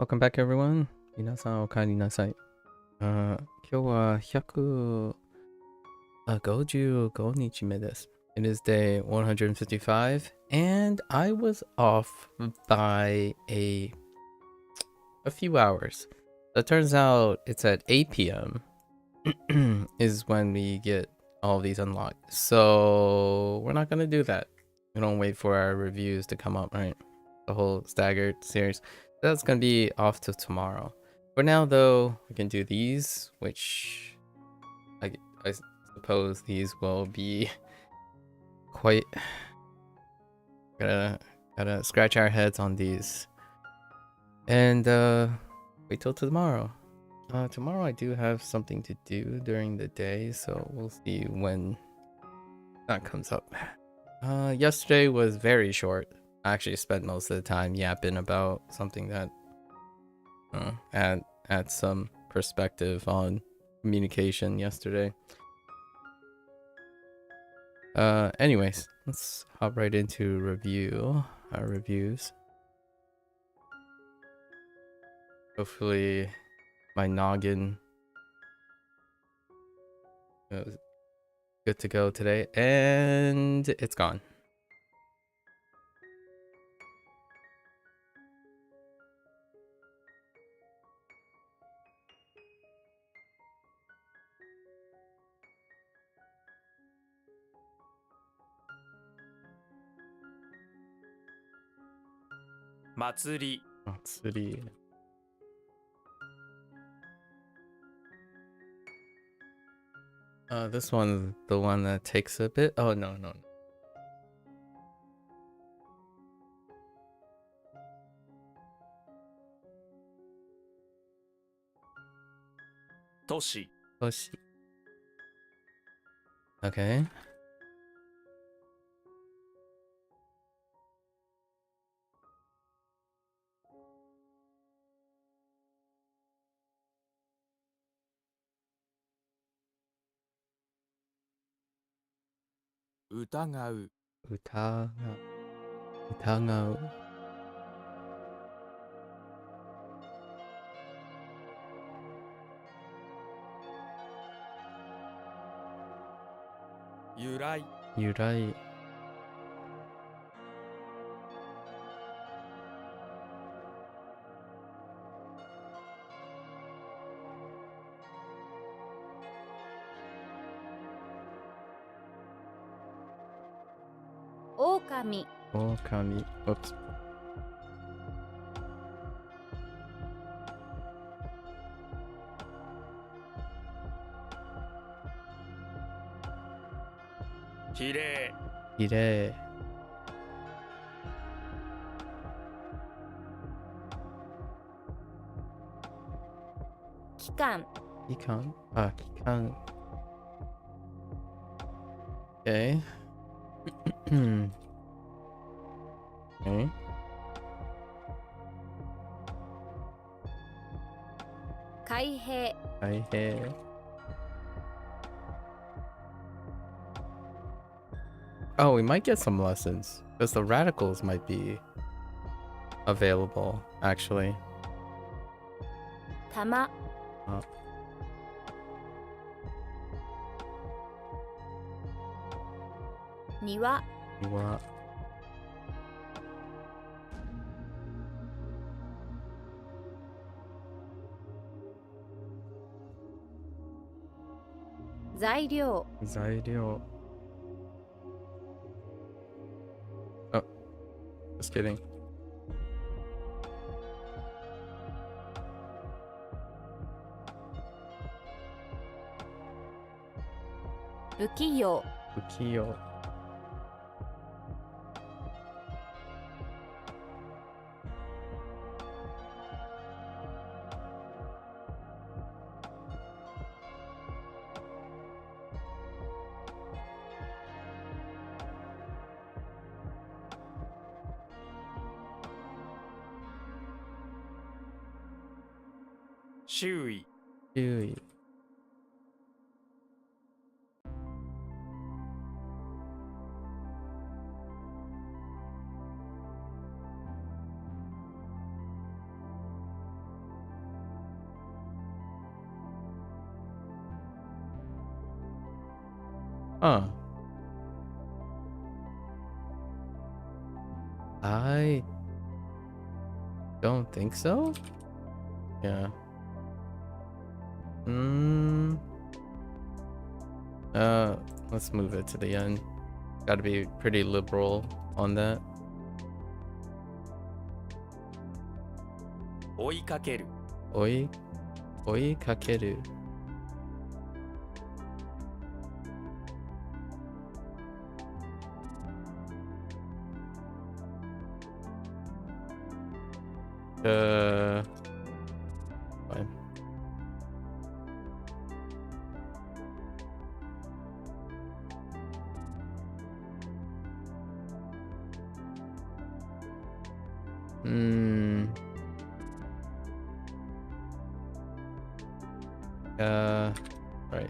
Welcome back, everyone. 皆さんお帰りなさい。今日は155日目です。It is day 155, and I was off by a few hours. It turns out it's at 8 p.m. is when we get all of these unlocked. So we're not going to do that. We don't wait for our reviews to come up, right? The whole staggered series. That's going to be off till tomorrow. For now, though, we can do these, which I suppose these will be quite... Gotta scratch our heads on these. And wait till tomorrow. Tomorrow I do have something to do during the day, so we'll see when that comes up. Yesterday was very short. I actually spent most of the time yapping about something that add some perspective on communication yesterday. Anyways, let's hop right into our reviews. Hopefully my noggin is good to go today, and it's gone. Matsuri. This one's the one that takes a bit. Oh, no. Toshi. Okay. Utagau. Utagau. Yurai. Yurai. Okami. Okami. Oops. Hirei. Hirei. Kikan. Kikan. Kikan. Okay. Okay. Kaihei. Kaihei. Oh, we might get some lessons because the radicals might be available, actually. Tama. Niwa. Zairyo. Oh, just kidding. Ukiyo. Shui. Huh. I don't think so. Yeah. Let's move it to the end. Gotta be pretty liberal on that. 追いかける Oi kakeru. Fine. Right.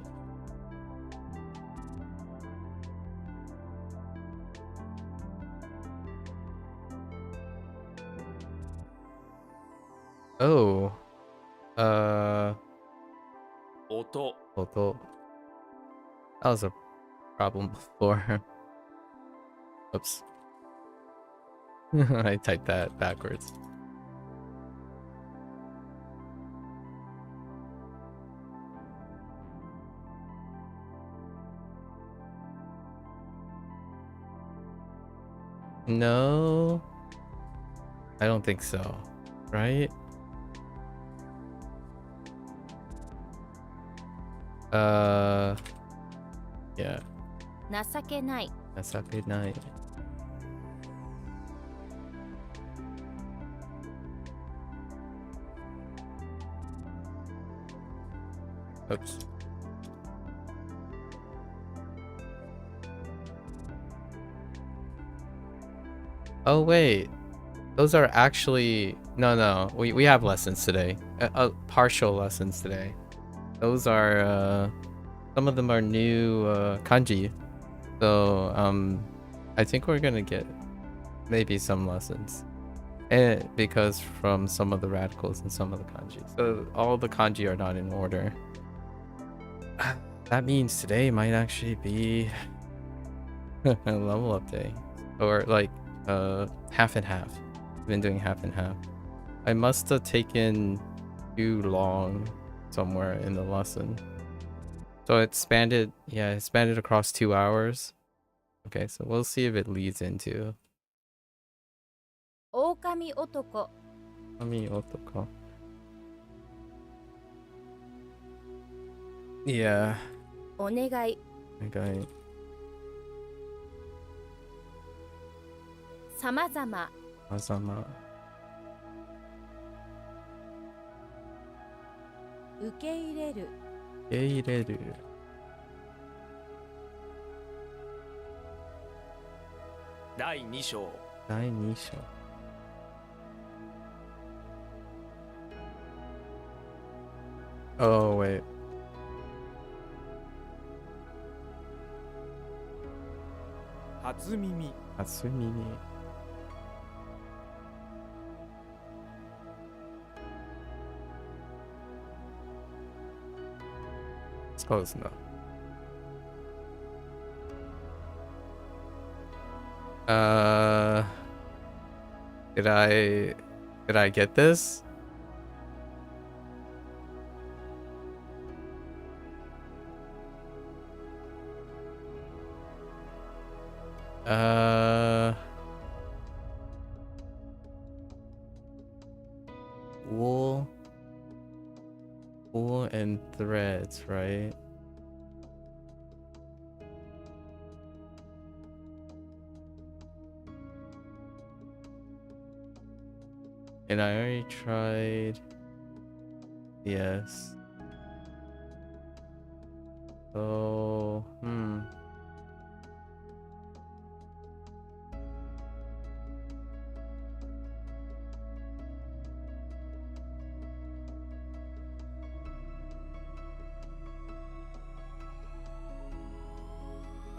Oh. 音 Although that was a problem before. Oops. I typed that backwards. No, I don't think so. Right? Yeah. 情けない Nasake night. Oops. Oh wait, those are actually no. We have lessons today. Partial lessons today. Those are some of them are new kanji. So I think we're gonna get maybe some lessons. And because from some of the radicals and some of the kanji. So all the kanji are not in order. That means today might actually be a level up day. Or like half and half. I've been doing half and half. I must have taken too long somewhere in the lesson. So it spanned across 2 hours. Okay, so we'll see if it leads into 狼男 Ami Otoko. Yeah. お願い Okay. さまざま Azama. 受け入れる Eireru. 第2章 第2章. Oh wait. 初耳 Hatsumimi. It's close enough. Did I get this? Wool and threads, right? And I already tried. Yes. So,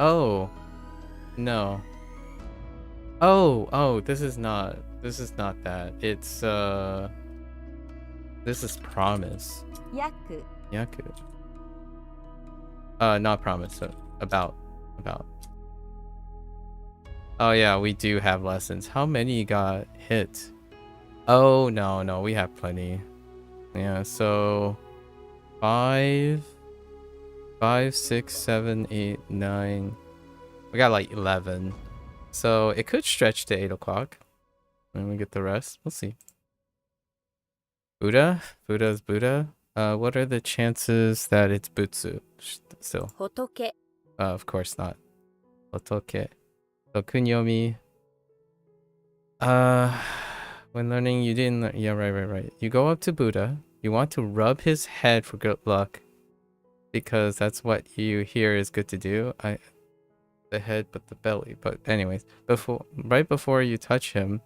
Oh, no. Oh, this is not that. It's this is promise. 約 Yaku. Not promise, about. about. Oh yeah, we do have lessons. How many got hit? Oh no, we have plenty. Yeah, so 5, 6, 7, 8, 9. We got like 11. So it could stretch to 8 o'clock. And we get the rest. We'll see. Buddha's Buddha. What are the chances that it's Butsu still? 仏 Of course not. Hotoke. So kunyomi. When learning, you didn't learn. Yeah, right. You go up to Buddha. You want to rub his head for good luck, because that's what you hear is good to do. The head, but the belly. But anyways, right before you touch him,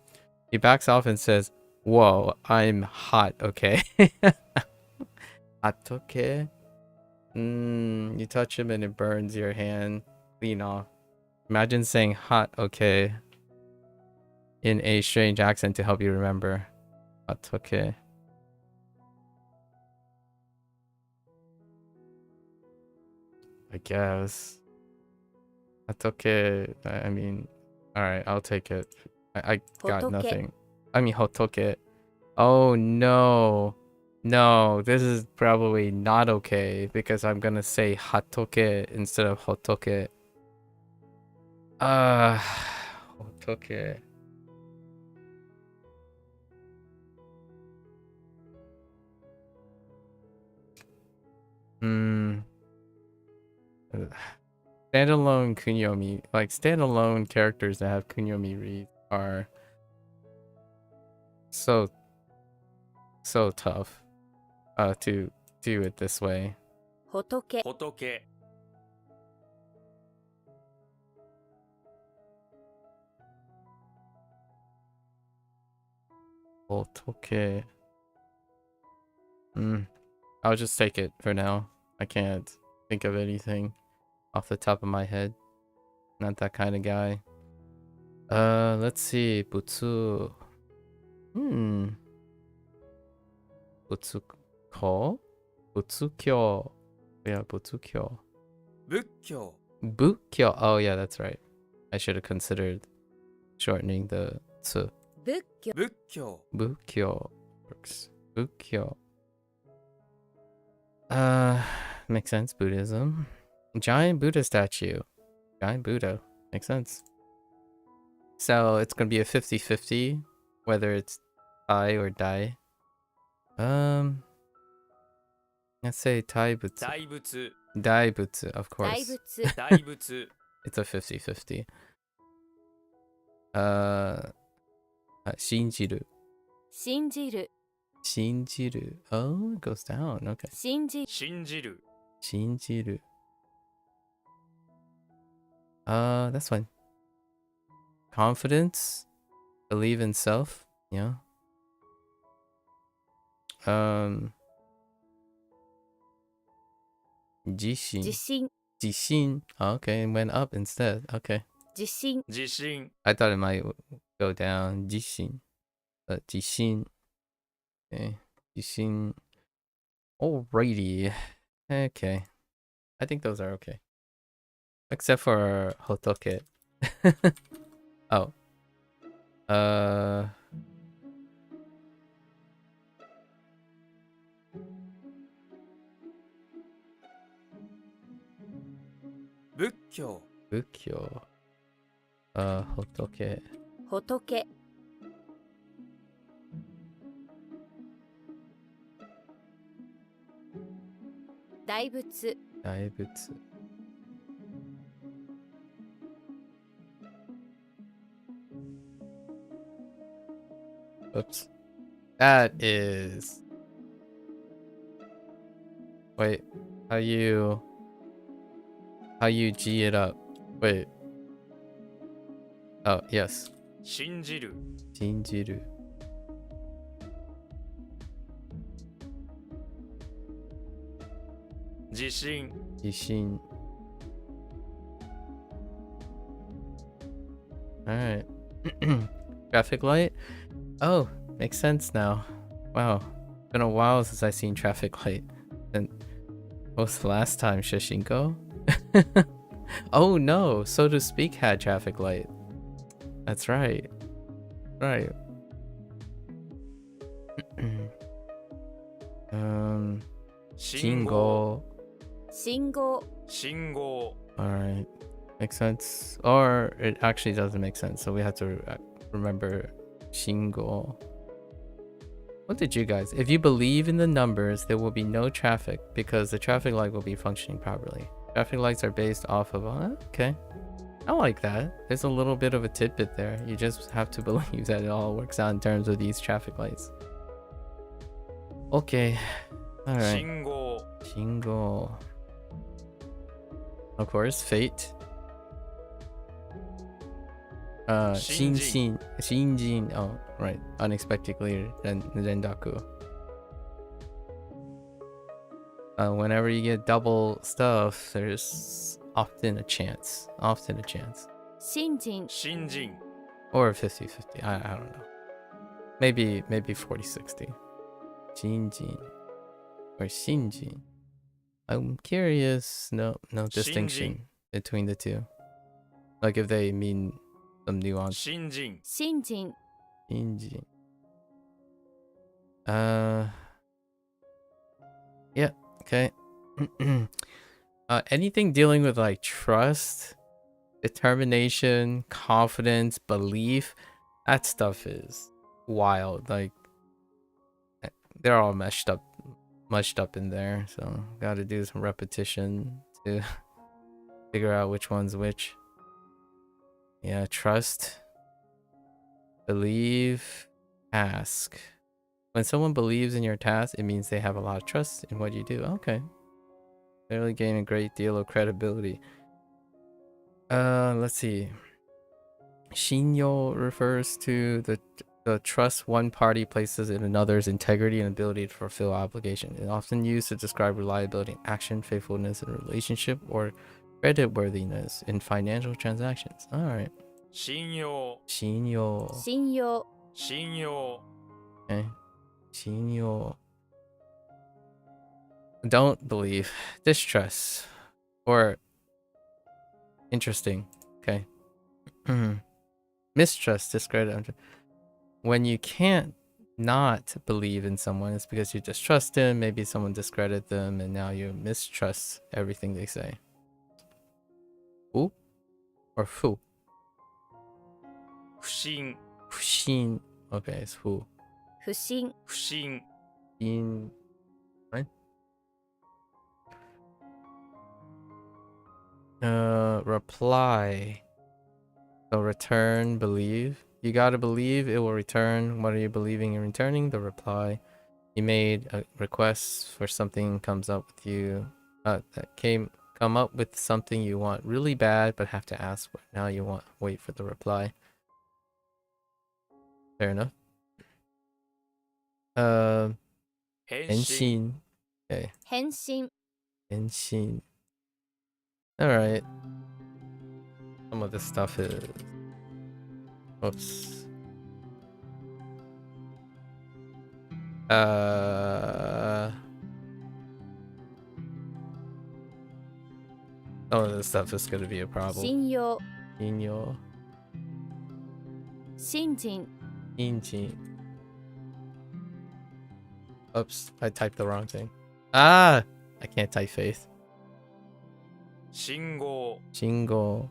he backs off and says, "Whoa, I'm hot, okay?" Hatoke. You touch him and it burns your hand clean off. Imagine saying hot, okay, in a strange accent to help you remember. Hatoke. I guess. Hatoke, I mean, alright, I'll take it. I got Hotoke. nothing. I mean, hotoke. Oh no. No, this is probably not okay because I'm gonna say hatoke instead of hotoke. Hotoke. Standalone kunyomi, like standalone characters that have kunyomi read are so tough to do it this way. 仏 仏 Hotoke. I'll just take it for now. I can't think of anything off the top of my head. Not that kind of guy. Let's see. Butsu. Butsuko? Butsukyo. Yeah, Butsukyo. 仏教 Bukyo. Oh yeah, that's right. I should have considered shortening the tsu. 仏教 仏教 Bukyo works. Bukyo. Makes sense. Buddhism. Giant Buddha statue. Giant Buddha. Makes sense. So it's gonna be a 50-50, whether it's Tai or Dai. Let's say Taibutsu. 大仏 Daibutsu, of 大 course. 仏 大仏 It's a 50-50. Shinjiru. 信じる Shinjiru. Oh, it goes down. Okay. 信じ信じる Shinjiru. That's fine. Confidence. Believe in self. Yeah. Jishin. 自信 Jishin. Oh, okay, it went up instead. Okay. 自信 自信 I thought it might go down. Jishin. But Jishin. Okay. Jishin. Alrighty. Okay. I think those are okay. Except for Hotoke. Oh.仏教 Bukyo. Hotoke. 仏 大仏 Daibutsu. Oops. That is... Wait. How you G it up? Wait. Oh, yes. 信じる Shinjiru. Jishin. Jishin. Alright. Traffic light? Oh, makes sense now. Wow. Been a while since I seen traffic light. And what was the last time? Shishinko? Oh no, so to speak had traffic light. That's right. Right. Shingo. Shingo. 信号 Shingo. Alright. Makes sense. Or it actually doesn't make sense, so we have to remember Shingo. What did you guys? If you believe in the numbers, there will be no traffic because the traffic light will be functioning properly. Traffic lights are based off of... okay. I like that. There's a little bit of a tidbit there. You just have to believe that it all works out in terms of these traffic lights. Okay. Alright. Shingo. Shingo. Of course, fate. Shinjin. Oh, right. Unexpectedly rendaku. Whenever you get double stuff, there's often a chance. 新人 Shinjin. Or 50-50. I don't know. Maybe 40-60. Shinjin. Or Shinjin. I'm curious. No distinction between the two. Like if they mean some nuance. Shinjin. 新人 Shinjin. Yeah. Okay. Anything dealing with like trust, determination, confidence, belief, that stuff is wild. Like they're all mushed up in there, so gotta do some repetition to figure out which one's which. Yeah, trust, believe, ask. When someone believes in your task, it means they have a lot of trust in what you do. Okay. Clearly gain a great deal of credibility. Let's see. Shinyo refers to the trust one party places in another's integrity and ability to fulfill obligation. It's often used to describe reliability in action, faithfulness in a relationship, or creditworthiness in financial transactions. Alright. 信用 Shinyo. 信用 信用 Okay. Shinyo. Don't believe. Distrust. Or interesting. Okay. Mistrust, discredit. When you can't not believe in someone, it's because you distrust them. Maybe someone discredited them and now you mistrust everything they say. Who? Or fu? 不信 Fushin. Okay, it's who. 不信 不信 In. Right? Reply. So return, believe. You gotta believe it will return. What are you believing in returning? The reply. You made a request for something, comes up with you. Come up with something you want really bad, but have to ask for. Now you wait for the reply. Fair enough. 返信 Henshin. Okay. 返信 Henshin. Alright. Some of this stuff is... Oops. Some of this stuff is gonna be a problem. 信用 Inyo. 信人 Injin. Oops, I typed the wrong thing. Ah! I can't type faith. 信号 Shingo.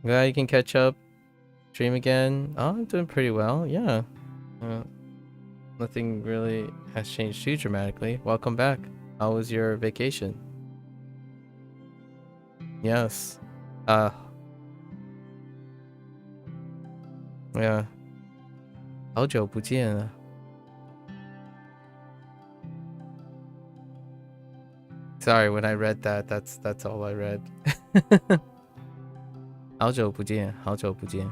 Glad you can catch up. Stream again. Oh, I'm doing pretty well. Yeah. Nothing really has changed too dramatically. Welcome back. How was your vacation? Yes. Yeah. 好久不见了. Sorry, when I read that, that's all I read. 好久不见，好久不见。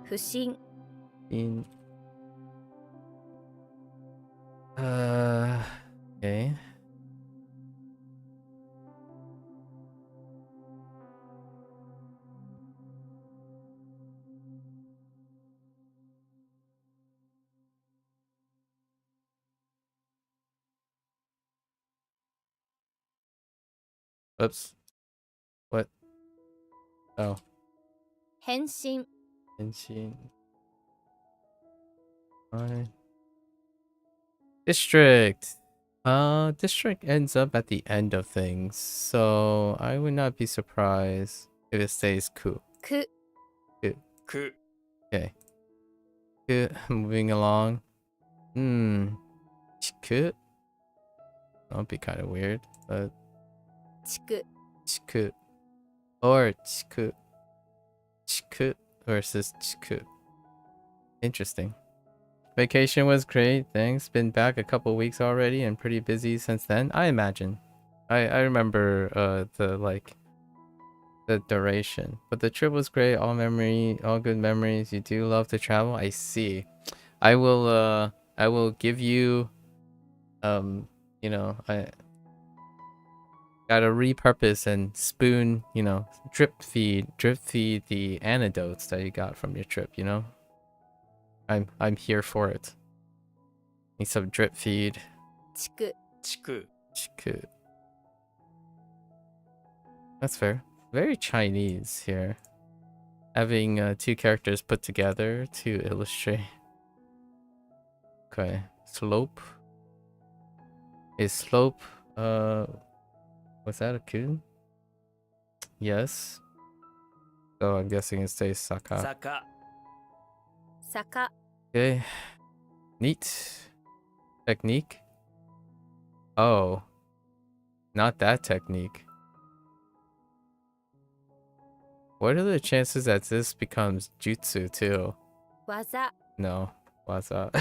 不信 In Okay. Oops. What? Oh. 返信 Henshin. Alright. District. District ends up at the end of things, so I would not be surprised if it stays ku. く く Okay. Ku. Moving along. Chiku. That'll be kind of weird, but 地区 chiku or chiku. Chiku versus chiku. Interesting. Vacation was great, thanks. Been back a couple weeks already and pretty busy since then, I imagine. I remember the duration. But the trip was great, all good memories. You do love to travel? I see. I will give you I gotta repurpose and spoon, drip feed the anecdotes that you got from your trip, I'm here for it. Need some drip feed. 地区地区 Chiku. That's fair. Very Chinese here. Having two characters put together to illustrate. Okay. Slope. Is slope was that a kun? Yes. So I'm guessing it stays Saka. 坂 坂 Okay. Neat. Technique. Oh. Not that technique. What are the chances that this becomes jutsu too? 技 No. What's up?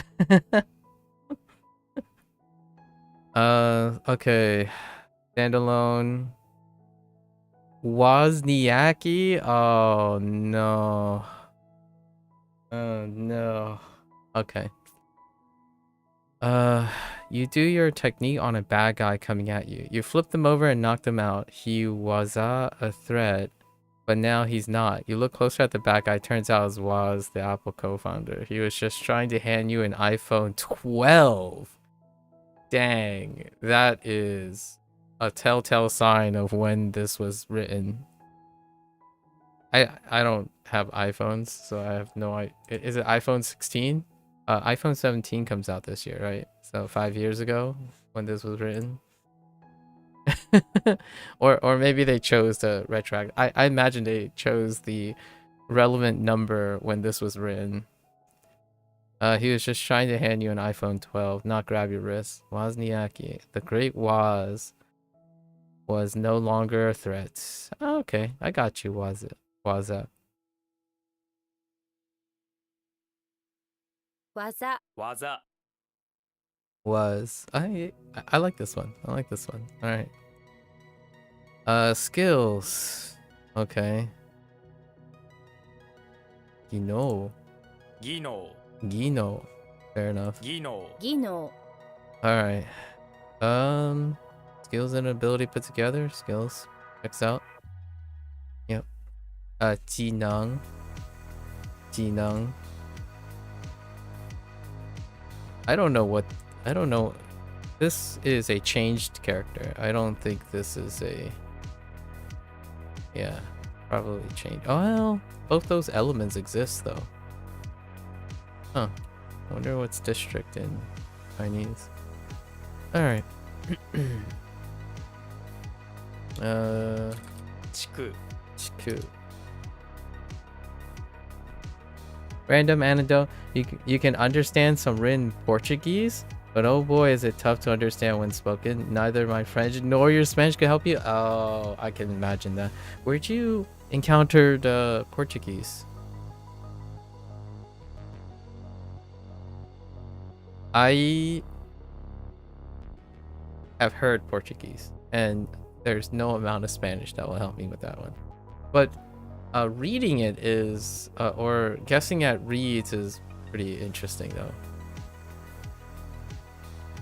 Okay. Standalone. Wozniacki? Oh no. Oh no. Okay. You do your technique on a bad guy coming at you. You flip them over and knock them out. He was a threat, but now he's not. You look closer at the bad guy. Turns out it was the Apple co-founder. He was just trying to hand you an iPhone 12. Dang, that is a telltale sign of when this was written. I don't have iPhones, so I have no idea. Is it iPhone 16? iPhone 17 comes out this year, right? So 5 years ago when this was written. or maybe they chose to retract. I imagine they chose the relevant number when this was written. He was just trying to hand you an iPhone 12, not grab your wrist. Wozniacki, the great was no longer a threat. Oh, okay, I got you, Waza. 技 技 Was. I like this one. I like this one. All right. Skills. Okay. Gino. 技能 Gino. Fair enough. 技能 技能 All right. Skills and ability put together. Skills. Checks out. Yep. 技能. I don't know. This is a changed character. I don't think this is a... Yeah, probably changed. Oh, well, both those elements exist, though. Huh. I wonder what's district in Chinese. Alright. 地区 Chiku. Random anecdote. You can understand some written Portuguese, but oh boy, is it tough to understand when spoken. Neither my French nor your Spanish can help you. Oh, I can imagine that. Where'd you encounter the Portuguese? I have heard Portuguese, and there's no amount of Spanish that will help me with that one. But reading it is, or guessing at reads is pretty interesting, though.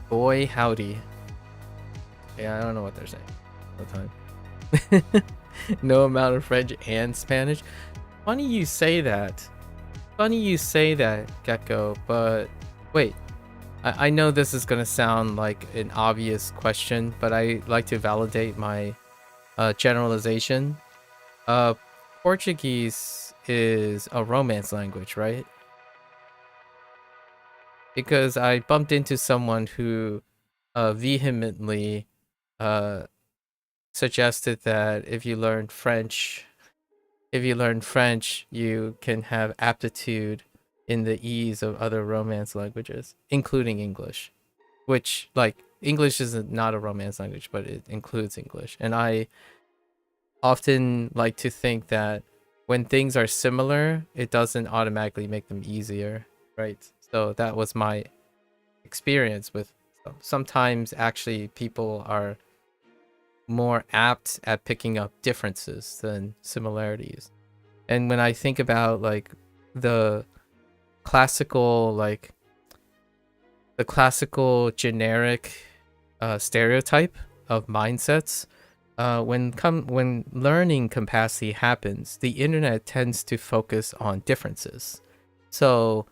Boy, howdy. Yeah, I don't know what they're saying. No time. No amount of French and Spanish. Funny you say that. Gecko, but wait. I know this is gonna sound like an obvious question, but I like to validate my generalization. Portuguese is a Romance language, right? Because I bumped into someone who vehemently suggested that if you learn French, you can have aptitude in the ease of other Romance languages, including English, which, like, English is not a Romance language, but it includes English. And I often like to think that when things are similar, it doesn't automatically make them easier, right? So that was my experience with sometimes actually people are more apt at picking up differences than similarities. And when I think about like the classical generic stereotype of mindsets, when learning capacity happens, the internet tends to focus on differences. So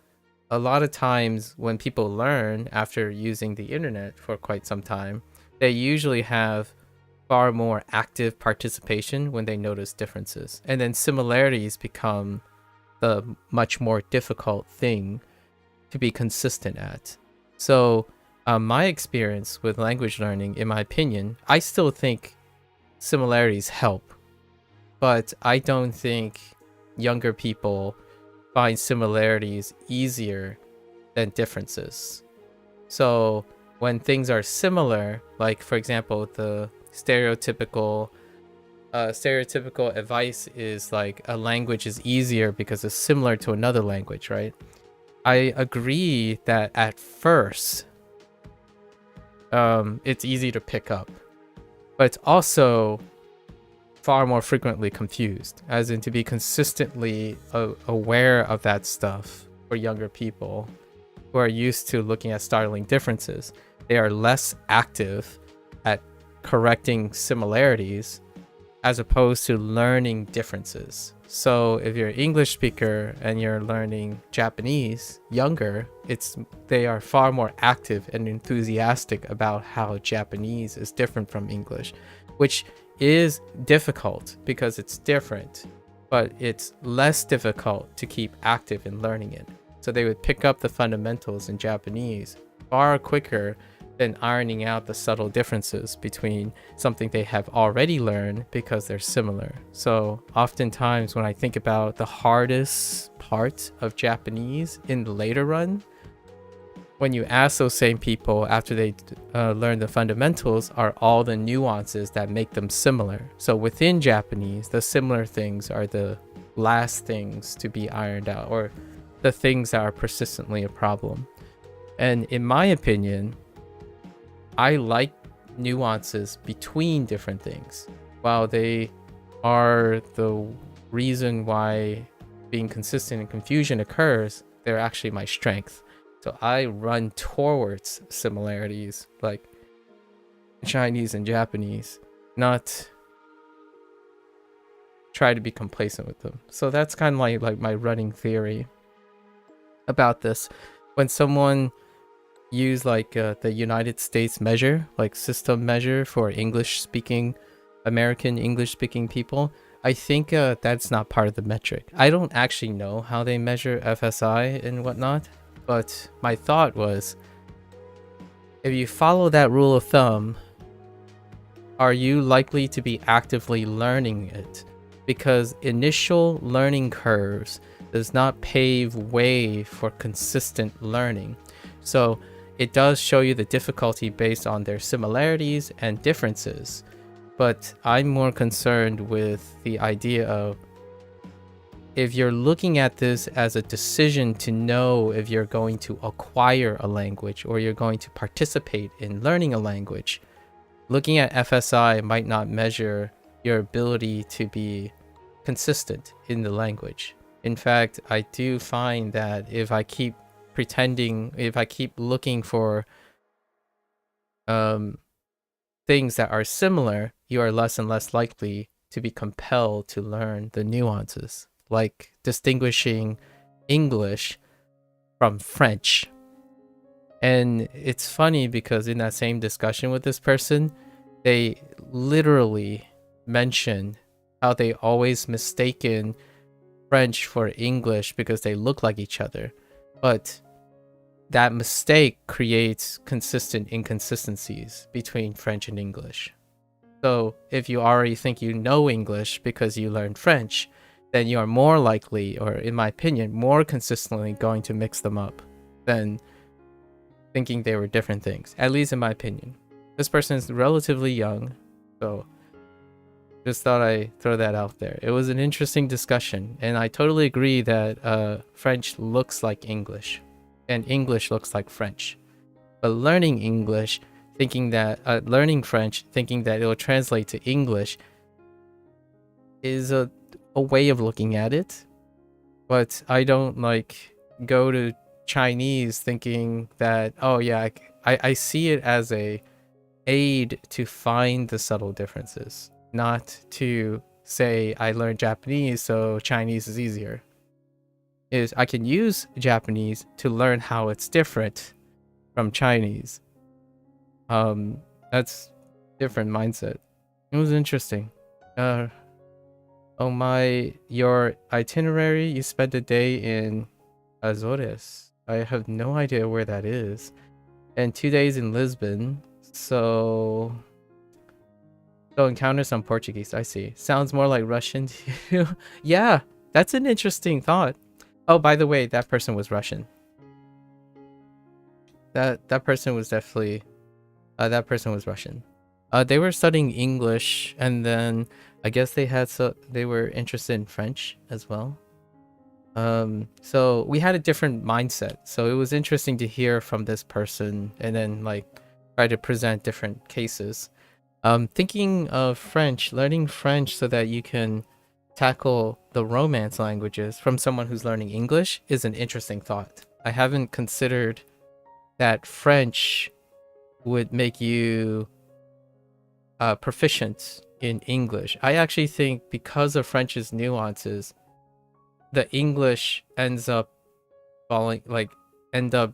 a lot of times when people learn after using the internet for quite some time, they usually have far more active participation when they notice differences. And then similarities become the much more difficult thing to be consistent at. So my experience with language learning, in my opinion, I still think similarities help, but I don't think younger people find similarities easier than differences. So when things are similar, like for example, the stereotypical advice is like a language is easier because it's similar to another language, right? I agree that at first it's easy to pick up, but it's also far more frequently confused, as in to be consistently aware of that stuff for younger people who are used to looking at startling differences. They are less active at correcting similarities as opposed to learning differences. So if you're an English speaker and you're learning Japanese younger, they are far more active and enthusiastic about how Japanese is different from English, which is difficult because it's different, but it's less difficult to keep active in learning it. So they would pick up the fundamentals in Japanese far quicker than ironing out the subtle differences between something they have already learned because they're similar. So oftentimes when I think about the hardest part of Japanese in the later run, when you ask those same people after they learn the fundamentals, are all the nuances that make them similar. So within Japanese, the similar things are the last things to be ironed out, or the things that are persistently a problem. And in my opinion, I like nuances between different things. While they are the reason why being consistent and confusion occurs, they're actually my strength. So I run towards similarities like Chinese and Japanese, not try to be complacent with them. So that's kind of like my running theory about this. When someone use like the United States measure, like system measure for American English speaking people, I think that's not part of the metric. I don't actually know how they measure FSI and whatnot, but my thought was, if you follow that rule of thumb, are you likely to be actively learning it? Because initial learning curves does not pave way for consistent learning. So it does show you the difficulty based on their similarities and differences. But I'm more concerned with the idea of, if you're looking at this as a decision to know if you're going to acquire a language or you're going to participate in learning a language, looking at FSI might not measure your ability to be consistent in the language. In fact, I do find that if I keep looking for things that are similar, you are less and less likely to be compelled to learn the nuances, like distinguishing English from French. And it's funny because in that same discussion with this person, they literally mention how they always mistaken French for English because they look like each other. But that mistake creates consistent inconsistencies between French and English. So if you already think you know English because you learned French, then you are more likely, or in my opinion, more consistently going to mix them up than thinking they were different things, at least in my opinion. This person is relatively young, so just thought I'd throw that out there. It was an interesting discussion, and I totally agree that French looks like English, and English looks like French. But learning English, thinking that learning French, thinking that it will translate to English, is a way of looking at it. But I don't like go to Chinese thinking that, oh yeah, I see it as a aid to find the subtle differences, not to say I learned Japanese so Chinese is easier. Is I can use Japanese to learn how it's different from Chinese. That's different mindset. It was interesting. Your itinerary, you spent a day in Azores. I have no idea where that is. And 2 days in Lisbon. So encounter some Portuguese. I see. Sounds more like Russian to you. Yeah, that's an interesting thought. Oh, by the way, that person was Russian. That person was definitely that person was Russian. They were studying English, and then I guess they were interested in French as well. So we had a different mindset. So it was interesting to hear from this person, and then like try to present different cases. Thinking of French, learning French so that you can tackle the Romance languages from someone who's learning English is an interesting thought. I haven't considered that French would make you proficient in English. I actually think because of French's nuances, the English end up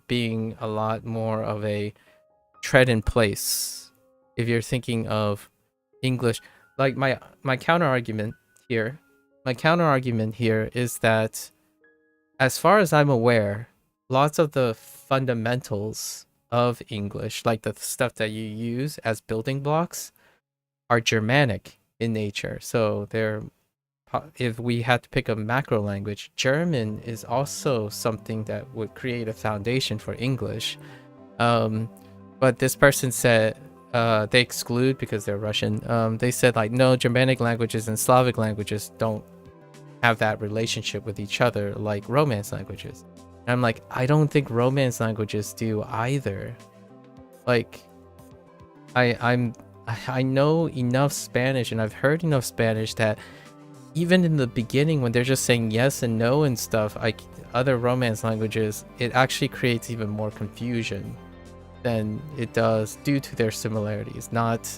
being a lot more of a tread in place. If you're thinking of English, like my counter argument here is that, as far as I'm aware, lots of the fundamentals of English, like the stuff that you use as building blocks, are Germanic in nature. So if we had to pick a macro language, German is also something that would create a foundation for English. But this person said they exclude because they're Russian. They said like, no, Germanic languages and Slavic languages don't have that relationship with each other like Romance languages. And I'm like, I don't think Romance languages do either. Like, I know enough Spanish, and I've heard enough Spanish that even in the beginning when they're just saying yes and no and stuff, like other Romance languages, it actually creates even more confusion than it does due to their similarities, not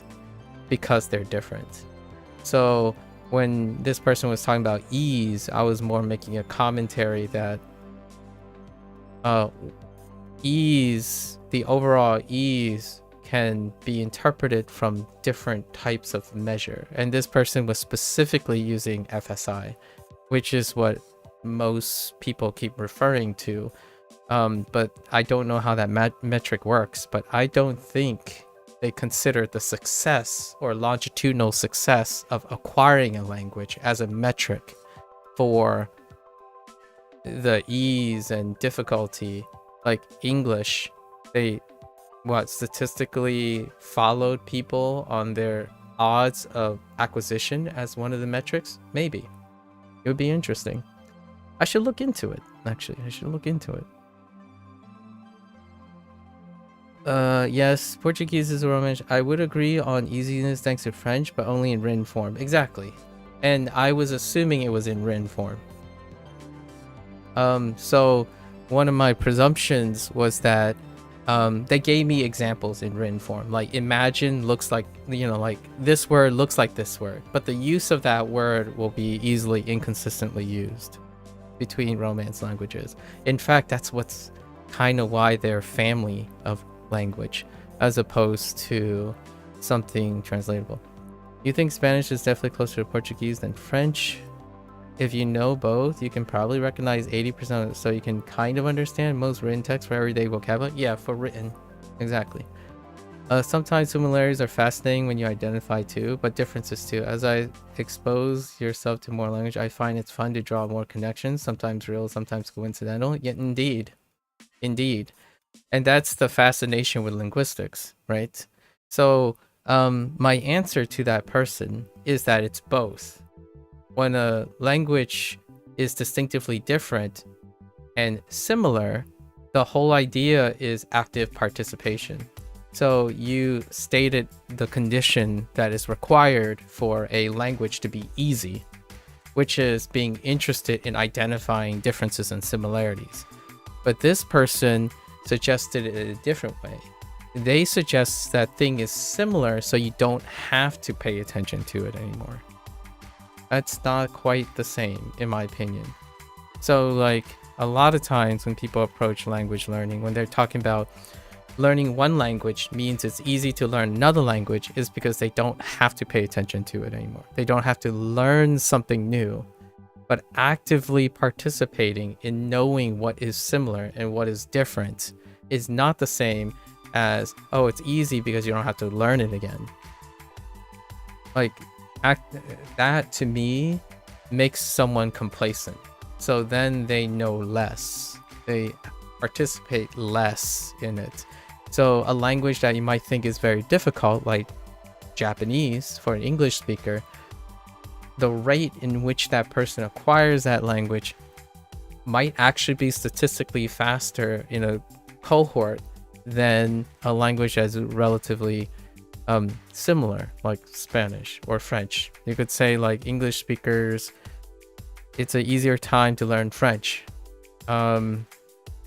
because they're different. So when this person was talking about ease, I was more making a commentary that the overall ease can be interpreted from different types of measure. And this person was specifically using FSI, which is what most people keep referring to. But I don't know how that metric works, but I don't think they consider the success or longitudinal success of acquiring a language as a metric for the ease and difficulty. Like English, they statistically followed people on their odds of acquisition as one of the metrics. Maybe it would be interesting. I should look into it. Actually, I should look into it. Yes, Portuguese is a Romansh. I would agree on easiness thanks to French, but only in written form. Exactly. And I was assuming it was in written form. So one of my presumptions was that they gave me examples in written form. Like imagine looks like, like this word looks like this word, but the use of that word will be easily inconsistently used between Romance languages. In fact, that's what's kind of why they're family of language as opposed to something translatable. You think Spanish is definitely closer to Portuguese than French? If you know both, you can probably recognize 80% of it, so you can kind of understand most written text for everyday vocabulary. Yeah, for written. Exactly. Sometimes similarities are fascinating when you identify too, but differences too. As I expose yourself to more language, I find it's fun to draw more connections, sometimes real, sometimes coincidental. Yet indeed. Indeed. And that's the fascination with linguistics, right? So my answer to that person is that it's both. When a language is distinctively different and similar, the whole idea is active participation. So you stated the condition that is required for a language to be easy, which is being interested in identifying differences and similarities. But this person suggested it a different way. They suggest that thing is similar so you don't have to pay attention to it anymore. That's not quite the same, in my opinion. So like a lot of times when people approach language learning, when they're talking about learning one language means it's easy to learn another language, is because they don't have to pay attention to it anymore. They don't have to learn something new, but actively participating in knowing what is similar and what is different is not the same as, oh, it's easy because you don't have to learn it again. Like that to me makes someone complacent. So then they know less. They participate less in it. So a language that you might think is very difficult, like Japanese for an English speaker, the rate in which that person acquires that language might actually be statistically faster in a cohort than a language that's relatively similar, like Spanish or French. You could say like English speakers, it's an easier time to learn French.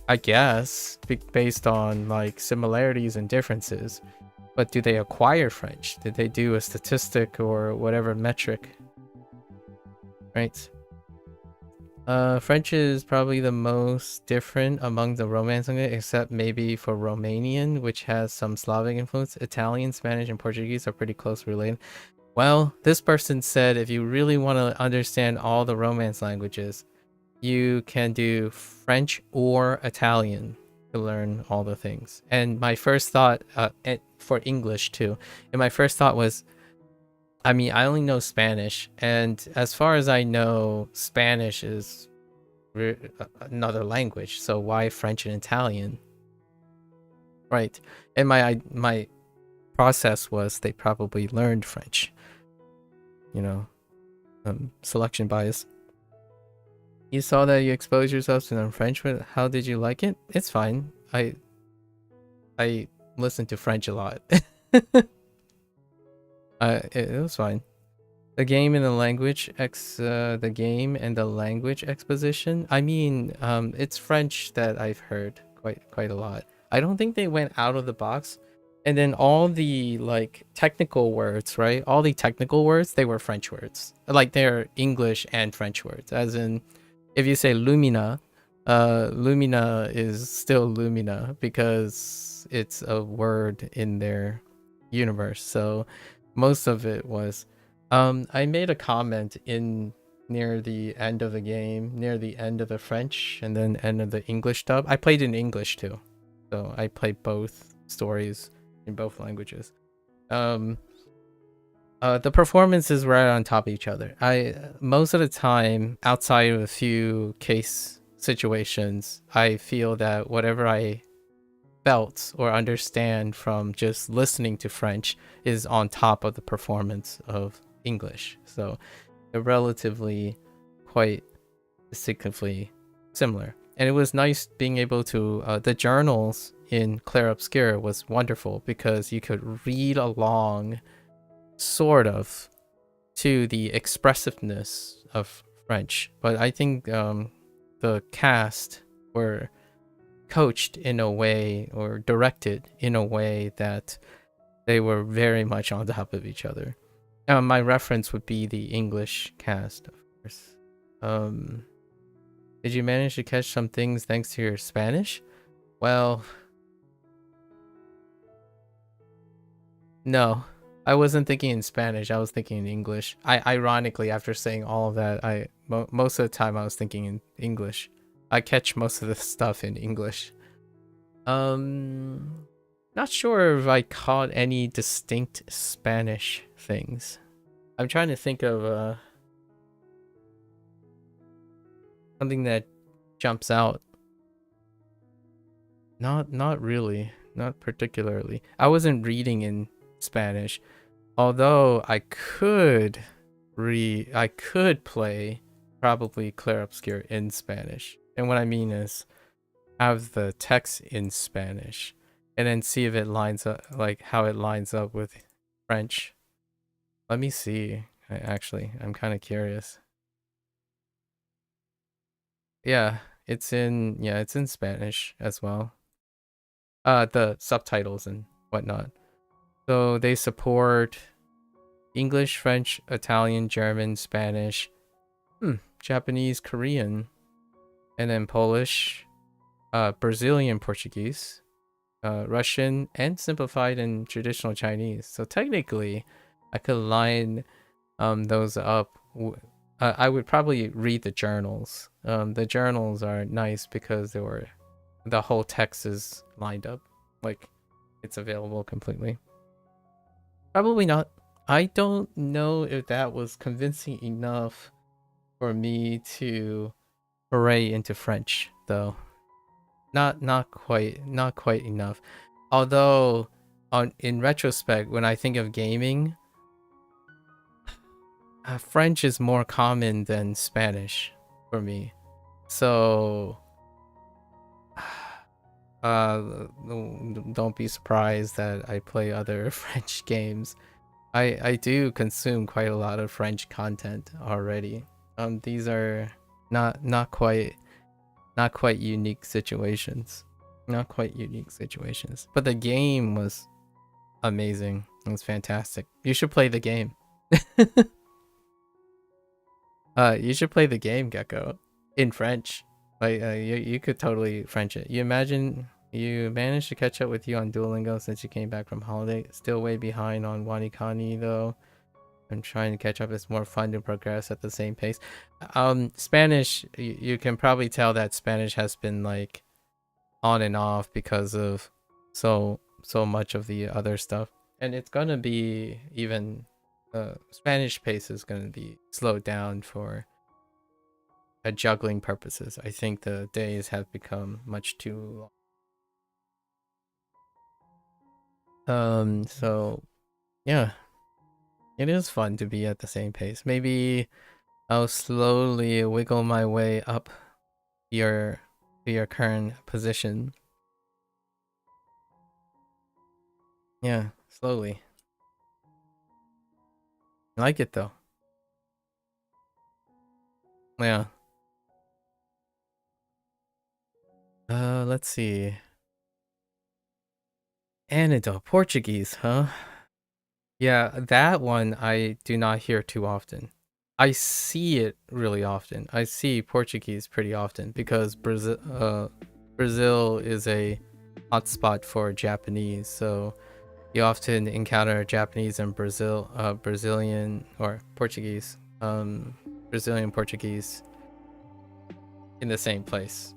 I guess based on like similarities and differences. But do they acquire French? Did they do a statistic or whatever metric? Right. French is probably the most different among the Romance languages, except maybe for Romanian, which has some Slavic influence. Italian, Spanish, and Portuguese are pretty close related. Well, this person said if you really want to understand all the Romance languages, you can do French or Italian to learn all the things. And my first thought, for English too, and my first thought was, I mean, I only know Spanish, and as far as I know, Spanish is another language, so why French and Italian? Right. And my process was they probably learned French. You know, selection bias. You saw that you exposed yourself to learn French, but how did you like it? It's fine. I listen to French a lot. It was fine. The game and the language the game and the language exposition. I mean, it's French that I've heard quite a lot. I don't think they went out of the box. And then all the like technical words, right? All the technical words, they were French words. Like they're English and French words. As in, if you say Lumina, Lumina is still Lumina because it's a word in their universe. So most of it was, I made a comment in near the end of the game, near the end of the French and then end of the English dub. I played in English too. So I played both stories in both languages. The performances were right on top of each other. Most of the time, outside of a few case situations, I feel that whatever I felt or understand from just listening to French is on top of the performance of English. So they're relatively quite distinctively similar. And it was nice being able to, the journals in Clair Obscur was wonderful because you could read along sort of to the expressiveness of French. But I think the cast were coached in a way or directed in a way that they were very much on top of each other. My reference would be the English cast, of course. Did you manage to catch some things thanks to your Spanish? Well, no. I wasn't thinking in Spanish, I was thinking in English. Ironically, after saying all of that, most of the time I was thinking in English. I catch most of the stuff in English. Not sure if I caught any distinct Spanish things. I'm trying to think of something that jumps out. Not really, not particularly. I wasn't reading in Spanish, although I could play probably Clair Obscur in Spanish. And what I mean is have the text in Spanish and then see if it lines up, like how it lines up with French. Let me see. I'm kind of curious. Yeah, it's in Spanish as well. The subtitles and whatnot. So they support English, French, Italian, German, Spanish, Japanese, Korean, and then Polish, Brazilian Portuguese, Russian, and simplified and traditional Chinese. So technically, I could line those up. I would probably read the journals. The journals are nice because the whole text is lined up, like it's available completely. Probably not. I don't know if that was convincing enough for me to foray into French, though. Not quite enough. Although, in retrospect, when I think of gaming, French is more common than Spanish for me. So, don't be surprised that I play other French games. I do consume quite a lot of French content already. These are not quite unique situations. Not quite unique situations. But the game was amazing. It was fantastic. You should play the game. You should play the game, Gecko, in French. Like you could totally French it. You imagine you managed to catch up with you on Duolingo since you came back from holiday. Still way behind on WaniKani though. I'm trying to catch up. It's more fun to progress at the same pace. Spanish, you can probably tell that Spanish has been like on and off because of so much of the other stuff, and it's gonna be even Spanish pace is gonna be slowed down for juggling purposes. I think the days have become much too long. So yeah, it is fun to be at the same pace. Maybe I'll slowly wiggle my way up to your current position. Yeah, slowly. I like it though. Yeah. Let's see. Anecdote Portuguese, huh? Yeah, that one I do not hear too often. I see it really often. I see Portuguese pretty often because Brazil is a hotspot for Japanese, so you often encounter Japanese and Brazilian or Portuguese, Brazilian Portuguese in the same place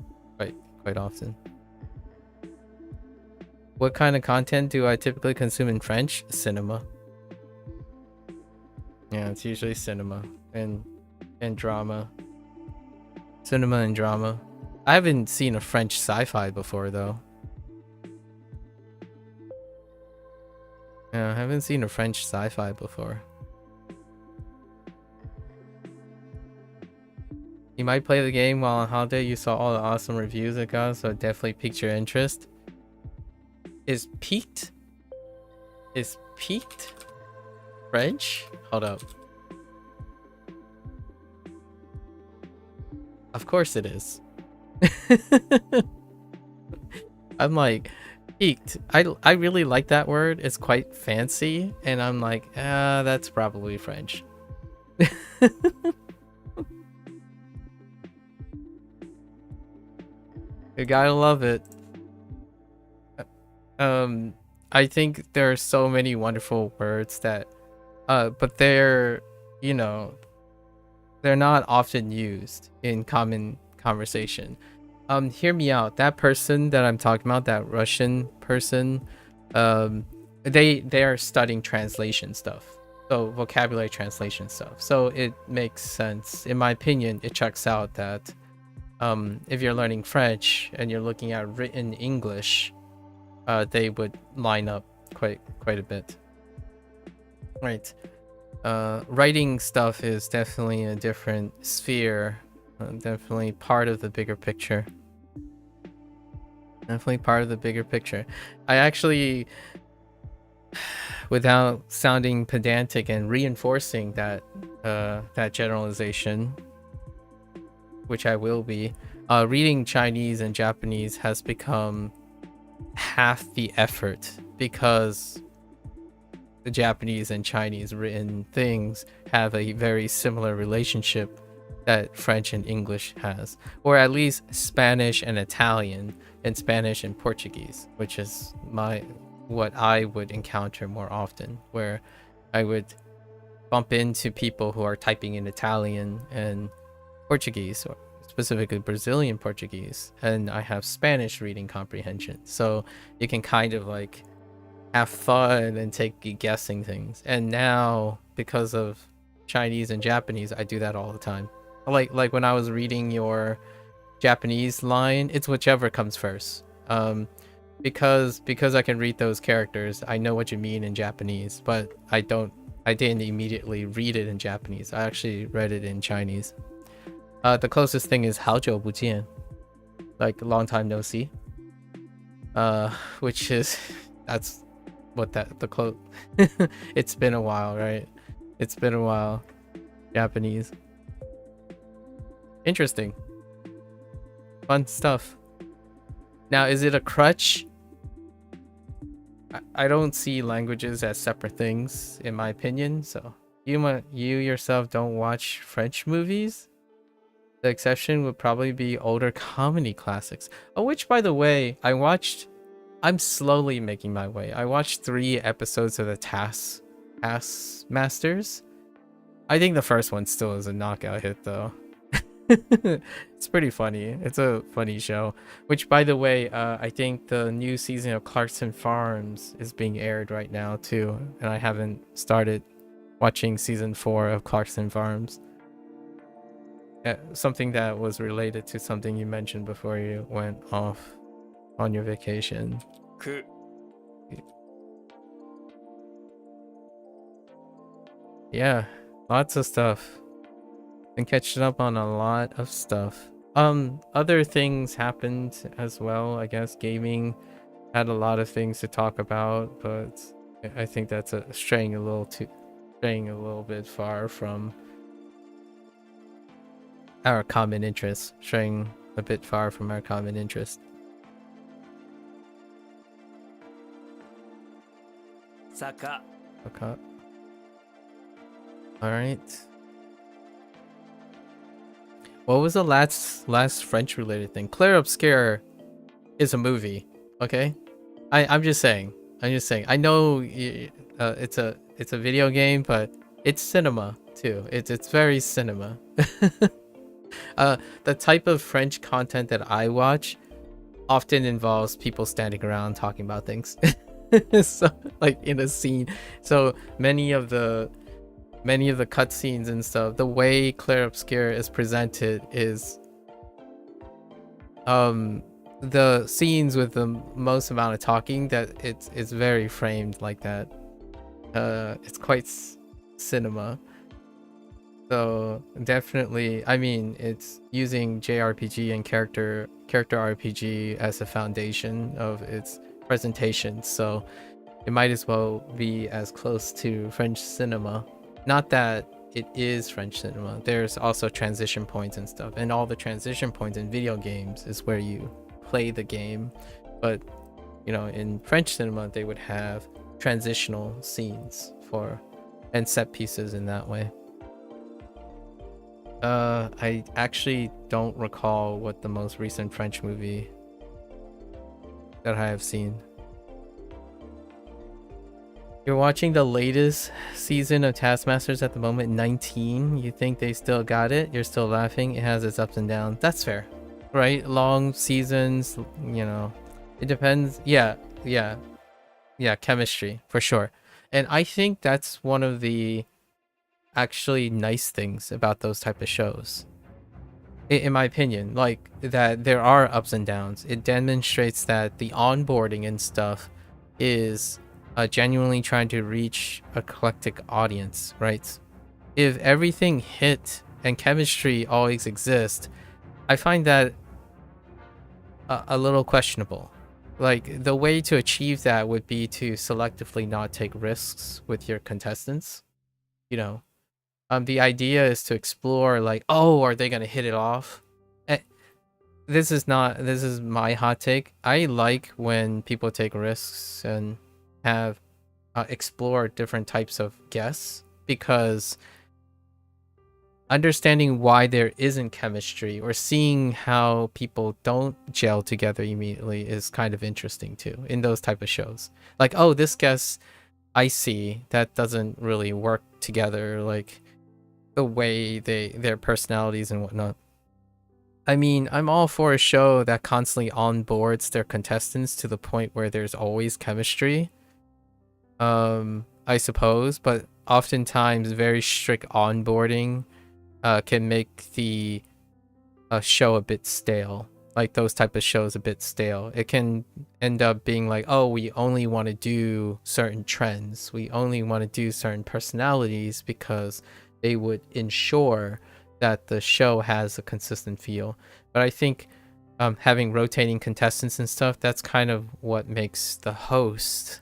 quite often. What kind of content do I typically consume in French? Cinema. Yeah, it's usually cinema and drama. Cinema and drama. I haven't seen a French sci-fi before though. Yeah, I haven't seen a French sci-fi before. You might play the game while on holiday. You saw all the awesome reviews it got, so it definitely piqued your interest. Is peaked French? Hold up. Of course it is. I'm like peaked. I really like that word. It's quite fancy, and I'm like, that's probably French. You gotta love it. I think there are so many wonderful words that, but they're, you know, they're not often used in common conversation. Hear me out. That person that I'm talking about, that Russian person, they are studying translation stuff. So vocabulary translation stuff. So it makes sense. In my opinion, it checks out that if you're learning French and you're looking at written English, they would line up quite a bit. Right. Writing stuff is definitely a different sphere. Definitely part of the bigger picture. Definitely part of the bigger picture. I actually, without sounding pedantic and reinforcing that that generalization, which I will be, reading Chinese and Japanese has become half the effort because the Japanese and Chinese written things have a very similar relationship that French and English has, or at least Spanish and Italian, and Spanish and Portuguese, which is what I would encounter more often, where I would bump into people who are typing in Italian and Portuguese, or specifically Brazilian Portuguese, and I have Spanish reading comprehension, so you can kind of like have fun and take guessing things. And now because of Chinese and Japanese, I do that all the time. Like when I was reading your Japanese line, it's whichever comes first. Because I can read those characters, I know what you mean in Japanese, but I didn't immediately read it in Japanese. I actually read it in Chinese. The closest thing is 好久不见, like long time no see. Which is, that's what the quote. It's been a while, right? It's been a while. Japanese. Interesting. Fun stuff. Now, is it a crutch? I don't see languages as separate things, in my opinion. So you yourself don't watch French movies? The exception would probably be older comedy classics. Oh, which, by the way, I'm slowly making my way. I watched 3 episodes of the Taskmasters. I think the first one still is a knockout hit, though. It's pretty funny. It's a funny show. Which, by the way, I think the new season of Clarkson Farms is being aired right now, too. And I haven't started watching season 4 of Clarkson Farms. Something that was related to something you mentioned before you went off on your vacation. Yeah, lots of stuff. Been catching up on a lot of stuff. Other things happened as well. I guess gaming had a lot of things to talk about, but I think that's straying a little bit far from our common interest. Straying a bit far from our common interest. Saka. Okay. All right. What was the last French related thing? Claire Obscure is a movie, okay? I'm just saying. I know it's a video game, but it's cinema too. It's very cinema. The type of French content that I watch often involves people standing around talking about things. So like in a scene. So many of the cutscenes and stuff, the way Claire Obscure is presented is the scenes with the most amount of talking, that it's very framed like that. It's quite cinema. So definitely, I mean, it's using JRPG and character RPG as a foundation of its presentation, so it might as well be as close to French cinema. Not that it is French cinema. There's also transition points and stuff, and all the transition points in video games is where you play the game. But you know, in French cinema, they would have transitional scenes for and set pieces in that way. I actually don't recall what the most recent French movie that I have seen. You're watching the latest season of Taskmasters at the moment, 19. You think they still got it? You're still laughing? It has its ups and downs. That's fair, right? Long seasons, you know, it depends. Yeah, chemistry for sure. And I think that's one of the actually nice things about those type of shows, in my opinion, like that there are ups and downs. It demonstrates that the onboarding and stuff is genuinely trying to reach a eclectic audience, right? If everything hit and chemistry always exists, I find that a little questionable. Like, the way to achieve that would be to selectively not take risks with your contestants, you know. The idea is to explore, like, oh, are they gonna hit it off? This is my hot take. I like when people take risks and have explore different types of guests, because understanding why there isn't chemistry or seeing how people don't gel together immediately is kind of interesting too in those type of shows. Like, oh, this guest I see that doesn't really work together, like the way their personalities and whatnot. I mean, I'm all for a show that constantly onboards their contestants to the point where there's always chemistry, I suppose, but oftentimes very strict onboarding can make the show a bit stale. Like, those type of shows a bit stale. It can end up being like, oh, we only want to do certain trends, we only want to do certain personalities because they would ensure that the show has a consistent feel. But I think having rotating contestants and stuff, that's kind of what makes the host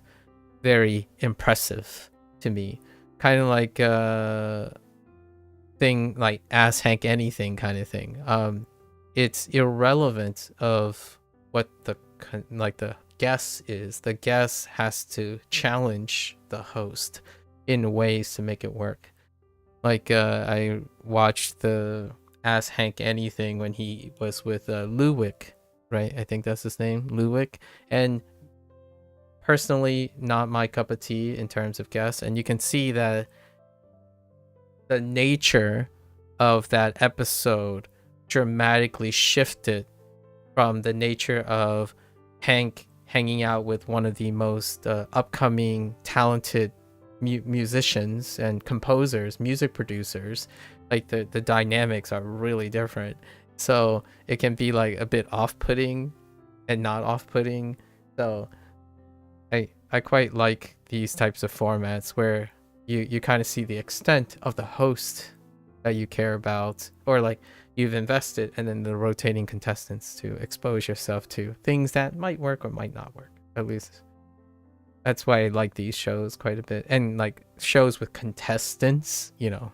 very impressive to me. Kind of like thing like Ask Hank Anything kind of thing. It's irrelevant of what the guest is. The guest has to challenge the host in ways to make it work. Like, I watched the Ask Hank Anything when he was with Luwick, right? I think that's his name, Luwick. And personally, not my cup of tea in terms of guests. And you can see that the nature of that episode dramatically shifted from the nature of Hank hanging out with one of the most upcoming talented musicians and composers, music producers. Like, the dynamics are really different, so it can be like a bit off-putting and not off-putting. So I quite like these types of formats where you kind of see the extent of the host that you care about, or like you've invested, and then the rotating contestants to expose yourself to things that might work or might not work. At least that's why I like these shows quite a bit. And like shows with contestants, you know,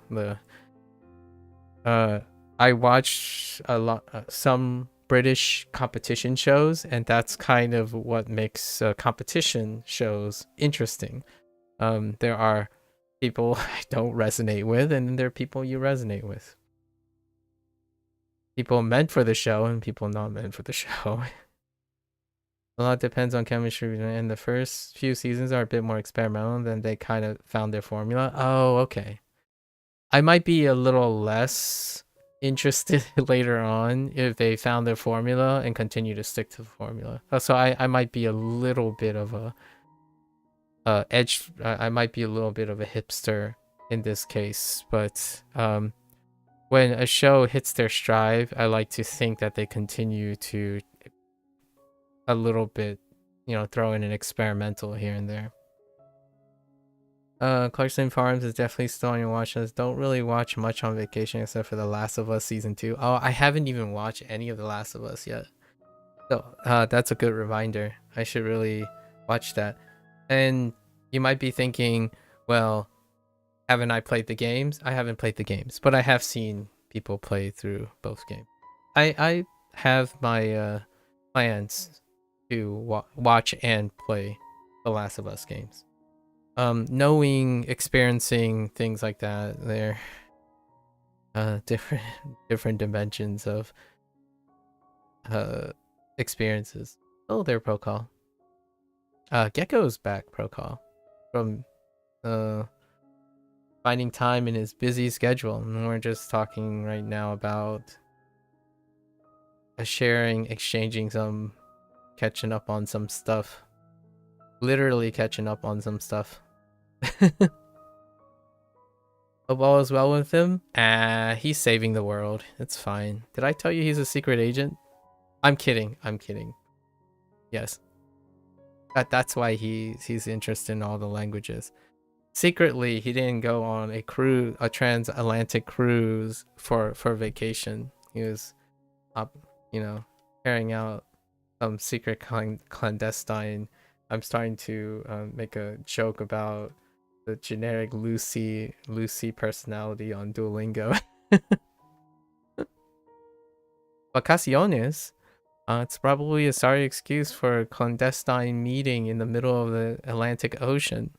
I watch a lot some British competition shows, and that's kind of what makes competition shows interesting. There are people I don't resonate with, and then there are people you resonate with. People meant for the show and people not meant for the show. A lot depends on chemistry, and the first few seasons are a bit more experimental, and then they kind of found their formula. Oh, okay. I might be a little less interested later on if they found their formula and continue to stick to the formula. So I might be a little bit of a I might be a little bit of a hipster in this case, but when a show hits their stride, I like to think that they continue to a little bit, you know, throw in an experimental here and there. Clarkson Farms is definitely still on your watch list. Don't really watch much on vacation except for The Last of Us season 2. Oh, I haven't even watched any of The Last of Us yet. So that's a good reminder. I should really watch that. And you might be thinking, well, haven't I played the games? I haven't played the games, but I have seen people play through both games. I have my plans to watch and play The Last of Us games. Knowing, experiencing things like that, they're different dimensions of experiences. Oh, there, pro call. Gecko's back, pro call, from finding time in his busy schedule. And we're just talking right now about sharing, exchanging some, catching up on some stuff. Literally catching up on some stuff. Hope all is well with him. He's saving the world. It's fine. Did I tell you he's a secret agent? I'm kidding. I'm kidding. Yes. That's why he's interested in all the languages. Secretly, he didn't go on a cruise, a transatlantic cruise for vacation. He was carrying out some secret clandestine. I'm starting to make a joke about the generic Lucy personality on Duolingo. Vacaciones. It's probably a sorry excuse for a clandestine meeting in the middle of the Atlantic Ocean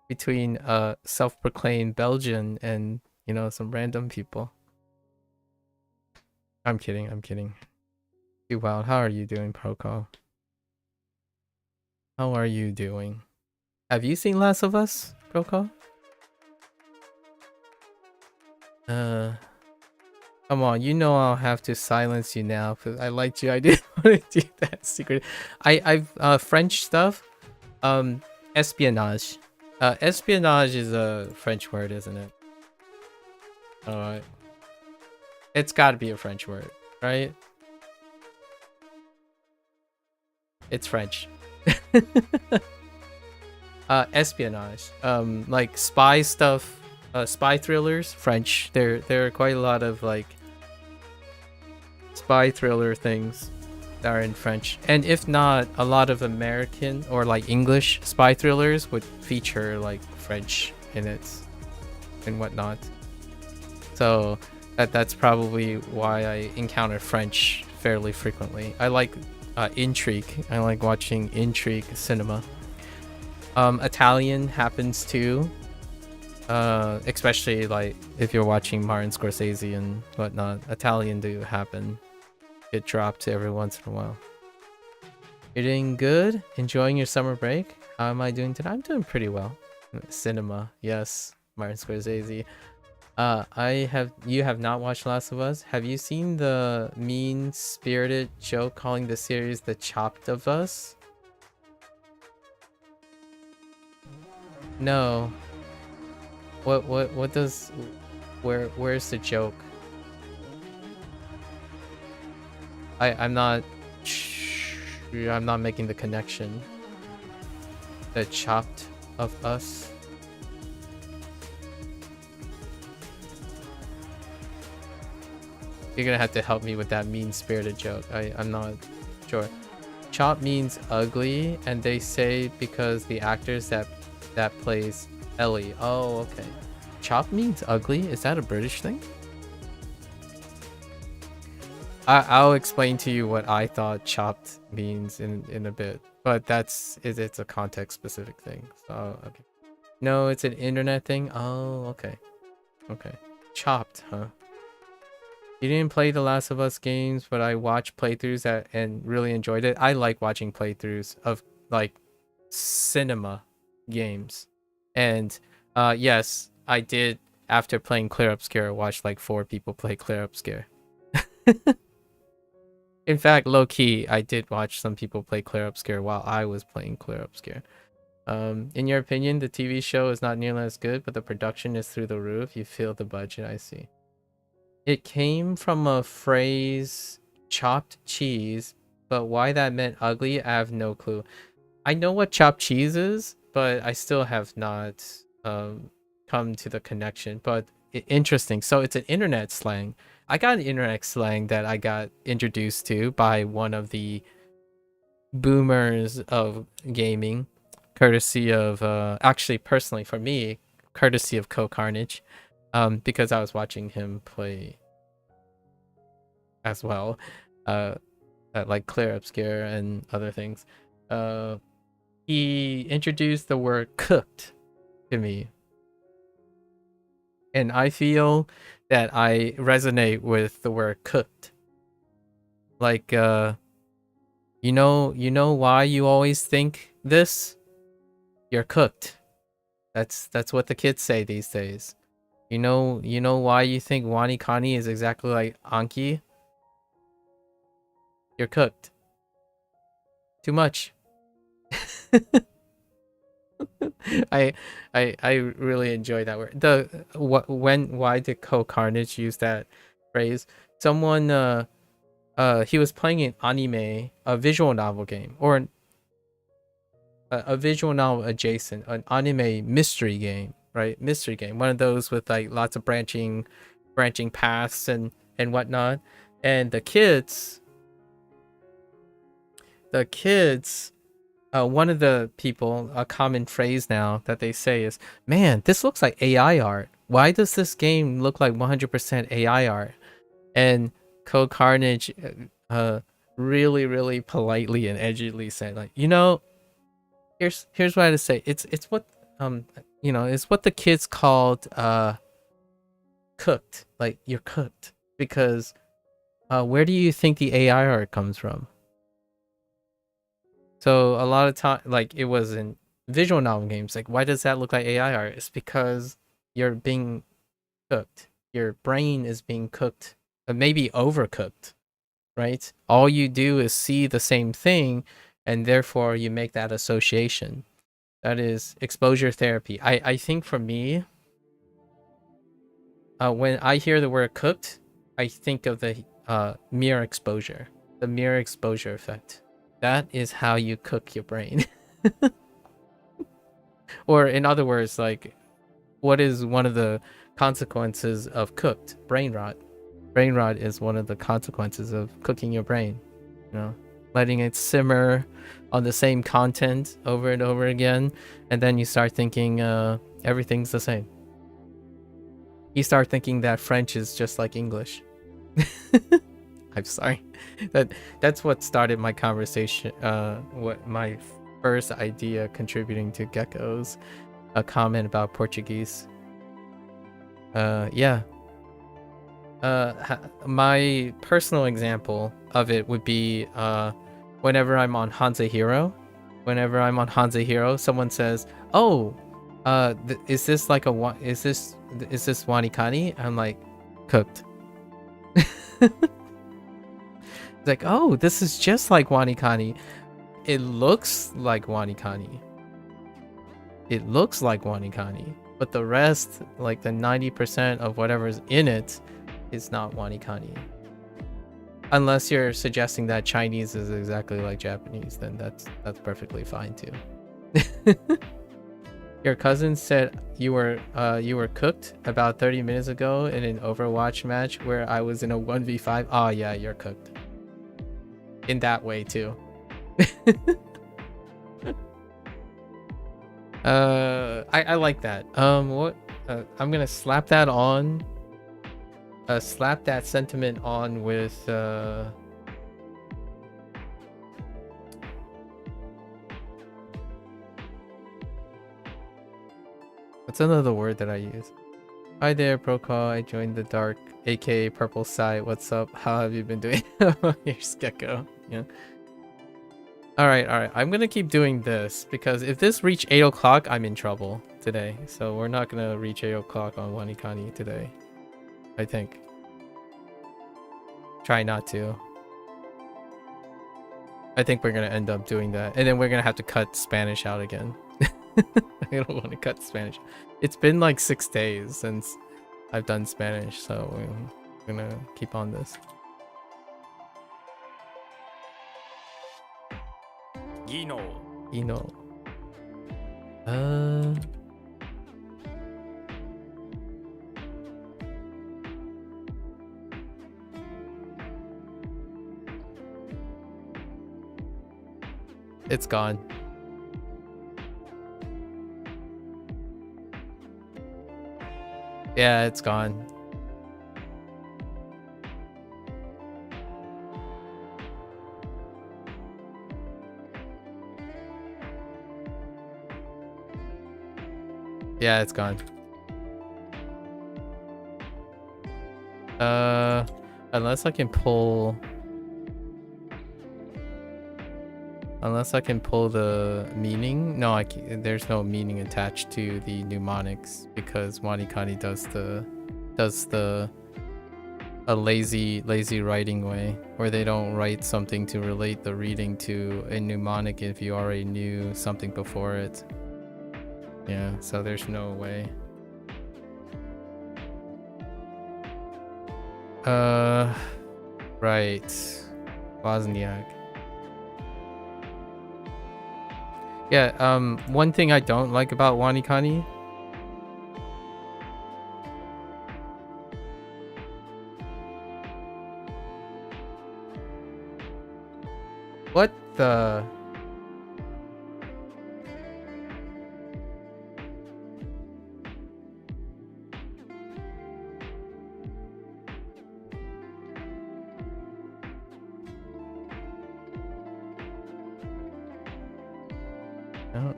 between a self-proclaimed Belgian and, some random people. I'm kidding. Too wild. How are you doing, Procol? How are you doing? Have you seen Last of Us, Procol? Come on, I'll have to silence you now because I liked you. I didn't want to do that secret. I've French stuff. Espionage. Espionage is a French word, isn't it? Alright. It's gotta be a French word, right? It's French. Espionage. Like spy stuff, spy thrillers, French. There are quite a lot of like spy thriller things that are in French. And if not, a lot of American or like English spy thrillers would feature like French in it and whatnot. So that's probably why I encounter French fairly frequently. I like intrigue. I like watching intrigue cinema. Italian happens too. Especially like if you're watching Martin Scorsese and whatnot. Italian do happen. Get dropped every once in a while. You're doing good? Enjoying your summer break? How am I doing today? I'm doing pretty well. Cinema, yes. Martin Scorsese. You have not watched Last of Us? Have you seen the mean-spirited joke calling the series The Chopped of Us? No. What does... Where's the joke? I'm not making the connection. The Chopped of Us. You're gonna have to help me with that mean-spirited joke. I'm not sure. Chop means ugly, and they say because the actors that plays Ellie. Oh, okay. Chop means ugly? Is that a British thing? I'll explain to you what I thought chopped means in a bit, but it's a context-specific thing. So okay. No, it's an internet thing. Oh, okay. Chopped, huh? You didn't play the Last of Us games, but I watched playthroughs and really enjoyed it. I like watching playthroughs of like cinema games. And yes, I did, after playing Clear Obscure, watch like 4 people play Clear Obscure. In fact, low-key, I did watch some people play Clear Obscure while I was playing Clear Obscure. In your opinion, the TV show is not nearly as good, but the production is through the roof. You feel the budget, I see. It came from a phrase, chopped cheese, but why that meant ugly, I have no clue. I know what chopped cheese is, but I still have not come to the connection. But interesting. So it's an internet slang. I got an internet slang that I got introduced to by one of the boomers of gaming, courtesy of, actually personally for me, courtesy of Carnage, because I was watching him play as well. like Claire Obscure and other things. He introduced the word cooked to me, and I feel that I resonate with the word cooked. Like, you know why you always think this? You're cooked. That's what the kids say these days. You know why you think WaniKani is exactly like Anki? You're cooked. Too much. I really enjoy that word. Why did Carnage use that phrase? Someone he was playing an anime, a visual novel game, or a visual novel adjacent, an anime mystery game, right? Mystery game, one of those with like lots of branching paths and whatnot. And the kids, one of the people, a common phrase now that they say is, "Man, this looks like AI art. Why does this game look like 100% AI art?" And Code Carnage, really politely and edgily said, like, here's what I had to say. It's what it's what the kids called cooked. Like, you're cooked because where do you think the AI art comes from? So a lot of time, like, it was in visual novel games. Like, why does that look like AI art? It's because you're being cooked. Your brain is being cooked, maybe overcooked, right? All you do is see the same thing, and therefore you make that association. That is exposure therapy. I think for me, when I hear the word cooked, I think of the mere exposure, the mere exposure effect. That is how you cook your brain. Or in other words, like, what is one of the consequences of cooked? Brain rot. Brain rot is one of the consequences of cooking your brain. Letting it simmer on the same content over and over again, and then you start thinking everything's the same. You start thinking that French is just like English. I'm sorry. That's what started my conversation. What my first idea contributing to Gecko's a comment about Portuguese. Yeah. My personal example of it would be whenever I'm on HanziHero. Whenever I'm on HanziHero, someone says, "Oh, is this like is this WaniKani?" I'm like, cooked. It's like, oh, this is just like WaniKani. It looks like WaniKani. It looks like WaniKani, but the rest, like the 90% of whatever's in it, is not WaniKani. Unless you're suggesting that Chinese is exactly like Japanese, then that's perfectly fine too. Your cousin said you were cooked about 30 minutes ago in an Overwatch match where I was in a 1v5. Oh yeah, you're cooked. In that way too. I like that. What? I'm gonna slap that on. Slap that sentiment on with what's another word that I use? Hi there, Procall. I joined the dark, aka purple side. What's up? How have you been doing? Here's Gecko. Yeah. All right. I'm gonna keep doing this because if this reach 8 o'clock, I'm in trouble today. So we're not gonna reach 8 o'clock on WaniKani today. I think. Try not to. I think we're gonna end up doing that, and then we're gonna have to cut Spanish out again. I don't want to cut Spanish. It's been like 6 days since I've done Spanish, so we're gonna keep on this. Gino. It's gone. Yeah, it's gone. Yeah, it's gone. Unless I can pull... Unless I can pull the meaning. No, there's no meaning attached to the mnemonics because WaniKani does a lazy writing way where they don't write something to relate the reading to a mnemonic if you already knew something before it. Yeah, so there's no way. Right. Wozniak. Yeah, one thing I don't like about WaniKani. What the?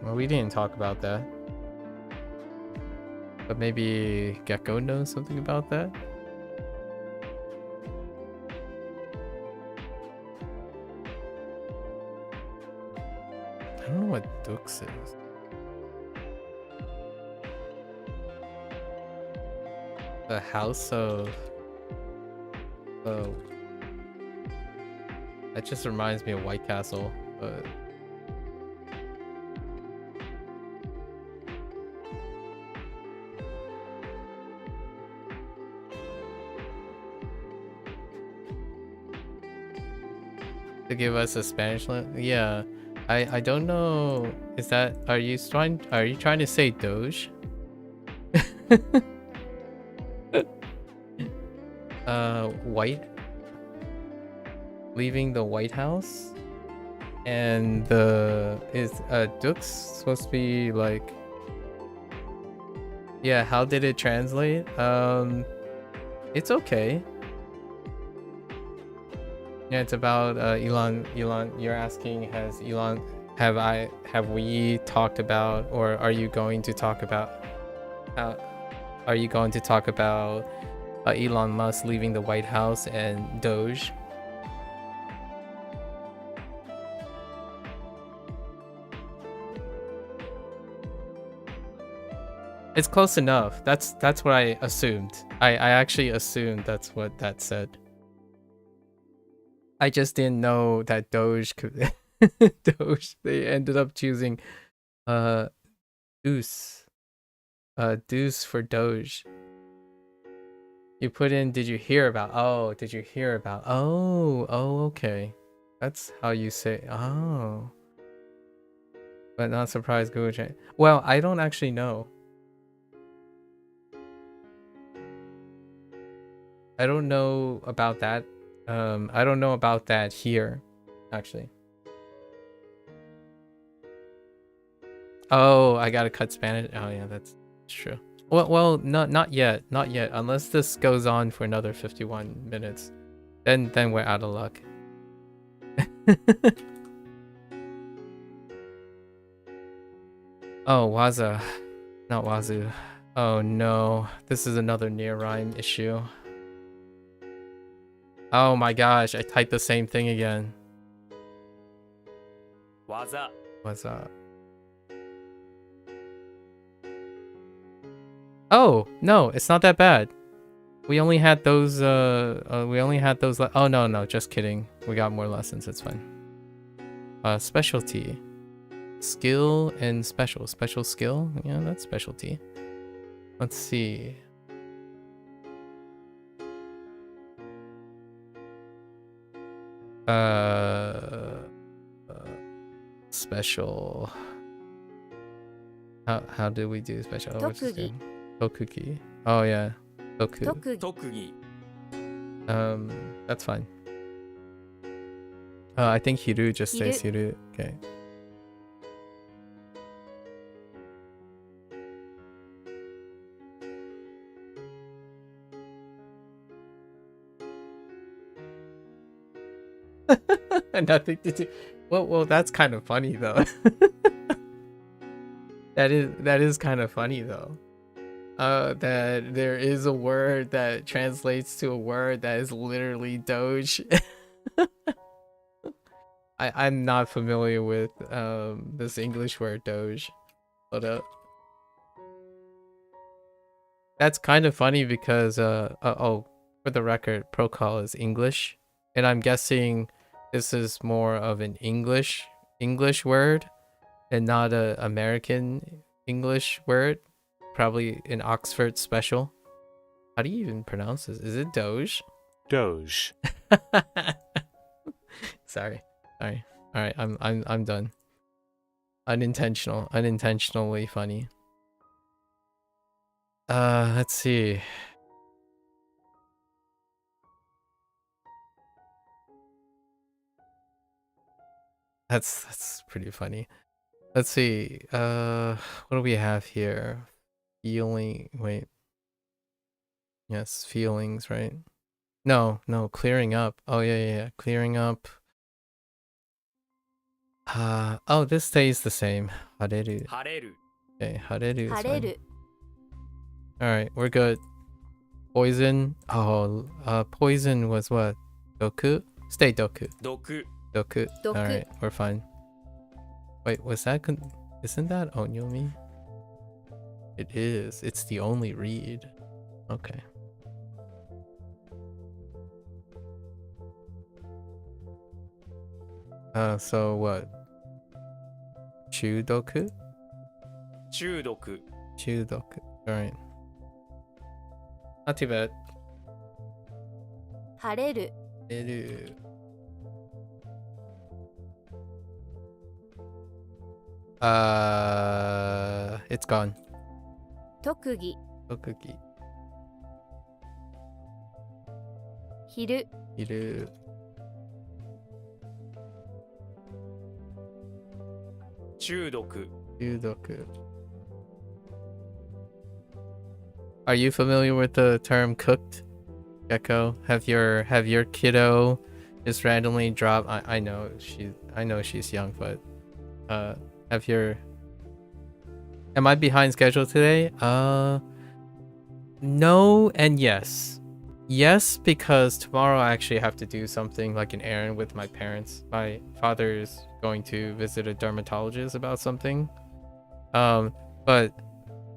Well, we didn't talk about that. But maybe Gecko knows something about that? I don't know what Dux is. The House of... Oh. That just reminds me of White Castle, but... To give us a Spanish language? Yeah. I don't know. Is that... Are you trying to say Doge? White... Leaving the White House? And the... Is Dux supposed to be like... Yeah, how did it translate? It's okay. Yeah, it's about Elon. You're asking, has Elon, have we talked about, or are you going to talk about? Are you going to talk about Elon Musk leaving the White House and Doge? It's close enough. That's what I assumed. I actually assumed that's what that said. I just didn't know that Doge could... Doge, they ended up choosing Deuce. Deuce for Doge. You put in, did you hear about? Oh, did you hear about? Oh, okay. That's how you say, oh. But not surprised Google change. Well, I don't actually know. I don't know about that. I don't know about that here, actually. Oh, I gotta cut Spanish. Oh yeah, that's true. Well, not yet, Unless this goes on for another 51 minutes, then we're out of luck. Oh, Waza, not Wazoo. Oh no, this is another near rhyme issue. Oh my gosh, I typed the same thing again. Waza. What's up? Oh, no, it's not that bad. We only had those, oh no, just kidding. We got more lessons, it's fine. Specialty. Skill and special. Special skill? Yeah, that's specialty. Let's see. Special. How do we do special? Tokugi. Tokugi. Oh yeah. Toku. Tokugi. That's fine. I think Hiru just says Hiru. Okay. Nothing to do. Well, that's kind of funny though. That is kind of funny though. That there is a word that translates to a word that is literally Doge. I'm not familiar with this English word Doge. Hold up. That's kind of funny because oh, for the record, Procol is English, and I'm guessing this is more of an English word and not a American English word. Probably an Oxford special. How do you even pronounce this? Is it Doge? Doge. Sorry. All right, I'm done. Unintentionally funny. Let's see. That's pretty funny. Let's see. What do we have here? Wait. Yes, feelings, right? No, clearing up. Oh yeah. Clearing up. Oh, this stays the same. Hareru. 晴れる Okay, hareru is 晴れ fine. る Alright, we're good. Poison. Oh, poison was what? Doku? Stay doku. 毒 Doku. 毒 Alright, we're fine. Wait, was that isn't that onyomi? It is. It's the only read. Okay. So what? Chudoku? 中毒 Chudoku. Alright. Not too bad. 晴れる Edu. It's gone. 特技 Tokugi. 昼 Iru. 中毒 Chudoku. Are you familiar with the term cooked, Gecko? Have your kiddo just randomly drop? I know she's young, but am I behind schedule today? No and yes. Yes, because tomorrow I actually have to do something like an errand with my parents. My father is going to visit a dermatologist about something. But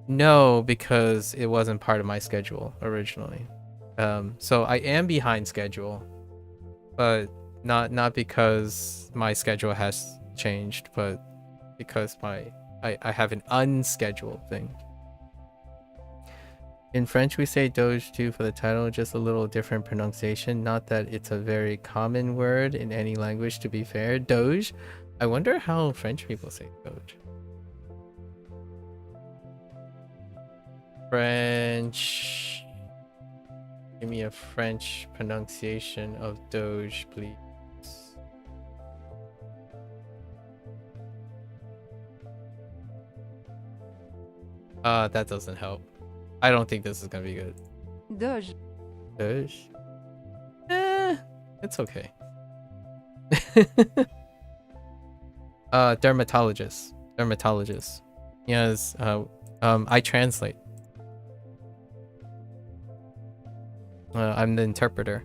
no, because it wasn't part of my schedule originally. So I am behind schedule, but not because my schedule has changed, but because I have an unscheduled thing. In French, we say doge too for the title, just a little different pronunciation. Not that it's a very common word in any language, to be fair. Doge. I wonder how French people say doge. French. Give me a French pronunciation of doge, please. That doesn't help. I don't think this is gonna be good. Doge. Doge? It's okay. Dermatologist. Yes, I translate. I'm the interpreter.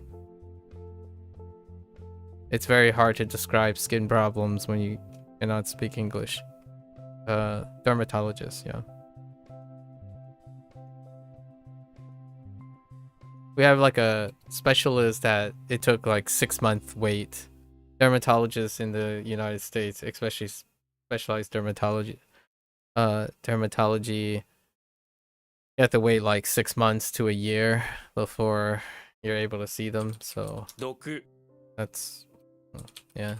It's very hard to describe skin problems when you cannot speak English. Dermatologist, yeah. We have like a specialist that it took like 6-month wait. Dermatologists in the United States, especially specialized dermatology. Dermatology. You have to wait like 6 months to a year before you're able to see them. So 毒 that's yeah.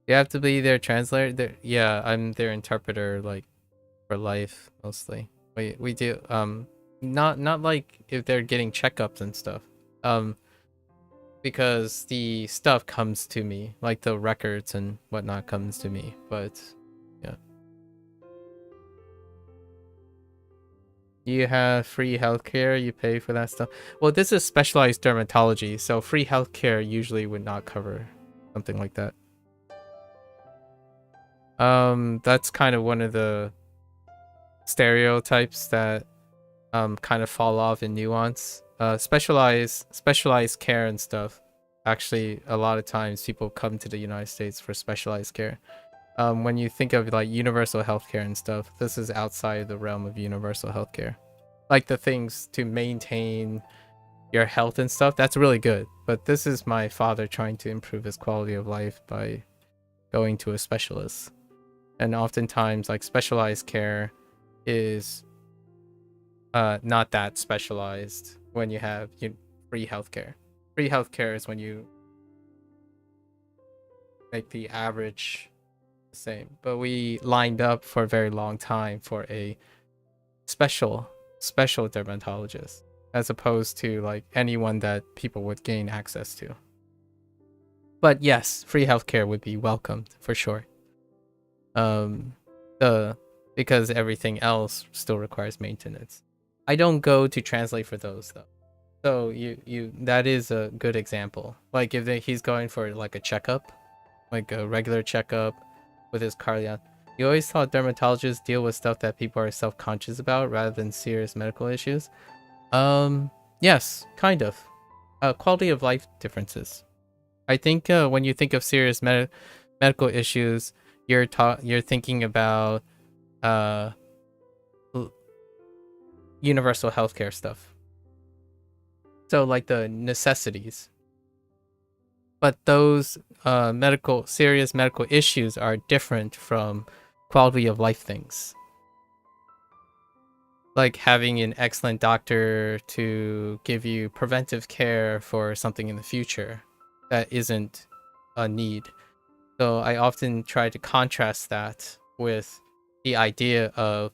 You have to be their translator. Yeah, I'm their interpreter, like for life mostly. We do not like if they're getting checkups and stuff. Because the stuff comes to me, like the records and whatnot comes to me. But yeah. You have free healthcare, you pay for that stuff. Well, this is specialized dermatology, so free healthcare usually would not cover something like that. That's kind of one of the stereotypes that kind of fall off in nuance. Specialized care and stuff. Actually, a lot of times people come to the United States for specialized care. When you think of like universal healthcare and stuff, this is outside the realm of universal healthcare. Like the things to maintain your health and stuff, that's really good. But this is my father trying to improve his quality of life by going to a specialist. And oftentimes, like, specialized care is not that specialized when you have free healthcare. Free healthcare is when you make the average the same. But we lined up for a very long time for a special dermatologist, as opposed to like anyone that people would gain access to. But yes, free healthcare would be welcomed for sure. Because everything else still requires maintenance. I don't go to translate for those though. So you that is a good example. Like if he's going for like a checkup, like a regular checkup with his cardiac. You always thought dermatologists deal with stuff that people are self-conscious about rather than serious medical issues. Yes, kind of. Quality of life differences. I think when you think of serious medical issues, you're thinking about universal healthcare stuff. So like the necessities. But those serious medical issues are different from quality of life things. Like having an excellent doctor to give you preventive care for something in the future that isn't a need. So I often try to contrast that with the idea of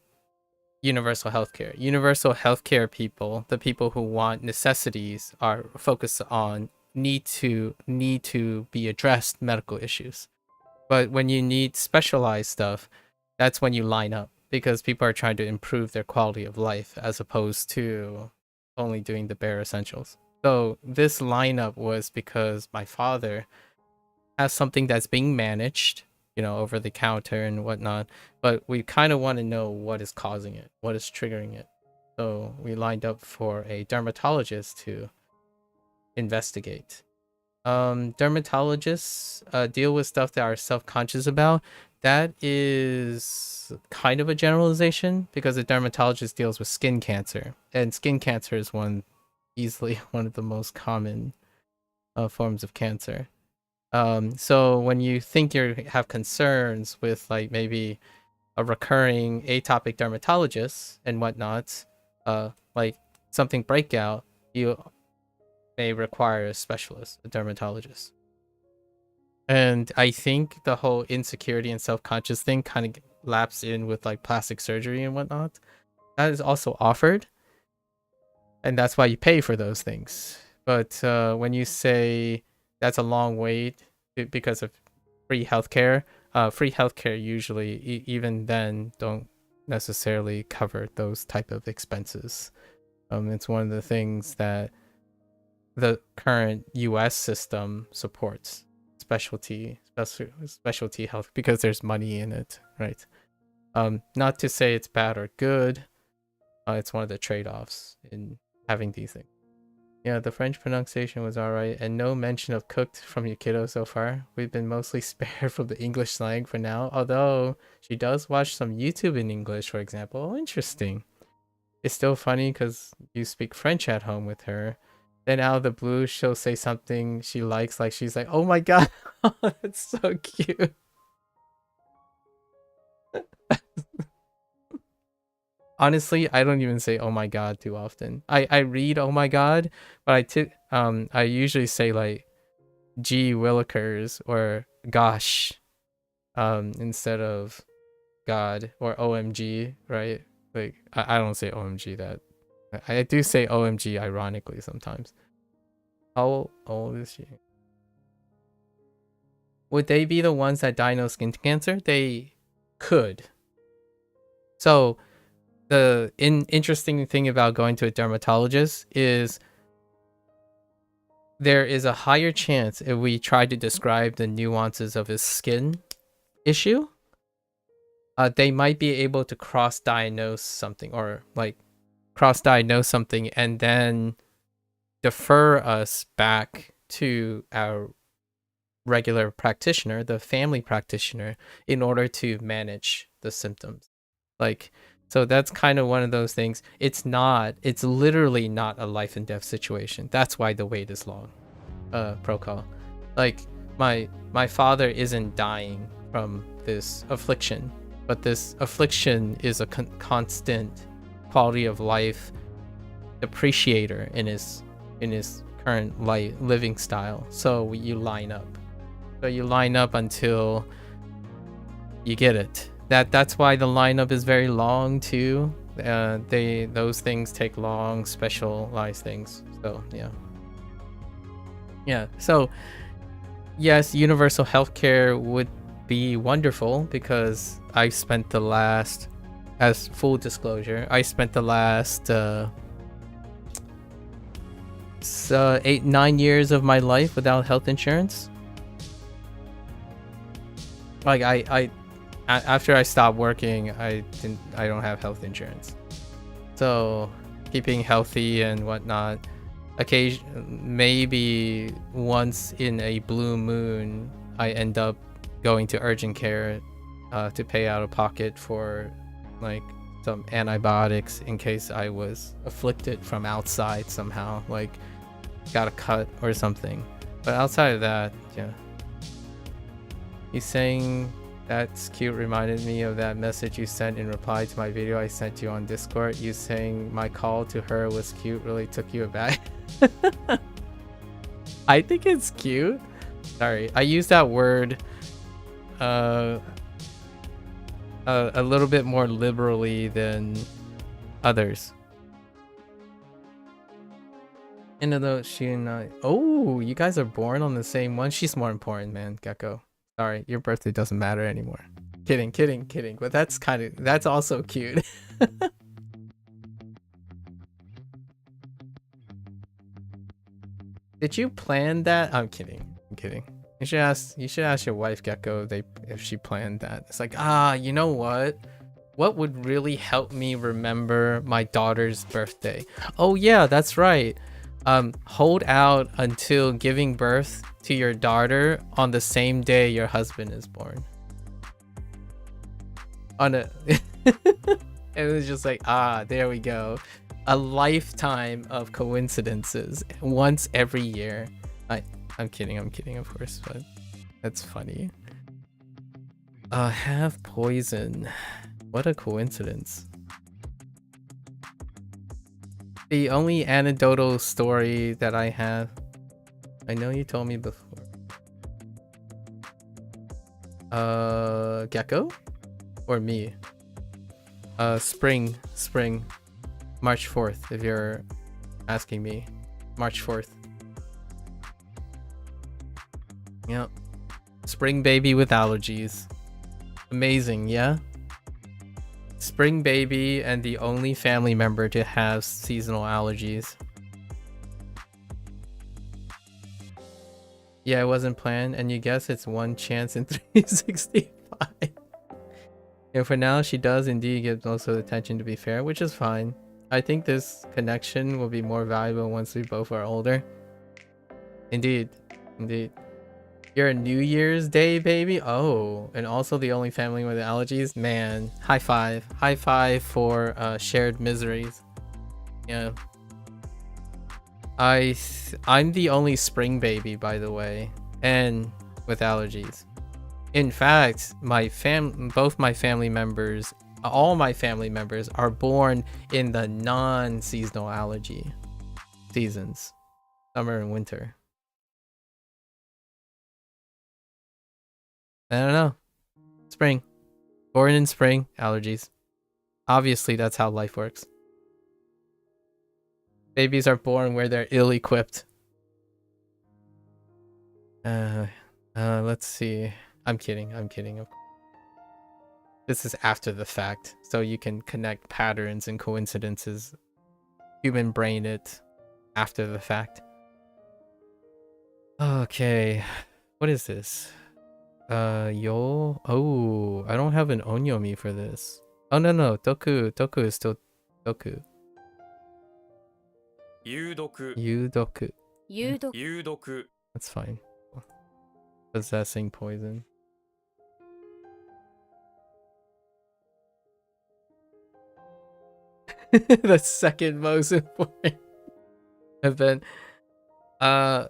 universal healthcare. Universal healthcare people, the people who want necessities, are focused on need to be addressed medical issues. But when you need specialized stuff, that's when you line up, because people are trying to improve their quality of life as opposed to only doing the bare essentials. So this lineup was because my father has something that's being managed, over the counter and whatnot, but we kind of want to know what is causing it, what is triggering it. So we lined up for a dermatologist to investigate. Dermatologists deal with stuff that are self-conscious about. That is kind of a generalization, because a dermatologist deals with skin cancer, and skin cancer is easily one of the most common forms of cancer. So when you think you have concerns with like maybe a recurring atopic dermatitis and whatnot, like something breakout, you may require a specialist, a dermatologist. And I think the whole insecurity and self-conscious thing kind of laps in with like plastic surgery and whatnot. That is also offered, and that's why you pay for those things. But when you say that's a long wait because of free healthcare usually even then don't necessarily cover those type of expenses. It's one of the things that the current US system supports, specialty health, because there's money in it, right? Not to say it's bad or good. It's one of the trade-offs in having these things. Yeah, the French pronunciation was alright, and no mention of cooked from your kiddo so far. We've been mostly spared from the English slang for now, although she does watch some YouTube in English, for example. Oh, interesting. It's still funny because you speak French at home with her. Then out of the blue, she'll say something she likes, like she's like, oh my god, that's so cute. Honestly, I don't even say oh my god too often. I read oh my god, but I usually say like gee willikers or gosh instead of god, or OMG, right? Like I don't say OMG that. I do say OMG ironically sometimes. How old is she? Would they be the ones that diagnose skin cancer? They could. So the interesting thing about going to a dermatologist is there is a higher chance, if we try to describe the nuances of his skin issue, they might be able to cross-diagnose something, or like cross-diagnose something and then defer us back to our regular practitioner, the family practitioner, in order to manage the symptoms. Like, so that's kind of one of those things. It's literally not a life and death situation. That's why the wait is long. Protocol. Like, my father isn't dying from this affliction, but this affliction is a constant quality of life depreciator in his current living style. So you line up. So you line up until you get it. That's why the lineup is very long too. Those things take long, specialized things. So yeah. So yes, universal healthcare would be wonderful, because I spent the last, as full disclosure, I spent the last 8-9 years of my life without health insurance. Like I after I stopped working, I don't have health insurance. So keeping healthy and whatnot, maybe once in a blue moon, I end up going to urgent care to pay out of pocket for like some antibiotics in case I was afflicted from outside somehow, like got a cut or something. But outside of that, yeah. He's saying that's cute, reminded me of that message you sent in reply to my video I sent you on Discord. You saying my call to her was cute really took you aback. I think it's cute. Sorry, I use that word a little bit more liberally than others. And although she and I, oh, you guys are born on the same one. She's more important, man, Gecko. Sorry, your birthday doesn't matter anymore. Kidding. But that's also cute. Did you plan that? I'm kidding. You should ask your wife, Gecko, if she planned that. It's like, you know what? What would really help me remember my daughter's birthday? Oh yeah, that's right. Hold out until giving birth to your daughter on the same day your husband is born. And it was just like, there we go. A lifetime of coincidences once every year. I'm kidding, of course, but that's funny. Have poison. What a coincidence. The only anecdotal story that I have, I know you told me before. Gecko? Or me? Spring. March 4th, if you're asking me. March 4th. Yep. Spring baby with allergies. Amazing, yeah? Spring baby and the only family member to have seasonal allergies. Yeah, it wasn't planned, and you guess it's one chance in 365. Yeah, for now, she does indeed get most of the attention, to be fair, which is fine. I think this connection will be more valuable once we both are older. Indeed. You're a New Year's Day baby? Oh, and also the only family with allergies? Man, high five. High five for shared miseries. Yeah. I'm the only spring baby, by the way, and with allergies. In fact, both my family members, all my family members are born in the non-seasonal allergy seasons, summer and winter. I don't know. Spring. Born in spring, allergies. Obviously, that's how life works. Babies are born where they're ill-equipped. Let's see. I'm kidding. This is after the fact, so you can connect patterns and coincidences. Human brain it after the fact. Okay. What is this? Yo. Oh, I don't have an onyomi for this. Oh, no. Doku. Doku is still doku. 有毒 Yudoku. 有毒 有毒 That's fine. Possessing poison. The second most important event. Yeah,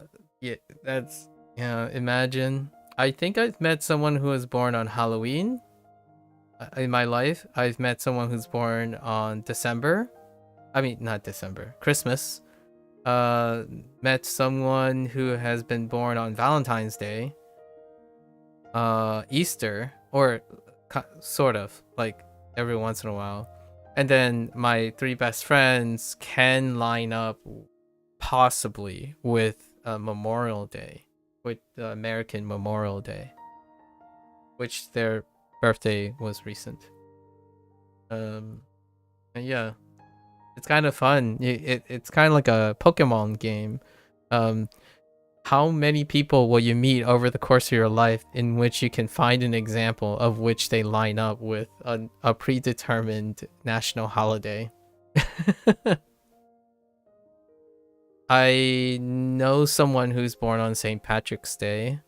that's, yeah, imagine. I think I've met someone who was born on Halloween in my life. I've met someone who's born on December. I mean, not December, Christmas. Met someone who has been born on Valentine's Day. Easter, or sort of, like every once in a while. And then my 3 best friends can line up possibly with Memorial Day, with the American Memorial Day, which their birthday was recent. And yeah, it's kind of fun. It's kind of like a Pokemon game. How many people will you meet over the course of your life in which you can find an example of which they line up with a predetermined national holiday? I know someone who's born on St. Patrick's Day.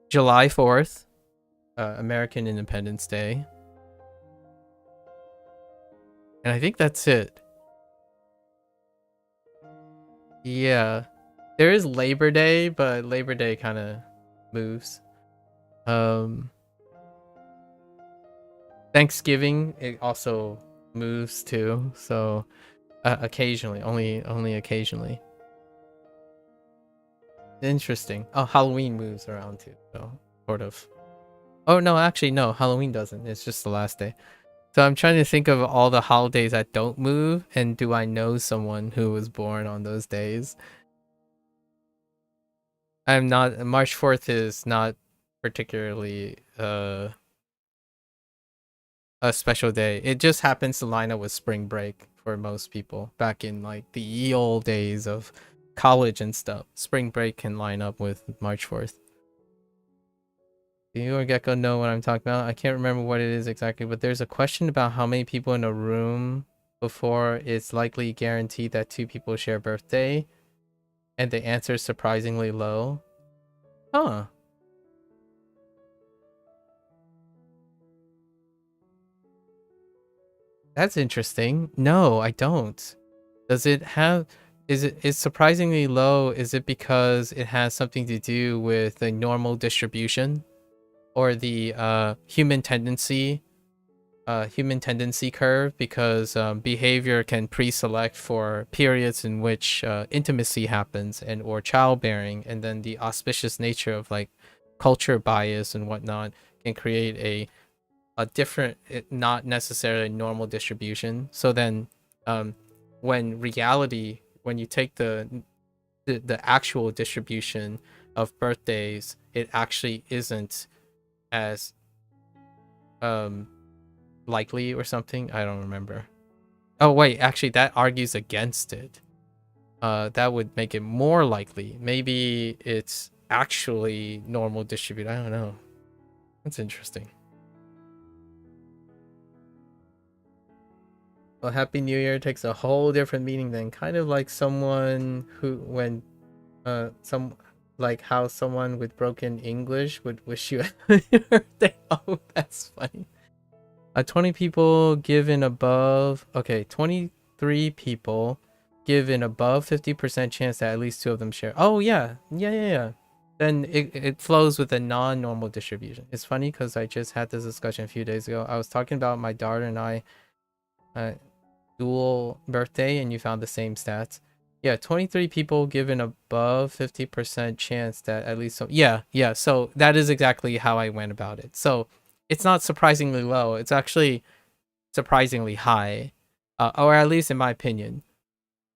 July 4th, American Independence Day. And I think that's it. Yeah. There is Labor Day, but Labor Day kind of moves. Thanksgiving, it also moves too. So occasionally, only occasionally. Interesting. Oh, Halloween moves around too. So sort of. Oh no, actually no, Halloween doesn't. It's just the last day. So I'm trying to think of all the holidays that don't move, and do I know someone who was born on those days? I'm not. March 4th is not particularly a special day. It just happens to line up with spring break for most people back in like the ye old days of college and stuff. Spring break can line up with March 4th. Do you or Gecko know what I'm talking about? I can't remember what it is exactly, but there's a question about how many people in a room before it's likely guaranteed that 2 people share birthday, and the answer is surprisingly low. Huh. That's interesting. No, I don't. Does it have... Is surprisingly low, is it because it has something to do with the normal distribution? Or the human tendency curve, because behavior can pre-select for periods in which intimacy happens and or childbearing, and then the auspicious nature of like culture bias and whatnot can create a different, not necessarily normal distribution. So then when you take the actual distribution of birthdays, it actually isn't as likely or something. I don't remember. Oh wait, actually that argues against it. That would make it more likely. Maybe it's actually normal distribute. I don't know. That's interesting. Well, Happy New Year takes a whole different meaning then. Kind of like someone who, when like how someone with broken English would wish you a happy birthday. Oh, that's funny. 20 people give an above... Okay, 23 people give an above 50% chance that at least 2 of them share. Oh, yeah. Then it flows with a non-normal distribution. It's funny because I just had this discussion a few days ago. I was talking about my daughter and I dual birthday, and you found the same stats. Yeah, 23 people give an above 50% chance that at least... Yeah, so that is exactly how I went about it. So it's not surprisingly low. It's actually surprisingly high, or at least in my opinion.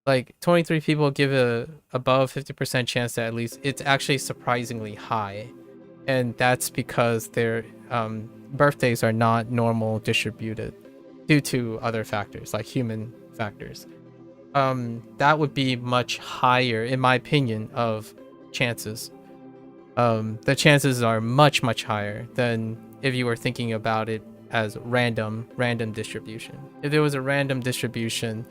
Like 23 people give a above 50% chance that at least it's actually surprisingly high, and that's because their birthdays are not normal distributed due to other factors like human factors. That would be much higher, in my opinion, of chances. the chances are much, much higher than if you were thinking about it as random distribution. If there was a random distribution,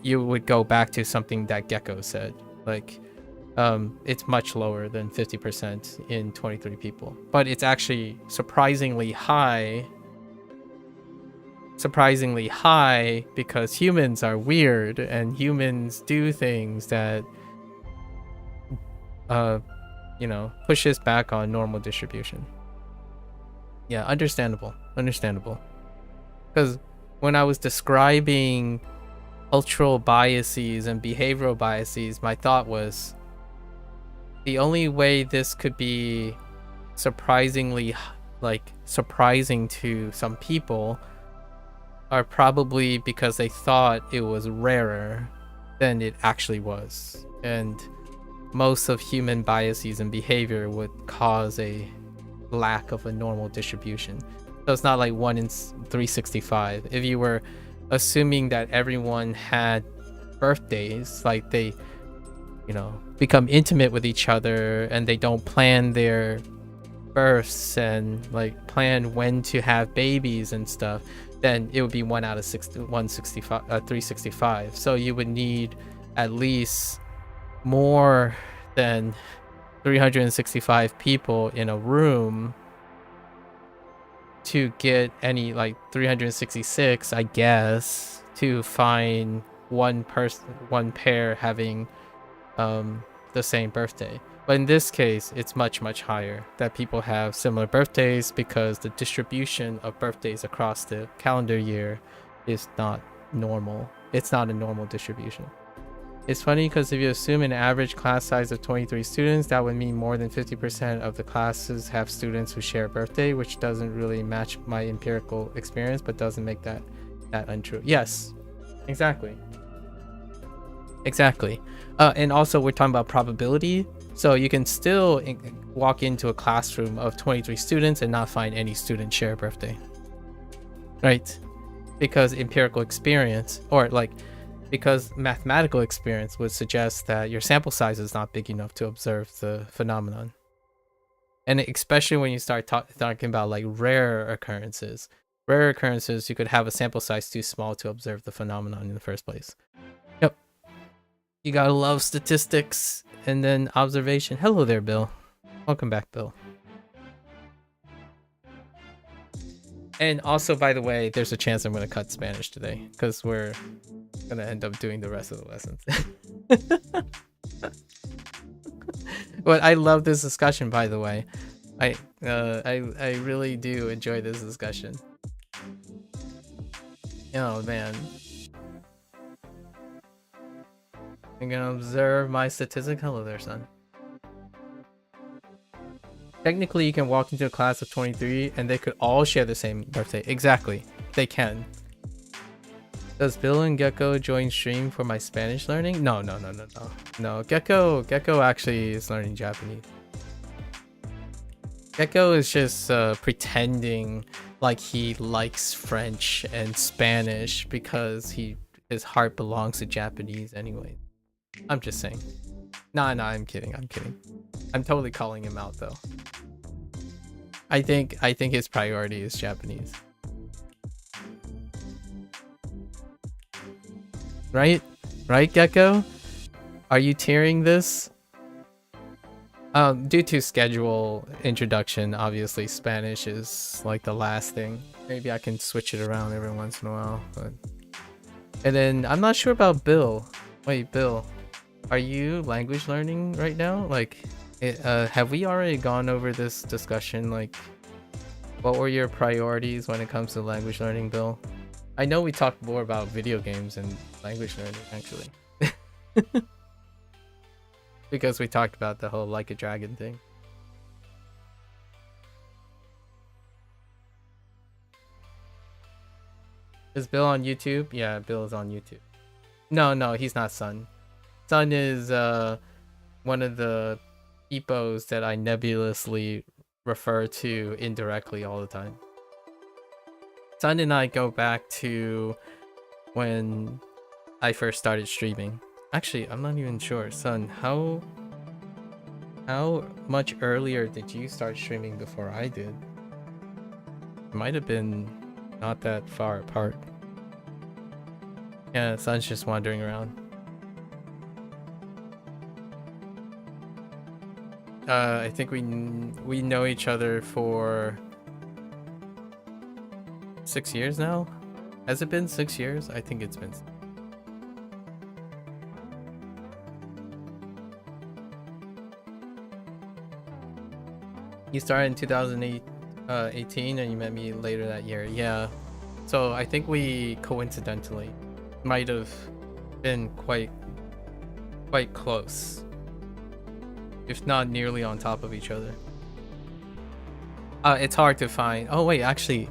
you would go back to something that Gecko said. Like, it's much lower than 50% in 23 people. But it's actually surprisingly high because humans are weird and humans do things that you know, pushes back on normal distribution. Yeah, understandable. Because when I was describing cultural biases and behavioral biases, my thought was the only way this could be surprising to some people are probably because they thought it was rarer than it actually was. And most of human biases and behavior would cause a lack of a normal distribution. So it's not like 1 in 365. If you were assuming that everyone had birthdays, like they, you know, become intimate with each other and they don't plan their births and like plan when to have babies and stuff, then it would be 1 out of 365. So you would need at least more than 365 people in a room to get any, like 366, I guess, to find one pair having the same birthday. But in this case, it's much, much higher that people have similar birthdays because the distribution of birthdays across the calendar year is not normal. It's not a normal distribution. It's funny because if you assume an average class size of 23 students, that would mean more than 50% of the classes have students who share a birthday, which doesn't really match my empirical experience, but doesn't make that untrue. Yes, exactly. And also we're talking about probability. So you can still walk into a classroom of 23 students and not find any student share a birthday. Right? Because empirical experience, or like, because mathematical experience would suggest that your sample size is not big enough to observe the phenomenon. And especially when you start talking about like rare occurrences, you could have a sample size too small to observe the phenomenon in the first place. Yep. You gotta love statistics and then observation. Hello there, Bill. Welcome back, Bill. And also, by the way, there's a chance I'm going to cut Spanish today because we're going to end up doing the rest of the lessons. But I love this discussion, by the way. I really do enjoy this discussion. Oh, man. I'm going to observe my statistic. Hello there, son. Technically, you can walk into a class of 23 and they could all share the same birthday. Exactly. They can. Does Bill and Gecko join stream for my Spanish learning? No. No, Gecko actually is learning Japanese. Gecko is just pretending like he likes French and Spanish because his heart belongs to Japanese anyway. I'm just saying. No, I'm kidding. I'm totally calling him out though. I think his priority is Japanese. Right, Gecko? Are you tearing this? Due to schedule introduction, obviously Spanish is like the last thing. Maybe I can switch it around every once in a while. But... And then I'm not sure about Bill. Wait, Bill, are you language learning right now? Like, have we already gone over this discussion? Like, what were your priorities when it comes to language learning, Bill? I know we talked more about video games and language learning, actually. Because we talked about the whole like a dragon thing. Is Bill on YouTube? Yeah, Bill is on YouTube. No, he's not Sun. Sun is one of the peoples that I nebulously refer to indirectly all the time. Sun and I go back to when I first started streaming. Actually, I'm not even sure. Sun, how How much earlier did you start streaming before I did? Might have been not that far apart. Yeah, Sun's just wandering around. I think we know each other for 6 years now. Has it been 6 years? I think it's been. You started in 2018 and you met me later that year. Yeah. So I think we coincidentally might have been quite close. If not nearly on top of each other. It's hard to find. Oh wait, actually.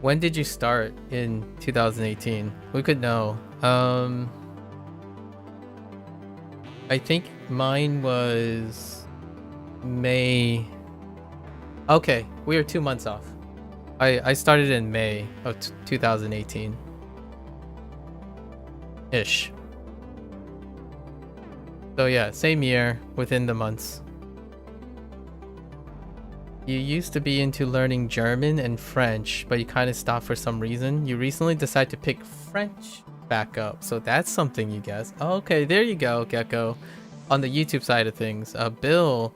When did you start in 2018? We could know. I think mine was May. Okay, we are 2 months off. I started in May of 2018. Ish. So yeah, same year, within the months. You used to be into learning German and French, but you kind of stopped for some reason. You recently decided to pick French back up, so that's something you guess. Oh, okay, there you go, Gecko. On the YouTube side of things, Bill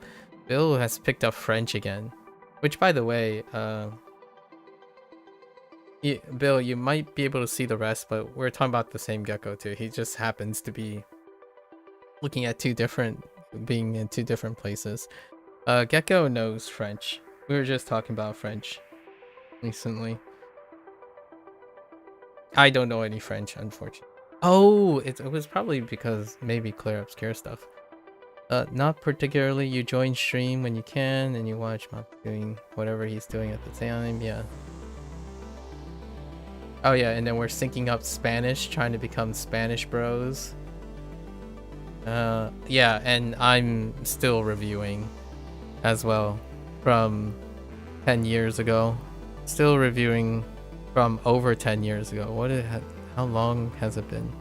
has picked up French again. Which, by the way, Bill, you might be able to see the rest, but we're talking about the same Gecko too. He just happens to be looking at being in two different places. Gecko knows French. We were just talking about French recently. I don't know any French, unfortunately. Oh, it was probably because maybe Claire obscure stuff. Not particularly. You join stream when you can, and you watch Mark doing whatever he's doing at the time. Yeah. Oh yeah, and then we're syncing up Spanish, trying to become Spanish bros. Yeah, and I'm still reviewing as well from 10 years ago. Still reviewing from over 10 years ago. How long has it been?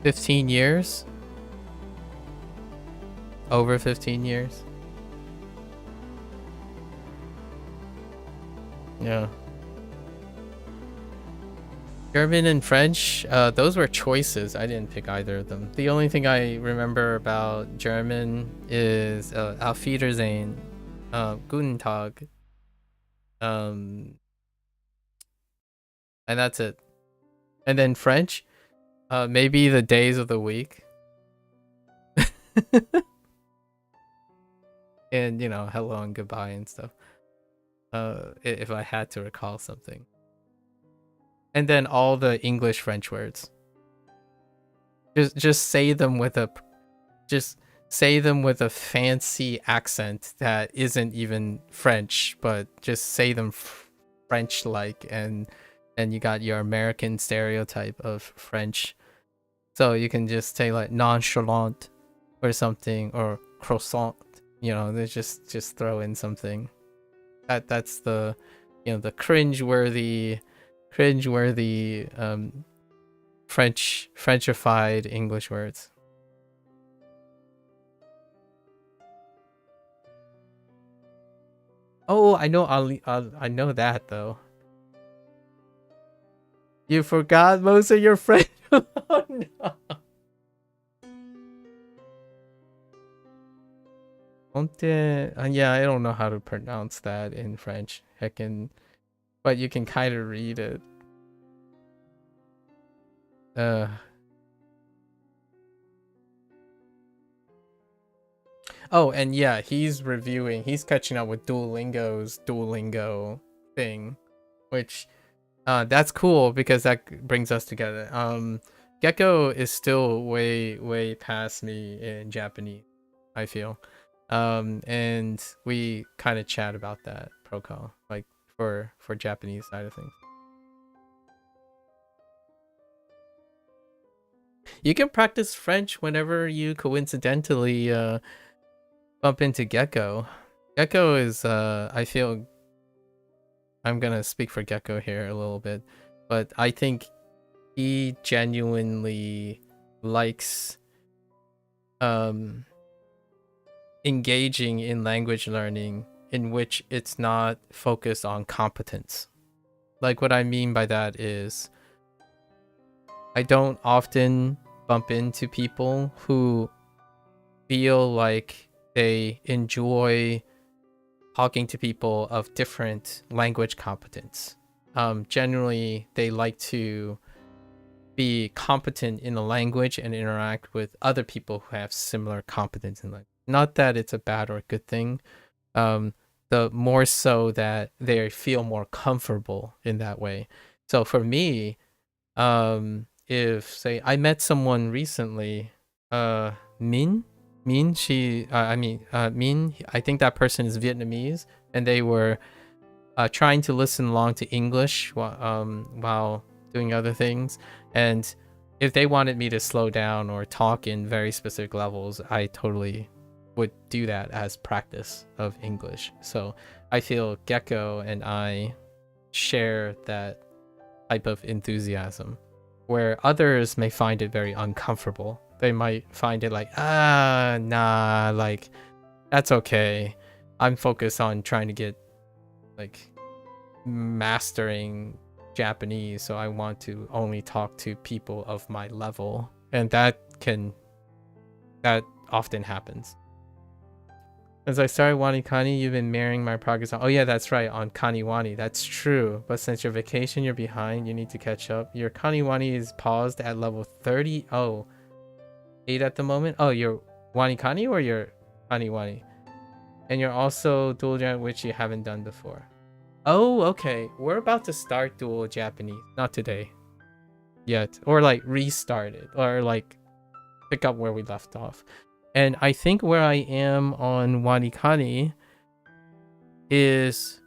15 years? Over 15 years? Yeah. German and French, those were choices. I didn't pick either of them. The only thing I remember about German is Auf Wiedersehen, Guten Tag, and that's it. And then French, maybe the days of the week. And, you know, hello and goodbye and stuff. If I had to recall something. And then all the English French words. Just say them with a fancy accent that isn't even French, but just say them French like, and you got your American stereotype of French. So you can just say like nonchalant or something, or croissant, you know, they just throw in something. That's the, you know, the cringeworthy Frenchified English words. Oh, I know I know that though. You forgot most of your French. Oh no. Yeah, I don't know how to pronounce that in French. But you can kind of read it. Oh, and yeah, he's catching up with Duolingo's Duolingo thing, which that's cool because that brings us together. Gecko is still way past me in Japanese, I feel. And we kind of chat about that protocol, like for Japanese side of things. You can practice French whenever you coincidentally bump into Gecko. Gecko is I feel, I'm gonna speak for Gecko here a little bit, but I think he genuinely likes um engaging in language learning in which it's not focused on competence. Like, what I mean by that is I don't often bump into people who feel like they enjoy talking to people of different language competence. Generally, they like to be competent in the language and interact with other people who have similar competence in language. Not that it's a bad or a good thing. The more so that they feel more comfortable in that way. So for me, if say I met someone recently, Min, Min, I think that person is Vietnamese, and they were trying to listen along to English while doing other things. And if they wanted me to slow down or talk in very specific levels, I totally would do that as practice of English. So I feel Gecko and I share that type of enthusiasm, where others may find it very uncomfortable. They might find it like, nah, like, that's okay. I'm focused on trying to get, like, mastering Japanese, so I want to only talk to people of my level. And that often happens. As I started WaniKani, you've been mirroring my progress on... Oh yeah, that's right, on Kaniwani. That's true. But since your vacation, you're behind. You need to catch up. Your Kaniwani is paused at level 30. Oh, 8 at the moment. Oh, your WaniKani or your Kaniwani? And you're also dual Japanese, which you haven't done before. Oh, okay. We're about to start dual Japanese. Not today. Yet. Or like restart it. Or like pick up where we left off. And I think where I am on WaniKani is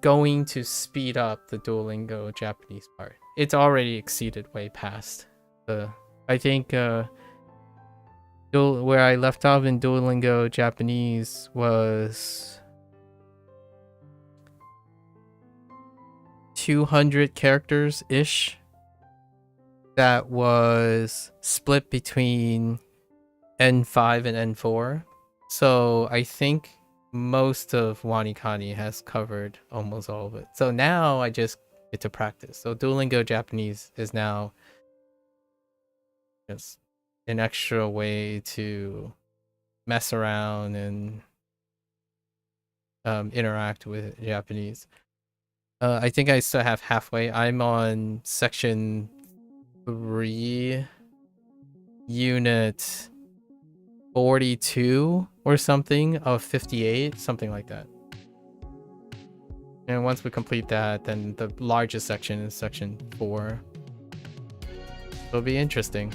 going to speed up the Duolingo Japanese part. It's already exceeded way past the... I think where I left off in Duolingo Japanese was 200 characters-ish. That was split between N5 and N4. So I think most of WaniKani has covered almost all of it. So now I just get to practice. So Duolingo Japanese is now just an extra way to mess around and interact with Japanese. I think I still have halfway. I'm on section 3, unit 42 or something of 58, something like that. And once we complete that, then the largest section is section 4. It'll be interesting.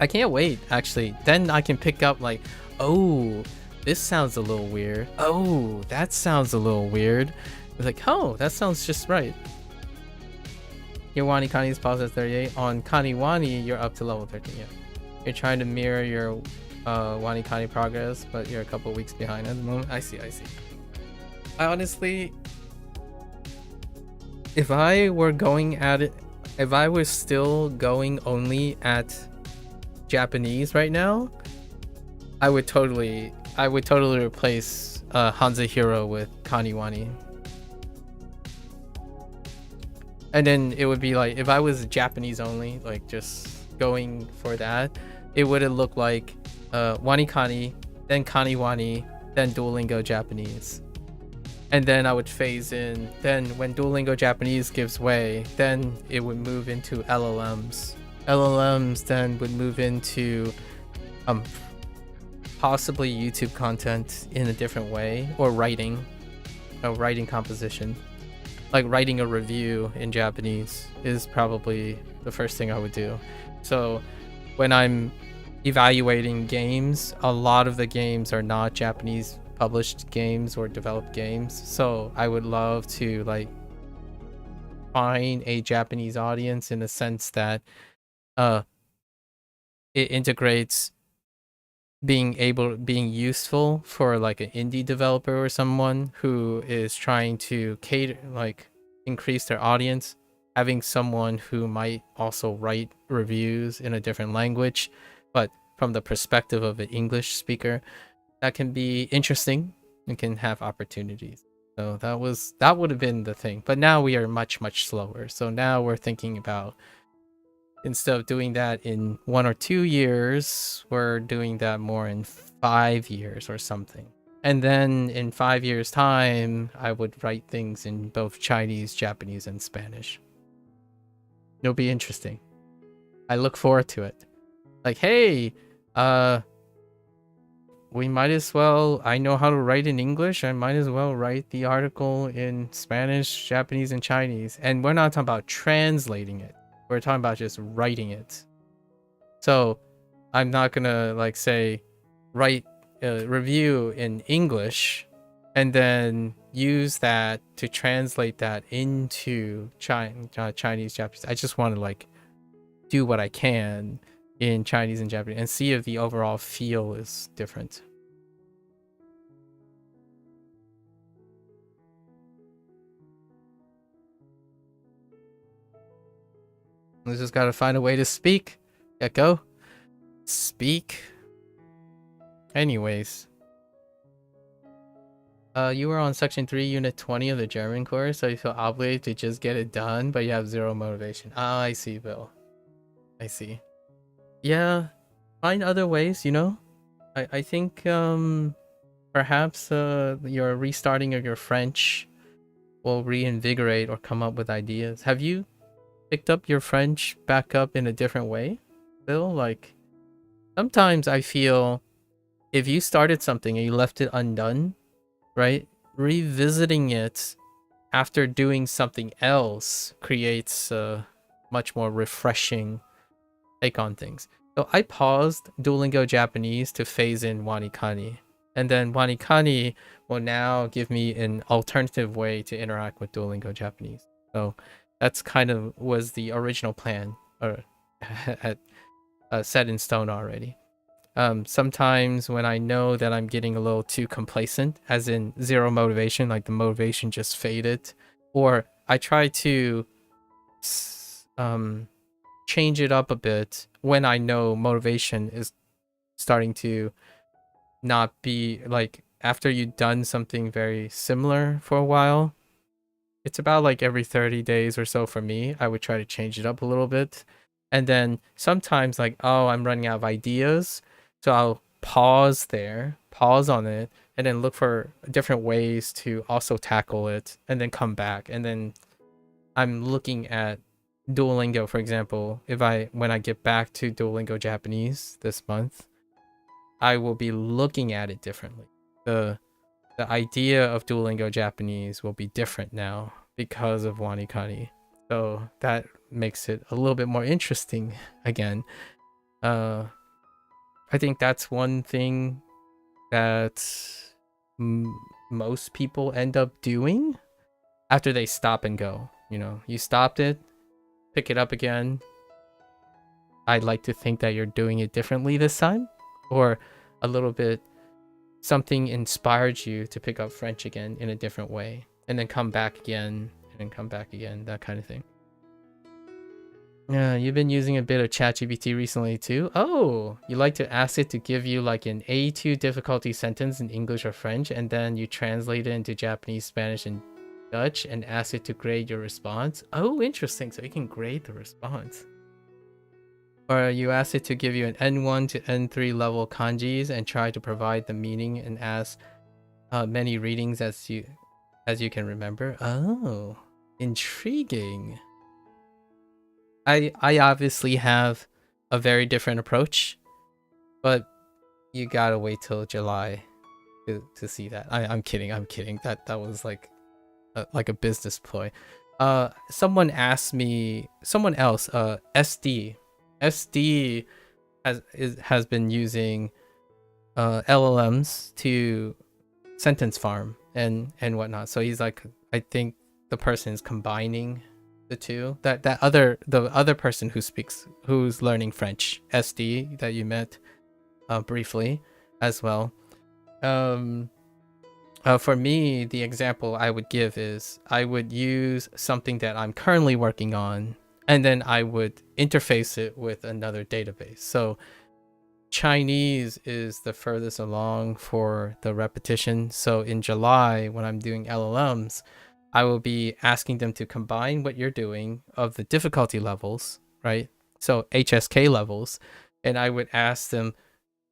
I can't wait, actually. Then I can pick up like, oh, this sounds a little weird. Oh, that sounds a little weird. It's like, oh, that sounds just right. Your WaniKani is paused at 38. On Kaniwani, you're up to level 13, yeah. You're trying to mirror your WaniKani progress, but you're a couple weeks behind at the moment. I see. I honestly, if I were going at it, if I was still going only at Japanese right now, I would totally replace HanziHero with Kaniwani. And then it would be like, if I was Japanese only, like just going for that, it would have looked like WaniKani, then Kaniwani, then Duolingo Japanese. And then I would phase in, then when Duolingo Japanese gives way, then it would move into LLMs. LLMs then would move into possibly YouTube content in a different way, or writing composition. Like writing a review in Japanese is probably the first thing I would do. So when I'm evaluating games, a lot of the games are not Japanese published games or developed games. So I would love to like find a Japanese audience in the sense that it integrates being useful for like an indie developer or someone who is trying to cater, like increase their audience, having someone who might also write reviews in a different language but from the perspective of an English speaker, that can be interesting and can have opportunities. So that would have been the thing. But now we are much slower. So now we're thinking about, instead of doing that in 1 or 2 years, we're doing that more in 5 years or something. And then in 5 years time, I would write things in both Chinese, Japanese, and Spanish. It'll be interesting. I look forward to it. Like, hey, we might as well, I know how to write in English, I might as well write the article in Spanish, Japanese, and Chinese. And we're not talking about translating it. We're talking about just writing it. So I'm not gonna like say write a review in English and then use that to translate that into Chinese, Japanese. I just want to like do what I can in Chinese and Japanese and see if the overall feel is different. We just gotta find a way to speak. Get go. Speak. Anyways. You were on section 3, unit 20 of the German course, so you feel obligated to just get it done, but you have zero motivation. Ah, I see, Bill. I see. Yeah, find other ways, you know? I think perhaps your restarting of your French will reinvigorate or come up with ideas. Have you picked up your French back up in a different way, Bill? Like, sometimes I feel if you started something and you left it undone, right? Revisiting it after doing something else creates a much more refreshing take on things. So I paused Duolingo Japanese to phase in WaniKani. And then WaniKani will now give me an alternative way to interact with Duolingo Japanese. So that's kind of was the original plan, or set in stone already. Sometimes when I know that I'm getting a little too complacent, as in zero motivation, like the motivation just faded, or I try to change it up a bit when I know motivation is starting to not be like, after you've done something very similar for a while, it's about like every 30 days or so for me, I would try to change it up a little bit. And then sometimes like, oh, I'm running out of ideas, so I'll pause on it, and then look for different ways to also tackle it, and then come back. And then I'm looking at Duolingo, for example. When I get back to Duolingo Japanese this month, I will be looking at it differently. The idea of Duolingo Japanese will be different now because of WaniKani. So that makes it a little bit more interesting again. I think that's one thing that most people end up doing after they stop and go. You know, you stopped it, pick it up again. I'd like to think that you're doing it differently this time, or a little bit something inspired you to pick up French again in a different way, and then come back again, and then come back again, that kind of thing. Yeah, you've been using a bit of ChatGPT recently too. Oh, you like to ask it to give you like an A2 difficulty sentence in English or French, and then you translate it into Japanese, Spanish, and Dutch, and ask it to grade your response. Oh, interesting. So you can grade the response. Or you ask it to give you an N1 to N3 level kanjis and try to provide the meaning and ask many readings as you can remember. Oh, intriguing. I obviously have a very different approach, but you gotta wait till July to see that. I'm kidding. That was like a business ploy. Someone else, SD has been using LLMs to sentence farm and whatnot. So he's like, I think the person is combining the two. The other person who's learning French, SD, that you met briefly as well. For me, the example I would give is I would use something that I'm currently working on, and then I would interface it with another database. So Chinese is the furthest along for the repetition. So in July, when I'm doing LLMs, I will be asking them to combine what you're doing of the difficulty levels, right? So HSK levels. And I would ask them,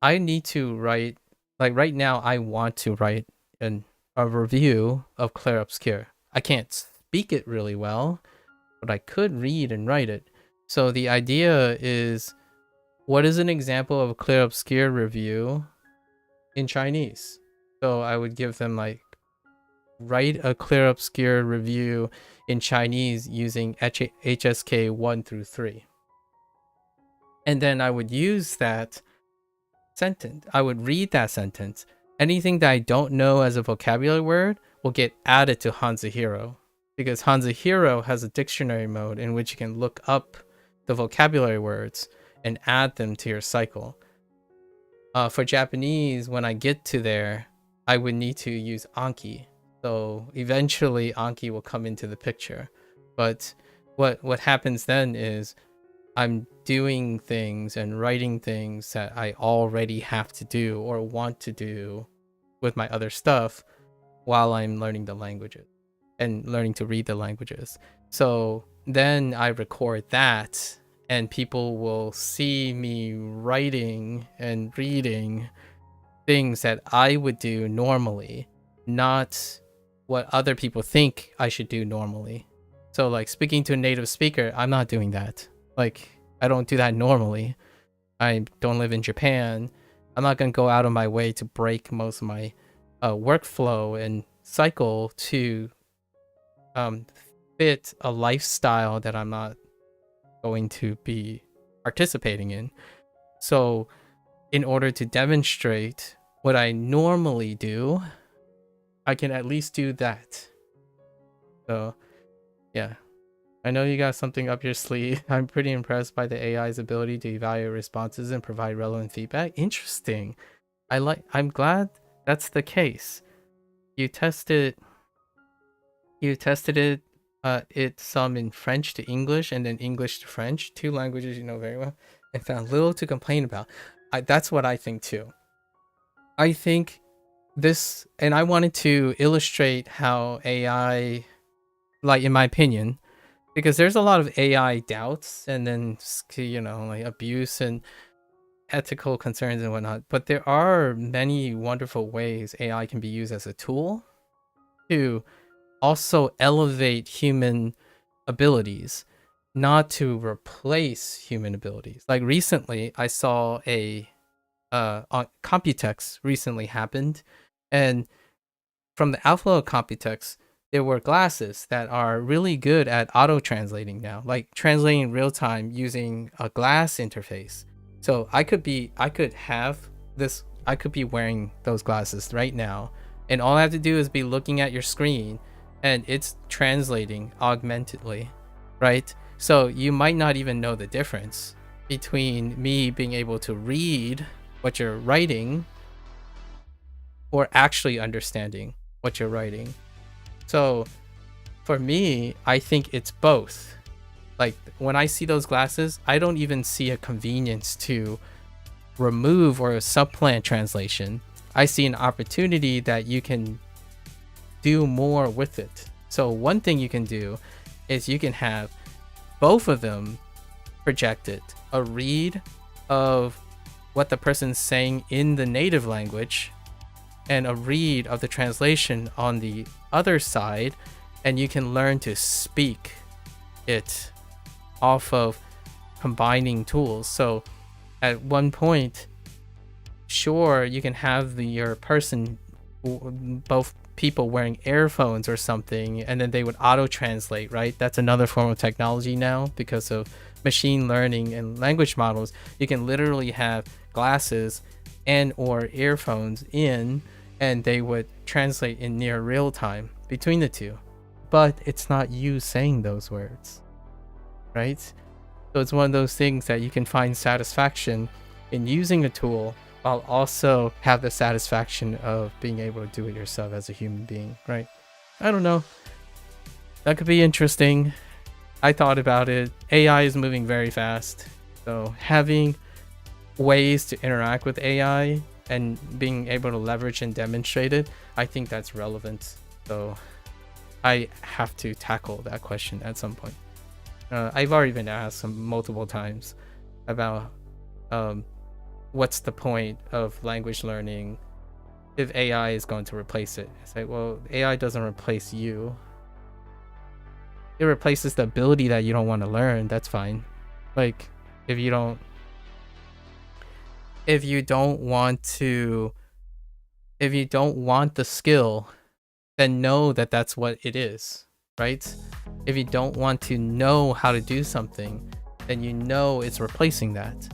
I need to write, like right now, I want to write a review of Clair Obscur. I can't speak it really well, but I could read and write it. So the idea is, what is an example of a Clair Obscur review in Chinese? So I would give them like, write a Clair Obscur review in Chinese using HSK 1 through 3. And then I would use that sentence. I would read that sentence. Anything that I don't know as a vocabulary word will get added to HanziHero, because HanziHero has a dictionary mode in which you can look up the vocabulary words and add them to your cycle. For Japanese, when I get to there, I would need to use Anki. So eventually Anki will come into the picture. But what happens then is I'm doing things and writing things that I already have to do or want to do with my other stuff while I'm learning the languages and learning to read the languages. So then I record that, and people will see me writing and reading things that I would do normally, not what other people think I should do normally. So like speaking to a native speaker, I'm not doing that. Like, I don't do that normally. I don't live in Japan. I'm not going to go out of my way to break most of my workflow and cycle to fit a lifestyle that I'm not going to be participating in. So in order to demonstrate what I normally do, I can at least do that. So yeah, I know you got something up your sleeve. I'm pretty impressed by the AI's ability to evaluate responses and provide relevant feedback. Interesting. I'm glad that's the case. You tested it some in French to English and then English to French, 2 languages you know very well, and found little to complain about. That's what I think too. I think this, and I wanted to illustrate how AI, like in my opinion, because there's a lot of AI doubts and then, you know, like abuse and ethical concerns and whatnot, but there are many wonderful ways AI can be used as a tool to also elevate human abilities, not to replace human abilities. Like recently I saw on Computex recently happened, and from the outflow of Computex, there were glasses that are really good at auto translating now, like translating in real time using a glass interface. So I could be wearing those glasses right now, and all I have to do is be looking at your screen and it's translating augmentedly, right? So you might not even know the difference between me being able to read what you're writing or actually understanding what you're writing. So for me, I think it's both. Like when I see those glasses, I don't even see a convenience to remove or supplant translation. I see an opportunity that you can do more with it. So one thing you can do is you can have both of them projected, a read of what the person's saying in the native language and a read of the translation on the other side, and you can learn to speak it off of combining tools. So at one point, sure, you can have your person, both people wearing earphones or something, and then they would auto translate, right? That's another form of technology now because of machine learning and language models. You can literally have glasses and or earphones in, and they would translate in near real time between the two, but it's not you saying those words, right? So it's one of those things that you can find satisfaction in using a tool while also have the satisfaction of being able to do it yourself as a human being, right? I don't know. That could be interesting. I thought about it. AI is moving very fast. So having ways to interact with AI and being able to leverage and demonstrate it, I think that's relevant. So I have to tackle that question at some point. I've already been asked multiple times about what's the point of language learning if AI is going to replace it. It's like, well, AI doesn't replace you. It replaces the ability that you don't want to learn. That's fine. Like, if you don't want the skill, then know that that's what it is, right? If you don't want to know how to do something, then you know it's replacing that.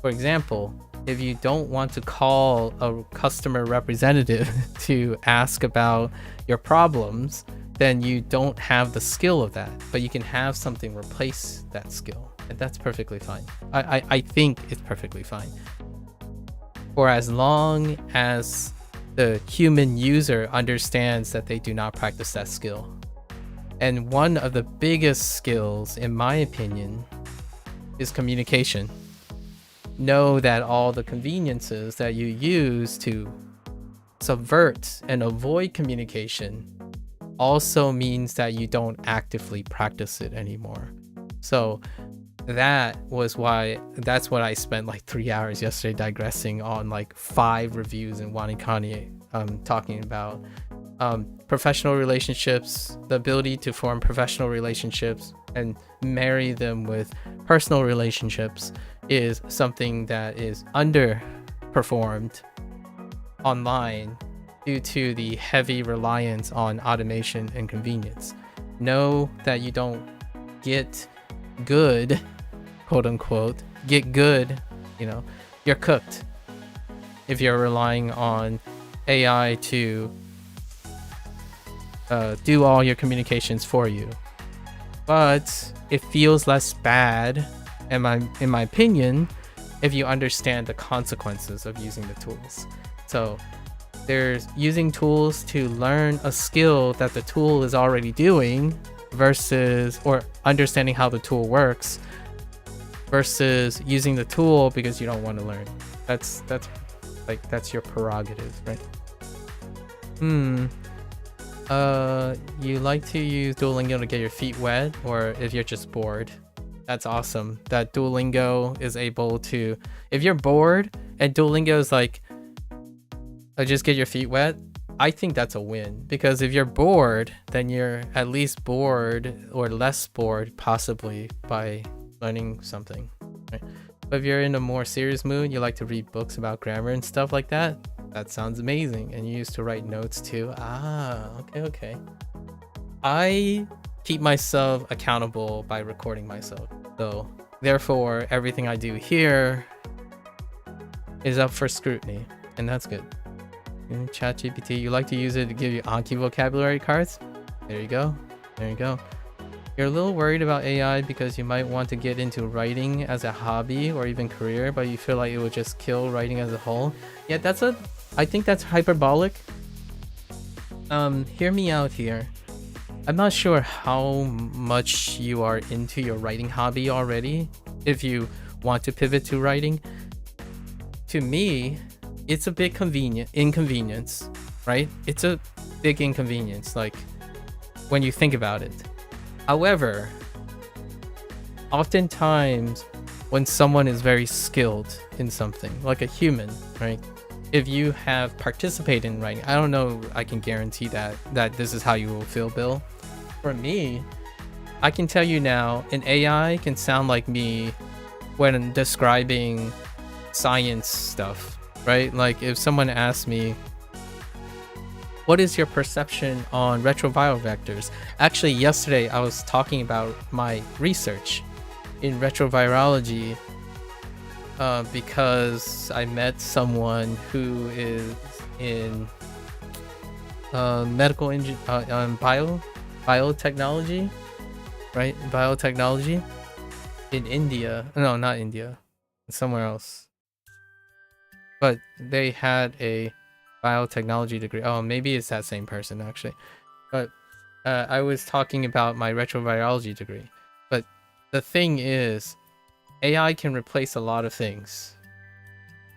For example, if you don't want to call a customer representative to ask about your problems, then you don't have the skill of that, but you can have something replace that skill, and that's perfectly fine. I think it's perfectly fine for as long as the human user understands that they do not practice that skill. And one of the biggest skills, in my opinion, is communication. Know that all the conveniences that you use to subvert and avoid communication also means that you don't actively practice it anymore. So that's what I spent like 3 hours yesterday digressing on like 5 reviews in WaniKani, talking about professional relationships, the ability to form professional relationships and marry them with personal relationships is something that is underperformed online due to the heavy reliance on automation and convenience. Know that you don't get good, quote unquote, you're cooked if you're relying on AI to do all your communications for you. But it feels less bad, in my opinion, if you understand the consequences of using the tools. So there's using tools to learn a skill that the tool is already doing versus, or understanding how the tool works versus using the tool because you don't want to learn. That's your prerogative, right? You like to use Duolingo to get your feet wet, or if you're just bored. That's awesome that Duolingo is able to, if you're bored and Duolingo is like, just get your feet wet, I think that's a win. Because if you're bored, then you're at least bored or less bored possibly by learning something, right? But if you're in a more serious mood, you like to read books about grammar and stuff like that, that sounds amazing. And you used to write notes too. Okay. I keep myself accountable by recording myself. So therefore, everything I do here is up for scrutiny, and that's good. ChatGPT, you like to use it to give you Anki vocabulary cards? There you go. You're a little worried about AI because you might want to get into writing as a hobby or even career, but you feel like it would just kill writing as a whole. Yeah, I think that's hyperbolic. Hear me out here. I'm not sure how much you are into your writing hobby already, if you want to pivot to writing. To me, it's a big inconvenience, right? It's a big inconvenience, like, when you think about it. However, oftentimes when someone is very skilled in something, like a human, right? If you have participated in writing, I don't know, I can guarantee that this is how you will feel, Bill. For me, I can tell you now, an AI can sound like me when describing science stuff, right? Like if someone asks me, what is your perception on retroviral vectors? Actually, yesterday I was talking about my research in retrovirology because I met someone who is in biotechnology, right? Biotechnology in India. No, not India. Somewhere else. But they had a biotechnology degree. Oh, maybe it's that same person actually. But I was talking about my retrovirology degree. But the thing is, AI can replace a lot of things,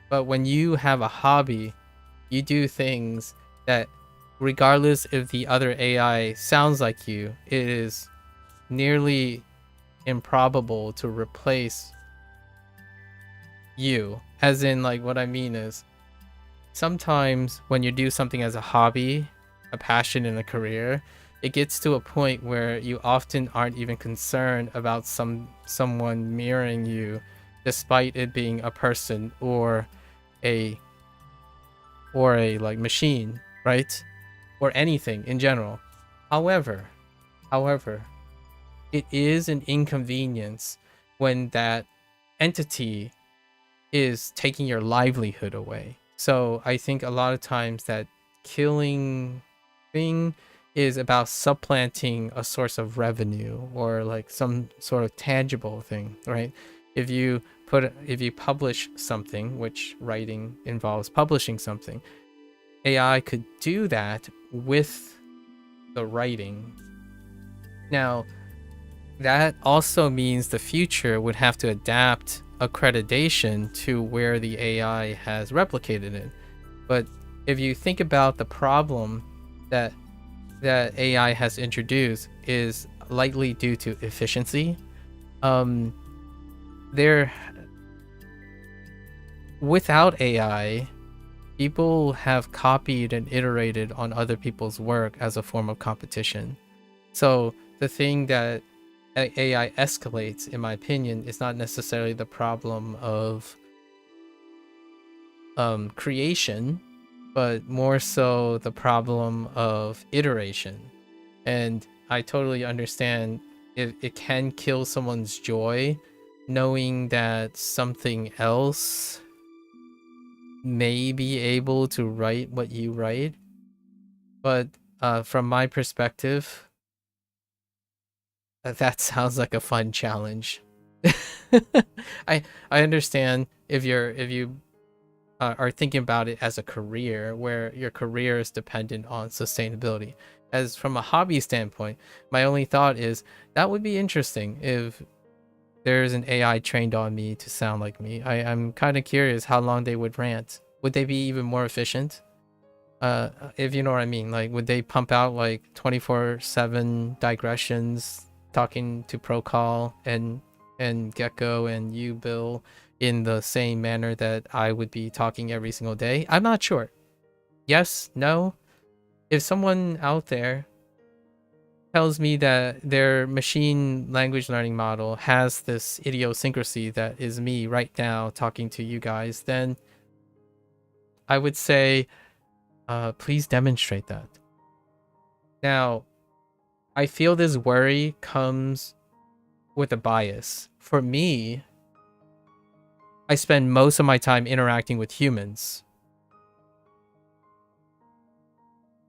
But when you have a hobby, you do things that, regardless if the other AI sounds like you, it is nearly improbable to replace you. As in, like, what I mean is, sometimes when you do something as a hobby, a passion, and a career, it gets to a point where you often aren't even concerned about someone mirroring you, despite it being a person or a like machine, right? Or anything in general. However, it is an inconvenience when that entity is taking your livelihood away. So I think a lot of times that killing thing is about supplanting a source of revenue or like some sort of tangible thing, right? If you publish something, which writing involves publishing something, AI could do that with the writing. Now, that also means the future would have to adapt accreditation to where the AI has replicated it. But if you think about the problem that AI has introduced is likely due to efficiency. Without AI, people have copied and iterated on other people's work as a form of competition. So the thing that AI escalates, in my opinion, is not necessarily the problem of creation, but more so the problem of iteration. And I totally understand if it can kill someone's joy knowing that something else may be able to write what you write. But from my perspective, that sounds like a fun challenge. I understand if you are thinking about it as a career, where your career is dependent on sustainability. As from a hobby standpoint, my only thought is that would be interesting if there's an AI trained on me to sound like me. I'm kind of curious how long they would rant. Would they be even more efficient? If you know what I mean. Like, would they pump out like 24/7 digressions, talking to Procall and Gecko and you, Bill, in the same manner that I would be talking every single day? I'm not sure. Yes, no. If someone out there tells me that their machine language learning model has this idiosyncrasy that is me right now talking to you guys, then I would say, please demonstrate that. Now, I feel this worry comes with a bias. For me, I spend most of my time interacting with humans.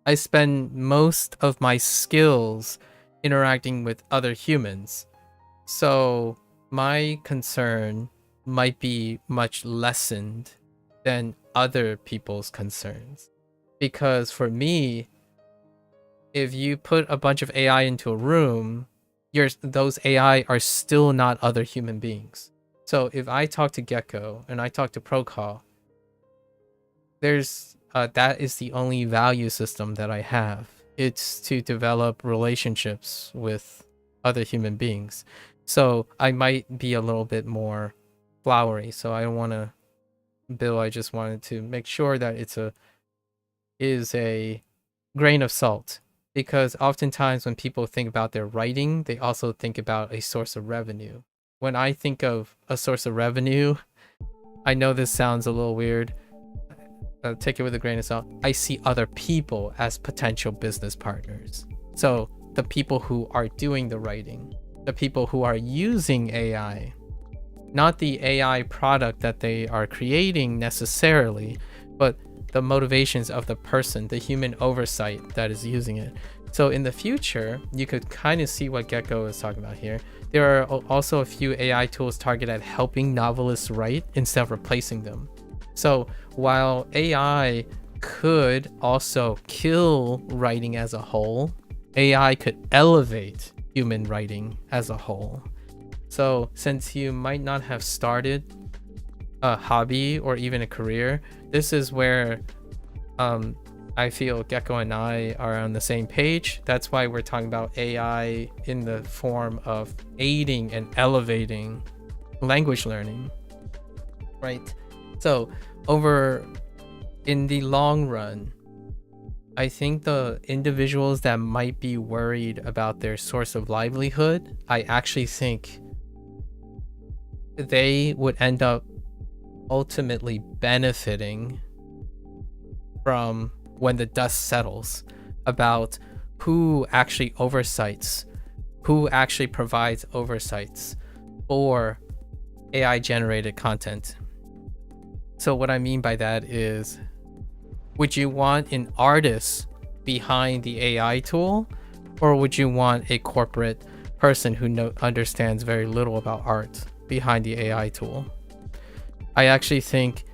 I spend most of my skills interacting with other humans. So my concern might be much lessened than other people's concerns. Because for me, if you put a bunch of AI into a room, those AI are still not other human beings. So if I talk to Gecko and I talk to Procall, that is the only value system that I have. It's to develop relationships with other human beings. So I might be a little bit more flowery. So I don't want to, Bill, I just wanted to make sure that is a grain of salt. Because oftentimes when people think about their writing, they also think about a source of revenue. When I think of a source of revenue, I know this sounds a little weird. Take it with a grain of salt. I see other people as potential business partners. So the people who are doing the writing, the people who are using AI, not the AI product that they are creating necessarily, but the motivations of the person, the human oversight that is using it. So in the future, you could kind of see what Gecko is talking about here. There are also a few AI tools targeted at helping novelists write instead of replacing them. So while AI could also kill writing as a whole, AI could elevate human writing as a whole. So since you might not have started a hobby or even a career, this is where I feel Gecko and I are on the same page. That's why we're talking about AI in the form of aiding and elevating language learning, right? So over in the long run, I think the individuals that might be worried about their source of livelihood, I actually think they would end up ultimately benefiting from when the dust settles about who actually provides oversights for AI generated content. So what I mean by that is, would you want an artist behind the AI tool, or would you want a corporate person who understands very little about art behind the AI tool? I actually think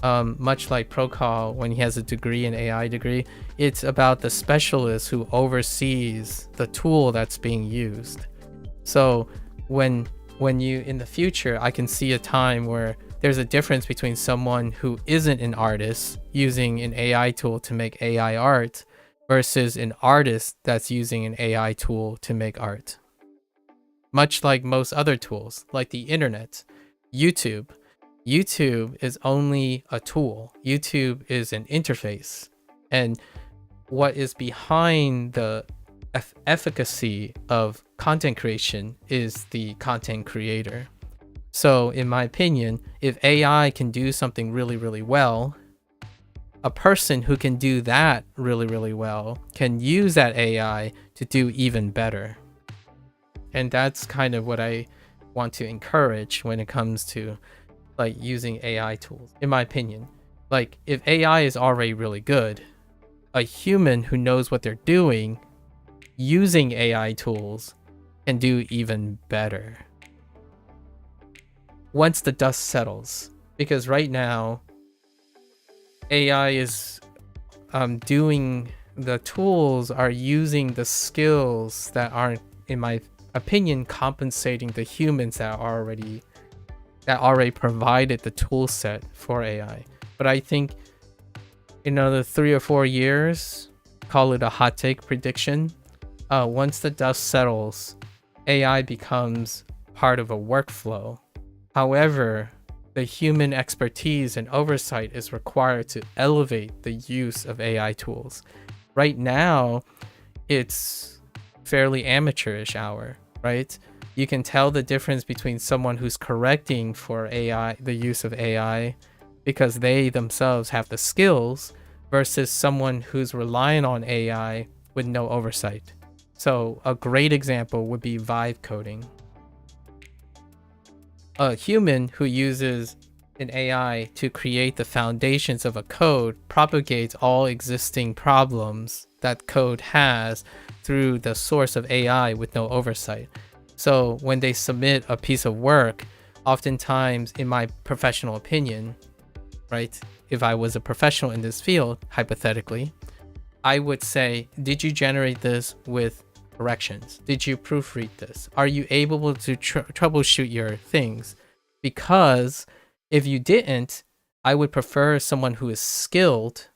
much like Prokal, when he has a degree, an AI degree, it's about the specialist who oversees the tool that's being used. So when you, in the future, I can see a time where there's a difference between someone who isn't an artist using an AI tool to make AI art versus an artist that's using an AI tool to make art. Much like most other tools, like the internet, YouTube is only a tool. YouTube is an interface. And what is behind the efficacy of content creation is the content creator. So in my opinion, if AI can do something really, really well, a person who can do that really, really well can use that AI to do even better. And that's kind of what I want to encourage when it comes to like using AI tools, in my opinion. Like if AI is already really good, a human who knows what they're doing using AI tools can do even better once the dust settles. Because right now AI is doing, the tools are using the skills that aren't, in my opinion, compensating the humans that already provided the tool set for AI. But I think in another 3 or 4 years, call it a hot take prediction, once the dust settles, AI becomes part of a workflow. However, the human expertise and oversight is required to elevate the use of AI tools. Right now, it's fairly amateurish hour, right? You can tell the difference between someone who's correcting for AI, the use of AI, because they themselves have the skills, versus someone who's relying on AI with no oversight. So a great example would be vibe coding. A human who uses an AI to create the foundations of a code propagates all existing problems that code has through the source of AI with no oversight. So when they submit a piece of work, oftentimes, in my professional opinion, right, if I was a professional in this field, hypothetically, I would say, did you generate this with corrections? Did you proofread this? Are you able to troubleshoot your things? Because if you didn't, I would prefer someone who is skilled,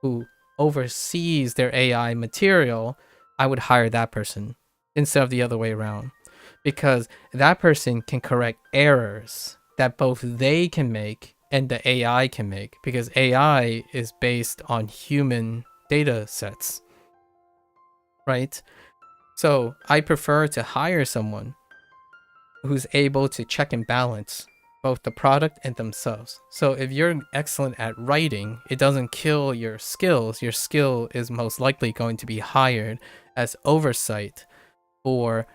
who oversees their AI material. I would hire that person instead of the other way around, because that person can correct errors that both they can make and the AI can make, because AI is based on human data sets, right? So I prefer to hire someone who's able to check and balance both the product and themselves. So if you're excellent at writing, it doesn't kill your skills. Your skill is most likely going to be hired as oversight for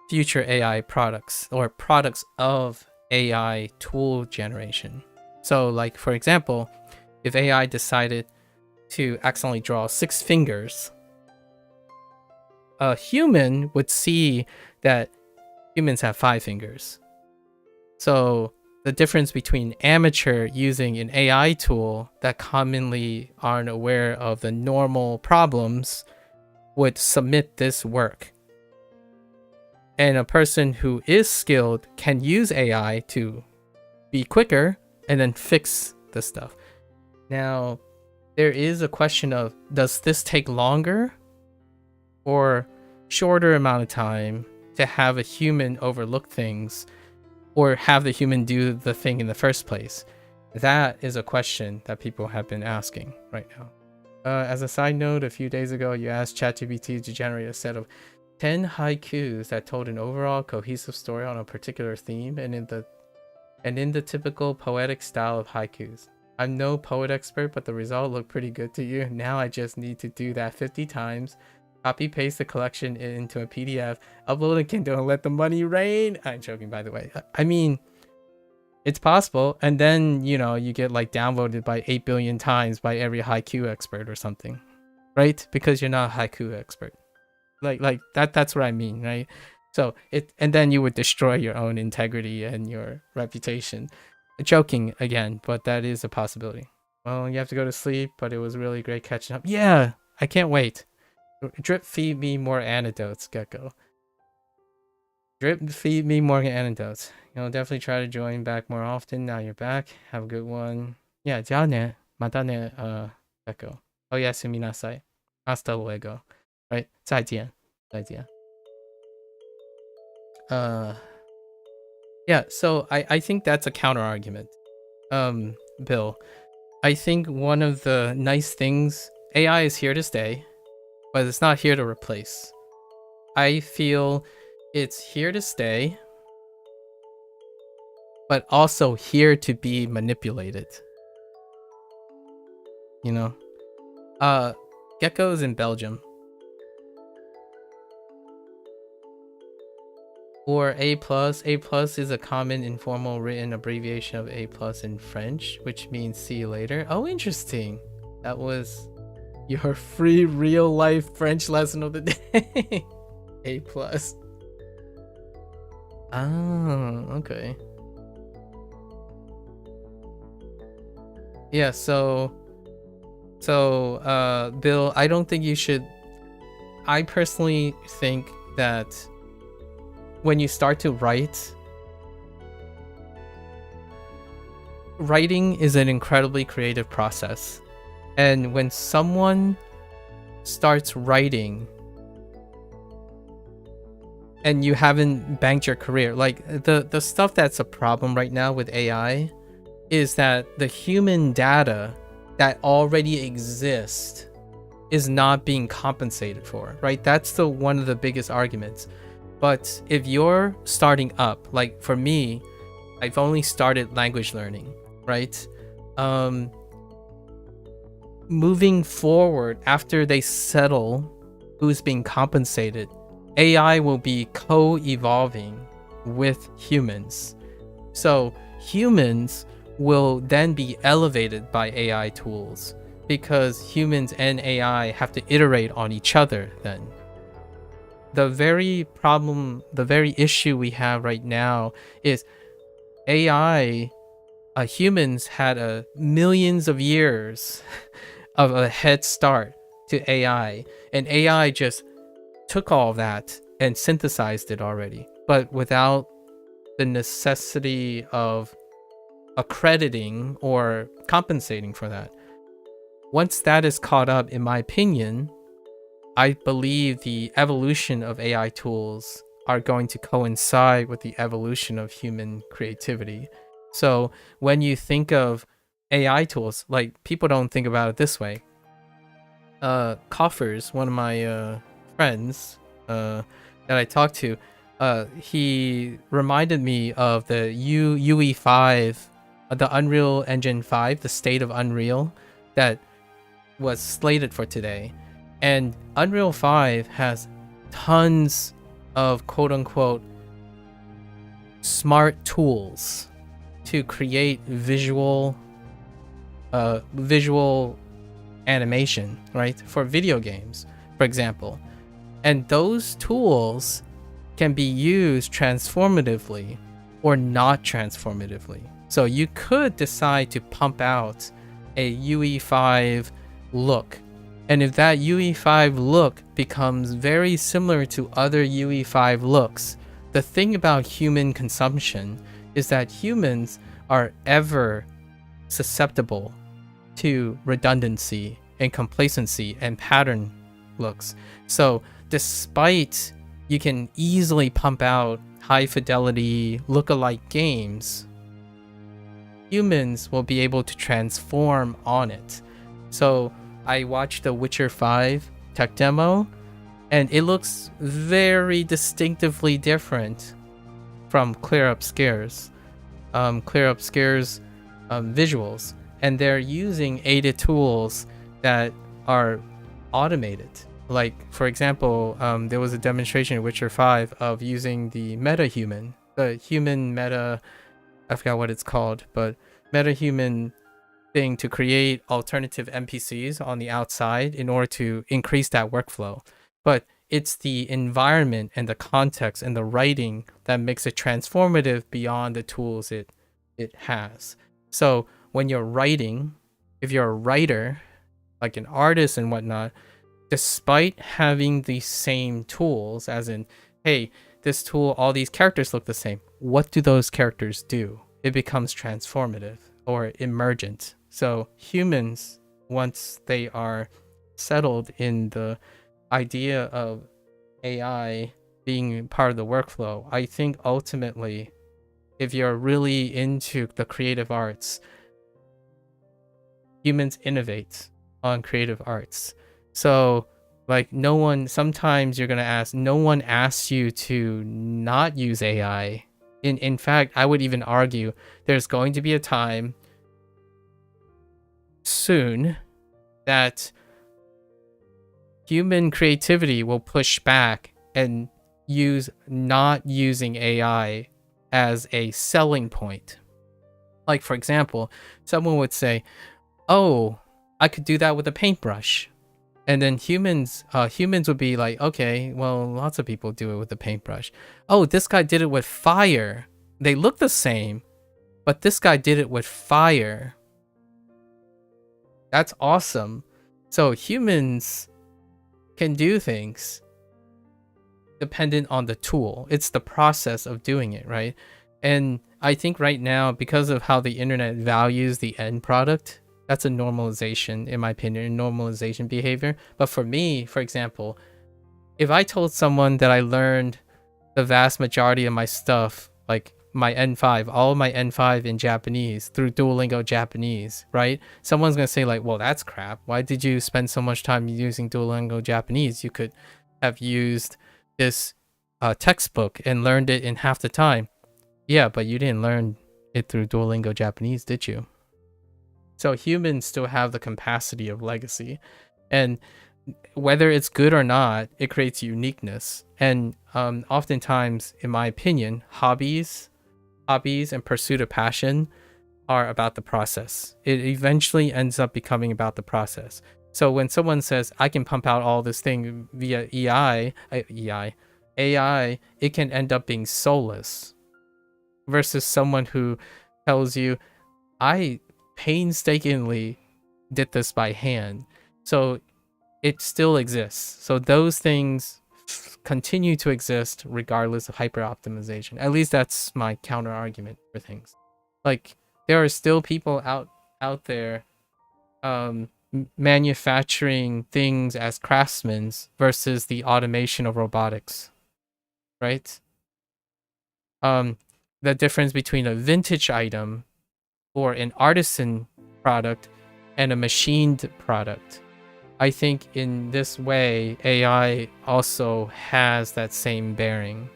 future AI products or products of AI tool generation. So like, for example, if AI decided to accidentally draw 6 fingers, a human would see that humans have 5 fingers. So the difference between amateur using an AI tool that commonly aren't aware of the normal problems would submit this work. And a person who is skilled can use AI to be quicker, and then fix the stuff. Now, there is a question of, does this take longer or shorter amount of time to have a human overlook things or have the human do the thing in the first place? That is a question that people have been asking right now. As a side note, a few days ago, you asked ChatGPT to generate a set of 10 haikus that told an overall cohesive story on a particular theme and in the typical poetic style of haikus. I'm no poet expert, but the result looked pretty good to you. Now I just need to do that 50 times, copy paste the collection into a PDF, upload a Kindle, and let the money rain. I'm joking, by the way. I mean, it's possible, and then, you know, you get like downvoted by 8 billion times by every haiku expert or something, right? Because you're not a haiku expert. Like that's what I mean, right? So and then you would destroy your own integrity and your reputation. Joking again, but that is a possibility. Well, you have to go to sleep, but it was really great catching up. Yeah, I can't wait. Drip feed me more anecdotes, Gecko. Drip feed me more anecdotes. You know, definitely try to join back more often. Now you're back. Have a good one. Yeah, じゃあね。またね, Gecko. おやすみなさい. Hasta luego. Right? 再见. 再见. Yeah, so I think that's a counter argument. Bill, I think one of the nice things, AI is here to stay, but it's not here to replace. I feel it's here to stay, but also here to be manipulated. You know? Gecko's in Belgium. Or A+. A+ is a common informal written abbreviation of A+ in French, which means see you later. Oh, interesting. That was your free real life French lesson of the day. A+. Oh, okay. Yeah, so Bill, I don't think you should. I personally think that when you start to write, writing is an incredibly creative process. And when someone starts writing and you haven't banked your career, like the stuff that's a problem right now with AI is that the human data that already exists is not being compensated for, right? That's one of the biggest arguments. But if you're starting up, like for me, I've only started language learning, right? Moving forward, after they settle who's being compensated, AI will be co-evolving with humans. So humans will then be elevated by AI tools because humans and AI have to iterate on each other then. The very issue we have right now is AI, humans had millions of years of a head start to AI, and AI just took all of that and synthesized it already, but without the necessity of accrediting or compensating for that. Once that is caught up, in my opinion, I believe the evolution of AI tools are going to coincide with the evolution of human creativity. So when you think of AI tools, like people don't think about it this way. Coffers, one of my friends that I talked to, he reminded me of the UE5, the Unreal Engine 5, the state of Unreal that was slated for today. And Unreal 5 has tons of quote-unquote smart tools to create visual animation, right? For video games, for example. And those tools can be used transformatively or not transformatively. So you could decide to pump out a UE5 look. And if that UE5 look becomes very similar to other UE5 looks, the thing about human consumption is that humans are ever susceptible to redundancy and complacency and pattern looks. So despite you can easily pump out high fidelity lookalike games, humans will be able to transform on it. So I watched the Witcher 5 tech demo, and it looks very distinctively different from Clear Up Scares visuals, and they're using aided tools that are automated. Like, for example, there was a demonstration in Witcher 5 of using the meta-human, the human meta, I forgot what it's called, but meta-human thing to create alternative NPCs on the outside in order to increase that workflow. But it's the environment and the context and the writing that makes it transformative beyond the tools it has. So when you're writing, if you're a writer, like an artist and whatnot, despite having the same tools, as in, hey, this tool, all these characters look the same, what do those characters do? It becomes transformative or emergent. So humans, once they are settled in the idea of AI being part of the workflow, I think ultimately, if you're really into the creative arts, humans innovate on creative arts. So like sometimes you're going to ask, no one asks you to not use AI. In fact, I would even argue there's going to be a time soon that human creativity will push back and use not using AI as a selling point. Like, for example, someone would say, oh, I could do that with a paintbrush. And then humans would be like, okay, well, lots of people do it with a paintbrush. Oh, this guy did it with fire. They look the same, but this guy did it with fire. That's awesome. So humans can do things dependent on the tool. It's the process of doing it, right? And I think right now, because of how the internet values the end product, that's a normalization, in my opinion, normalization behavior. But for me, for example, if I told someone that I learned the vast majority of my stuff, like my N5, all of my N5 in Japanese through Duolingo Japanese, right? Someone's gonna say like, well, that's crap. Why did you spend so much time using Duolingo Japanese? You could have used this textbook and learned it in half the time. Yeah, but you didn't learn it through Duolingo Japanese, did you? So humans still have the capacity of legacy, and whether it's good or not, it creates uniqueness. And oftentimes, in my opinion, hobbies and pursuit of passion are about the process. It eventually ends up becoming about the process. So when someone says, I can pump out all this thing via AI, it can end up being soulless. Versus someone who tells you, I painstakingly did this by hand. So it still exists. So those things continue to exist regardless of hyper optimization. At least that's my counter argument for things. Like, there are still people out there manufacturing things as craftsmen versus the automation of robotics, right? The difference between a vintage item or an artisan product and a machined product. I think in this way, AI also has that same bearing.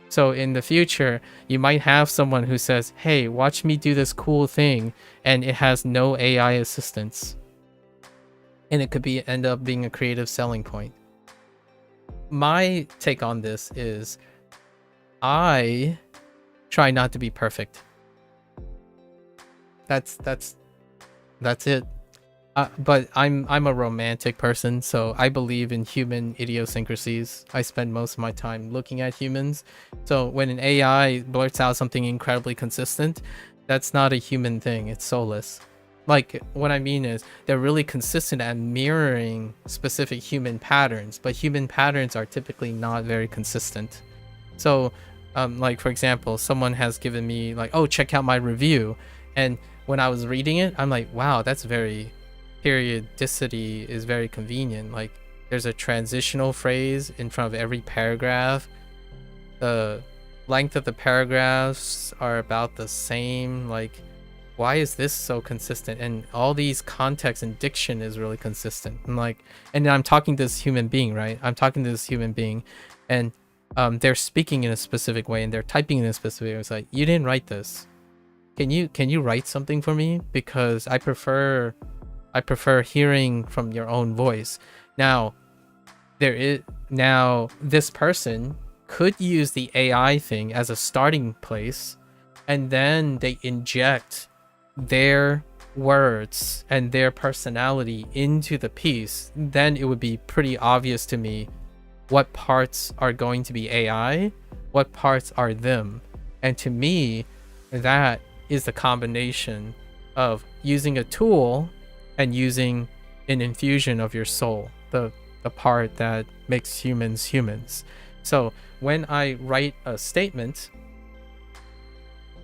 So in the future, you might have someone who says, hey, watch me do this cool thing, and it has no AI assistance. And it could end up being a creative selling point. My take on this is, I try not to be perfect. That's it. But I'm a romantic person, so I believe in human idiosyncrasies. I spend most of my time looking at humans. So when an AI blurts out something incredibly consistent, that's not a human thing. It's soulless. Like, what I mean is, they're really consistent at mirroring specific human patterns, but human patterns are typically not very consistent. So, like, for example, someone has given me like, oh, check out my review. And when I was reading it, I'm like, wow, that's very periodicity is very convenient. Like there's a transitional phrase in front of every paragraph. The length of the paragraphs are about the same. Like, why is this so consistent? And all these context and diction is really consistent. And like, and I'm talking to this human being, right? I'm talking to this human being, and they're speaking in a specific way and they're typing in a specific way. It's like, you didn't write this. Can you write something for me? Because I prefer hearing from your own voice. Now, this person could use the AI thing as a starting place, and then they inject their words and their personality into the piece. Then it would be pretty obvious to me what parts are going to be AI, what parts are them. And to me, that is the combination of using a tool and using an infusion of your soul, the part that makes humans humans. So when I write a statement,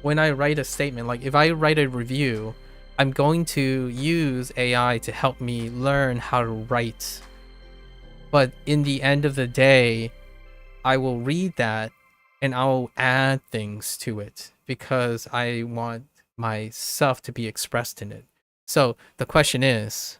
like if I write a review, I'm going to use AI to help me learn how to write. But in the end of the day, I will read that and I'll add things to it because I want myself to be expressed in it. So the question is,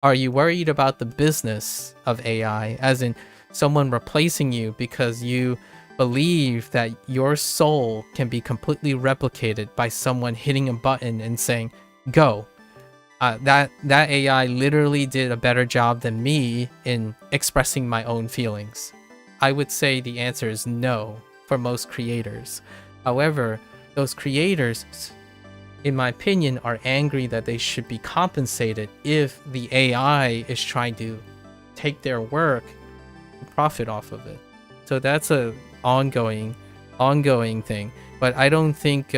are you worried about the business of AI, as in someone replacing you because you believe that your soul can be completely replicated by someone hitting a button and saying, go? That AI literally did a better job than me in expressing my own feelings. I would say the answer is no for most creators. However, those creators, in my opinion, are angry that they should be compensated if the AI is trying to take their work and profit off of it. So that's a ongoing thing. But I don't think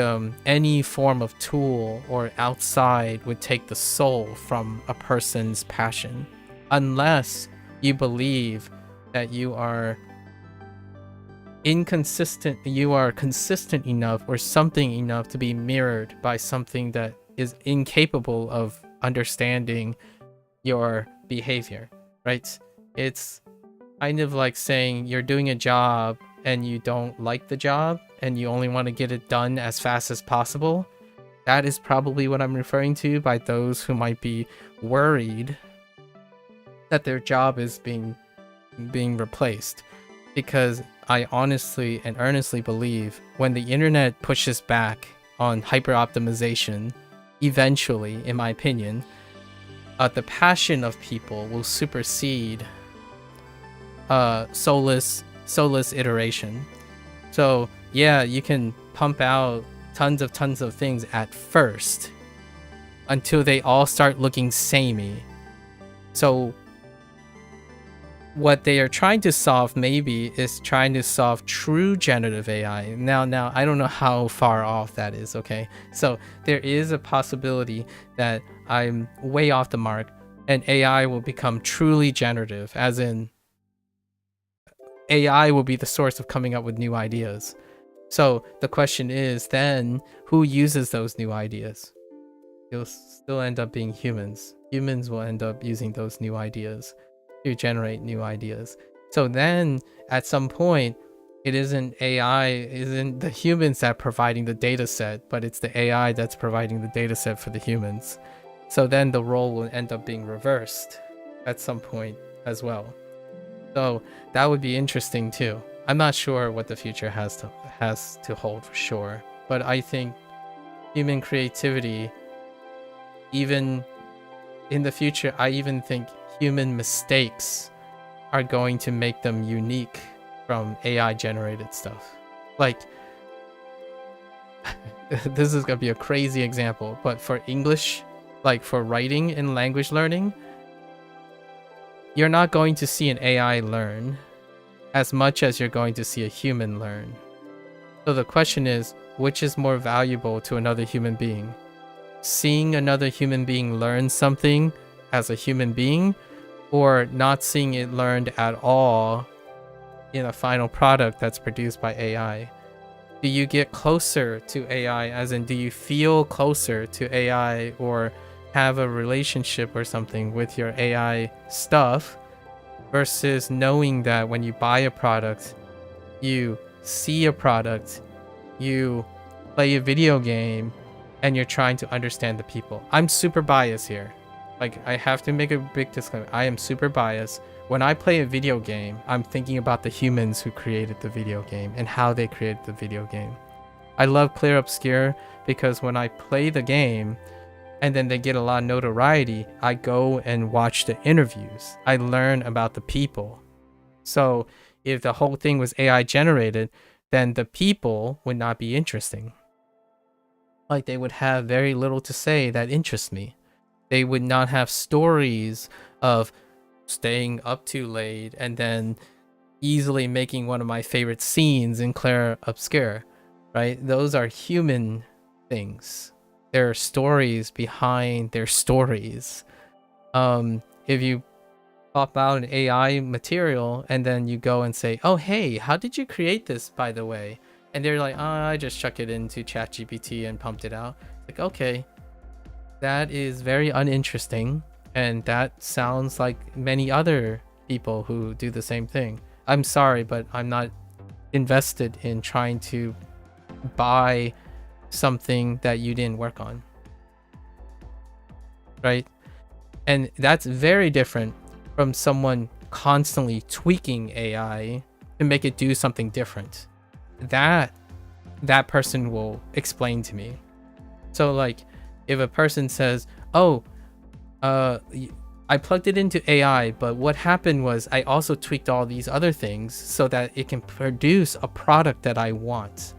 any form of tool or outside would take the soul from a person's passion, unless you believe that you are consistent enough or something enough to be mirrored by something that is incapable of understanding your behavior, right? It's kind of like saying you're doing a job and you don't like the job and you only want to get it done as fast as possible. That is probably what I'm referring to by those who might be worried that their job is being replaced. Because I honestly and earnestly believe when the internet pushes back on hyper-optimization, eventually, in my opinion, the passion of people will supersede soulless iteration. So yeah, you can pump out tons of things at first until they all start looking samey. So what they are trying to solve maybe is trying to solve true generative AI. Now I don't know how far off that is, okay? So there is a possibility that I'm way off the mark and AI will become truly generative, as in AI will be the source of coming up with new ideas. So the question is then, who uses those new ideas? It'll still end up being humans. Humans will end up using those new ideas to generate new ideas. So then at some point, it isn't the humans that are providing the data set, but it's the AI that's providing the data set for the humans. So then the role will end up being reversed at some point as well. So that would be interesting too. I'm not sure what the future has to hold for sure, but I think human creativity, even in the future, I even think human mistakes are going to make them unique from AI generated stuff. Like, this is gonna be a crazy example, but for English, like for writing and language learning, you're not going to see an AI learn as much as you're going to see a human learn. So the question is, which is more valuable to another human being? Seeing another human being learn something as a human being, or not seeing it learned at all in a final product that's produced by AI? Do you get closer to AI, as in do you feel closer to AI or have a relationship or something with your AI stuff, versus knowing that when you buy a product, you see a product, you play a video game, and you're trying to understand the people. I'm super biased here. Like, I have to make a big disclaimer. I am super biased. When I play a video game, I'm thinking about the humans who created the video game and how they created the video game. I love Clear Obscure because when I play the game and then they get a lot of notoriety, I go and watch the interviews. I learn about the people. So if the whole thing was AI generated, then the people would not be interesting. Like, they would have very little to say that interests me. They would not have stories of staying up too late and then easily making one of my favorite scenes in Claire Obscure, right? Those are human things. There are stories behind their stories. If you pop out an AI material and then you go and say, oh, hey, how did you create this, by the way? And they're like, oh, I just chuck it into ChatGPT and pumped it out. Like, okay, that is very uninteresting. And that sounds like many other people who do the same thing. I'm sorry, but I'm not invested in trying to buy something that you didn't work on. Right? And that's very different from someone constantly tweaking AI to make it do something different. That person will explain to me. So like, if a person says, oh, I plugged it into AI, but what happened was I also tweaked all these other things so that it can produce a product that I want.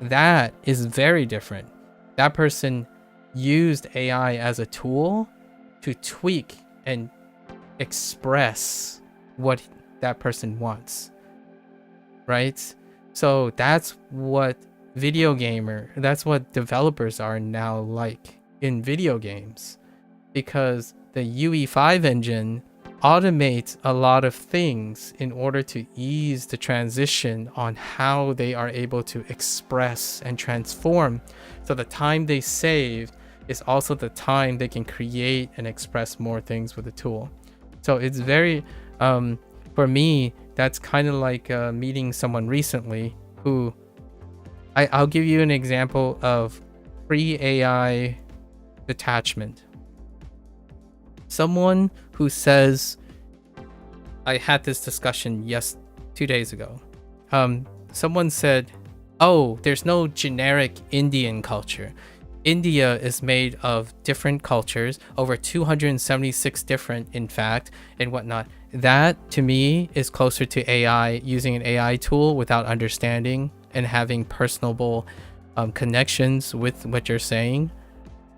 That is very different. That person used AI as a tool to tweak and express what that person wants. Right? So that's what that's what developers are now like in video games. Because the UE5 engine automates a lot of things in order to ease the transition on how they are able to express and transform. So the time they save is also the time they can create and express more things with the tool. So it's very, for me, that's kind of like meeting someone recently who, I'll give you an example of pre-AI detachment. Someone who says, I had this discussion 2 days ago. Someone said, oh, there's no generic Indian culture. India is made of different cultures, over 276 different, in fact, and whatnot. That, to me, is closer to AI, using an AI tool without understanding and having personable connections with what you're saying.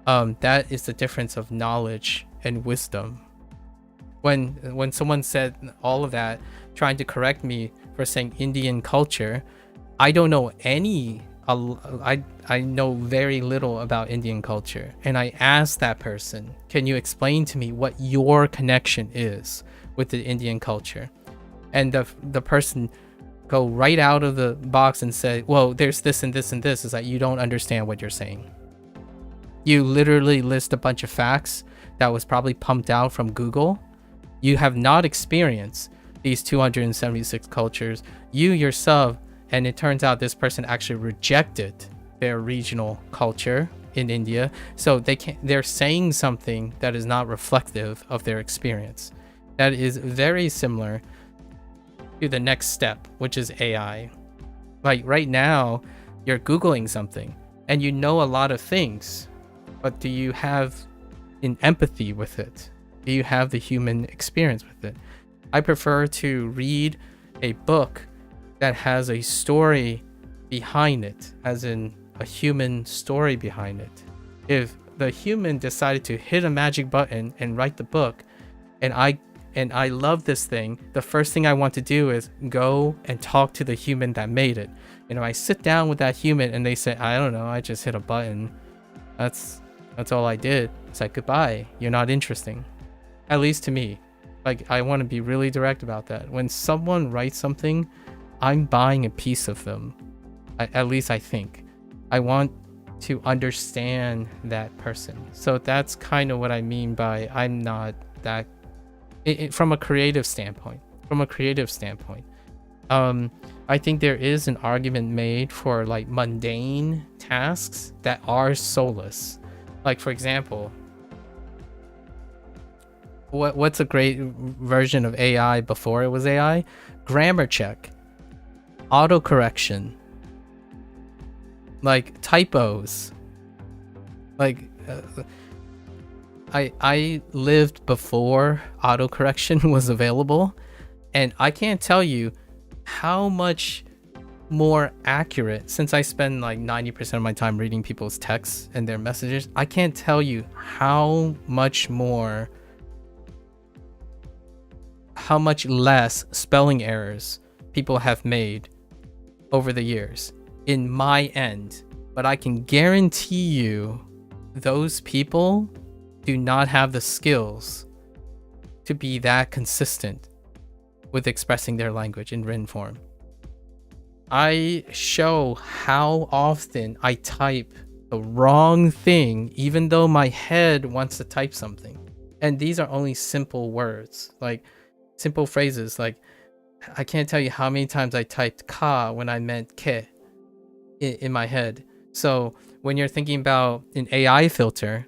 That is the difference of knowledge and wisdom. When someone said all of that, trying to correct me for saying Indian culture, I don't know I know very little about Indian culture. And I asked that person, can you explain to me what your connection is with the Indian culture? And the person go right out of the box and say, well, there's this and this and this. Is that you don't understand what you're saying. You literally list a bunch of facts that was probably pumped out from Google. You have not experienced these 276 cultures. You yourself, and it turns out this person actually rejected their regional culture in India. So they're saying something that is not reflective of their experience. That is very similar to the next step, which is AI. Like right now, you're Googling something and you know a lot of things, but do you have an empathy with it? Do you have the human experience with it? I prefer to read a book that has a story behind it, as in a human story behind it. If the human decided to hit a magic button and write the book, and I love this thing, the first thing I want to do is go and talk to the human that made it. And if I sit down with that human and they say, I don't know, I just hit a button, that's all I did. It's like, goodbye, you're not interesting. At least to me. Like, I want to be really direct about that. When someone writes something, I'm buying a piece of them. At least I think. I want to understand that person. So that's kind of what I mean by I'm not that from a creative standpoint. I think there is an argument made for like mundane tasks that are soulless. Like for example, what's a great version of AI before it was AI? Grammar check, autocorrection, like typos. Like I lived before autocorrection was available, and I can't tell you how much more accurate, since I spend like 90% of my time reading people's texts and their messages, I can't tell you how much less spelling errors people have made over the years in my end. But I can guarantee you those people do not have the skills to be that consistent with expressing their language in written form. I show how often I type the wrong thing, even though my head wants to type something. And these are only simple words, like simple phrases. Like I can't tell you how many times I typed ka when I meant ke in my head. So when you're thinking about an AI filter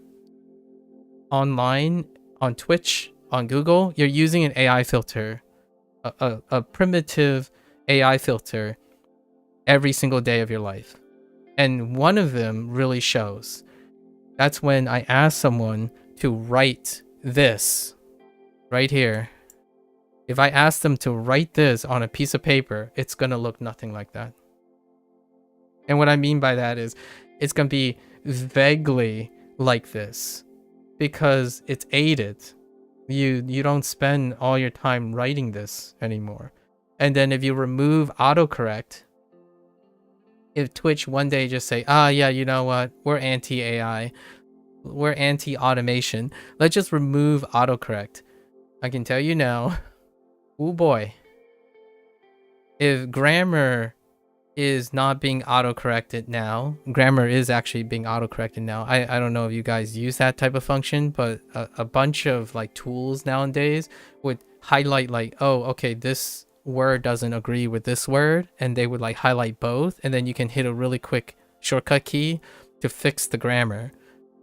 online, on Twitch, on Google, you're using an AI filter, a primitive AI filter every single day of your life. And one of them really shows. That's when I asked someone to write this right here. If I ask them to write this on a piece of paper, it's going to look nothing like that. And what I mean by that is it's going to be vaguely like this because it's aided. You don't spend all your time writing this anymore. And then if you remove autocorrect, if Twitch one day just say, yeah, you know what, we're anti-AI, we're anti-automation, let's just remove autocorrect. I can tell you now, oh boy, if grammar is not being autocorrected now, grammar is actually being autocorrected now. I don't know if you guys use that type of function, but a bunch of like tools nowadays would highlight like, oh, okay, this word doesn't agree with this word, and they would like highlight both, and then you can hit a really quick shortcut key to fix the grammar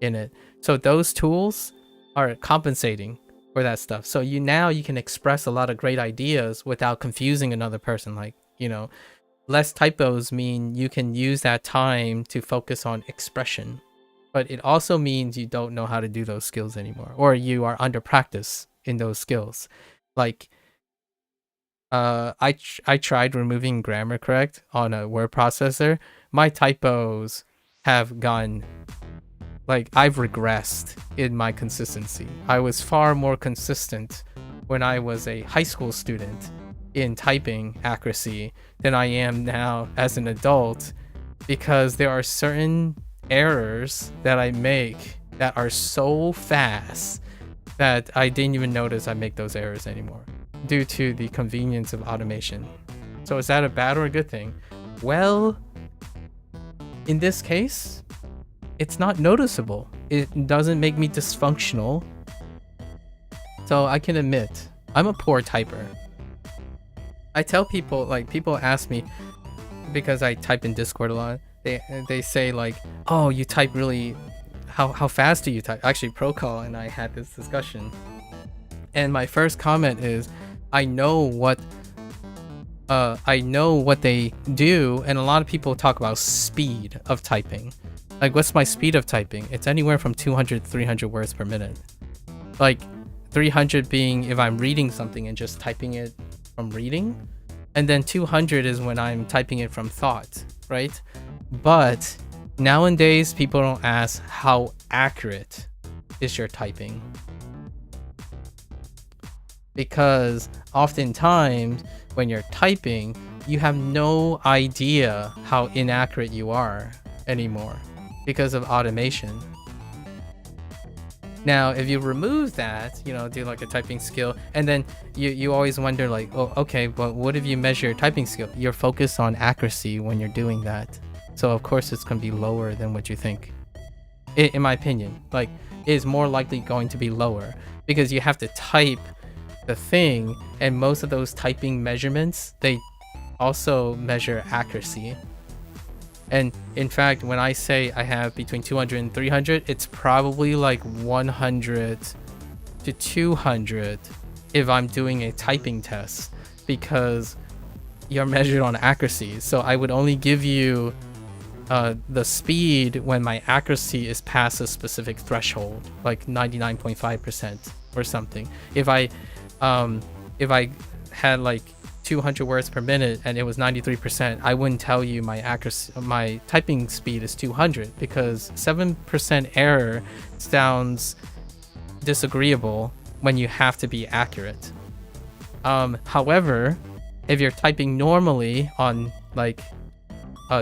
in it. So those tools are compensating for that stuff. So you can express a lot of great ideas without confusing another person. Like, you know, less typos mean you can use that time to focus on expression, but it also means you don't know how to do those skills anymore, or you are under practice in those skills. Like I tried removing grammar correct on a word processor. My typos have gone, like, I've regressed in my consistency. I was far more consistent when I was a high school student in typing accuracy than I am now as an adult, because there are certain errors that I make that are so fast that I didn't even notice I make those errors anymore due to the convenience of automation. So is that a bad or a good thing? Well, in this case, it's not noticeable. It doesn't make me dysfunctional. So I can admit, I'm a poor typer. I tell people, like, people ask me, because I type in Discord a lot, they say like, oh, you type really, how fast do you type? Actually, Procall and I had this discussion, and my first comment is, I know what they do, and a lot of people talk about speed of typing. Like, what's my speed of typing? It's anywhere from 200 to 300 words per minute. Like, 300 being if I'm reading something and just typing it from reading, and then 200 is when I'm typing it from thought, right? But nowadays, people don't ask how accurate is your typing, because oftentimes when you're typing, you have no idea how inaccurate you are anymore because of automation. Now, if you remove that, do like a typing skill, and then you always wonder like, oh, okay, but what if you measure typing skill? You're focused on accuracy when you're doing that. So of course it's going to be lower than what you think. In my opinion, like, it is more likely going to be lower because you have to type the thing, and most of those typing measurements, they also measure accuracy. And in fact, when I say I have between 200 and 300, it's probably like 100 to 200 if I'm doing a typing test, because you're measured on accuracy. So I would only give you the speed when my accuracy is past a specific threshold, like 99.5% or something. If I had like 200 words per minute and it was 93%, I wouldn't tell you my accuracy, my typing speed is 200, because 7% error sounds disagreeable when you have to be accurate. However, if you're typing normally on like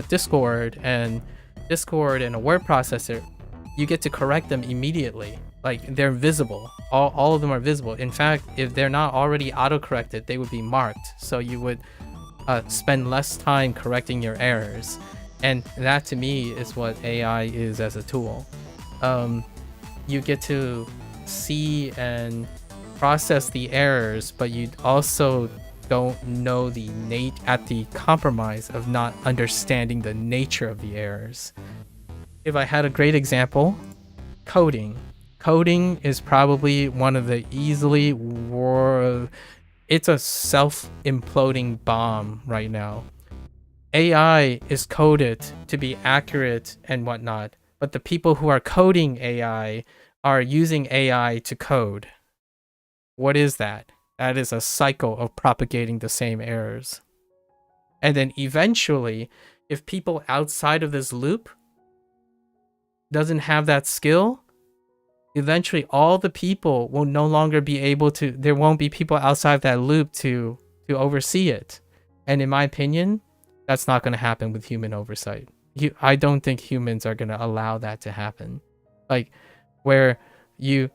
Discord and a word processor, you get to correct them immediately. Like, they're visible. All of them are visible. In fact, if they're not already auto-corrected, they would be marked. So you would spend less time correcting your errors. And that, to me, is what AI is as a tool. You get to see and process the errors, but you also don't know the compromise of not understanding the nature of the errors. If I had a great example, coding. Coding is probably one of the it's a self-imploding bomb right now. AI is coded to be accurate and whatnot, but the people who are coding AI are using AI to code. What is that? That is a cycle of propagating the same errors. And then eventually, if people outside of this loop doesn't have that skill, eventually all the people will no longer be able to, there won't be people outside that loop to oversee it. And in my opinion, that's not going to happen with human oversight. I don't think humans are going to allow that to happen. Like, where you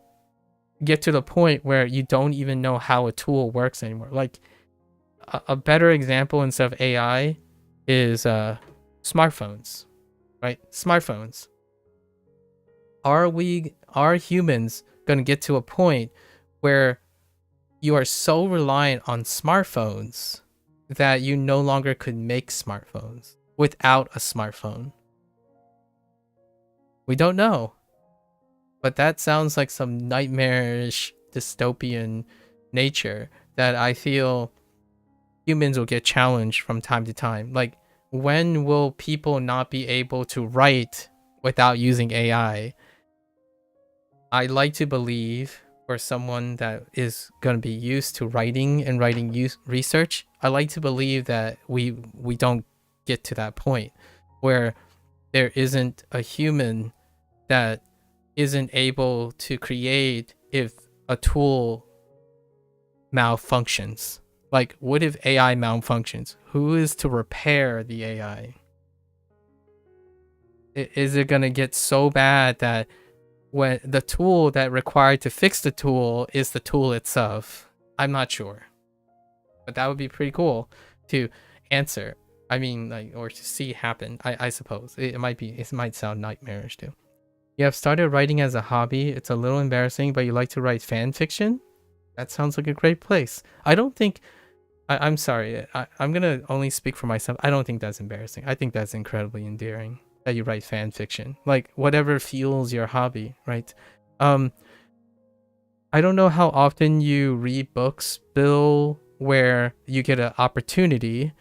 get to the point where you don't even know how a tool works anymore. Like, a better example instead of AI is smartphones, right? Smartphones. Are humans going to get to a point where you are so reliant on smartphones that you no longer could make smartphones without a smartphone? We don't know. But that sounds like some nightmarish dystopian nature that I feel humans will get challenged from time to time. Like, when will people not be able to write without using AI? I like to believe, for someone that is going to be used to writing and writing research, I like to believe that we don't get to that point where there isn't a human that isn't able to create if a tool malfunctions. Like, what if AI malfunctions? Who is to repair the AI? Is it going to get so bad that when the tool that required to fix the tool is the tool itself? I'm not sure. But that would be pretty cool to answer. I mean, like, or to see happen, I suppose. It might sound nightmarish too. You have started writing as a hobby. It's a little embarrassing, but you like to write fan fiction? That sounds like a great place. I don't think... I'm sorry. I'm going to only speak for myself. I don't think that's embarrassing. I think that's incredibly endearing that you write fan fiction. Like, whatever fuels your hobby, right? I don't know how often you read books, Bill, where you get an opportunity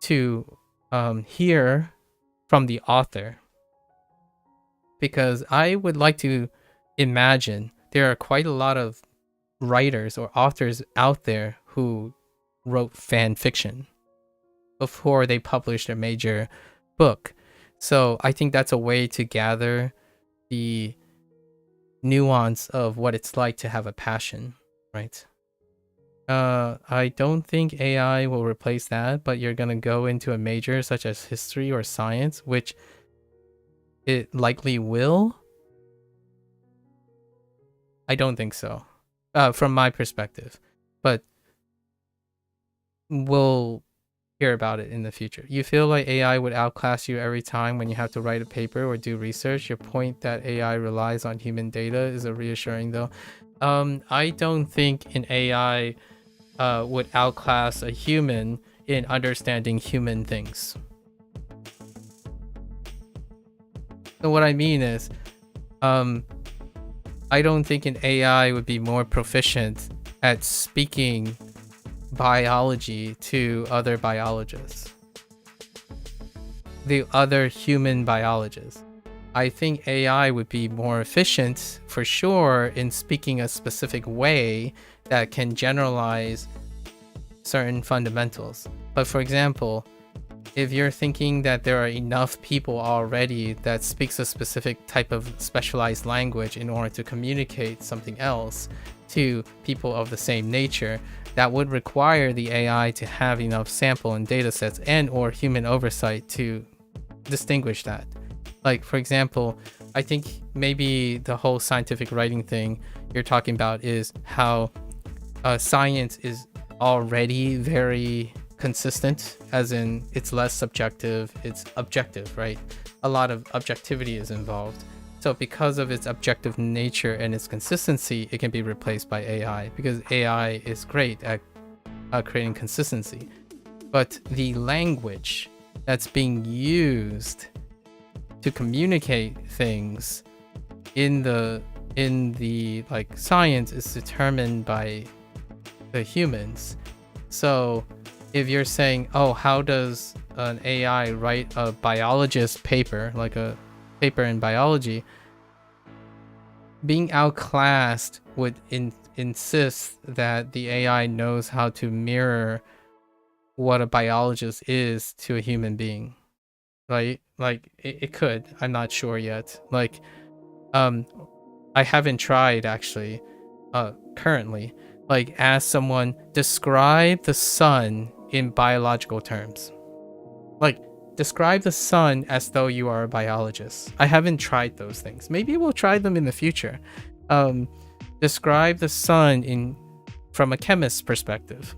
to hear from the author. Because I would like to imagine there are quite a lot of writers or authors out there who wrote fan fiction before they published a major book. So I think that's a way to gather the nuance of what it's like to have a passion, right? I don't think AI will replace that, but you're going to go into a major such as history or science, which it likely will. I don't think so, from my perspective. But we'll hear about it in the future. You feel like AI would outclass you every time when you have to write a paper or do research. Your point that AI relies on human data is a reassuring, though. I don't think an AI would outclass a human in understanding human things. So what I mean is, I don't think an AI would be more proficient at speaking biology to other biologists, the other human biologists. I think AI would be more efficient for sure in speaking a specific way that can generalize certain fundamentals. But for example, if you're thinking that there are enough people already that speaks a specific type of specialized language in order to communicate something else to people of the same nature, that would require the AI to have enough sample and data sets and or human oversight to distinguish that. Like, for example, I think maybe the whole scientific writing thing you're talking about is how science is already very consistent, as in it's less subjective, it's objective, right? A lot of objectivity is involved. So because of its objective nature and its consistency, it can be replaced by AI because AI is great at creating consistency. But the language that's being used to communicate things in the like science is determined by the humans. So if you're saying, oh, how does an AI write a biologist paper, like a paper in biology, being outclassed would insist that the AI knows how to mirror what a biologist is to a human being, right? Like it could. I'm not sure yet. Like, I haven't tried actually. Currently, like, ask someone describe the sun in biological terms. Like, describe the sun as though you are a biologist. I haven't tried those things. Maybe we'll try them in the future. Describe the sun from a chemist's perspective.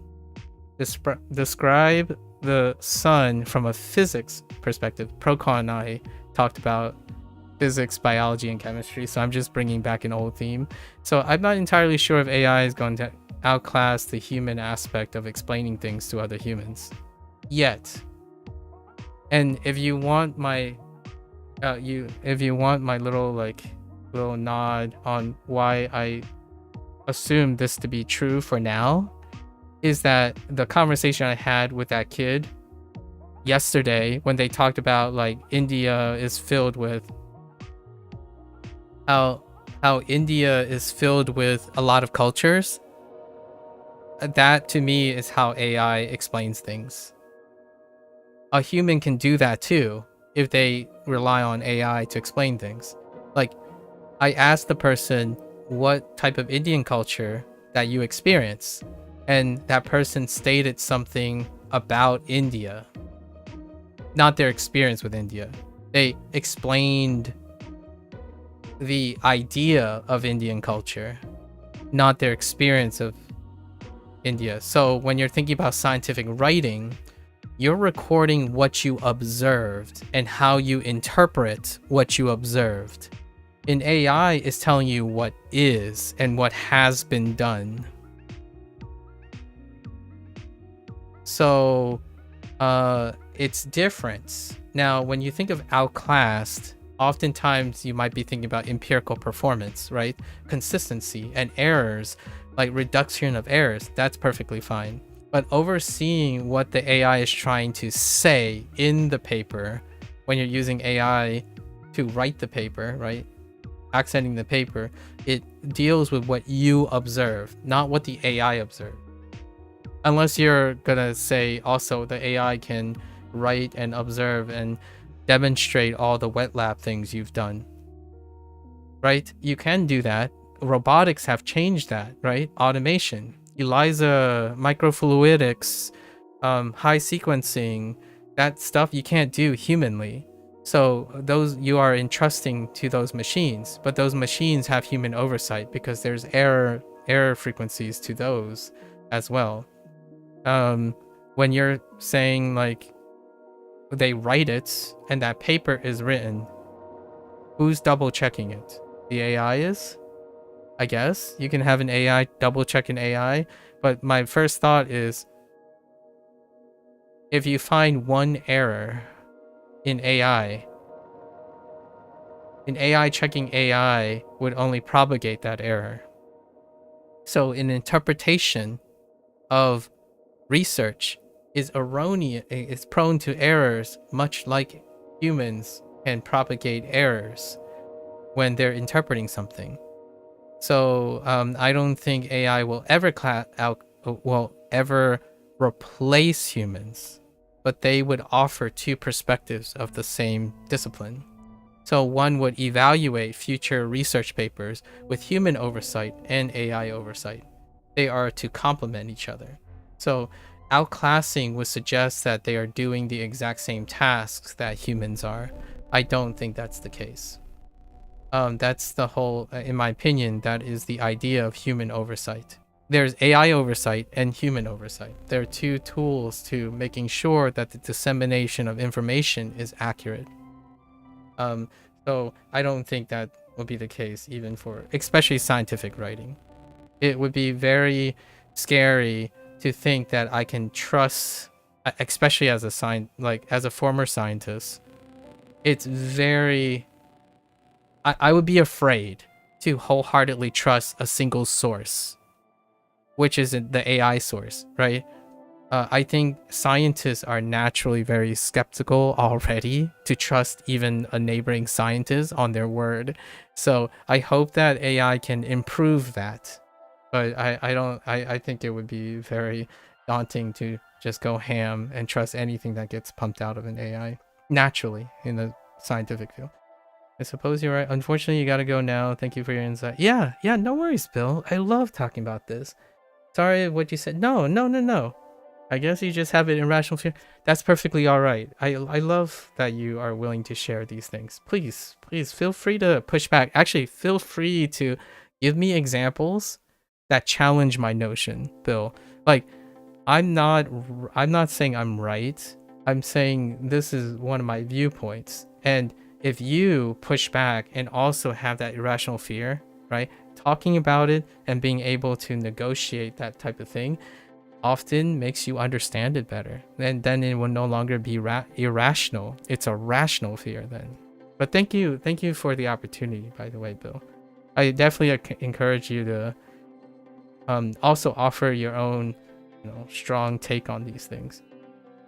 Describe the sun from a physics perspective. Procon and I talked about physics, biology, and chemistry, so I'm just bringing back an old theme. So I'm not entirely sure if AI is going to outclass the human aspect of explaining things to other humans yet. And if you want my little nod on why I assume this to be true for now, is that the conversation I had with that kid yesterday when they talked about like India is filled with how India is filled with a lot of cultures. That to me is how AI explains things. A human can do that too if they rely on AI to explain things. Like, I asked the person what type of Indian culture that you experience, and that person stated something about India, not their experience with India. They explained the idea of Indian culture, not their experience of India. So when you're thinking about scientific writing, you're recording what you observed and how you interpret what you observed. An AI is telling you what is and what has been done. So it's different. Now, when you think of outclassed, oftentimes you might be thinking about empirical performance, right? Consistency and errors, like reduction of errors. That's perfectly fine. But overseeing what the AI is trying to say in the paper, when you're using AI to write the paper, right? Accenting the paper, it deals with what you observe, not what the AI observed. Unless you're gonna say also the AI can write and observe and demonstrate all the wet lab things you've done, right? You can do that. Robotics have changed that, right? Automation, ELISA, microfluidics, high sequencing, that stuff you can't do humanly. So those, you are entrusting to those machines, but those machines have human oversight because there's error frequencies to those as well. When you're saying like they write it and that paper is written, who's double checking it? The AI is? I guess you can have an AI double check an AI, but my first thought is, if you find one error in AI, an AI checking AI would only propagate that error. So an interpretation of research is erroneous, is prone to errors, much like humans can propagate errors when they're interpreting something. So I don't think AI will ever ever replace humans, but they would offer two perspectives of the same discipline. So one would evaluate future research papers with human oversight and AI oversight. They are to complement each other. So outclassing would suggest that they are doing the exact same tasks that humans are. I don't think that's the case. That's the whole, in my opinion, that is the idea of human oversight. There's AI oversight and human oversight. There are two tools to making sure that the dissemination of information is accurate. So I don't think that will be the case even for, especially scientific writing. It would be very scary to think that I can trust, especially as a former scientist. It's very, I would be afraid to wholeheartedly trust a single source, which is the AI source, right? I think scientists are naturally very skeptical already to trust even a neighboring scientist on their word. So I hope that AI can improve that. But I think it would be very daunting to just go ham and trust anything that gets pumped out of an AI naturally in the scientific field. I suppose you're right. Unfortunately, you gotta go now. Thank you for your insight. Yeah, no worries, Bill. I love talking about this. Sorry what you said. No. I guess you just have an irrational fear. That's perfectly all right. I love that you are willing to share these things. Please feel free to push back. Actually, feel free to give me examples that challenge my notion, Bill. Like, I'm not saying I'm right. I'm saying this is one of my viewpoints. And if you push back and also have that irrational fear, right? Talking about it and being able to negotiate that type of thing often makes you understand it better. And then it will no longer be irrational. It's a rational fear then. But thank you for the opportunity, by the way, Bill. I definitely encourage you to also offer your own, strong take on these things.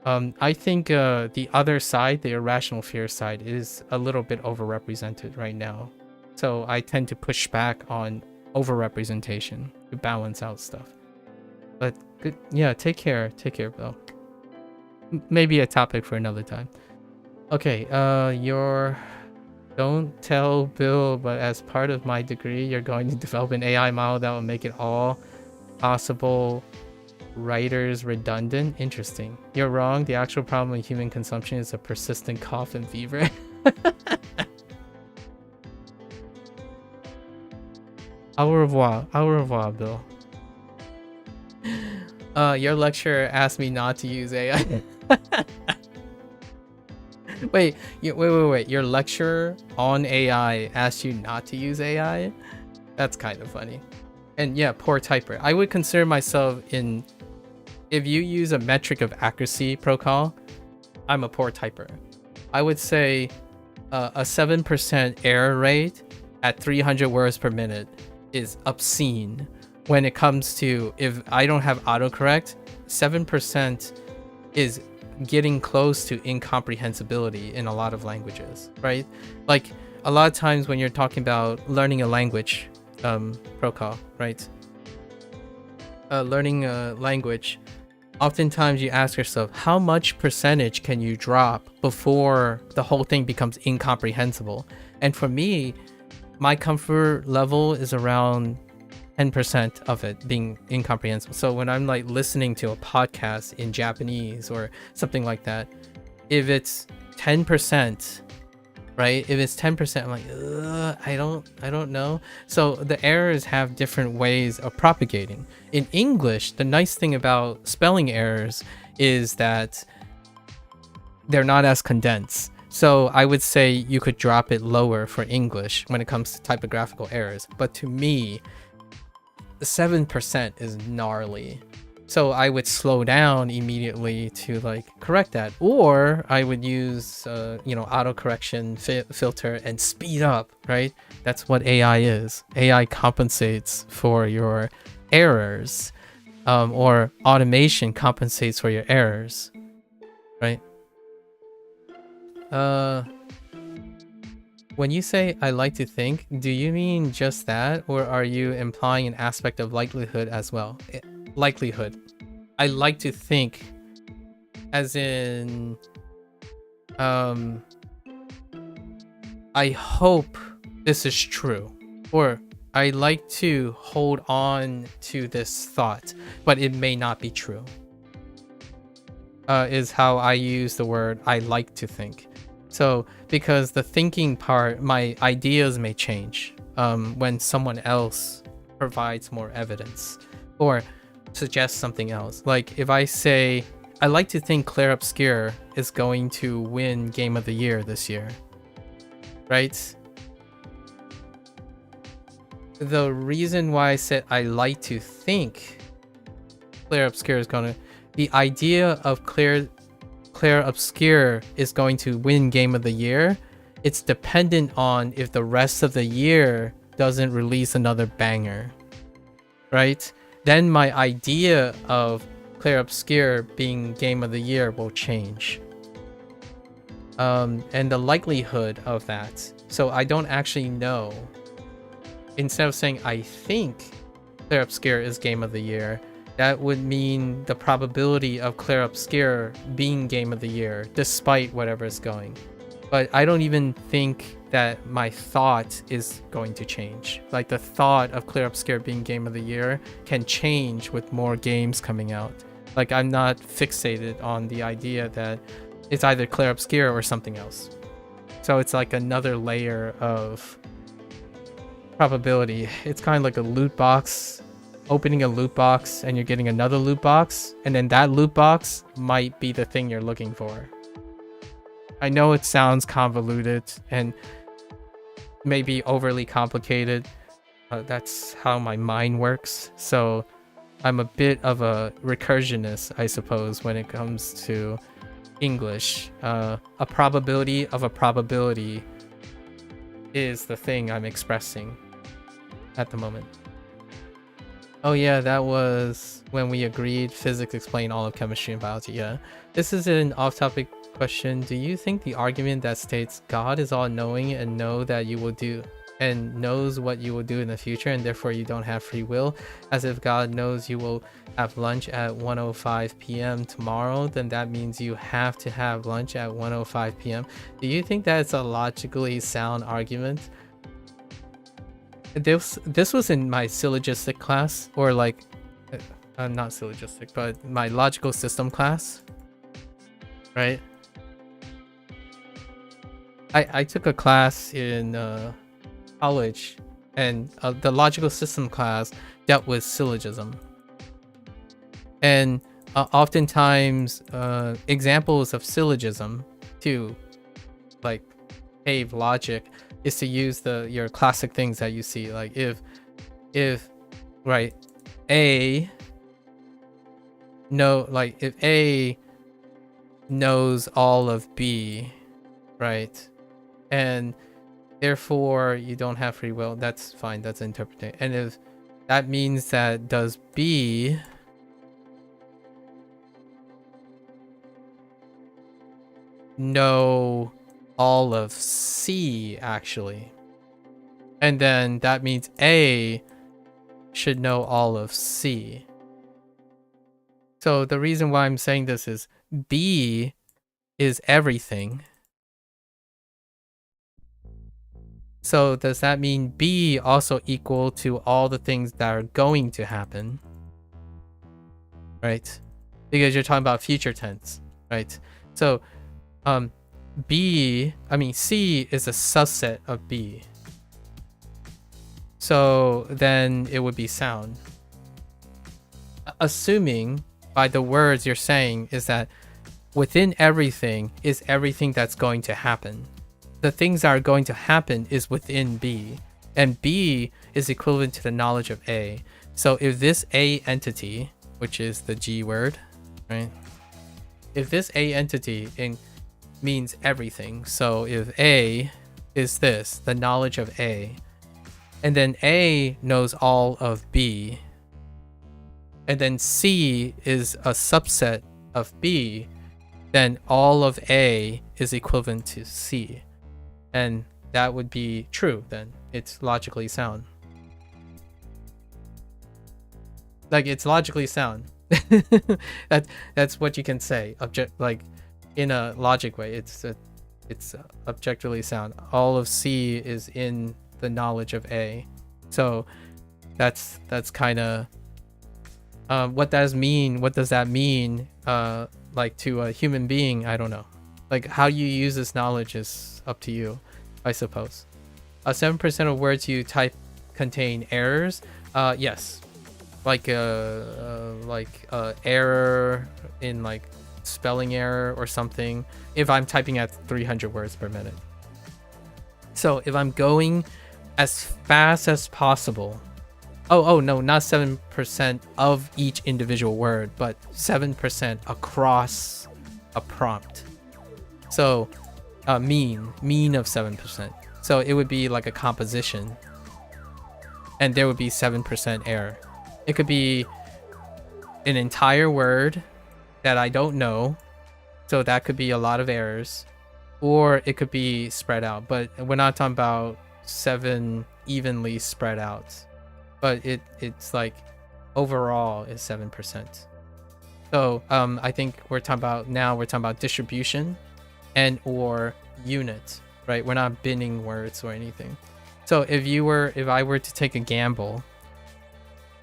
I think the other side, the irrational fear side, is a little bit overrepresented right now. So I tend to push back on overrepresentation to balance out stuff. But good, yeah, take care, Bill. Maybe a topic for another time. Okay, don't tell Bill, but as part of my degree, you're going to develop an AI model that will make it all possible writers redundant. Interesting. You're wrong. The actual problem with human consumption is a persistent cough and fever. Au revoir, Bill. Your lecturer asked me not to use AI. Wait. Your lecturer on AI asked you not to use AI? That's kind of funny. And yeah, poor typer. I would consider myself in, if you use a metric of accuracy protocol, I'm a poor typer. I would say a 7% error rate at 300 words per minute is obscene. When it comes to, if I don't have autocorrect, 7% is getting close to incomprehensibility in a lot of languages, right? Like a lot of times when you're talking about learning a language, protocol, right? Learning a language, oftentimes you ask yourself, how much percentage can you drop before the whole thing becomes incomprehensible? And for me, my comfort level is around 10% of it being incomprehensible. So when I'm like listening to a podcast in Japanese or something like that, if it's 10% right? If it's 10%, I'm like, I don't know. So the errors have different ways of propagating. In English, the nice thing about spelling errors is that they're not as condensed. So I would say you could drop it lower for English when it comes to typographical errors. But to me, the 7% is gnarly. So I would slow down immediately to like correct that. Or I would use, auto correction filter and speed up, right? That's what AI is. AI compensates for your errors, or automation compensates for your errors, right? When you say I like to think, do you mean just that, or are you implying an aspect of likelihood as well? Likelihood. I like to think as in I hope this is true, or I like to hold on to this thought, but it may not be true. Is how I use the word I like to think. So because the thinking part, my ideas may change when someone else provides more evidence or suggests something else. Like if I say, I like to think Claire Obscure is going to win Game of the Year this year, right? The reason why I said I like to think Claire Obscure is going to, the idea of Claire Obscure is going to win Game of the Year, it's dependent on if the rest of the year doesn't release another banger, right? Then my idea of Claire Obscure being Game of the Year will change. And the likelihood of that. So I don't actually know. Instead of saying I think Claire Obscure is Game of the Year, that would mean the probability of Claire Obscure being Game of the Year, despite whatever is going. But I don't even think that my thought is going to change. Like the thought of Claire Obscure being Game of the Year can change with more games coming out. Like I'm not fixated on the idea that it's either Claire Obscure or something else. So it's like another layer of probability. It's kind of like a loot box. Opening a loot box and you're getting another loot box, and then that loot box might be the thing you're looking for. I know it sounds convoluted and maybe overly complicated. That's how my mind works. So I'm a bit of a recursionist, I suppose, when it comes to English. A probability of a probability is the thing I'm expressing at the moment. Oh yeah, that was when we agreed physics explain all of chemistry and biology. Yeah. This is an off-topic question. Do you think the argument that states God is all-knowing and knows what you will do in the future and therefore you don't have free will, as if God knows you will have lunch at 1:05 p.m. tomorrow, then that means you have to have lunch at 1:05 p.m. Do you think that's a logically sound argument? This was in my syllogistic class, or like not syllogistic, but my logical system class, right? I took a class in college, and the logical system class dealt with syllogism, and oftentimes examples of syllogism to like pave logic is to use your classic things that you see, like if right A knows all of B, right, and therefore you don't have free will, that's fine, that's interpreting. And if that means that does B know all of C actually, and then that means A should know all of C. So the reason why I'm saying this is B is everything. So does that mean B also equal to all the things that are going to happen, right? Because you're talking about future tense, right? So C is a subset of B. So then it would be sound. Assuming by the words you're saying is that within everything is everything that's going to happen. The things that are going to happen is within B, and B is equivalent to the knowledge of A. So if this A entity, which is the G word, right? If this A entity means everything, so if A is this, the knowledge of A, and then A knows all of B, and then C is a subset of B, then all of A is equivalent to C. And that would be true then. It's logically sound. Like, it's logically sound. That's what you can say. Like, in a logic way, it's objectively sound. All of C is in the knowledge of A. So that's kind of what does that mean like to a human being? I don't know. Like, how you use this knowledge is up to you, I suppose. 7% of words you type contain errors. Yes, like error in like spelling error or something. If I'm typing at 300 words per minute. So if I'm going as fast as possible. Oh no, not 7% of each individual word, but 7% across a prompt. So mean of 7%. So it would be like a composition, and there would be 7% error. It could be an entire word that I don't know, so that could be a lot of errors, or it could be spread out, but we're not talking about 7 evenly spread out. But it's like overall is 7%. So I think we're talking about distribution and or unit, right? We're not binning words or anything. So if I were to take a gamble,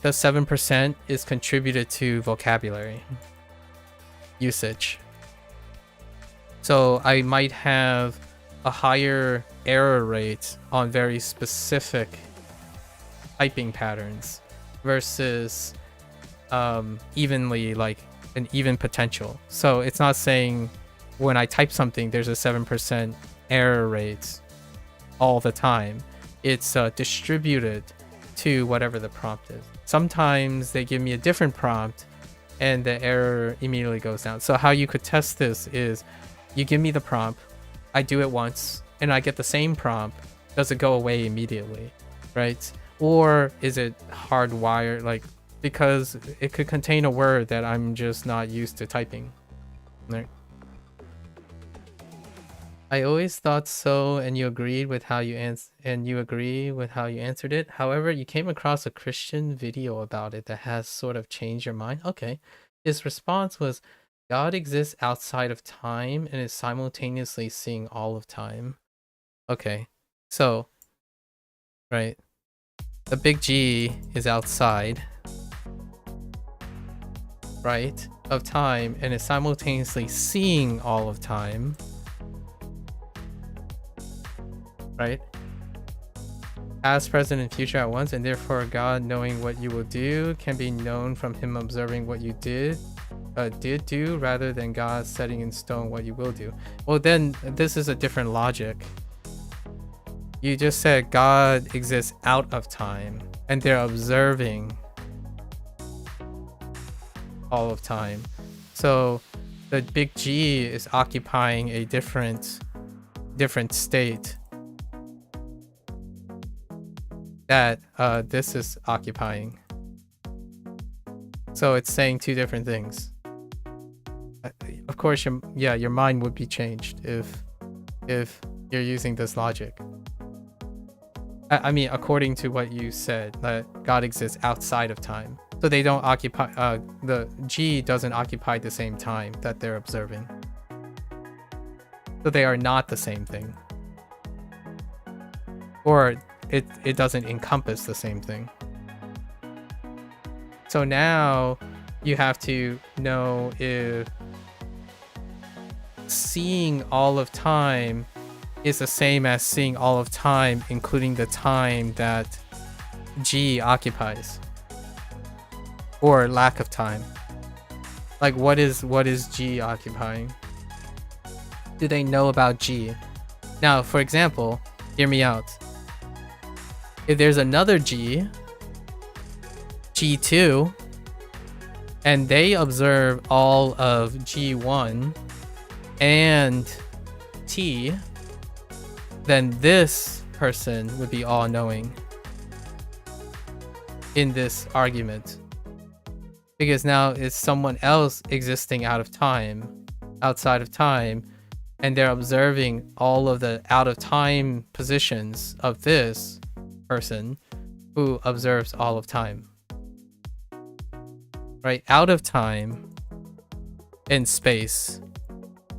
the 7% is contributed to vocabulary usage. So I might have a higher error rate on very specific typing patterns versus evenly, like an even potential. So it's not saying when I type something there's a 7% error rate all the time. It's distributed to whatever the prompt is. Sometimes they give me a different prompt and the error immediately goes down. So how you could test this is you give me the prompt, I do it once, and I get the same prompt. Does it go away immediately, right? Or is it hardwired, like, because it could contain a word that I'm just not used to typing, right? I always thought so, and you agreed with how you answered it. However, you came across a Christian video about it that has sort of changed your mind. Okay. His response was, God exists outside of time and is simultaneously seeing all of time. Okay. So, right. The big G is outside, right, of time and is simultaneously seeing all of time, right? Past, present, and future at once, and therefore God, knowing what you will do, can be known from him observing what you did do, rather than God setting in stone what you will do. Well, then this is a different logic. You just said God exists out of time and they're observing all of time. So the big G is occupying a different state that this is occupying. So it's saying two different things. Of course, your mind would be changed if you're using this logic. I mean, according to what you said, that God exists outside of time. So they don't occupy, the G doesn't occupy the same time that they're observing. So they are not the same thing. Or it doesn't encompass the same thing. So now you have to know if seeing all of time is the same as seeing all of time, including the time that G occupies, or lack of time. Like, what is G occupying? Do they know about G? Now, for example, hear me out. If there's another G, G2, and they observe all of G1 and T, then this person would be all-knowing in this argument. Because now it's someone else existing outside of time, and they're observing all of the out-of-time positions of this person who observes all of time. Right? Out of time in space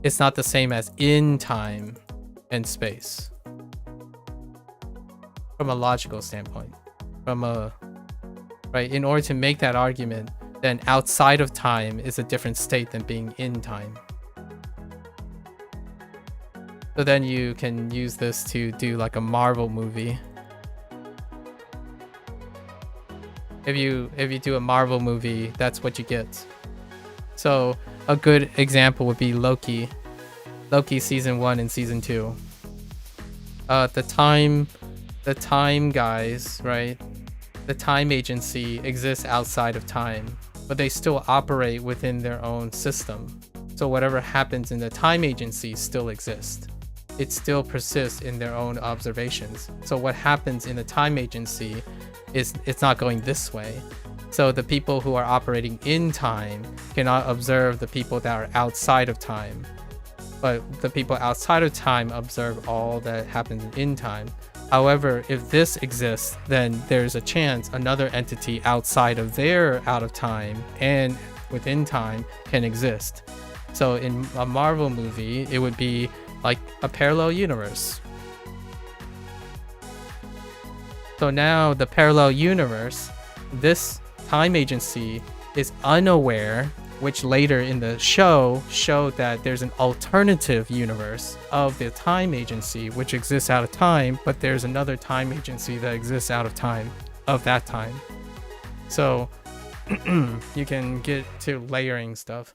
is not the same as in time and space. From a logical standpoint. Right? In order to make that argument, then outside of time is a different state than being in time. So then you can use this to do like a Marvel movie. If you do a Marvel movie, that's what you get. So a good example would be Loki. Loki season 1 and season 2. The time guys, right? The time agency exists outside of time, but they still operate within their own system. So whatever happens in the time agency still exists. It still persists in their own observations. So what happens in the time agency is it's not going this way. So the people who are operating in time cannot observe the people that are outside of time. But the people outside of time observe all that happens in time. However, if this exists, then there's a chance another entity outside of their out of time and within time can exist. So in a Marvel movie, it would be like a parallel universe. So now the parallel universe, this time agency is unaware, which later in the show showed that there's an alternative universe of the time agency which exists out of time, but there's another time agency that exists out of time of that time. So you can get to layering stuff.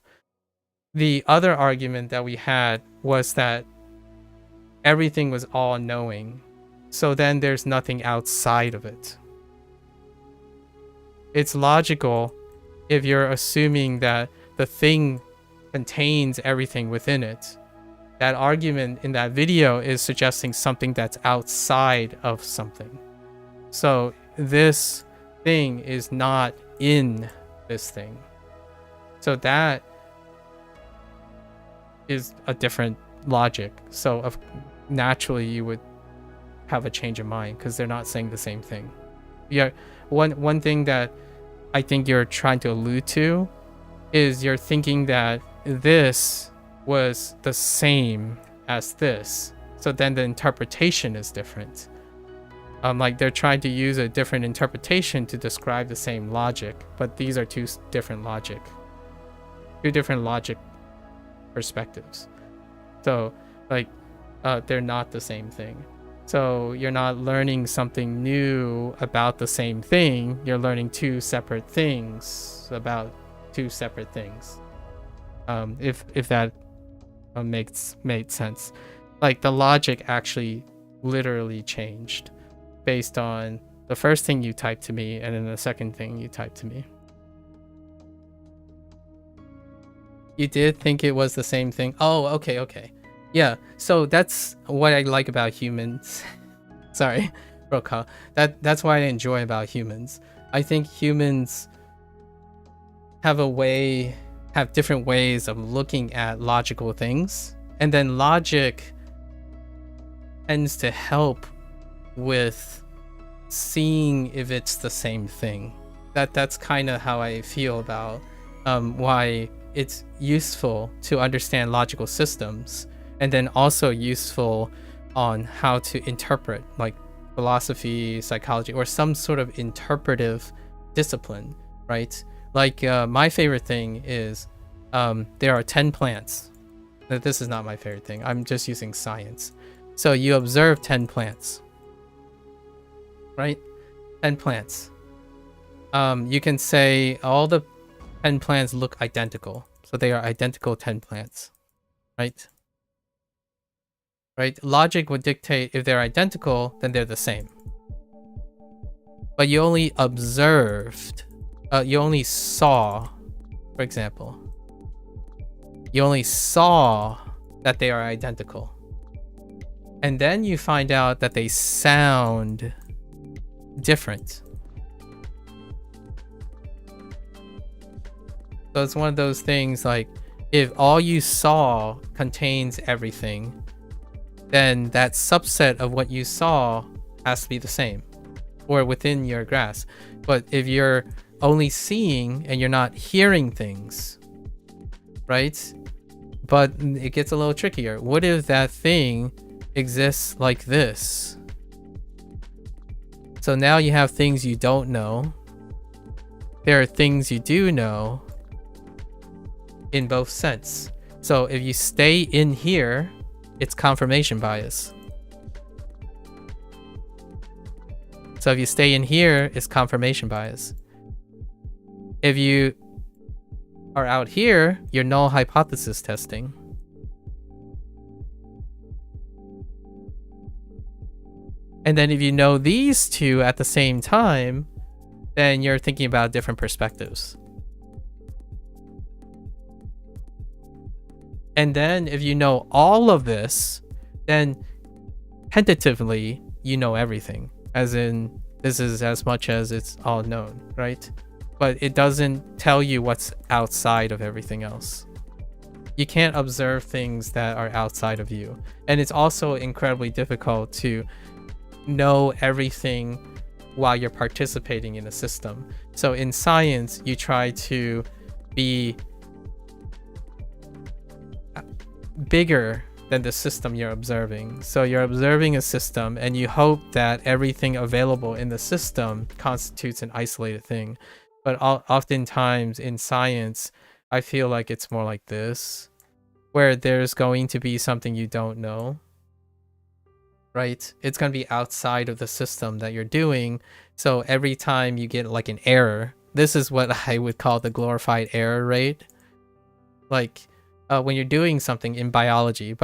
The other argument that we had was that everything was all-knowing. So then there's nothing outside of it. It's logical if you're assuming that the thing contains everything within it. That argument in that video is suggesting something that's outside of something. So this thing is not in this thing. So that is a different logic. So naturally you would have a change of mind because they're not saying the same thing. Yeah, one thing that I think you're trying to allude to is you're thinking that this was the same as this. So then the interpretation is different. Like they're trying to use a different interpretation to describe the same logic, but these are two different logic perspectives. So like they're not the same thing. So you're not learning something new about the same thing. You're learning two separate things about two separate things. If that made sense. Like the logic actually literally changed based on the first thing you typed to me and then the second thing you typed to me. You did think it was the same thing? Oh, okay. Yeah, so that's what I like about humans. Sorry, Roka. That's what I enjoy about humans. I think humans have different ways of looking at logical things, and then logic tends to help with seeing if it's the same thing. That's kind of how I feel about why it's useful to understand logical systems, and then also useful on how to interpret, like philosophy, psychology, or some sort of interpretive discipline, right? Like my favorite thing is there are 10 plants, This is not my favorite thing. I'm just using science. So you observe 10 plants, right? 10 plants. You can say all the 10 plants look identical. So they are identical 10 plants, right? Right? Logic would dictate if they're identical, then they're the same. But you only observed, you only saw, for example, you only saw that they are identical. And then you find out that they sound different. So it's one of those things like, if all you saw contains everything, then that subset of what you saw has to be the same or within your grasp. But if you're only seeing and you're not hearing things, right? But it gets a little trickier. What if that thing exists like this? So now you have things you don't know. There are things you do know in both sense. So if you stay in here, it's confirmation bias. So if you stay in here, it's confirmation bias. If you are out here, you're null hypothesis testing. And then if you know these two at the same time, then you're thinking about different perspectives. And then if you know all of this, then tentatively you know everything. As in, this is as much as it's all known, right? But it doesn't tell you what's outside of everything else. You can't observe things that are outside of you. And it's also incredibly difficult to know everything while you're participating in a system. So in science, you try to be bigger than the system you're observing. So you're observing a system and you hope that everything available in the system constitutes an isolated thing. But oftentimes in science, I feel like it's more like this, where there's going to be something you don't know, right? It's going to be outside of the system that you're doing. So every time you get like an error, this is what I would call the glorified error rate. Like when you're doing something in biology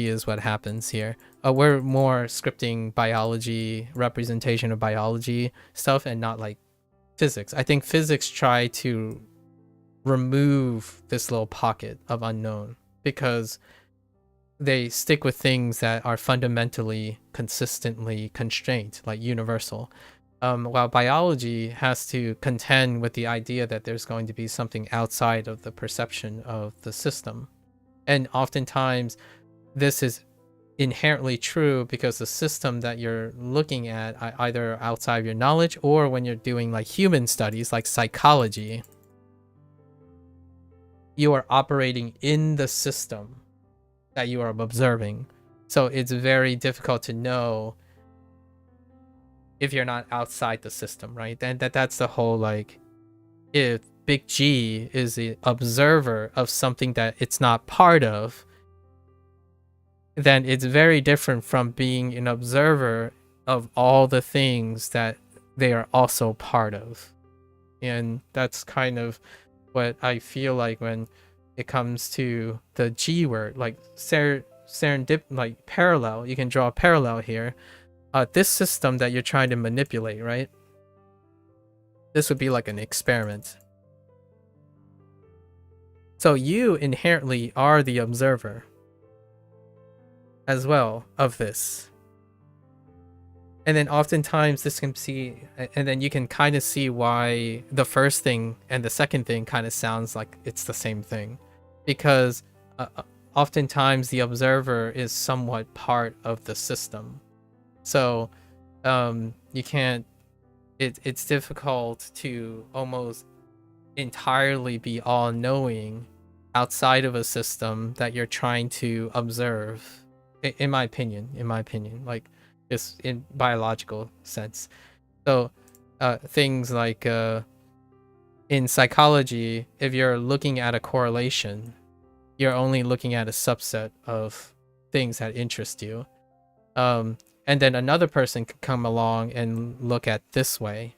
is what happens here. We're more scripting biology, representation of biology stuff, and not like physics. I think physics try to remove this little pocket of unknown because they stick with things that are fundamentally consistently constrained, like universal. While biology has to contend with the idea that there's going to be something outside of the perception of the system. And oftentimes this is inherently true because the system that you're looking at either outside of your knowledge, or when you're doing like human studies like psychology, you are operating in the system that you are observing. So it's very difficult to know if you're not outside the system, right? And that's the whole, like, if Big G is the observer of something that it's not part of, then it's very different from being an observer of all the things that they are also part of. And that's kind of what I feel like when it comes to the G word, like serendip, like parallel. You can draw a parallel here. This system that you're trying to manipulate, right? This would be like an experiment. So you inherently are the observer as well of this. And then oftentimes this can see, and then you can kind of see why the first thing and the second thing kind of sounds like it's the same thing. Because oftentimes the observer is somewhat part of the system. So you can't, it's difficult to almost entirely be all-knowing outside of a system that you're trying to observe, in my opinion, like just in biological sense. So things like in psychology, if you're looking at a correlation, you're only looking at a subset of things that interest you. And then another person could come along and look at this way,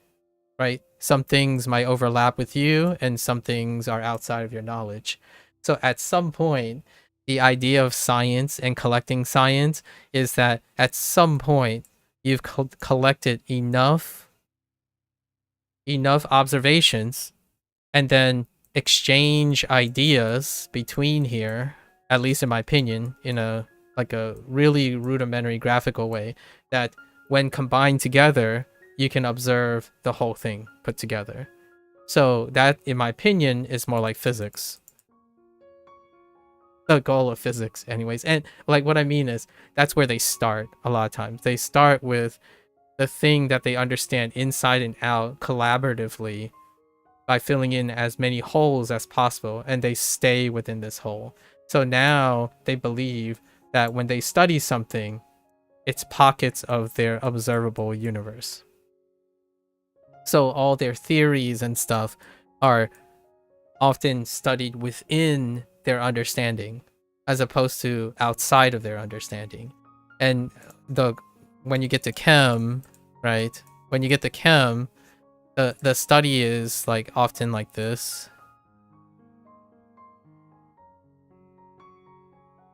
right? Some things might overlap with you and some things are outside of your knowledge. So at some point, the idea of science and collecting science is that at some point you've collected enough observations and then exchange ideas between here, at least in my opinion, in a really rudimentary graphical way, that when combined together, you can observe the whole thing put together. So that, in my opinion, is more like physics. The goal of physics, anyways. And like what I mean is, that's where they start a lot of times. They start with the thing that they understand inside and out collaboratively by filling in as many holes as possible, and they stay within this hole. So now they believe that when they study something, it's pockets of their observable universe. So all their theories and stuff are often studied within their understanding as opposed to outside of their understanding. And when you get to chem, right? When you get to chem, the study is like often like this.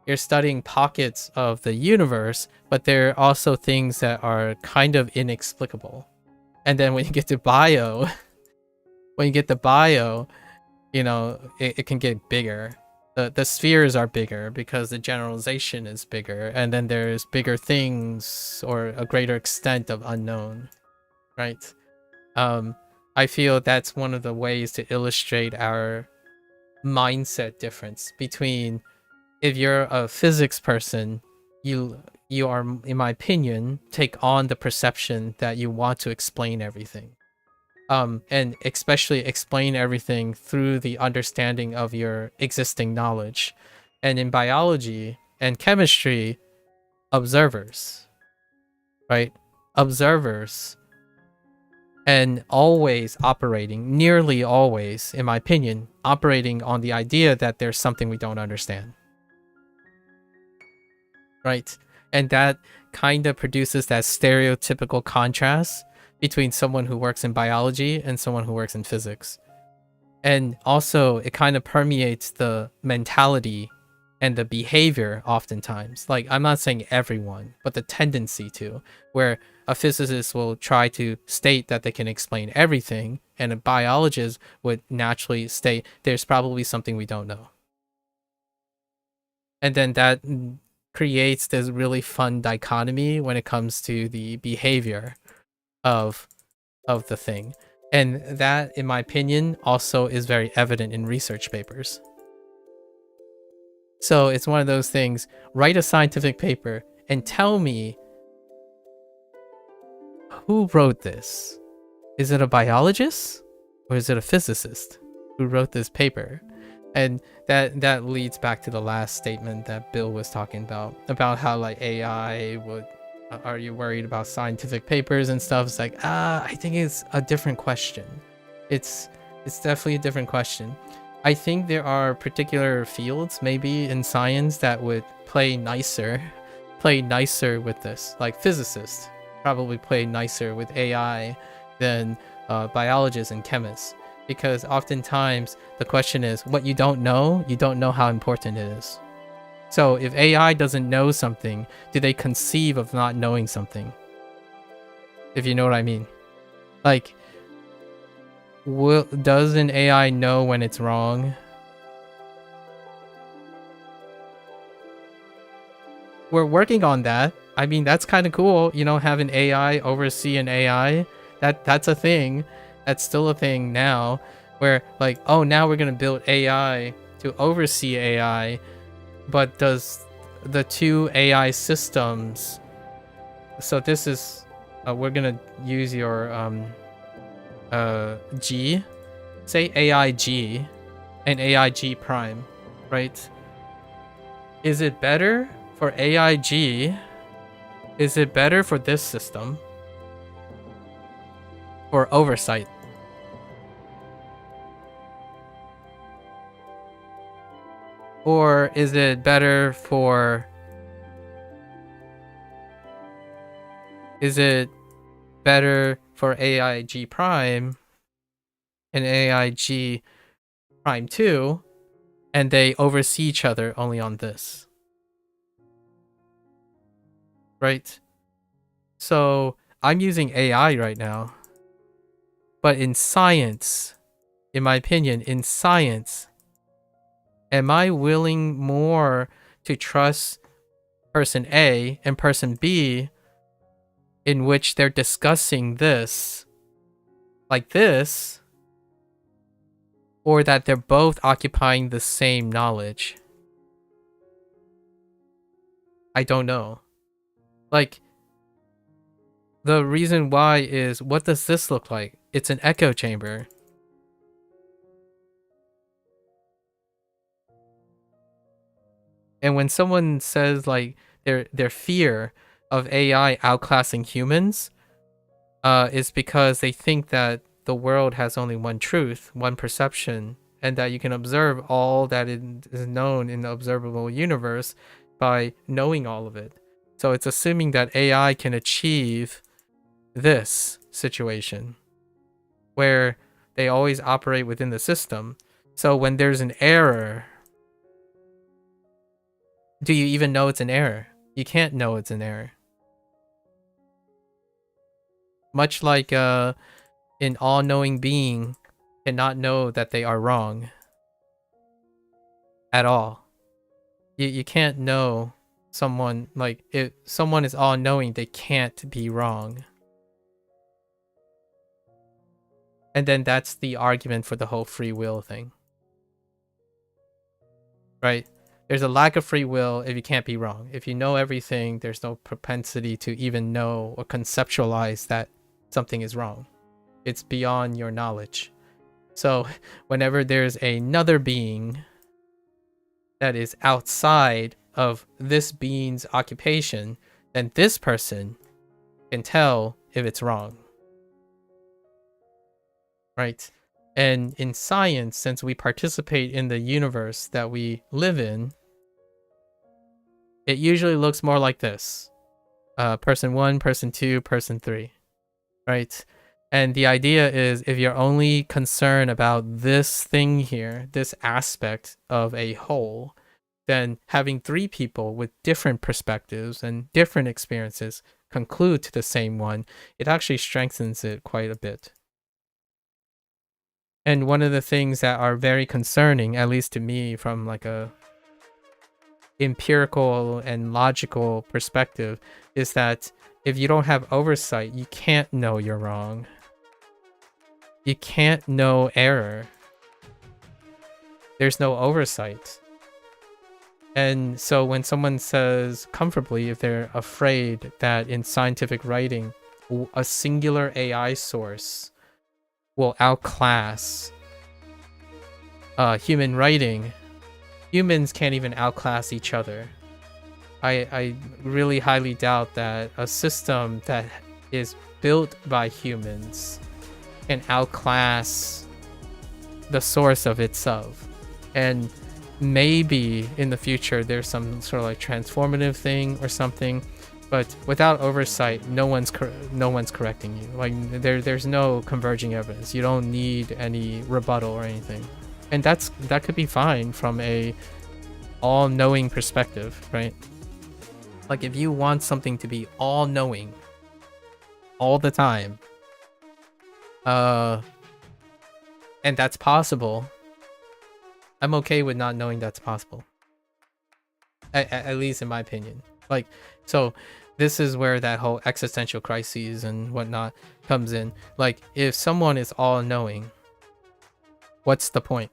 You're studying pockets of the universe, but there are also things that are kind of inexplicable. And then when you get to bio, you know, it can get bigger. The spheres are bigger because the generalization is bigger, and then there's bigger things or a greater extent of unknown, right? I feel that's one of the ways to illustrate our mindset difference between, if you're a physics person, you are, in my opinion, take on the perception that you want to explain everything. And especially explain everything through the understanding of your existing knowledge. And in biology and chemistry, observers, right? Observers, and always operating, nearly always, in my opinion, operating on the idea that there's something we don't understand. Right? And that kind of produces that stereotypical contrast between someone who works in biology and someone who works in physics. And also, it kind of permeates the mentality and the behavior oftentimes. Like, I'm not saying everyone, but the tendency to, where a physicist will try to state that they can explain everything, and a biologist would naturally state there's probably something we don't know. And then that creates this really fun dichotomy when it comes to the behavior of the thing. And that, in my opinion, also is very evident in research papers. So it's one of those things, write a scientific paper and tell me who wrote this. Is it a biologist or is it a physicist who wrote this paper? And that leads back to the last statement that Bill was talking about how like AI would, are you worried about scientific papers and stuff? It's like, I think it's a different question. It's definitely a different question. I think there are particular fields maybe in science that would play nicer with this. Like physicists probably play nicer with AI than biologists and chemists. Because oftentimes the question is, what you don't know how important it is. So if AI doesn't know something, do they conceive of not knowing something? If you know what I mean. Like, does an AI know when it's wrong? We're working on that. I mean, that's kind of cool, you know, have an AI oversee an AI. That's a thing. That's still a thing now, where like, oh, now we're gonna build AI to oversee AI, but does the two AI systems, so this is we're gonna use your G, say AI G and AI G prime, right? Is it better for AI G? Is it better for this system for oversight? Or is it better for... Is it better for AIG Prime and AIG Prime 2, and they oversee each other only on this? Right? So I'm using AI right now. But in science, in my opinion, in science, am I willing more to trust person A and person B in which they're discussing this like this, or that they're both occupying the same knowledge? I don't know. Like, the reason why is, what does this look like? It's an echo chamber. And when someone says like their fear of AI outclassing humans, is because they think that the world has only one truth, one perception, and that you can observe all that is known in the observable universe by knowing all of it. So it's assuming that AI can achieve this situation where they always operate within the system. So when there's an error, do you even know it's an error? You can't know it's an error. Much like an all-knowing being cannot know that they are wrong at all. You can't know someone, like, if someone is all-knowing, they can't be wrong. And then that's the argument for the whole free will thing. Right? There's a lack of free will if you can't be wrong. If you know everything, there's no propensity to even know or conceptualize that something is wrong. It's beyond your knowledge. So whenever there's another being that is outside of this being's occupation, then this person can tell if it's wrong. Right? And in science, since we participate in the universe that we live in, it usually looks more like this. Person 1, person 2, person 3. Right? And the idea is, if you're only concerned about this thing here, this aspect of a whole, then having 3 people with different perspectives and different experiences conclude to the same one, it actually strengthens it quite a bit. And one of the things that are very concerning, at least to me, from like a empirical and logical perspective, is that if you don't have oversight, you can't know you're wrong. You can't know error. There's no oversight. And so when someone says comfortably, if they're afraid that in scientific writing, a singular AI source will outclass human writing, humans can't even outclass each other. I really highly doubt that a system that is built by humans can outclass the source of itself. And maybe in the future there's some sort of like transformative thing or something, but without oversight, no one's correcting you. Like there's no converging evidence. You don't need any rebuttal or anything, and that could be fine from a all-knowing perspective, right? Like if you want something to be all-knowing all the time, and that's possible, I'm okay with not knowing that's possible. At least in my opinion. Like, so this is where that whole existential crises and whatnot comes in. Like, if someone is all-knowing, what's the point?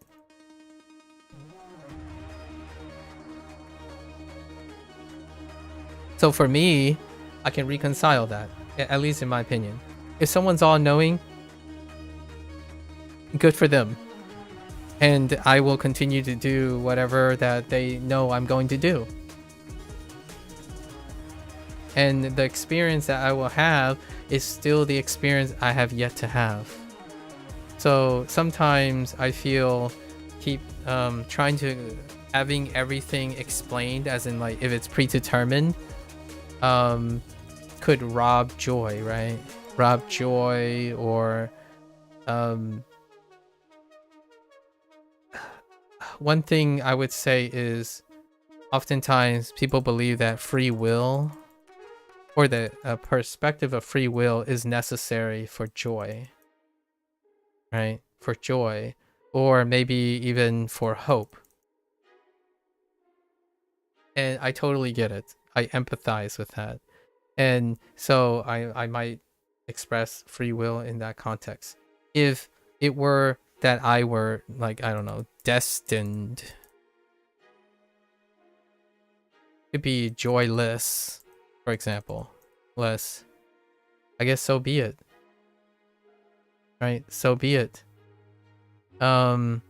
So for me, I can reconcile that, at least in my opinion. If someone's all-knowing, good for them. And I will continue to do whatever that they know I'm going to do. And the experience that I will have is still the experience I have yet to have. So sometimes I feel keep trying to having everything explained, as in like if it's predetermined, could rob joy, right? Rob joy, or one thing I would say is oftentimes people believe that free will, or the perspective of free will, is necessary for joy, right? For joy, or maybe even for hope. And I totally get it. I empathize with that. And so I might express free will in that context. If it were that I were, like, I don't know, destined to be joyless, for example, less, I guess so be it. Right? So be it. One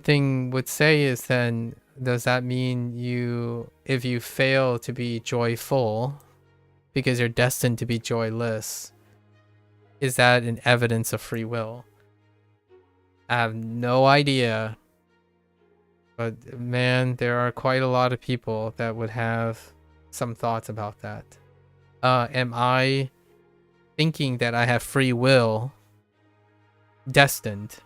thing would say is, then does that mean if you fail to be joyful because you're destined to be joyless, is that an evidence of free will? I have no idea, but man, there are quite a lot of people that would have some thoughts about that. Am I thinking that I have free will destined?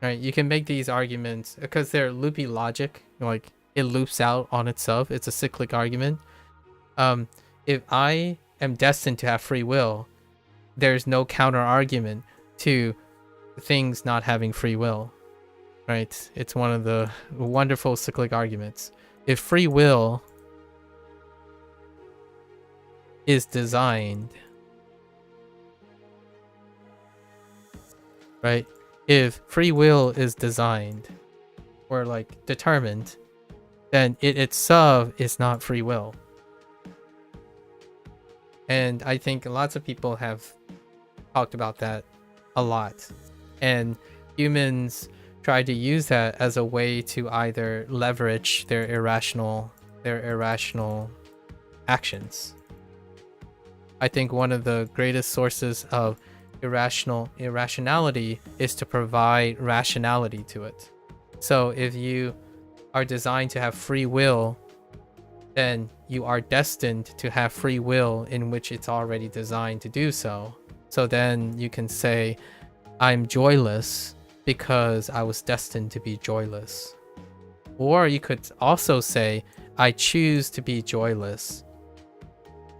Right, you can make these arguments because they're loopy logic, like it loops out on itself. It's a cyclic argument. If I am destined to have free will, there's no counter argument to things not having free will, right? It's one of the wonderful cyclic arguments. If free will is designed, right? If free will is designed or like determined, then it itself is not free will. And I think lots of people have talked about that a lot. And humans try to use that as a way to either leverage their irrational actions. I think one of the greatest sources of irrationality is to provide rationality to it. So if you are designed to have free will, then you are destined to have free will in which it's already designed to do so. So then you can say, I'm joyless because I was destined to be joyless. Or you could also say, I choose to be joyless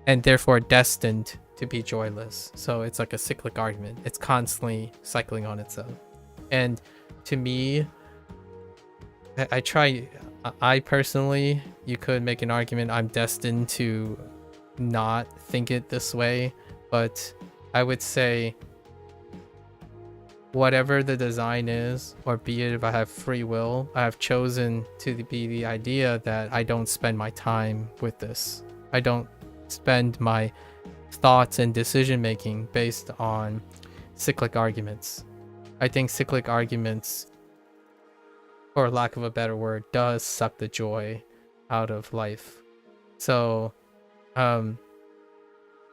and therefore destined to be joyless. So it's like a cyclic argument. It's constantly cycling on itself. And to me, I personally, you could make an argument I'm destined to not think it this way, but I would say whatever the design is, or be it if I have free will, I have chosen to be the idea that I don't spend my time with this. I don't spend my thoughts and decision making based on cyclic arguments. I think cyclic arguments, for lack of a better word, does suck the joy out of life. So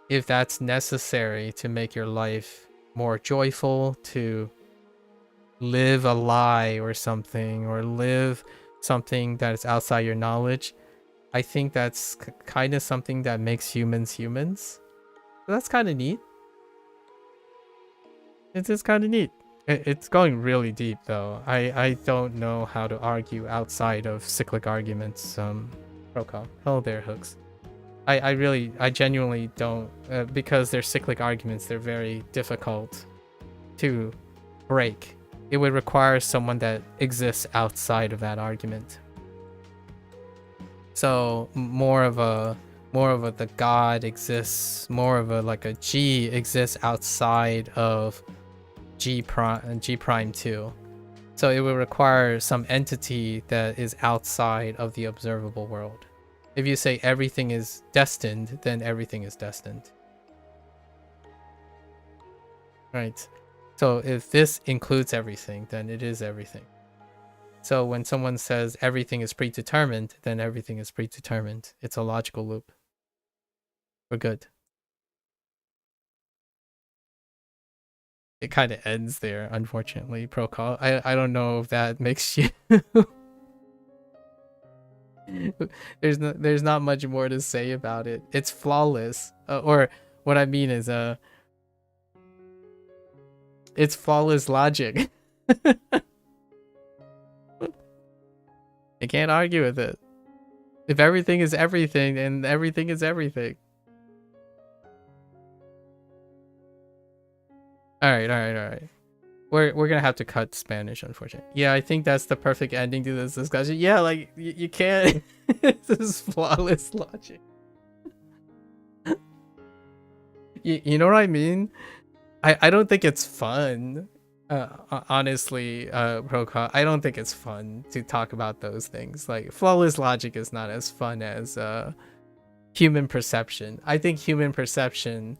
if that's necessary to make your life more joyful, to live a lie or something, or live something that is outside your knowledge, I think that's kind of something that makes humans humans. So that's kind of neat. It's just kind of neat. It's going really deep though. I don't know how to argue outside of cyclic arguments. Protocol. Hello there, Hooks. I genuinely don't, because they're cyclic arguments. They're very difficult to break. It would require someone that exists outside of that argument. So more of a the God exists, more of a like a G exists outside of G prime 2. So it would require some entity that is outside of the observable world. If you say everything is destined, then everything is destined. Right. So if this includes everything, then it is everything. So when someone says everything is predetermined, then everything is predetermined. It's a logical loop. We're good. it kind of ends there, unfortunately. Protocol. I don't know if that makes you. There's not much more to say about it. It's flawless. Or what I mean is it's flawless logic. I can't argue with it. If everything is everything, then everything is everything. All right. We're gonna have to cut Spanish, unfortunately. Yeah, I think that's the perfect ending to this discussion. Yeah, like you can't. This is flawless logic. You know what I mean? I don't think it's fun. Honestly, Proko, I don't think it's fun to talk about those things. Like flawless logic is not as fun as human perception. I think human perception,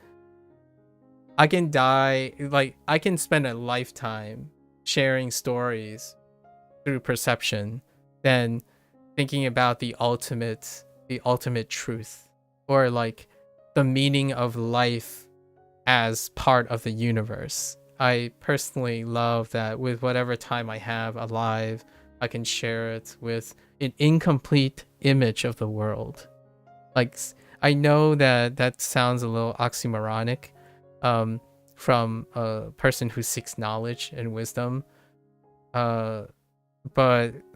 I can spend a lifetime sharing stories through perception than thinking about the ultimate truth, or like the meaning of life as part of the universe. I personally love that with whatever time I have alive, I can share it with an incomplete image of the world. Like, I know that sounds a little oxymoronic from a person who seeks knowledge and wisdom, but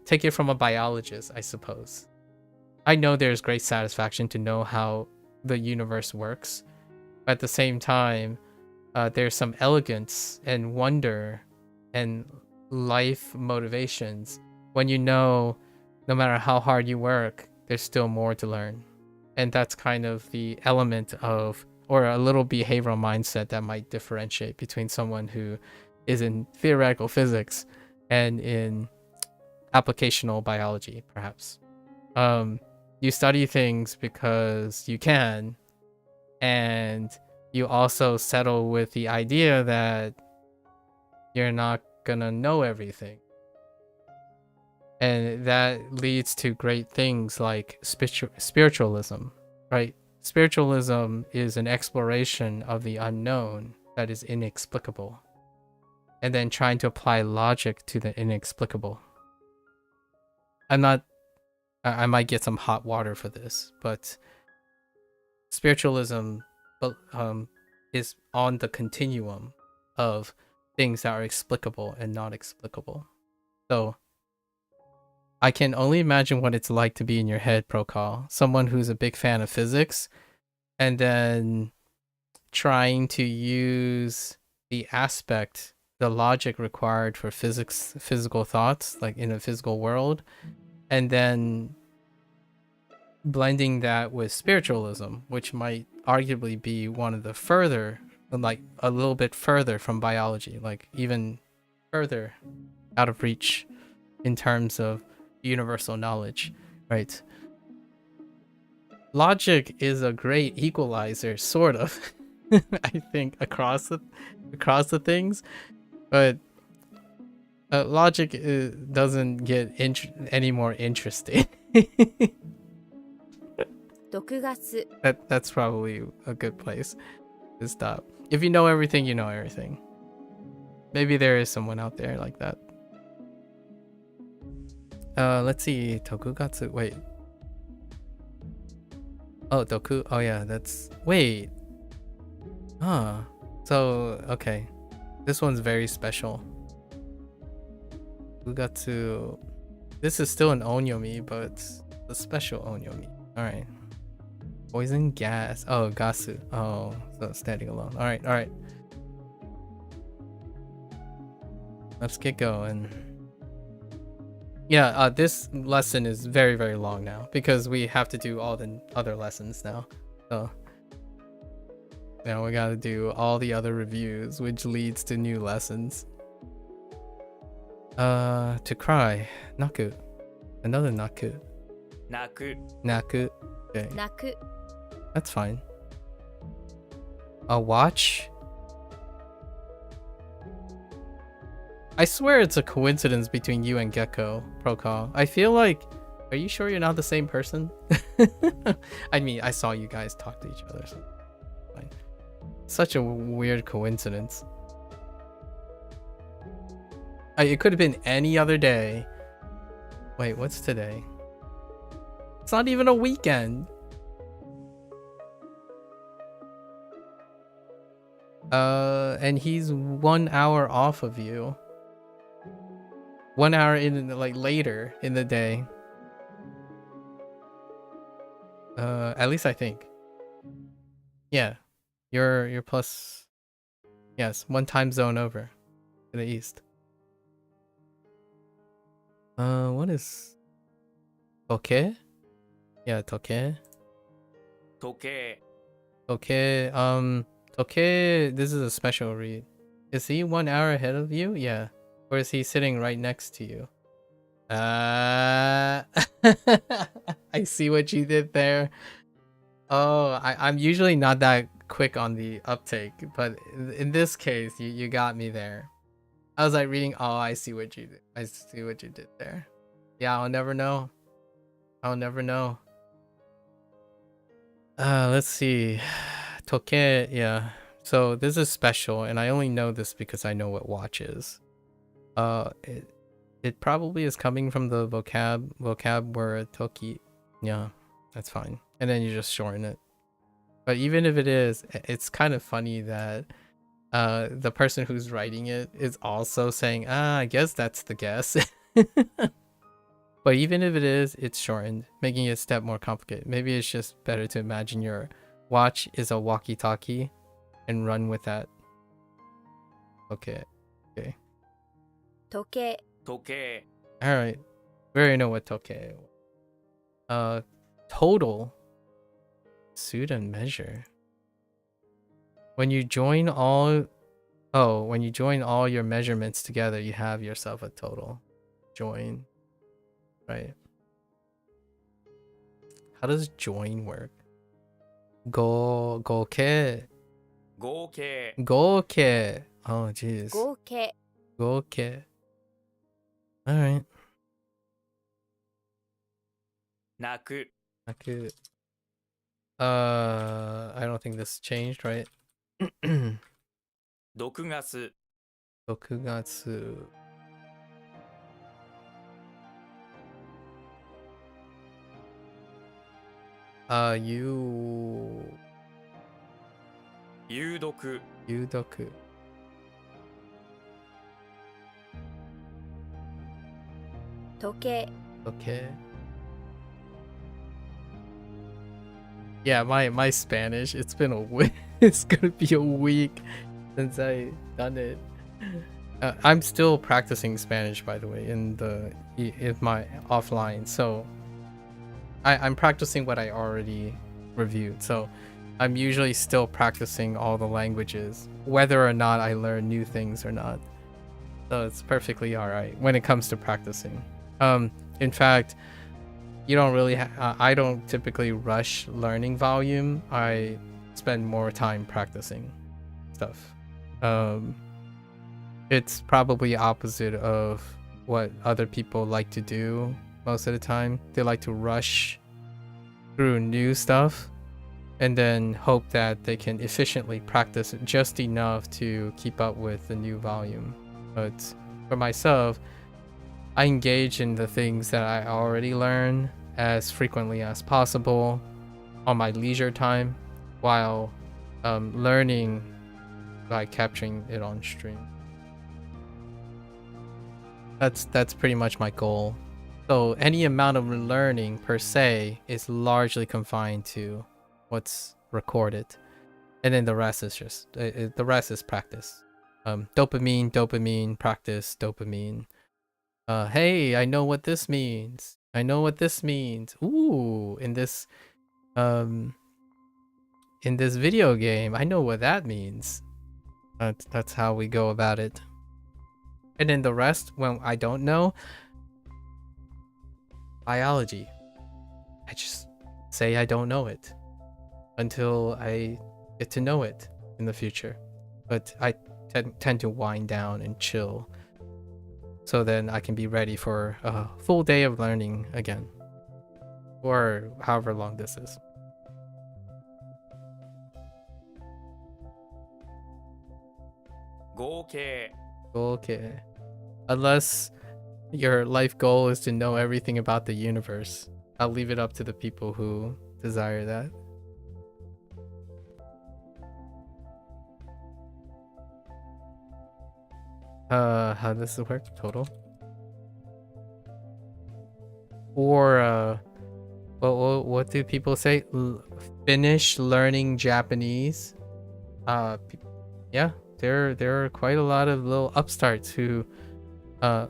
take it from a biologist, I suppose. I know there's great satisfaction to know how the universe works. At the same time, there's some elegance and wonder and life motivations when you know no matter how hard you work, there's still more to learn. And that's kind of the element of, or a little behavioral mindset that might differentiate between someone who is in theoretical physics and in applicational biology, perhaps. You study things because you can, and you also settle with the idea that you're not gonna know everything. And that leads to great things like spiritualism, right? Spiritualism is an exploration of the unknown that is inexplicable, and then trying to apply logic to the inexplicable. I might get some hot water for this, but spiritualism is on the continuum of things that are explicable and not explicable. So I can only imagine what it's like to be in your head, Prokal, someone who's a big fan of physics, and then trying to use the logic required for physical thoughts, like in a physical world, and then blending that with spiritualism, which might arguably be one of the further, like a little bit further from biology, like even further out of reach in terms of universal knowledge, right? Logic is a great equalizer, sort of. I think across the things, but logic doesn't get any more interesting. That's probably a good place to stop. If you know everything, you know everything. Maybe there is someone out there like that. Let's see. Tokugatsu. Wait. Oh, Doku. Oh yeah, that's. Wait. Huh. So, okay. This one's very special. Tokugatsu. This is still an onyomi, but a special onyomi. Alright. Poison gas. Oh, gasu. Oh, so standing alone. Alright. Let's get going. Yeah, this lesson is very, very long now because we have to do all the other lessons now. So now we gotta do all the other reviews, which leads to new lessons. To cry. Naku. Another naku. Naku. Okay. That's fine. A watch? I swear it's a coincidence between you and Gecko, Prokal. I feel like... Are you sure you're not the same person? I mean, I saw you guys talk to each other, so fine. Such a weird coincidence. It could have been any other day. Wait, what's today? It's not even a weekend. And he's 1 hour off of you. 1 hour in, like, later in the day. At least I think. Yeah, you're plus. Yes, 1 time zone over to the east. What is Toke? Yeah, Toke. 時計 Okay, okay, this is a special read. Is he 1 hour ahead of you? Yeah. Or is he sitting right next to you? I see what you did there. Oh, I'm usually not that quick on the uptake, but in this case, you got me there. I was like reading, oh, I see what you did. I see what you did there. Yeah, I'll never know. I'll never know. Let's see. Toke, yeah. So this is special, and I only know this because I know what watch is. It probably is coming from the vocab word toki. Yeah, that's fine. And then you just shorten it. But even if it is, it's kind of funny that the person who's writing it is also saying, I guess that's the guess. But even if it is, it's shortened, making it a step more complicated. Maybe it's just better to imagine your watch is a walkie-talkie and run with that. Okay. Okay. 時計 時計 All right. We already know what toke. Total. Suit and measure. When you join all your measurements together, you have yourself a total. Join. Right. How does join work? Goke. 合計 Goke. Oh, jeez. 合計 Goke. All right. 泣く Naku. I don't think this changed, right? 毒ガス Dokugatsu.有毒 Yudoku. 時計 Okay. Yeah, my Spanish, it's been a week. It's gonna be a week since I done it. I'm still practicing Spanish, by the way, in my offline. So I'm practicing what I already reviewed. So I'm usually still practicing all the languages, whether or not I learn new things or not. So it's perfectly all right when it comes to practicing. In fact, you don't really I don't typically rush learning volume. I spend more time practicing stuff. It's probably opposite of what other people like to do most of the time. They like to rush through new stuff and then hope that they can efficiently practice just enough to keep up with the new volume. But for myself, I engage in the things that I already learn as frequently as possible on my leisure time while learning by capturing it on stream. That's pretty much my goal. So any amount of learning per se is largely confined to what's recorded, and then the rest is just the rest is practice. Dopamine, practice, dopamine. Hey, I know what this means. I know what this means. Ooh, in this video game, I know what that means. That's how we go about it. And then the rest, when I don't know, biology. I just say I don't know it until I get to know it in the future. But I tend to wind down and chill, so then I can be ready for a full day of learning again, or however long this is. 合計 Okay. Unless your life goal is to know everything about the universe. I'll leave it up to the people who desire that. How does it work? Total? Or, what do people say? Finish learning Japanese. Yeah, there are quite a lot of little upstarts who have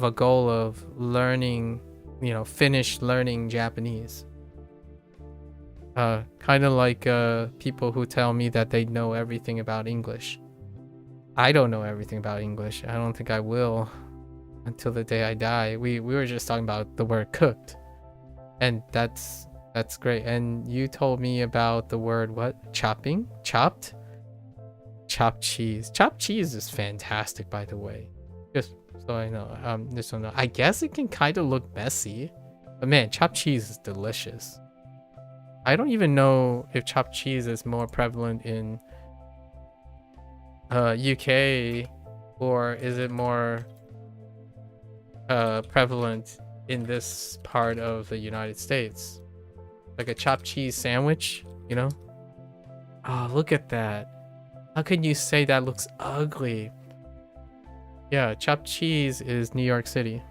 a goal of learning, finish learning Japanese. Kind of like people who tell me that they know everything about English. I don't know everything about English. I don't think I will until the day I die. We were just talking about the word cooked, and that's great. And you told me about the word what? Chopping? Chopped? Chopped cheese. Chopped cheese is fantastic, by the way. Just so I know. Just so I know. I guess it can kind of look messy, but man, chopped cheese is delicious. I don't even know if chopped cheese is more prevalent in UK, or is it more prevalent in this part of the United States? Like a chopped cheese sandwich, you know? Oh, look at that. How can you say that looks ugly? Yeah, chopped cheese is New York City.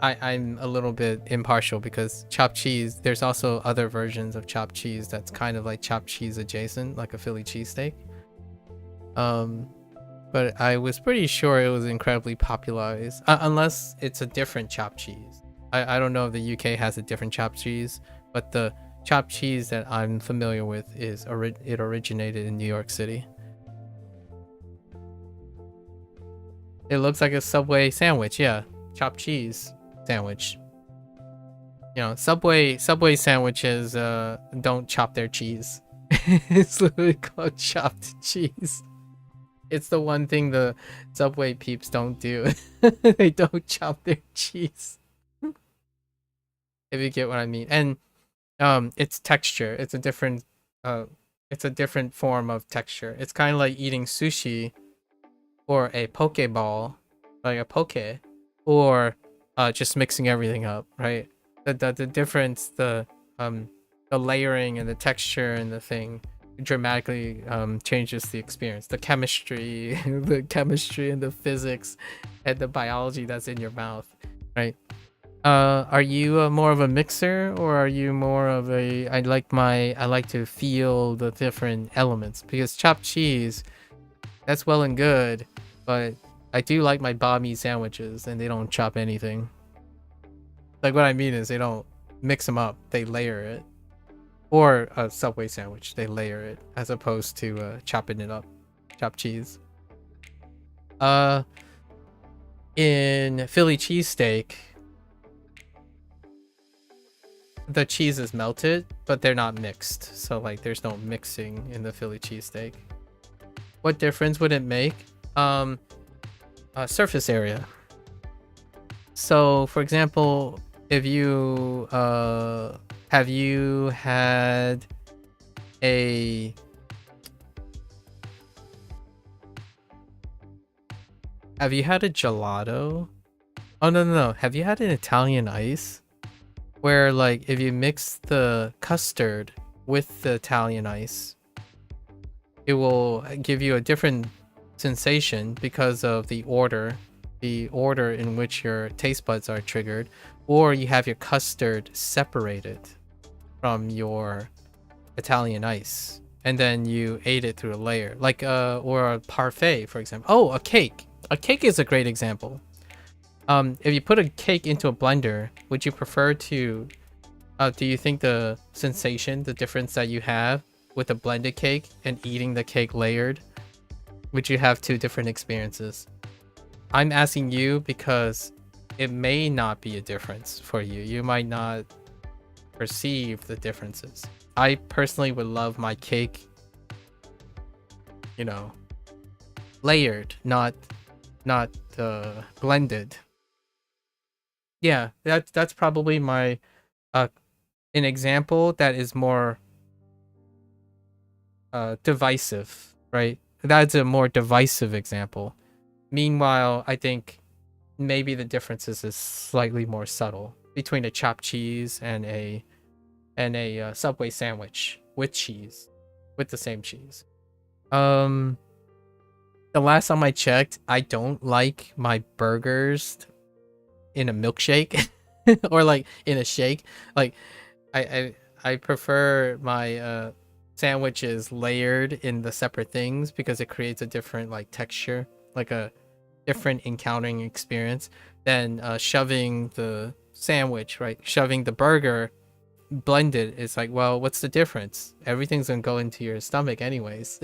I'm a little bit impartial because chopped cheese, there's also other versions of chopped cheese that's kind of like chopped cheese adjacent, like a Philly cheesesteak. But I was pretty sure it was incredibly popularized, unless it's a different chopped cheese. I don't know if the UK has a different chopped cheese, but the chopped cheese that I'm familiar with is it originated in New York City. It looks like a Subway sandwich, yeah, chopped cheese sandwich. Subway sandwiches don't chop their cheese. It's literally called chopped cheese. It's the one thing the Subway peeps don't do. They don't chop their cheese. If you get what I mean. And it's texture. It's a different form of texture. It's kind of like eating sushi or a pokeball, like a poke, or just mixing everything up, right? The difference, the layering and the texture and the thing dramatically changes the experience. The chemistry, the chemistry and the physics and the biology that's in your mouth, right? Are you more of a mixer, or are you more of a I like to feel the different elements? Because chopped cheese, that's well and good, but I do like my banh mi sandwiches, and they don't chop anything. Like, what I mean is they don't mix them up, they layer it. Or a Subway sandwich, they layer it, as opposed to chopping it up. Chopped cheese. In Philly cheesesteak, the cheese is melted, but they're not mixed. So, like, there's no mixing in the Philly cheesesteak. What difference would it make? Surface area. So, for example, if you have you had a gelato? Oh, no. Have you had an Italian ice? Where, like, if you mix the custard with the Italian ice, it will give you a different sensation because of the order in which your taste buds are triggered. Or you have your custard separated from your Italian ice, and then you ate it through a layer, like or a parfait, for example. Oh, a cake is a great example. If you put a cake into a blender, would you prefer to do you think the sensation, the difference that you have with a blended cake and eating the cake layered, would you have two different experiences? I'm asking you because it may not be a difference for you. You might not perceive the differences. I personally would love my cake, layered, not blended. Yeah, that's probably my an example that is more divisive, right? that's a more divisive example. Meanwhile, I think maybe the differences is slightly more subtle between a chopped cheese and a Subway sandwich with cheese, with the same cheese. The last time I checked, I don't like my burgers in a milkshake or like in a shake. Like I prefer my sandwiches layered in the separate things because it creates a different like texture, like a different encountering experience than shoving the sandwich, right? Shoving the burger blended. It's like, well, what's the difference? Everything's gonna go into your stomach anyways.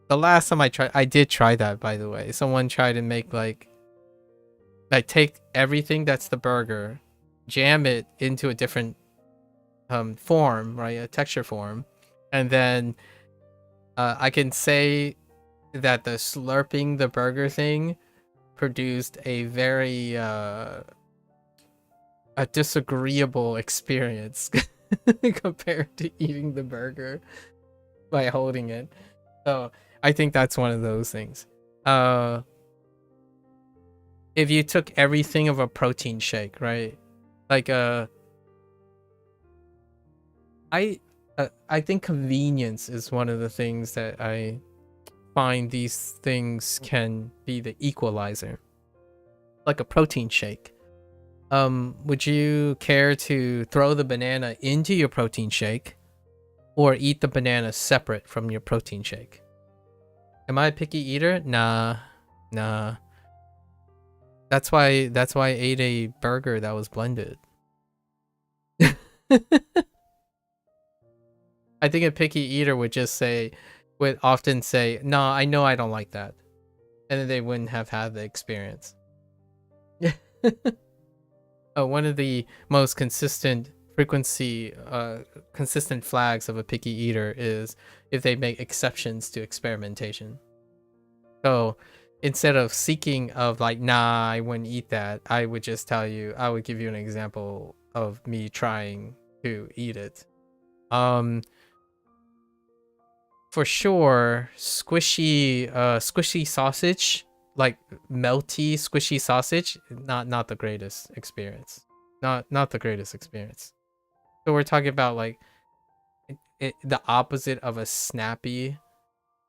The last time I did try that, by the way. Someone tried to make like take everything that's the burger, jam it into a different form, right? A texture form, and then I can say that the slurping the burger thing produced a very a disagreeable experience compared to eating the burger by holding it. So I think that's one of those things. If you took everything of a protein shake, right? Like I think convenience is one of the things that I find these things can be the equalizer. Like a protein shake. Would you care to throw the banana into your protein shake or eat the banana separate from your protein shake? Am I a picky eater? Nah. That's why I ate a burger that was blended. I think a picky eater would often say, "No, I know I don't like that," and then they wouldn't have had the experience. One of the most consistent flags of a picky eater is if they make exceptions to experimentation. So instead of seeking of like, nah, I wouldn't eat that, I would just tell you, I would give you an example of me trying to eat it. For sure, squishy sausage, like melty squishy sausage, not the greatest experience. Not the greatest experience. So we're talking about like the opposite of a snappy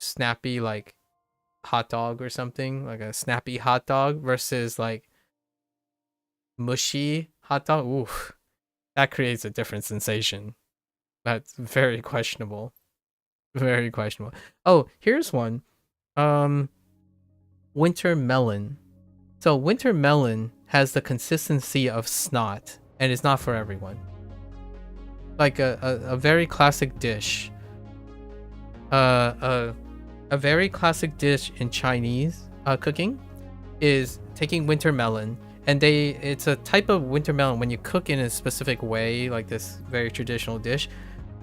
like hot dog or something, like a snappy hot dog versus like mushy hot dog. Ooh, that creates a different sensation. That's very questionable. Very questionable. Oh, here's one. Winter melon. So winter melon has the consistency of snot and it's not for everyone. Like a very classic dish. A very classic dish in Chinese cooking is taking winter melon, and it's a type of winter melon when you cook in a specific way, like this very traditional dish.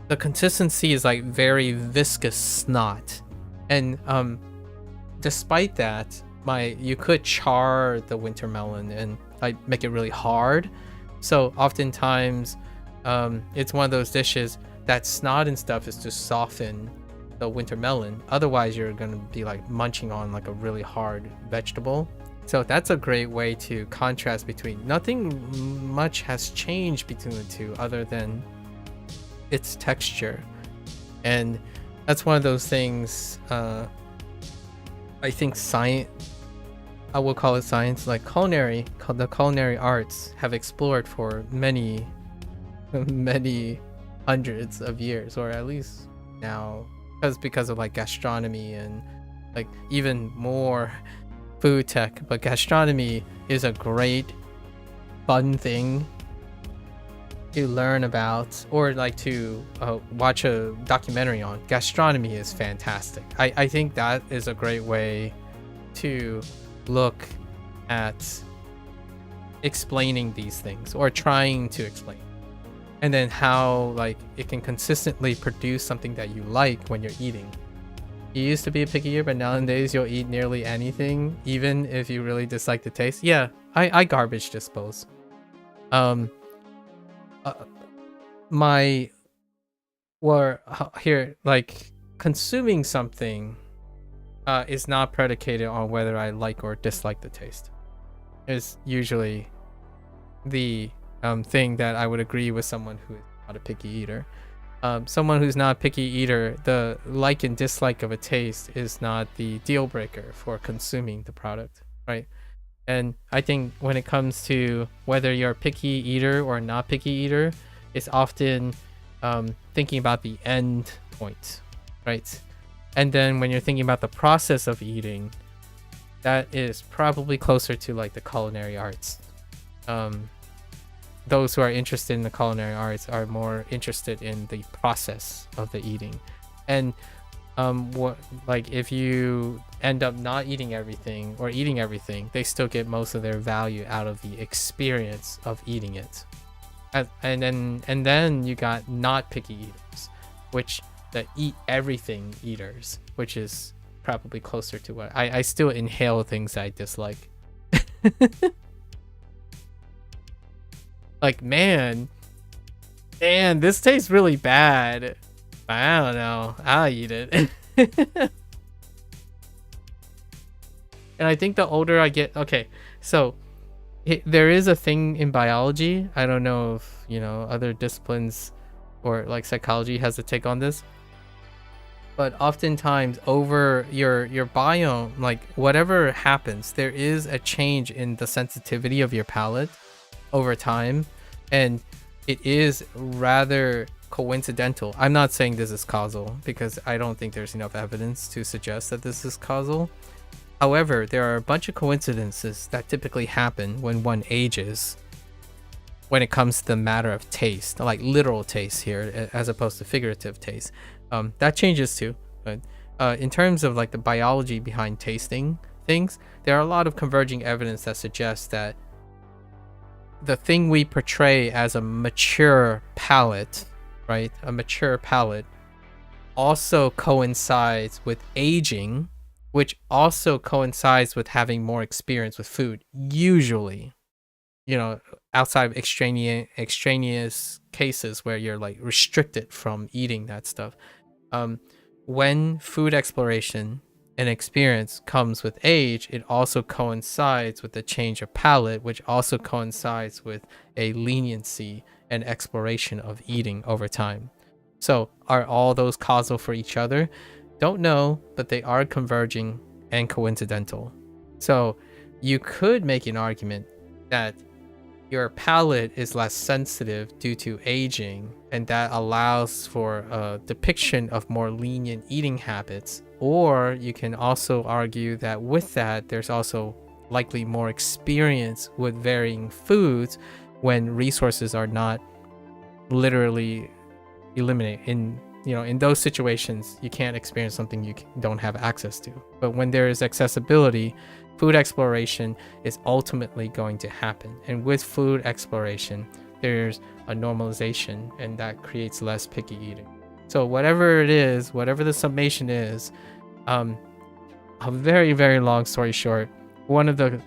The consistency is like very viscous snot, and despite that, you could char the winter melon and like make it really hard. So oftentimes, it's one of those dishes that snot and stuff is to soften the winter melon. Otherwise, you're gonna be like munching on like a really hard vegetable. So that's a great way to contrast between. Nothing much has changed between the two other than its texture, and that's one of those things. I think science, I will call it science, like the culinary arts have explored for many hundreds of years, or at least now, because of like gastronomy and like even more food tech. But gastronomy is a great fun thing to learn about, or like to watch a documentary on. Gastronomy is fantastic. I think that is a great way to look at explaining these things, or trying to explain, and then how like it can consistently produce something that you like when you're eating. You used to be a picky eater, but nowadays you'll eat nearly anything, even if you really dislike the taste. Yeah, I garbage dispose. My or here, like consuming something is not predicated on whether I like or dislike the taste. Is usually the thing that I would agree with someone who is not a picky eater. Someone who's not a picky eater, the like and dislike of a taste is not the deal breaker for consuming the product, right? And I think when it comes to whether you're a picky eater or not picky eater, it's often thinking about the end point, right? And then when you're thinking about the process of eating, that is probably closer to like the culinary arts. Those who are interested in the culinary arts are more interested in the process of the eating. And what, like if you end up not eating everything or eating everything, they still get most of their value out of the experience of eating it. And then you got not picky eaters, which the eat everything eaters, which is probably closer to what I still inhale things I dislike. Like, man, this tastes really bad. I don't know. I'll eat it. And I think the older I get, okay, so there is a thing in biology. I don't know if, you know, other disciplines or like psychology has a take on this. But oftentimes over your biome, like whatever happens, there is a change in the sensitivity of your palate over time, and it is rather coincidental. I'm not saying this is causal because I don't think there's enough evidence to suggest that this is causal. However, there are a bunch of coincidences that typically happen when one ages when it comes to the matter of taste, like literal taste here as opposed to figurative taste. That changes too, but in terms of like the biology behind tasting things, there are a lot of converging evidence that suggests that the thing we portray as a mature palate, right? A mature palate also coincides with aging, which also coincides with having more experience with food. Usually, you know, outside of extraneous cases where you're like restricted from eating that stuff. When food exploration and experience comes with age, it also coincides with the change of palate, which also coincides with a leniency and exploration of eating over time. So are all those causal for each other? Don't know, but they are converging and coincidental. So you could make an argument that your palate is less sensitive due to aging, and that allows for a depiction of more lenient eating habits. Or you can also argue that with that, there's also likely more experience with varying foods when resources are not literally eliminated. In those situations, you can't experience something you don't have access to. But when there is accessibility, food exploration is ultimately going to happen. And with food exploration, there's a normalization, and that creates less picky eating. So whatever it is, whatever the summation is, a very, very long story short, one of the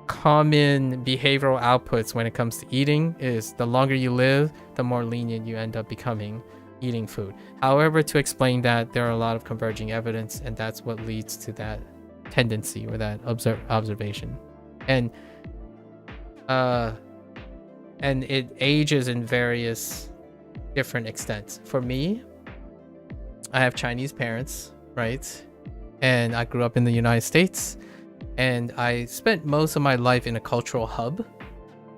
common behavioral outputs when it comes to eating is the longer you live, the more lenient you end up becoming eating food. However, to explain that, there are a lot of converging evidence, and that's what leads to that tendency or that observation. And it ages in various different extents. For me, I have Chinese parents, right? And I grew up in the United States, and I spent most of my life in a cultural hub.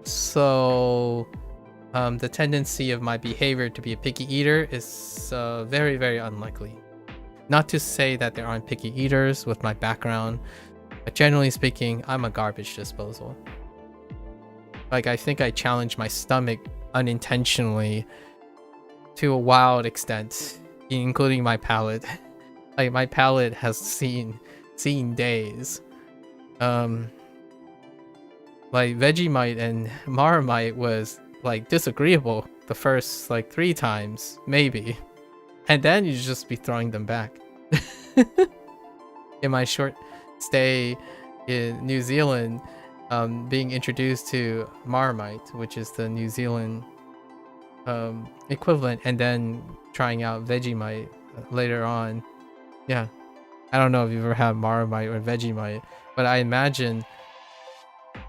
So the tendency of my behavior to be a picky eater is very, very unlikely. Not to say that there aren't picky eaters with my background, but generally speaking, I'm a garbage disposal. Like, I think I challenged my stomach unintentionally to a wild extent, including my palate. Like, my palate has seen days. Like, Vegemite and Marmite was like disagreeable the first like 3 times, maybe. And then you just be throwing them back. In my short stay in New Zealand, being introduced to Marmite, which is the New Zealand equivalent, and then trying out Vegemite later on. Yeah, I don't know if you've ever had Marmite or Vegemite, but I imagine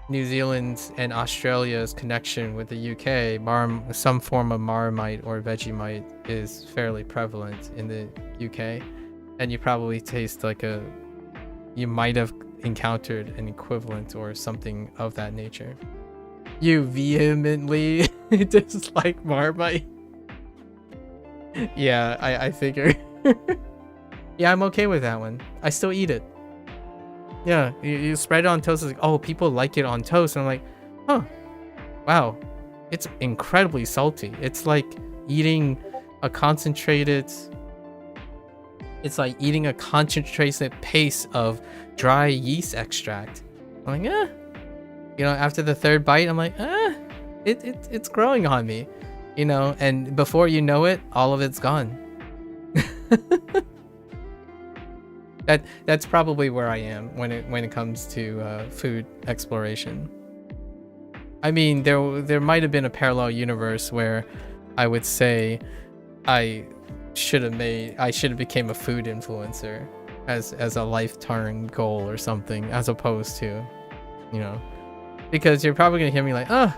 New Zealand's and Australia's connection with the UK, some form of Marmite or Vegemite is fairly prevalent in the UK, and you probably taste like you might have encountered an equivalent or something of that nature. You vehemently dislike Marmite. Yeah, I figure. Yeah, I'm okay with that one. I still eat it. Yeah, you spread it on toast. It's like, oh, people like it on toast. And I'm like, huh, wow. It's incredibly salty. It's like eating a concentrated... It's like eating a concentrated paste of dry yeast extract. I'm like, you know, after the third bite, I'm like, it's growing on me. You know, and before you know it, all of it's gone. That's probably where I am when it comes to food exploration. I mean, there might have been a parallel universe where I would say I should have became a food influencer as a lifetime goal or something, as opposed to, you know, because you're probably gonna hear me like, oh,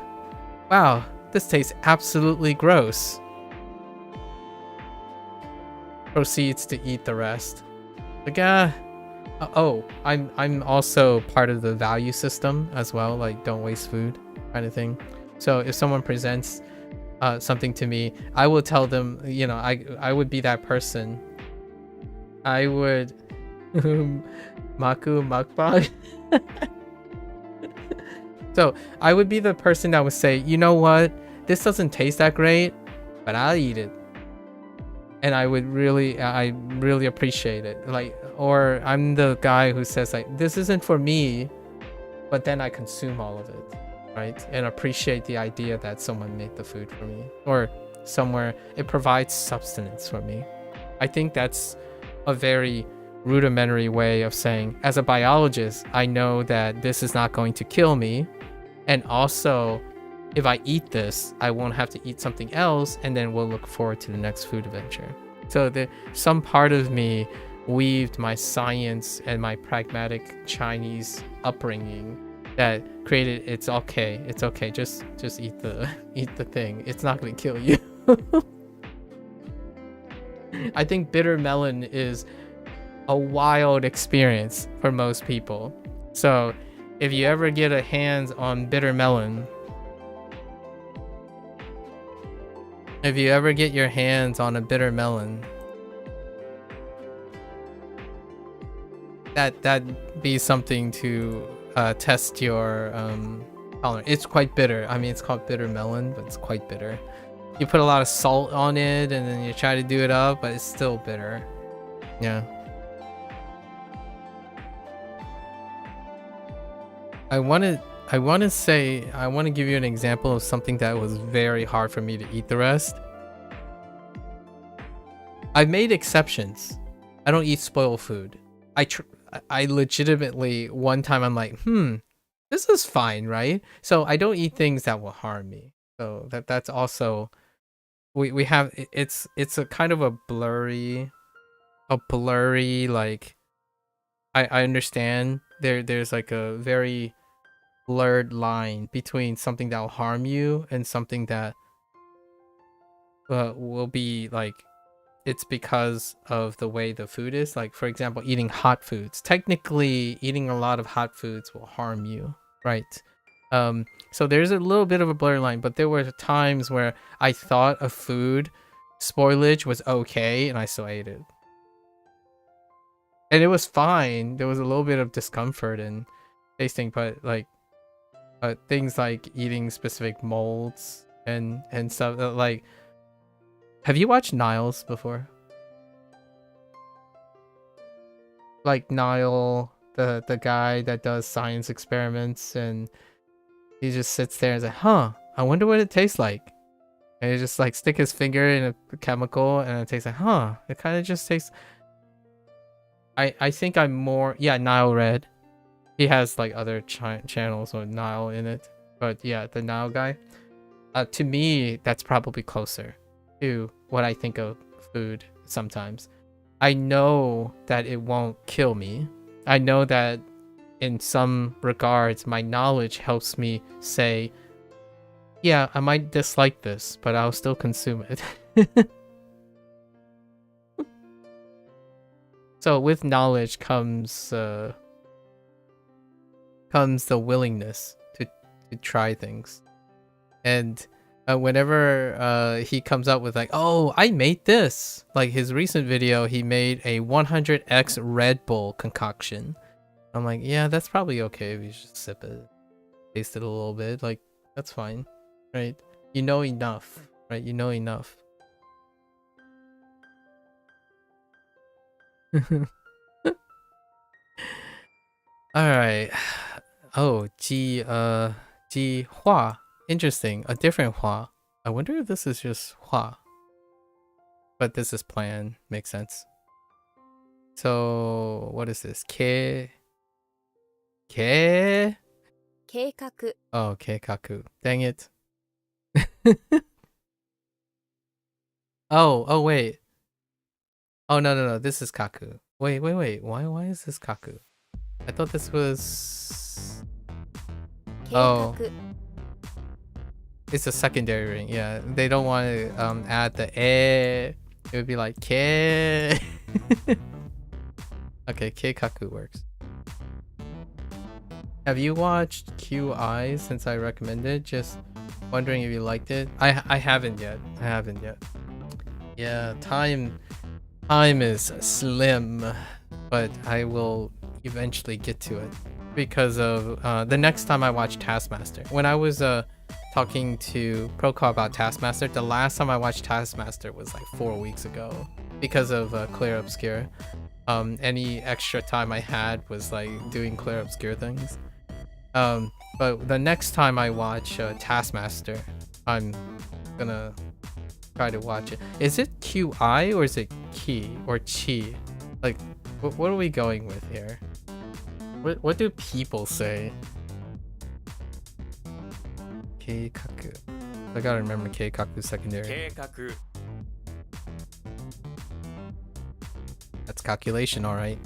wow, this tastes absolutely gross. Proceeds to eat the rest. Like, oh, I'm also part of the value system as well, like don't waste food kind of thing. So if someone presents something to me, I will tell them, you know, I would be that person. I would Maku Makbag. So I would be the person that would say, you know what, this doesn't taste that great, but I'll eat it. And I really appreciate it. Like, or I'm the guy who says like, this isn't for me, but then I consume all of it, right? And appreciate the idea that someone made the food for me, or somewhere it provides substance for me. I think that's a very rudimentary way of saying, as a biologist, I know that this is not going to kill me. And also, if I eat this, I won't have to eat something else, and then we'll look forward to the next food adventure. So some part of me weaved my science and my pragmatic Chinese upbringing that created, it's okay, just eat the thing. It's not going to kill you. I think bitter melon is a wild experience for most people. So if you ever get a hands on bitter melon, if you ever get your hands on a bitter melon, that'd be something to test your tolerance. It's quite bitter. I mean, it's called bitter melon, but it's quite bitter. You put a lot of salt on it, and then you try to do it up, but it's still bitter. Yeah. I want to give you an example of something that was very hard for me to eat the rest. I've made exceptions. I don't eat spoiled food. I legitimately, one time I'm like, this is fine, right? So I don't eat things that will harm me. So that's also, we have, it's a kind of a blurry, like, I understand there's like a very blurred line between something that will harm you and something that will be like, it's because of the way the food is. Like, for example, eating hot foods. Technically, eating a lot of hot foods will harm you, right? So there's a little bit of a blurred line, but there were times where I thought a food spoilage was okay and I still ate it. And it was fine. There was a little bit of discomfort in tasting, but like things like eating specific molds and stuff, like, have you watched Niles before? Like Nile, the guy that does science experiments, and he just sits there and is like, I wonder what it tastes like. And he just like stick his finger in a chemical and it tastes like, it kind of just tastes. I think I'm more, Nile Red. He has like other channels with Nile in it, but yeah, the Nile guy. To me, that's probably closer to what I think of food sometimes. I know that it won't kill me. I know that in some regards, my knowledge helps me say, yeah, I might dislike this, but I'll still consume it. So with knowledge comes the willingness to try things. And whenever he comes up with like, oh, I made this. Like his recent video, he made a 100x Red Bull concoction. I'm like, yeah, that's probably okay if you just sip it, taste it a little bit. Like, that's fine, right? You know enough, right? You know enough. Alright. Oh, Ji Hua. Interesting. A different Hua. I wonder if this is just Hua. But this is plan. Makes sense. So, what is this? Ke?計画 Oh, keikaku. Dang it. Oh, wait. Oh, no. This is kaku. Wait. Why is this kaku? I thought this was... 計画 It's a secondary ring. Yeah, they don't want to add the eh. It would be like ke. Okay, keikaku works. Have you watched QI since I recommended? Just wondering if you liked it. I haven't yet. Yeah, time is slim, but I will eventually get to it because of the next time I watch Taskmaster. When I was talking to Proco about Taskmaster, the last time I watched Taskmaster was like 4 weeks ago because of Clear Obscure. Any extra time I had was like doing Clear Obscure things. But the next time I watch Taskmaster, I'm gonna try to watch it. Is it QI or is it Ki or Chi? Like, what are we going with here? What do people say? Keikaku. I gotta remember Keikaku secondary. 計画 That's calculation, alright.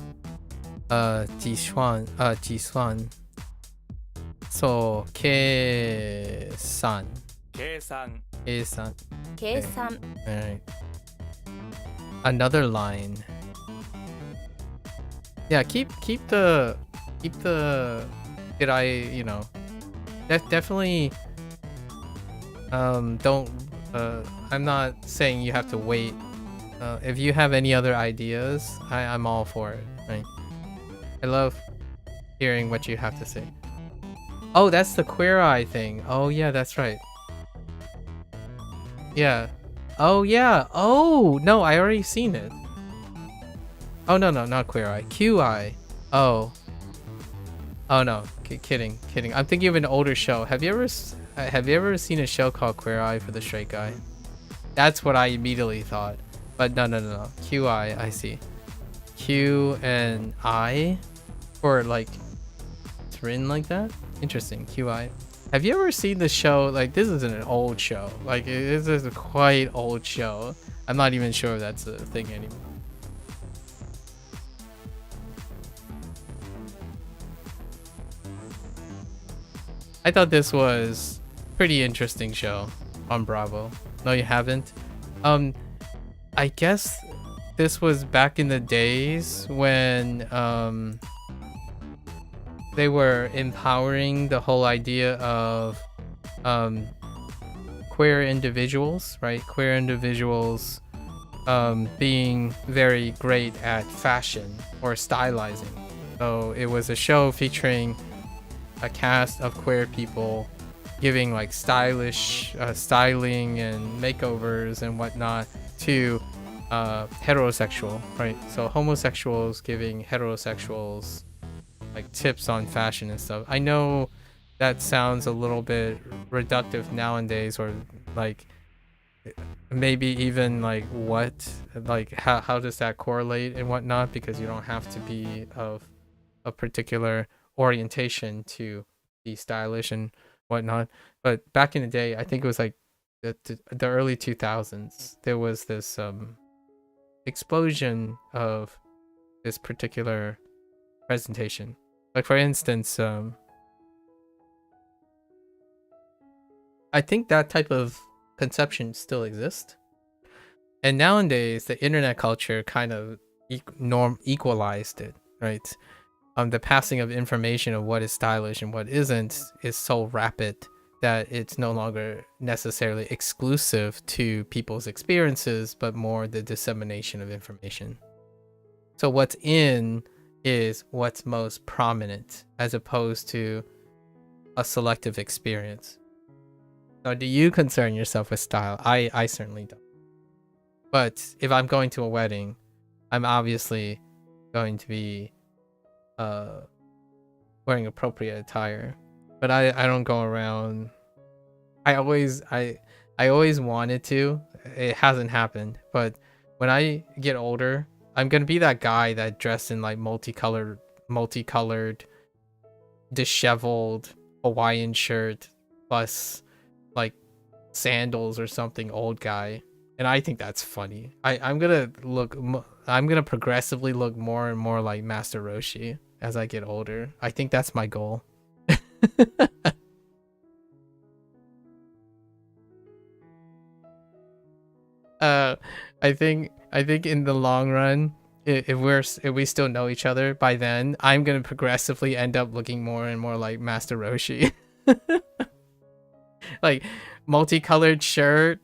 Jishuan. So, Ke-san. 計算 Ke-san. 計算 Alright. Another line. Yeah, keep the did I, you know, definitely don't I'm not saying you have to wait. If you have any other ideas, I'm all for it, right? I love hearing what you have to say. Oh, that's the Queer Eye thing. Oh yeah, that's right. Yeah. Oh yeah. Oh no, I already seen it. Oh no, not Queer Eye. QI. Oh. Oh no, kidding. I'm thinking of an older show. Have you ever seen a show called Queer Eye for the Straight Guy? That's what I immediately thought. But no. QI, I see. Q and I, or like it's written like that. Interesting. QI. Have you ever seen the show? Like, this is an old show. Like, this is a quite old show. I'm not even sure if that's a thing anymore. I thought this was pretty interesting show on Bravo. No, you haven't? I guess this was back in the days when they were empowering the whole idea of queer individuals, right? Queer individuals being very great at fashion or stylizing. So it was a show featuring a cast of queer people giving like stylish styling and makeovers and whatnot to heterosexual, right? So homosexuals giving heterosexuals like tips on fashion and stuff. I know that sounds a little bit reductive nowadays, or like maybe even like what, like how does that correlate and whatnot, because you don't have to be of a particular orientation to be stylish and whatnot. But back in the day, I think it was like the early 2000s, there was this explosion of this particular presentation. Like for instance, I think that type of conception still exists. And nowadays, the internet culture kind of equalized it, right? The passing of information of what is stylish and what isn't is so rapid that it's no longer necessarily exclusive to people's experiences, but more the dissemination of information. So what's in is what's most prominent, as opposed to a selective experience. Now, do you concern yourself with style? I certainly don't. But if I'm going to a wedding, I'm obviously going to be wearing appropriate attire. But I don't go around. I always wanted to. It hasn't happened. But when I get older, I'm gonna be that guy that dressed in like multicolored, disheveled Hawaiian shirt plus like sandals or something, old guy. And I think that's funny. I'm gonna progressively look more and more like Master Roshi as I get older. I think that's my goal. I think in the long run, if we still know each other by then, I'm gonna progressively end up looking more and more like Master Roshi. Like multicolored shirt,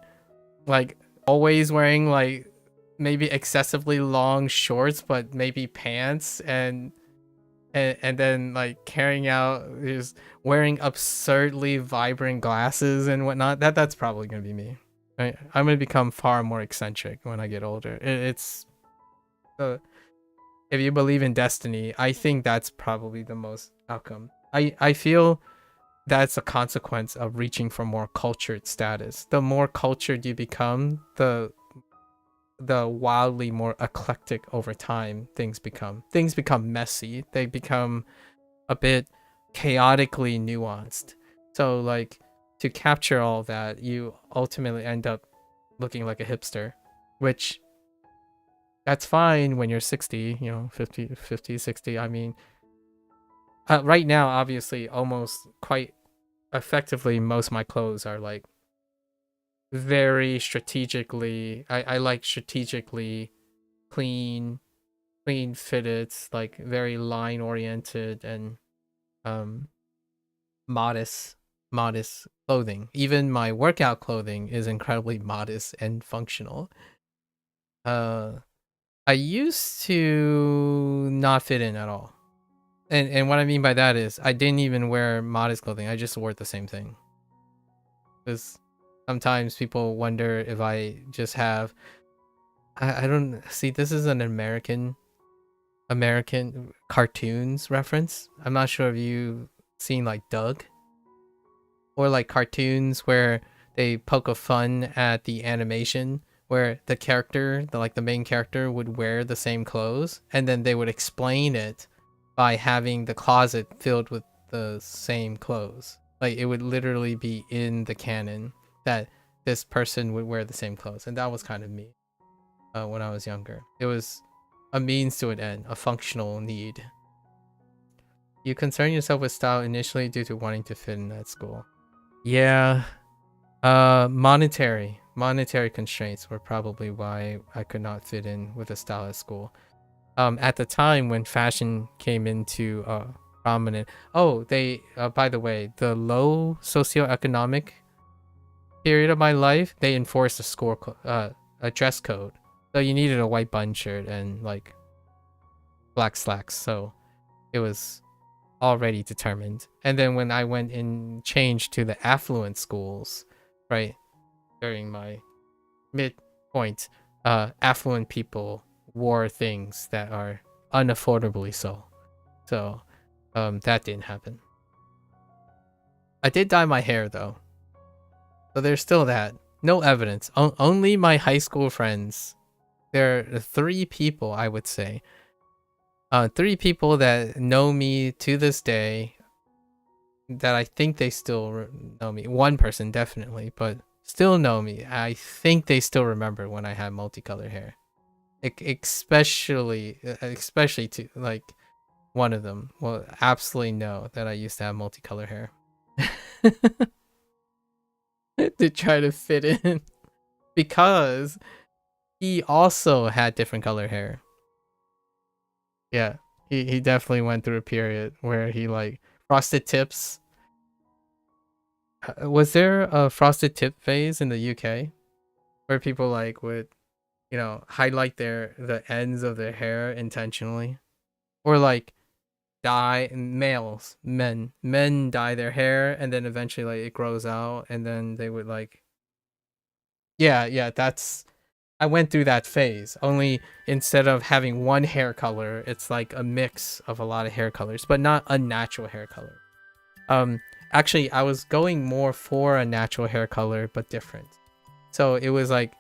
like always wearing like maybe excessively long shorts, but maybe pants, and then like carrying out just wearing absurdly vibrant glasses and whatnot. That's probably gonna be me. Right? I'm gonna become far more eccentric when I get older. It's if you believe in destiny, I think that's probably the most outcome. I feel that's a consequence of reaching for more cultured status. The more cultured you become, the wildly more eclectic over time things become. Things become messy. They become a bit chaotically nuanced. So like to capture all that, you ultimately end up looking like a hipster, which that's fine when you're 60, 50, 60. I mean, right now, obviously, almost quite effectively, most of my clothes are like very strategically, I like strategically clean fitted, like very line oriented and modest clothing. Even my workout clothing is incredibly modest and functional. I used to not fit in at all. And what I mean by that is I didn't even wear modest clothing. I just wore the same thing. Because sometimes people wonder if I just have I don't see, this is an American cartoons reference. I'm not sure if you've seen like Doug, or like cartoons where they poke a fun at the animation where the character, the main character, would wear the same clothes, and then they would explain it by having the closet filled with the same clothes. Like it would literally be in the canon that this person would wear the same clothes, and that was kind of me when I was younger. It was a means to an end, a functional need. You concern yourself with style initially due to wanting to fit in at school. Yeah, monetary constraints were probably why I could not fit in with a style at school. At the time when fashion came into prominent, they by the way, the low socioeconomic period of my life, they enforced a dress code. So you needed a white button shirt and like black slacks. So it was already determined. And then when I went and changed to the affluent schools, right, during my midpoint, affluent people wore things that are unaffordably so. So that didn't happen. I did dye my hair though, so there's still that. No evidence. Only my high school friends. There are 3 people, I would say. 3 people that know me to this day, that I think they still know me. 1 person definitely, but still know me. I think they still remember when I had multicolored hair. Especially to like one of them will absolutely know that I used to have multicolored hair. To try to fit in because he also had different color hair. Yeah, he definitely went through a period where he like frosted tips. Was there a frosted tip phase in the UK where people like would, highlight the ends of their hair intentionally, or like dye men dye their hair and then eventually like it grows out and then they would like, yeah, that's I went through that phase. Only instead of having one hair color, it's like a mix of a lot of hair colors, but not a natural hair color. Actually, I was going more for a natural hair color, but different. So it was like,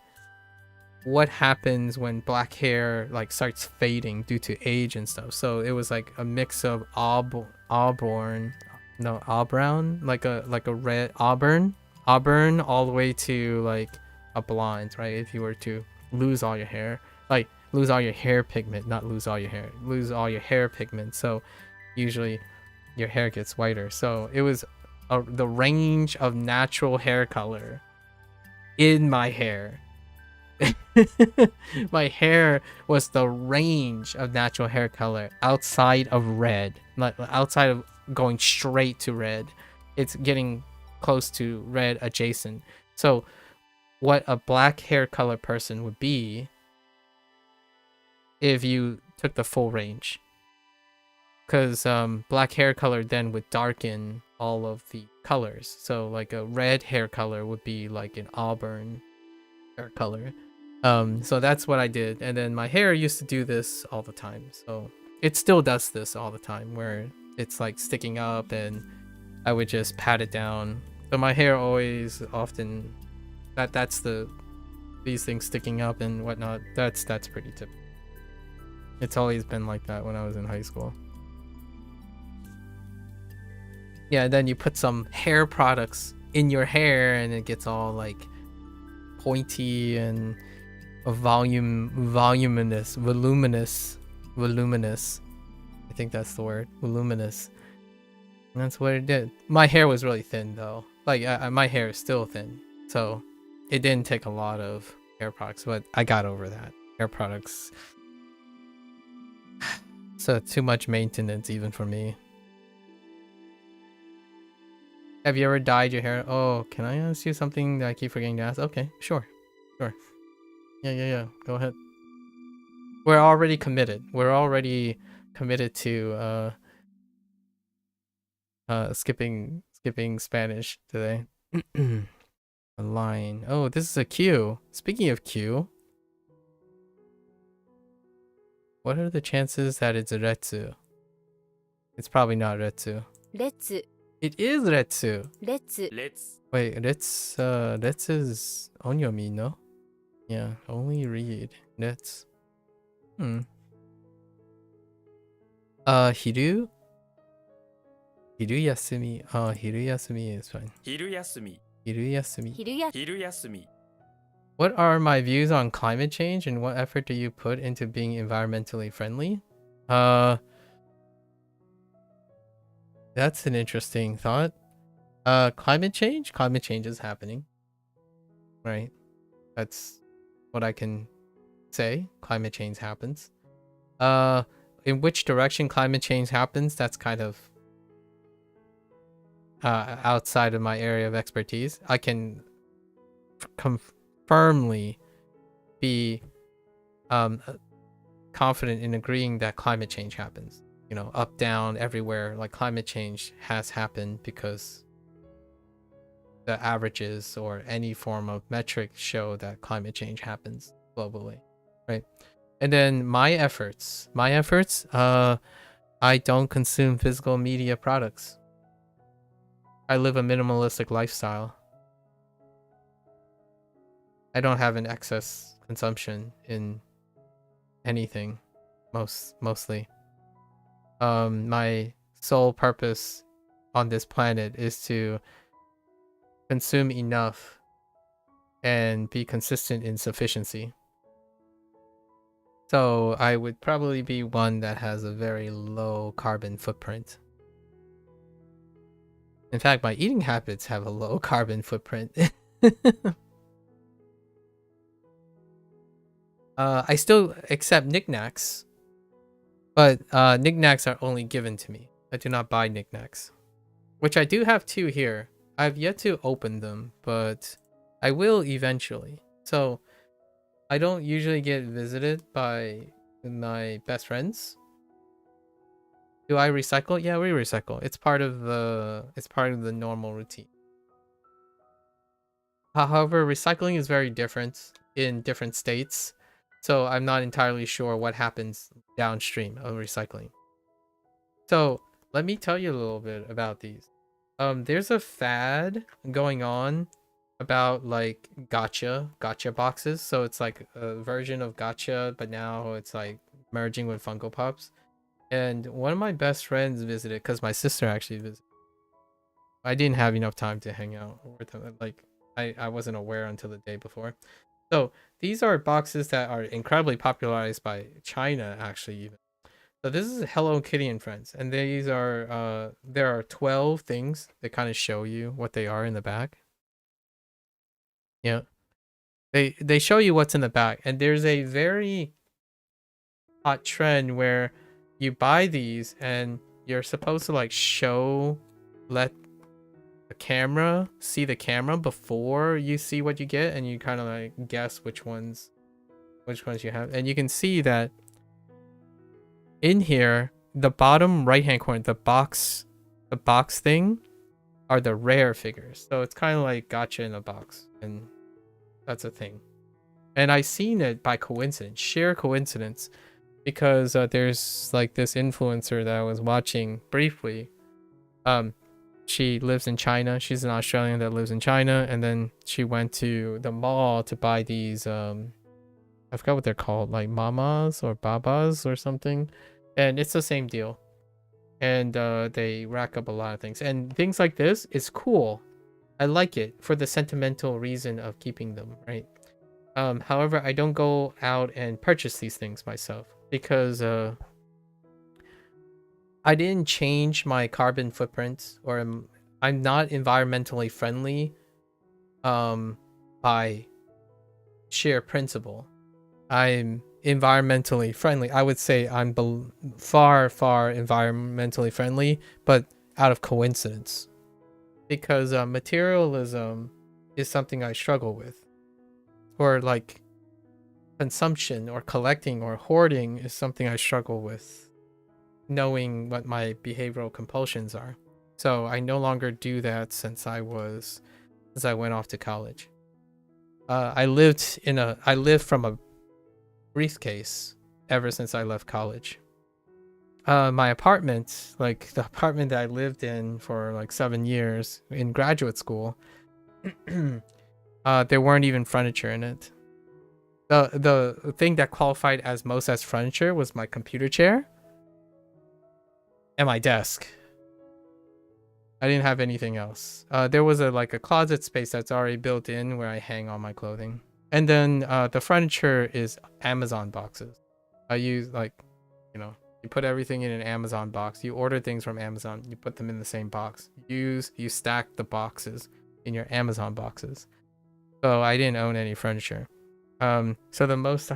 what happens when black hair like starts fading due to age and stuff. So it was like a mix of auburn, like a red auburn all the way to like a blonde, right? If you were to lose all your hair, like lose all your hair pigment, not lose all your hair, lose all your hair pigment. So usually your hair gets whiter. So it was the range of natural hair color in my hair. My hair was the range of natural hair color outside of red, like outside of going straight to red. It's getting close to red adjacent. So what a black hair color person would be if you took the full range, because black hair color then would darken all of the colors. So like a red hair color would be like an auburn hair color. So that's what I did, and then my hair used to do this all the time. So it still does this all the time, where it's like sticking up, and I would just pat it down. So my hair always often that's these things sticking up and whatnot. That's pretty typical. It's always been like that when I was in high school. Yeah, and then you put some hair products in your hair, and it gets all like pointy and voluminous. I think that's the word, voluminous. And that's what it did. My hair was really thin though. Like my hair is still thin, so it didn't take a lot of hair products, but I got over that. Hair products, so too much maintenance even for me. Have you ever dyed your hair? Oh, can I ask you something that I keep forgetting to ask? Okay, sure. Yeah. Go ahead. We're already committed. We're already committed to skipping Spanish today. A line. Oh, this is a Q. Speaking of Q, what are the chances that it's Retsu? It's probably not Retsu. 列 It is Retsu. 列 let's Wait, Retsu is onyomi, no? Yeah, only read. Let's. Hiru? Hiru yasumi. Oh, hiru yasumi is fine. 昼休み Hiru yasumi. 昼や 昼休み What are my views on climate change and what effort do you put into being environmentally friendly? That's an interesting thought. Climate change? Climate change is happening. Right? That's what I can say. Climate change happens. In which direction climate change happens, that's kind of outside of my area of expertise. I can firmly be confident in agreeing that climate change happens. You know, up, down, everywhere. Like climate change has happened because the averages or any form of metric show that climate change happens globally, right? And then my efforts, I don't consume physical media products. I live a minimalistic lifestyle. I don't have an excess consumption in anything, mostly. My sole purpose on this planet is to consume enough and be consistent in sufficiency. So I would probably be one that has a very low carbon footprint. In fact, my eating habits have a low carbon footprint. I still accept knickknacks, but knickknacks are only given to me. I do not buy knickknacks, which I do have 2 here. I've yet to open them, but I will eventually. So I don't usually get visited by my best friends. Do I recycle? Yeah, we recycle. It's part of the normal routine. However, recycling is very different in different states, so I'm not entirely sure what happens downstream of recycling. So let me tell you a little bit about these. There's a fad going on about like gotcha boxes. So it's like a version of gotcha, but now it's like merging with Funko Pops. And one of my best friends visited because my sister actually visited. I didn't have enough time to hang out with them. Like I wasn't aware until the day before. So these are boxes that are incredibly popularized by China, actually, even. So this is Hello Kitty and Friends, and these are there are 12 things that kind of show you what they are in the back. Yeah, they show you what's in the back, and there's a very hot trend where you buy these and you're supposed to like let the camera see the camera before you see what you get, and you kind of like guess which ones you have, and you can see that in here, the bottom right hand corner, the box thing are the rare figures. So it's kind of like gotcha in a box, and that's a thing. And I seen it by coincidence, sheer coincidence, because there's like this influencer that I was watching briefly. She lives in China. She's an Australian that lives in China, and then she went to the mall to buy these I forgot what they're called, like mamas or babas or something, and it's the same deal. And they rack up a lot of things, and things like this is cool. I like it for the sentimental reason of keeping them, right? However, I don't go out and purchase these things myself because I didn't change my carbon footprint, or I'm not environmentally friendly by sheer principle. I'm environmentally friendly. I would say I'm far environmentally friendly, but out of coincidence, because materialism is something I struggle with, or like consumption or collecting or hoarding is something I struggle with, knowing what my behavioral compulsions are. So I no longer do that since I went off to college. I lived from a briefcase ever since I left college. My apartment, like the apartment that I lived in for like 7 years in graduate school, there weren't even furniture in it. The thing that qualified as most as furniture was my computer chair and my desk. I didn't have anything else. There was a closet space that's already built in where I hang all my clothing. And then the furniture is Amazon boxes. I use you put everything in an Amazon box. You order things from Amazon. You put them in the same box. You stack the boxes in your Amazon boxes. So I didn't own any furniture. So the most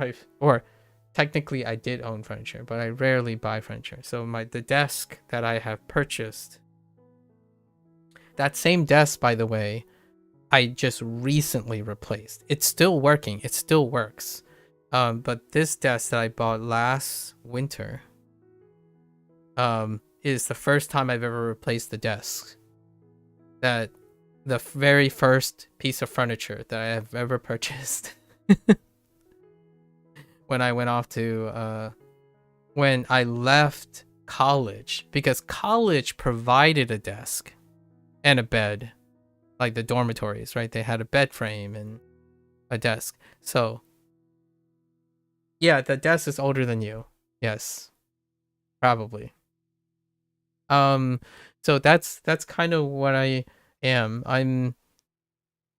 technically I did own furniture, but I rarely buy furniture. So the desk that I have purchased, that same desk, by the way, I just recently replaced. It's still working. It still works. But this desk that I bought last winter is the first time I've ever replaced the desk. The very first piece of furniture that I have ever purchased. When I went off to when I left college, because college provided a desk and a bed, like the dormitories, right? They had a bed frame and a desk. So yeah, the desk is older than you. Yes, probably. So that's kind of what I am.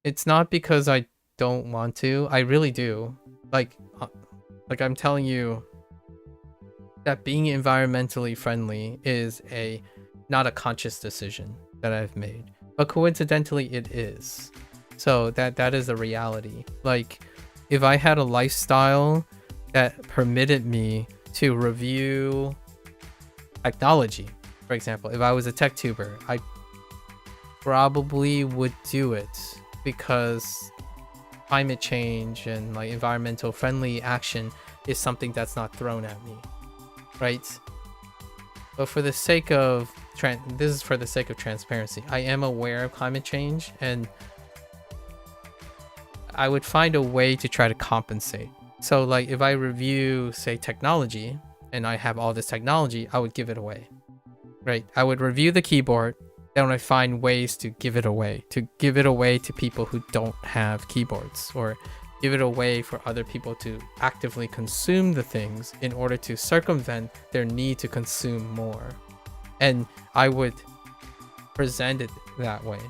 It's not because I don't want to. I really do. Like I'm telling you that being environmentally friendly is not a conscious decision that I've made, but coincidentally it is. So that is a reality. Like, if I had a lifestyle that permitted me to review technology, for example, if I was a tech tuber, I probably would do it because climate change and like environmental friendly action is something that's not thrown at me, right? But for the sake of this is for the sake of transparency. I am aware of climate change, and I would find a way to try to compensate. So like if I review, say, technology, and I have all this technology, I would give it away, right? I would review the keyboard, then I find ways to give it away to people who don't have keyboards, or give it away for other people to actively consume the things in order to circumvent their need to consume more. And I would present it that way.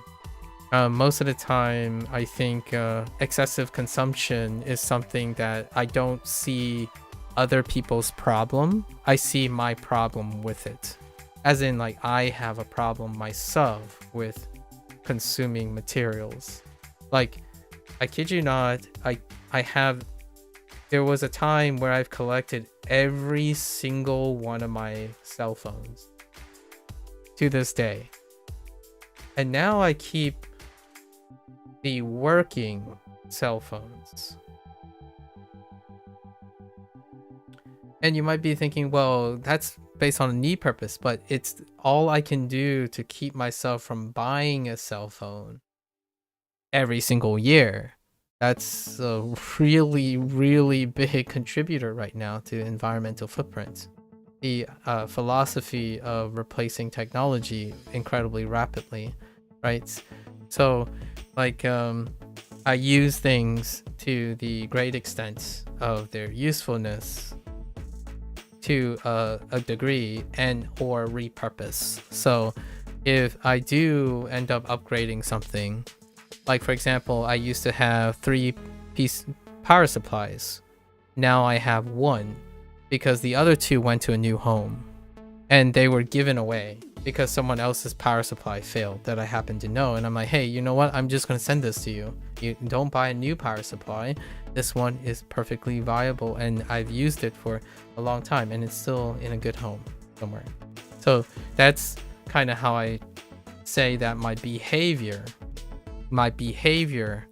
Most of the time, I think excessive consumption is something that I don't see other people's problem. I see my problem with it. As in, like, I have a problem myself with consuming materials. Like, I kid you not, there was a time where I've collected every single one of my cell phones to this day. And now I keep the working cell phones. And you might be thinking, well, that's based on a need purpose, but it's all I can do to keep myself from buying a cell phone every single year. That's a really, really big contributor right now to environmental footprint. The philosophy of replacing technology incredibly rapidly, right? So, like, I use things to the great extent of their usefulness to a degree, and or repurpose. So if I do end up upgrading something, like for example, I used to have 3-piece power supplies. Now I have 1 because the other 2 went to a new home and they were given away because someone else's power supply failed that I happen to know. And I'm like, hey, you know what? I'm just going to send this to you. You don't buy a new power supply. This one is perfectly viable and I've used it for a long time and it's still in a good home somewhere. So that's kind of how I say that my behavior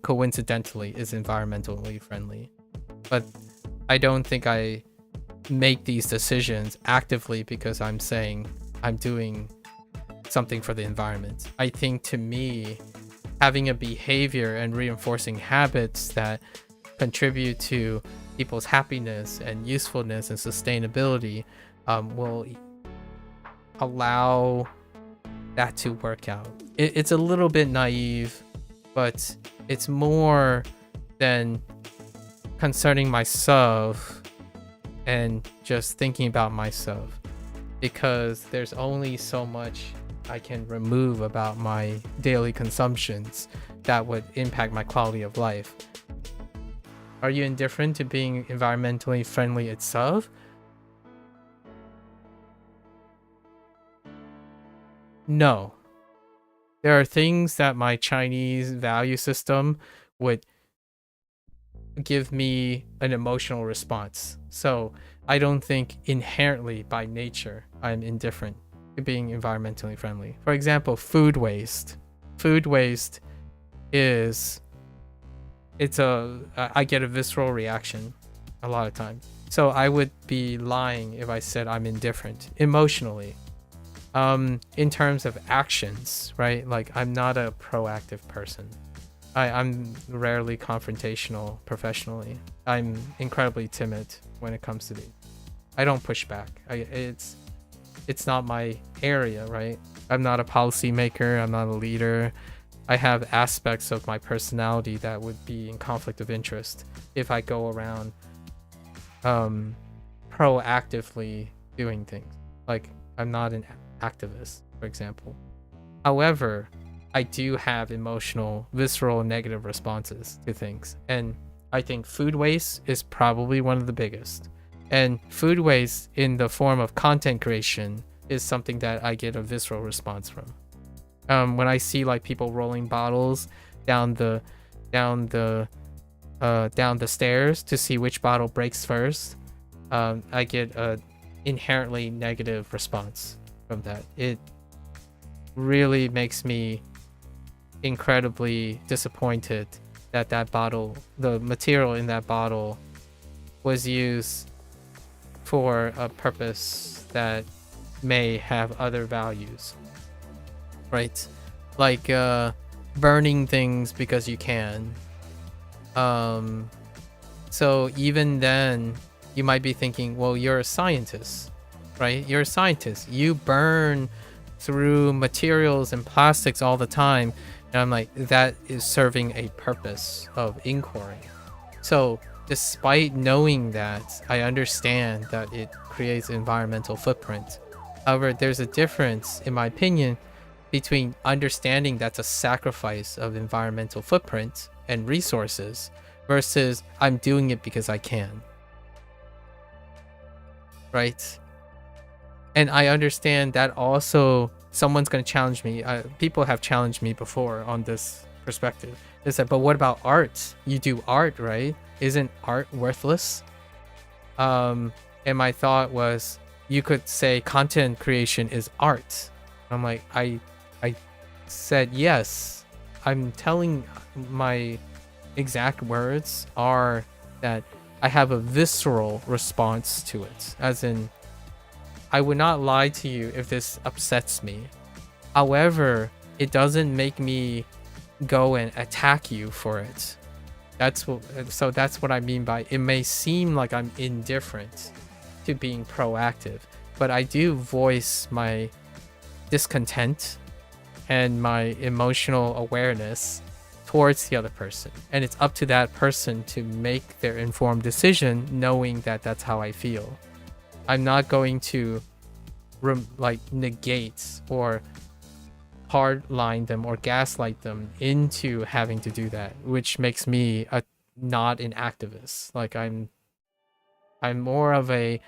coincidentally is environmentally friendly. But I don't think I make these decisions actively because I'm saying I'm doing something for the environment. I think, to me, having a behavior and reinforcing habits that contribute to people's happiness and usefulness and sustainability will allow that to work out. It's a little bit naive, but it's more than concerning myself and just thinking about myself, because there's only so much I can remove about my daily consumptions that would impact my quality of life. Are you indifferent to being environmentally friendly itself? No. There are things that my Chinese value system would give me an emotional response. So I don't think inherently by nature I'm indifferent to being environmentally friendly. For example, food waste. Food waste I get a visceral reaction a lot of times. So I would be lying if I said I'm indifferent emotionally. In terms of actions, right? Like, I'm not a proactive person. I'm rarely confrontational professionally. I'm incredibly timid when it comes to I don't push back. It's not my area, right? I'm not a policymaker. I'm not a leader. I have aspects of my personality that would be in conflict of interest if I go around proactively doing things. Like, I'm not an activist, for example. However, I do have emotional, visceral, negative responses to things. And I think food waste is probably one of the biggest. And food waste in the form of content creation is something that I get a visceral response from. When I see like people rolling bottles down the stairs to see which bottle breaks first, I get a inherently negative response from that. It really makes me incredibly disappointed that the material in that bottle was used for a purpose that may have other values, right? Like burning things because you can. So even then you might be thinking, well, you're a scientist, right? You're a scientist, you burn through materials and plastics all the time. And I'm like, that is serving a purpose of inquiry. So despite knowing that, I understand that it creates environmental footprint. However, there's a difference, in my opinion, between understanding that's a sacrifice of environmental footprint and resources versus I'm doing it because I can. Right? And I understand that also someone's going to challenge me. People have challenged me before on this perspective. They said, but what about art? You do art, right? Isn't art worthless? And my thought was, you could say content creation is art. I'm like, I said, yes. I'm telling, my exact words are that I have a visceral response to it. As in, I would not lie to you if this upsets me. However, it doesn't make me go and attack you for it. That's what I mean by it may seem like I'm indifferent to being proactive, but I do voice my discontent and my emotional awareness towards the other person, and it's up to that person to make their informed decision knowing that that's how I feel. I'm not going to negate or hardline them or gaslight them into having to do that, which makes me not an activist. Like I'm more of a,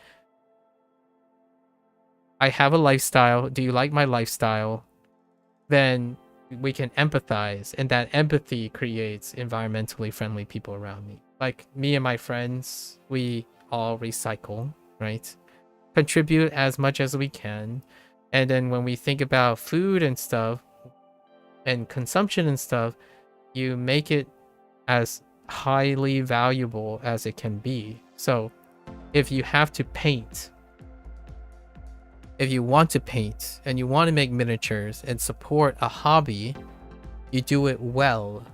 I have a lifestyle. Do you like my lifestyle? Then we can empathize, and that empathy creates environmentally friendly people around me. Like me and my friends, we all recycle, right? Contribute as much as we can. And then when we think about food and stuff and consumption and stuff, you make it as highly valuable as it can be. So if you have to paint, if you want to paint and you want to make miniatures and support a hobby, you do it well,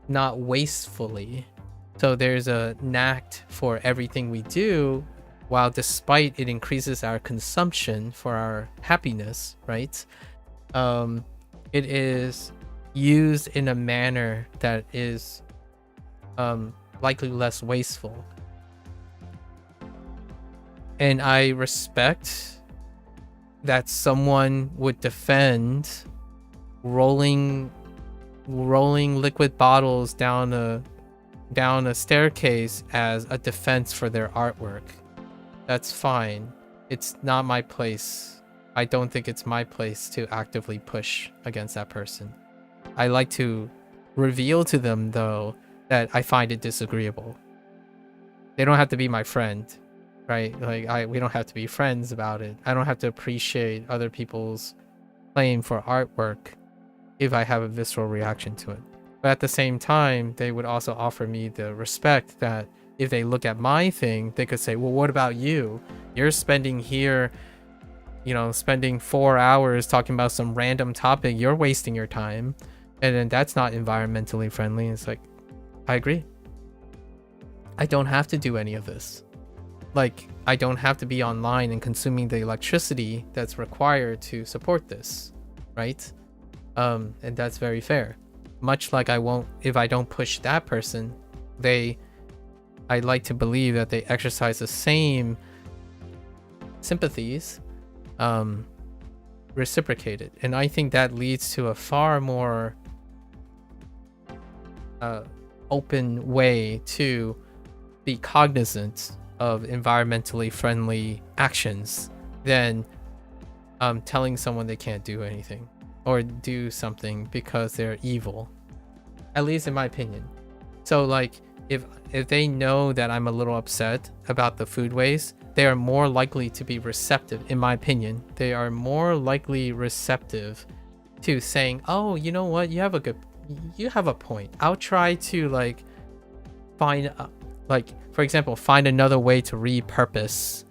not wastefully. So there's a knack for everything we do, while despite it increases our consumption for our happiness, right? It is used in a manner that is likely less wasteful. And I respect that someone would defend rolling liquid bottles down a staircase as a defense for their artwork. That's fine. It's not my place. I don't think it's my place to actively push against that person. I like to reveal to them, though, that I find it disagreeable. They don't have to be my friend, right? Like we don't have to be friends about it. I don't have to appreciate other people's claim for artwork if I have a visceral reaction to it. But at the same time, they would also offer me the respect that if they look at my thing, they could say, well, what about you? You're spending here, spending 4 hours talking about some random topic. You're wasting your time. And then that's not environmentally friendly. It's like, I agree. I don't have to do any of this. Like, I don't have to be online and consuming the electricity that's required to support this, right? And that's very fair. Much like I won't, if I don't push that person, I'd like to believe that they exercise the same sympathies reciprocated. And I think that leads to a far more open way to be cognizant of environmentally friendly actions than telling someone they can't do anything or do something because they're evil, at least in my opinion. So like if they know that I'm a little upset about the food waste, they are more likely to be receptive, in my opinion. They are more likely receptive to saying, oh, you know what, you have a point. I'll try to like find like, for example, find another way to repurpose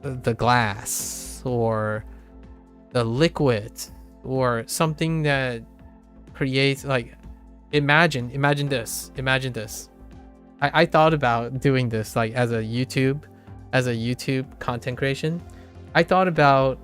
the glass or the liquid or something that creates like, imagine this. I thought about doing this like as a YouTube content creation. I thought about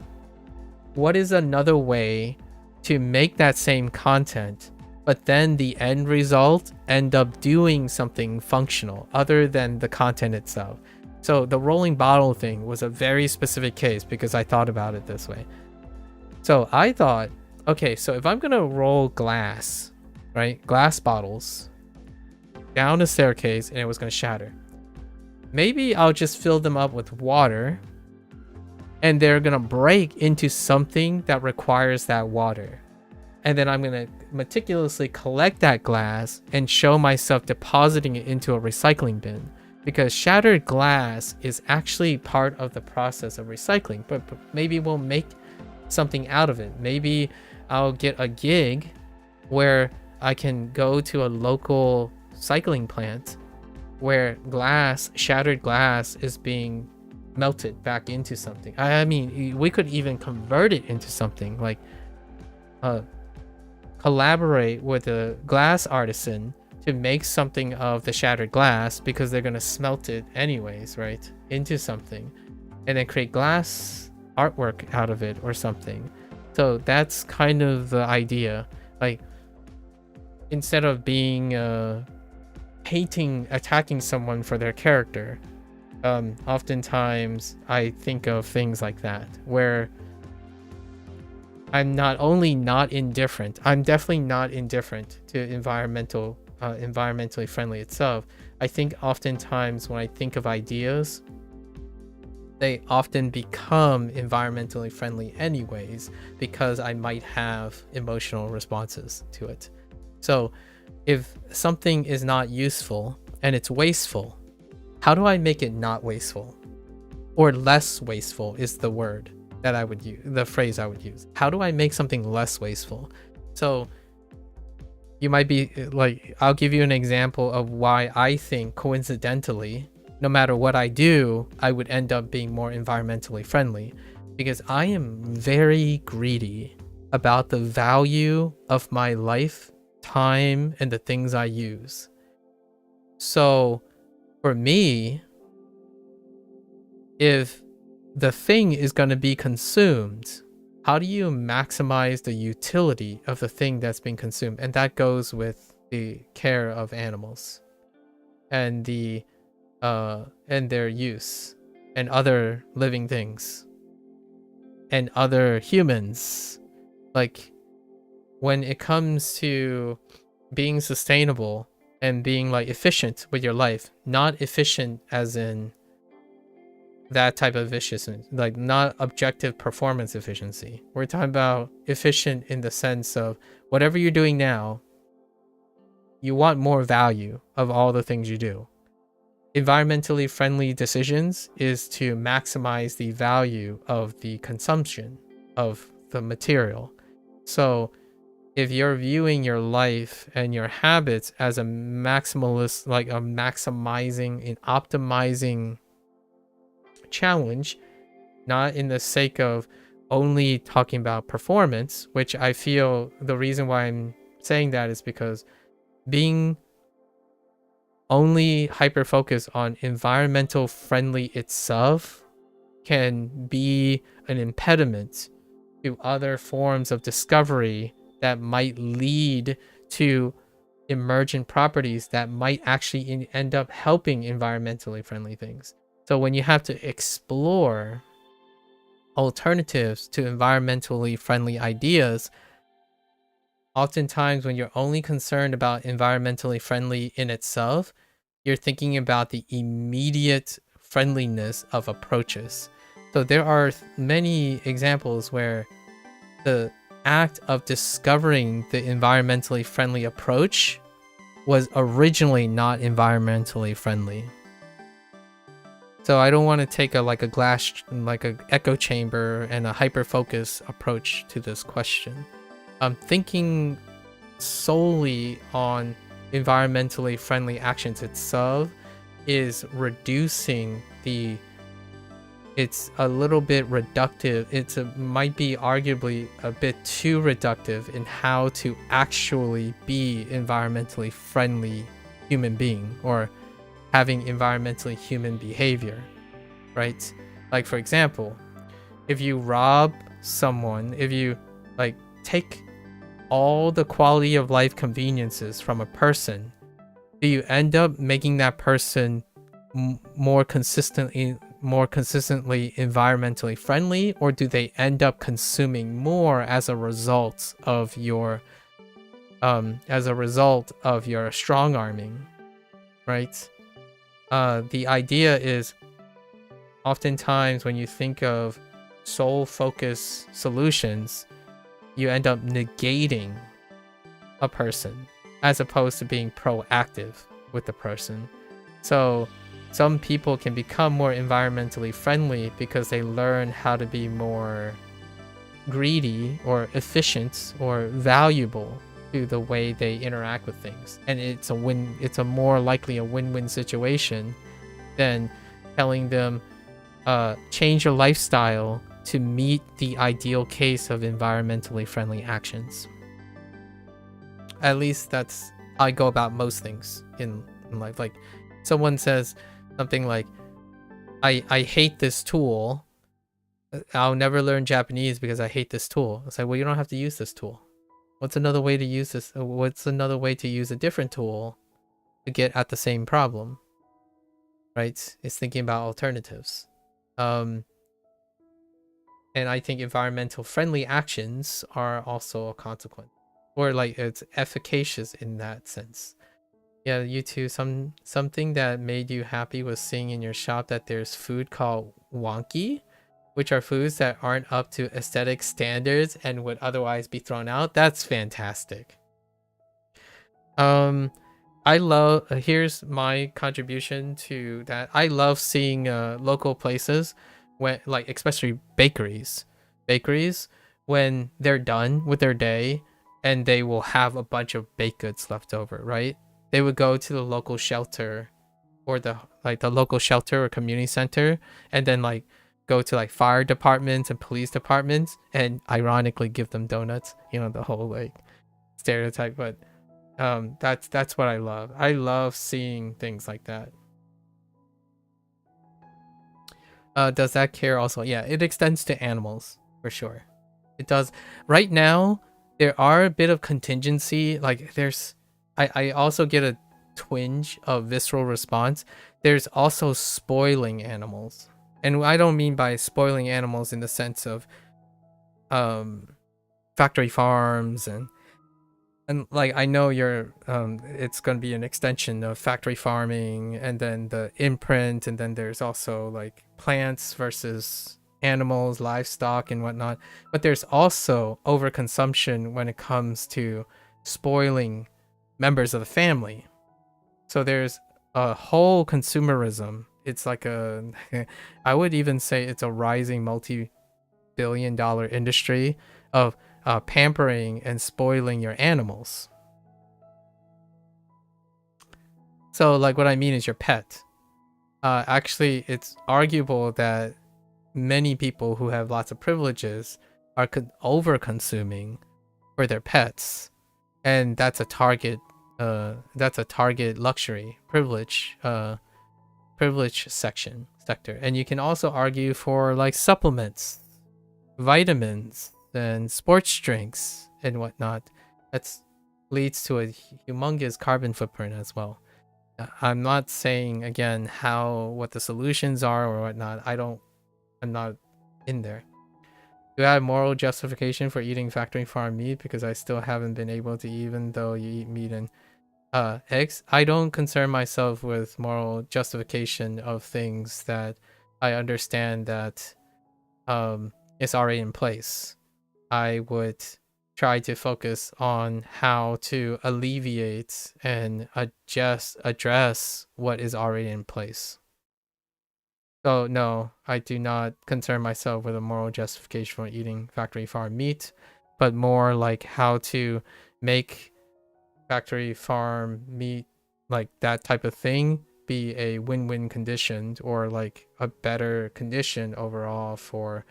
what is another way to make that same content, but then the end result end up doing something functional other than the content itself. So the rolling bottle thing was a very specific case because I thought about it this way. So I thought, okay, so if I'm gonna roll glass, right, glass bottles down a staircase and it was gonna shatter, maybe I'll just fill them up with water and they're gonna break into something that requires that water. And then I'm gonna meticulously collect that glass and show myself depositing it into a recycling bin, because shattered glass is actually part of the process of recycling. But maybe we'll make something out of it. Maybe I'll get a gig where I can go to a local cycling plant where shattered glass is being melted back into something. I mean, we could even convert it into something like collaborate with a glass artisan to make something of the shattered glass, because they're going to smelt it anyways, right, into something, and then create glass artwork out of it or something. So that's kind of the idea. Like, instead of being attacking someone for their character, oftentimes I think of things like that, where I'm not only not indifferent, I'm definitely not indifferent to environmentally friendly itself. I think oftentimes when I think of ideas, they often become environmentally friendly anyways, because I might have emotional responses to it. So if something is not useful and it's wasteful, how do I make it not wasteful? Or less wasteful is the word that I would use, the phrase I would use. How do I make something less wasteful? So you might be like, I'll give you an example of why I think coincidentally, no matter what I do, I would end up being more environmentally friendly, because I am very greedy about the value of my life, time, and the things I use. So for me, if the thing is going to be consumed, how do you maximize the utility of the thing that's being consumed? And that goes with the care of animals and and their use, and other living things and other humans. Like, when it comes to being sustainable and being like efficient with your life, not efficient as in that type of efficiency, like not objective performance efficiency. We're talking about efficient in the sense of whatever you're doing now, you want more value of all the things you do. Environmentally friendly decisions is to maximize the value of the consumption of the material. So if you're viewing your life and your habits as a maximalist, like a maximizing and optimizing challenge, not in the sake of only talking about performance, which I feel the reason why I'm saying that is because being only hyper focused on environmental friendly itself can be an impediment to other forms of discovery that might lead to emergent properties that might actually end up helping environmentally friendly things. So when you have to explore alternatives to environmentally friendly ideas, oftentimes when you're only concerned about environmentally friendly in itself, you're thinking about the immediate friendliness of approaches. So there are many examples where the act of discovering the environmentally friendly approach was originally not environmentally friendly. So I don't want to take a echo chamber and a hyper focus approach to this question. Thinking solely on environmentally friendly actions itself is reducing it's a little bit reductive. Might be arguably a bit too reductive in how to actually be environmentally friendly human being or having environmentally human behavior, right? Like, for example, if you rob someone, if you like take all the quality of life conveniences from a person, do you end up making that person more consistently environmentally friendly, or do they end up consuming more as a result of your strong arming, right? The idea is oftentimes when you think of sole focus solutions, you end up negating a person as opposed to being proactive with the person. So some people can become more environmentally friendly because they learn how to be more greedy or efficient or valuable to the way they interact with things. And it's a more likely a win-win situation than telling them change your lifestyle to meet the ideal case of environmentally friendly actions. At least that's how I go about most things in life. Like, someone says something like, I hate this tool, I'll never learn Japanese because I hate this tool. It's like, well, you don't have to use this tool. What's another way to use this? What's another way to use a different tool to get at the same problem? Right? It's thinking about alternatives. And I think environmental friendly actions are also a consequence, or like it's efficacious in that sense. Yeah, you too. Something that made you happy was seeing in your shop that there's food called wonky, which are foods that aren't up to aesthetic standards and would otherwise be thrown out. That's fantastic. I love, here's my contribution to that. I love seeing local places when, like, especially bakeries when they're done with their day and they will have a bunch of baked goods left over, right? They would go to the local shelter or the local shelter or community center and then like go to like fire departments and police departments and ironically give them donuts, you know, the whole like stereotype. But that's what I love. I love seeing things like that. Does that care also? Yeah, it extends to animals for sure. It does. Right now there are a bit of contingency, like there's I also get a twinge of visceral response. There's also spoiling animals. And I don't mean by spoiling animals in the sense of factory farms and like I know you're it's going to be an extension of factory farming and then the imprint, and then there's also like plants versus animals, livestock and whatnot. But there's also overconsumption when it comes to spoiling members of the family. So there's a whole consumerism. It's like I would even say it's a rising multi-billion-dollar industry of pampering and spoiling your animals. So like what I mean is your pet. Actually, it's arguable that many people who have lots of privileges are over-consuming for their pets, and that's a target luxury privilege sector. And you can also argue for like supplements, vitamins and sports drinks and whatnot. That leads to a humongous carbon footprint as well. I'm not saying again what the solutions are or whatnot. I'm not in there. Do I have moral justification for eating factory farm meat because I still haven't been able to, even though you eat meat and eggs? I don't concern myself with moral justification of things that I understand that is already in place. I would try to focus on how to alleviate and address what is already in place. So no, I do not concern myself with a moral justification for eating factory farm meat, but more like how to make factory farm meat, like that type of thing, be a win-win condition, or like a better condition overall for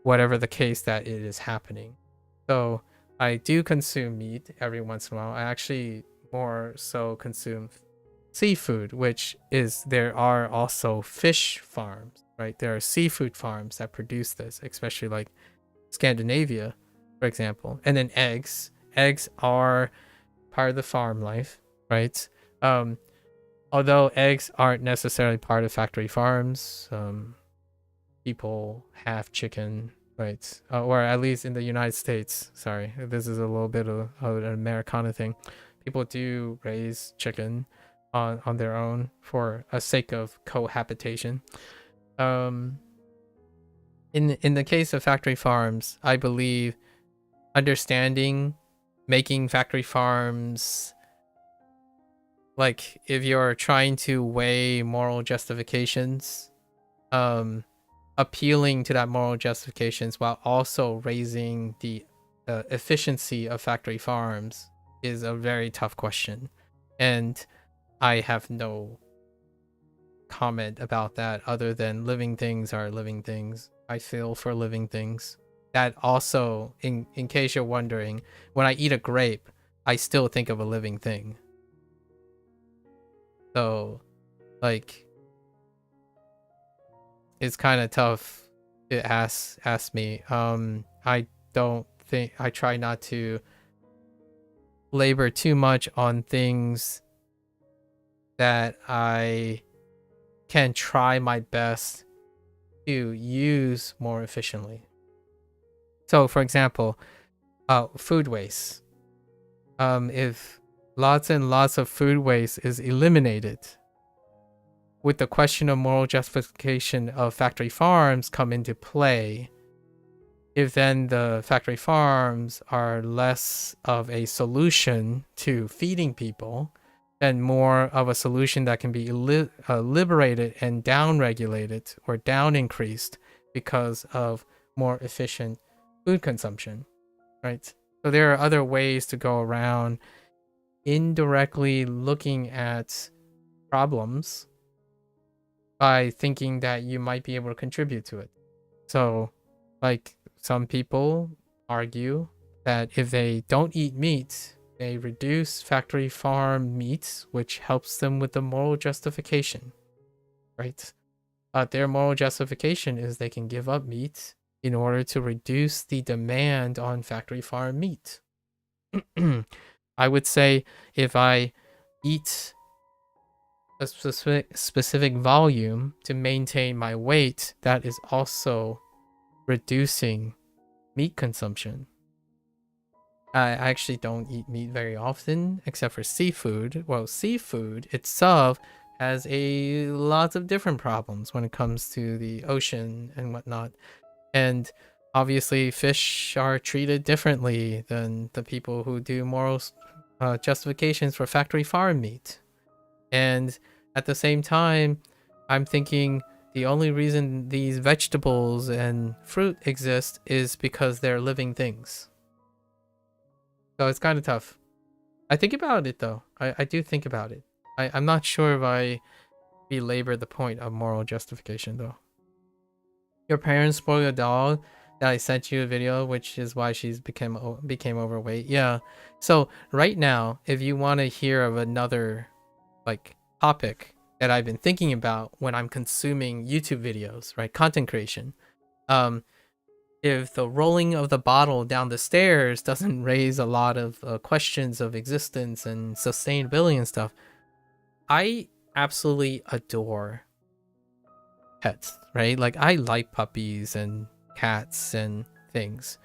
whatever the case that it is happening. So I do consume meat every once in a while. I actually more so consume seafood, which is, there are also fish farms, right? There are seafood farms that produce this, especially like Scandinavia, for example. And then eggs are part of the farm life, right? Although eggs aren't necessarily part of factory farms, people have chicken, right? Or at least in the United States, sorry, this is a little bit of an Americana thing. People do raise chicken on their own for a sake of cohabitation. In the case of factory farms, I believe understanding making factory farms, like if you're trying to weigh moral justifications, appealing to that moral justifications while also raising the efficiency of factory farms is a very tough question, and I have no comment about that other than living things are living things. I feel for living things. That also, in case you're wondering, when I eat a grape, I still think of a living thing. So, like, it's kind of tough to ask me. I don't think, I try not to labor too much on things that I can try my best to use more efficiently. So for example, food waste. If lots and lots of food waste is eliminated, with the question of moral justification of factory farms come into play, if then the factory farms are less of a solution to feeding people, and more of a solution that can be liberated and down-regulated or down-increased because of more efficient food consumption, right? So there are other ways to go around indirectly looking at problems by thinking that you might be able to contribute to it. So, like, some people argue that if they don't eat meat, they reduce factory farm meats, which helps them with the moral justification, right? Their moral justification is they can give up meat in order to reduce the demand on factory farm meat. I would say if I eat a specific volume to maintain my weight, that is also reducing meat consumption. I actually don't eat meat very often, except for seafood. Well, seafood itself has lots of different problems when it comes to the ocean and whatnot. And obviously, fish are treated differently than the people who do moral justifications for factory farm meat. And at the same time, I'm thinking the only reason these vegetables and fruit exist is because they're living things. So it's kind of tough. I think about it though. I do think about it. I'm not sure if I belabor the point of moral justification though. Your parents spoil your dog that I sent you a video, which is why she's became overweight. Yeah. So right now, if you want to hear of another like topic that I've been thinking about when I'm consuming YouTube videos, right? Content creation. If the rolling of the bottle down the stairs doesn't raise a lot of questions of existence and sustainability and stuff, I absolutely adore pets, right? Like I like puppies and cats and things,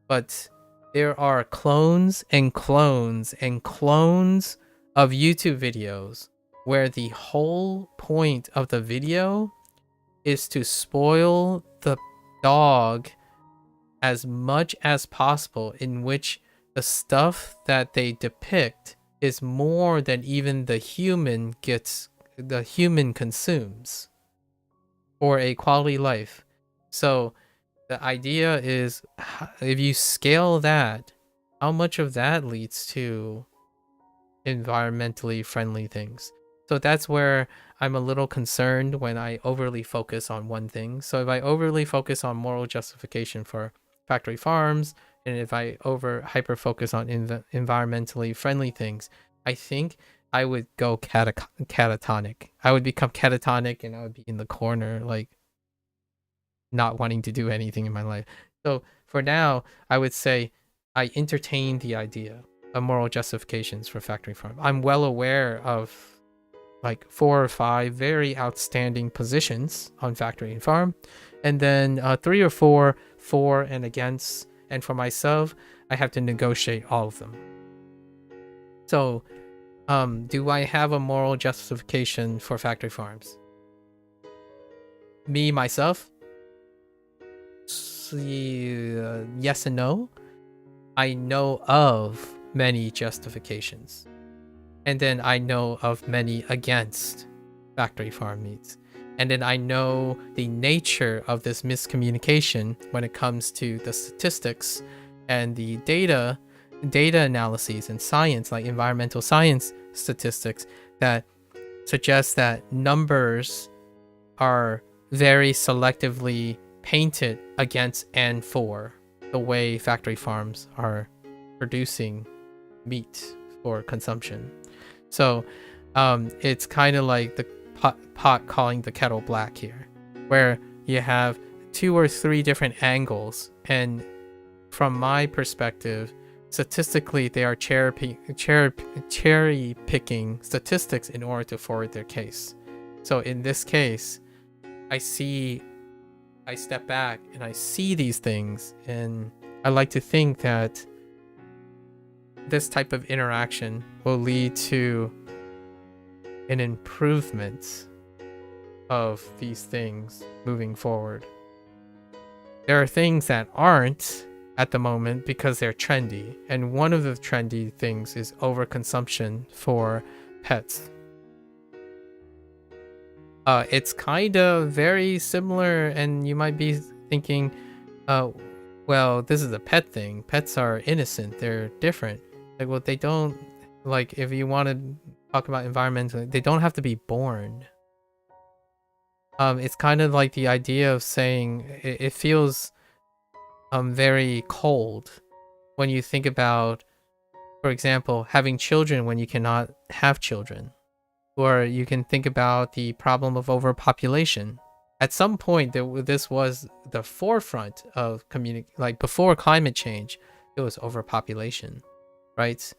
but there are clones and clones and clones of YouTube videos where the whole point of the video is to spoil the dog as much as possible, in which the stuff that they depict is more than even the human consumes for a quality life. So the idea is, if you scale that, how much of that leads to environmentally friendly things? So that's where I'm a little concerned when I overly focus on one thing. So if I overly focus on moral justification for factory farms, and if I hyper focus on environmentally friendly things, I think I would go catatonic. I would become catatonic, and I would be in the corner, like not wanting to do anything in my life. So for now, I would say I entertain the idea of moral justifications for factory farm. I'm well aware of like 4 or 5 very outstanding positions on factory and farm, and then 3 or 4 for and against. And for myself, I have to negotiate all of them. So do I have a moral justification for factory farms? Me, myself? Yes and no. I know of many justifications. And then I know of many against factory farm meats. And then I know the nature of this miscommunication when it comes to the statistics and the data analyses and science, like environmental science statistics, that suggest that numbers are very selectively painted against and for the way factory farms are producing meat for consumption. So it's kind of like the pot calling the kettle black here, where you have 2 or 3 different angles, and from my perspective, statistically they are cherry picking statistics in order to forward their case. So in this case, I step back and I see these things, and I like to think that this type of interaction will lead to an improvement of these things moving forward. There are things that aren't at the moment because they're trendy, and one of the trendy things is overconsumption for pets. It's kind of very similar, and you might be thinking, well, this is a pet thing. Pets are innocent. They're different. Like, well, they don't, like, if you want to talk about environmentally, they don't have to be born. It's kind of like the idea of saying it feels very cold when you think about, for example, having children when you cannot have children. Or you can think about the problem of overpopulation. At some point, this was the forefront of like before climate change, it was overpopulation, right?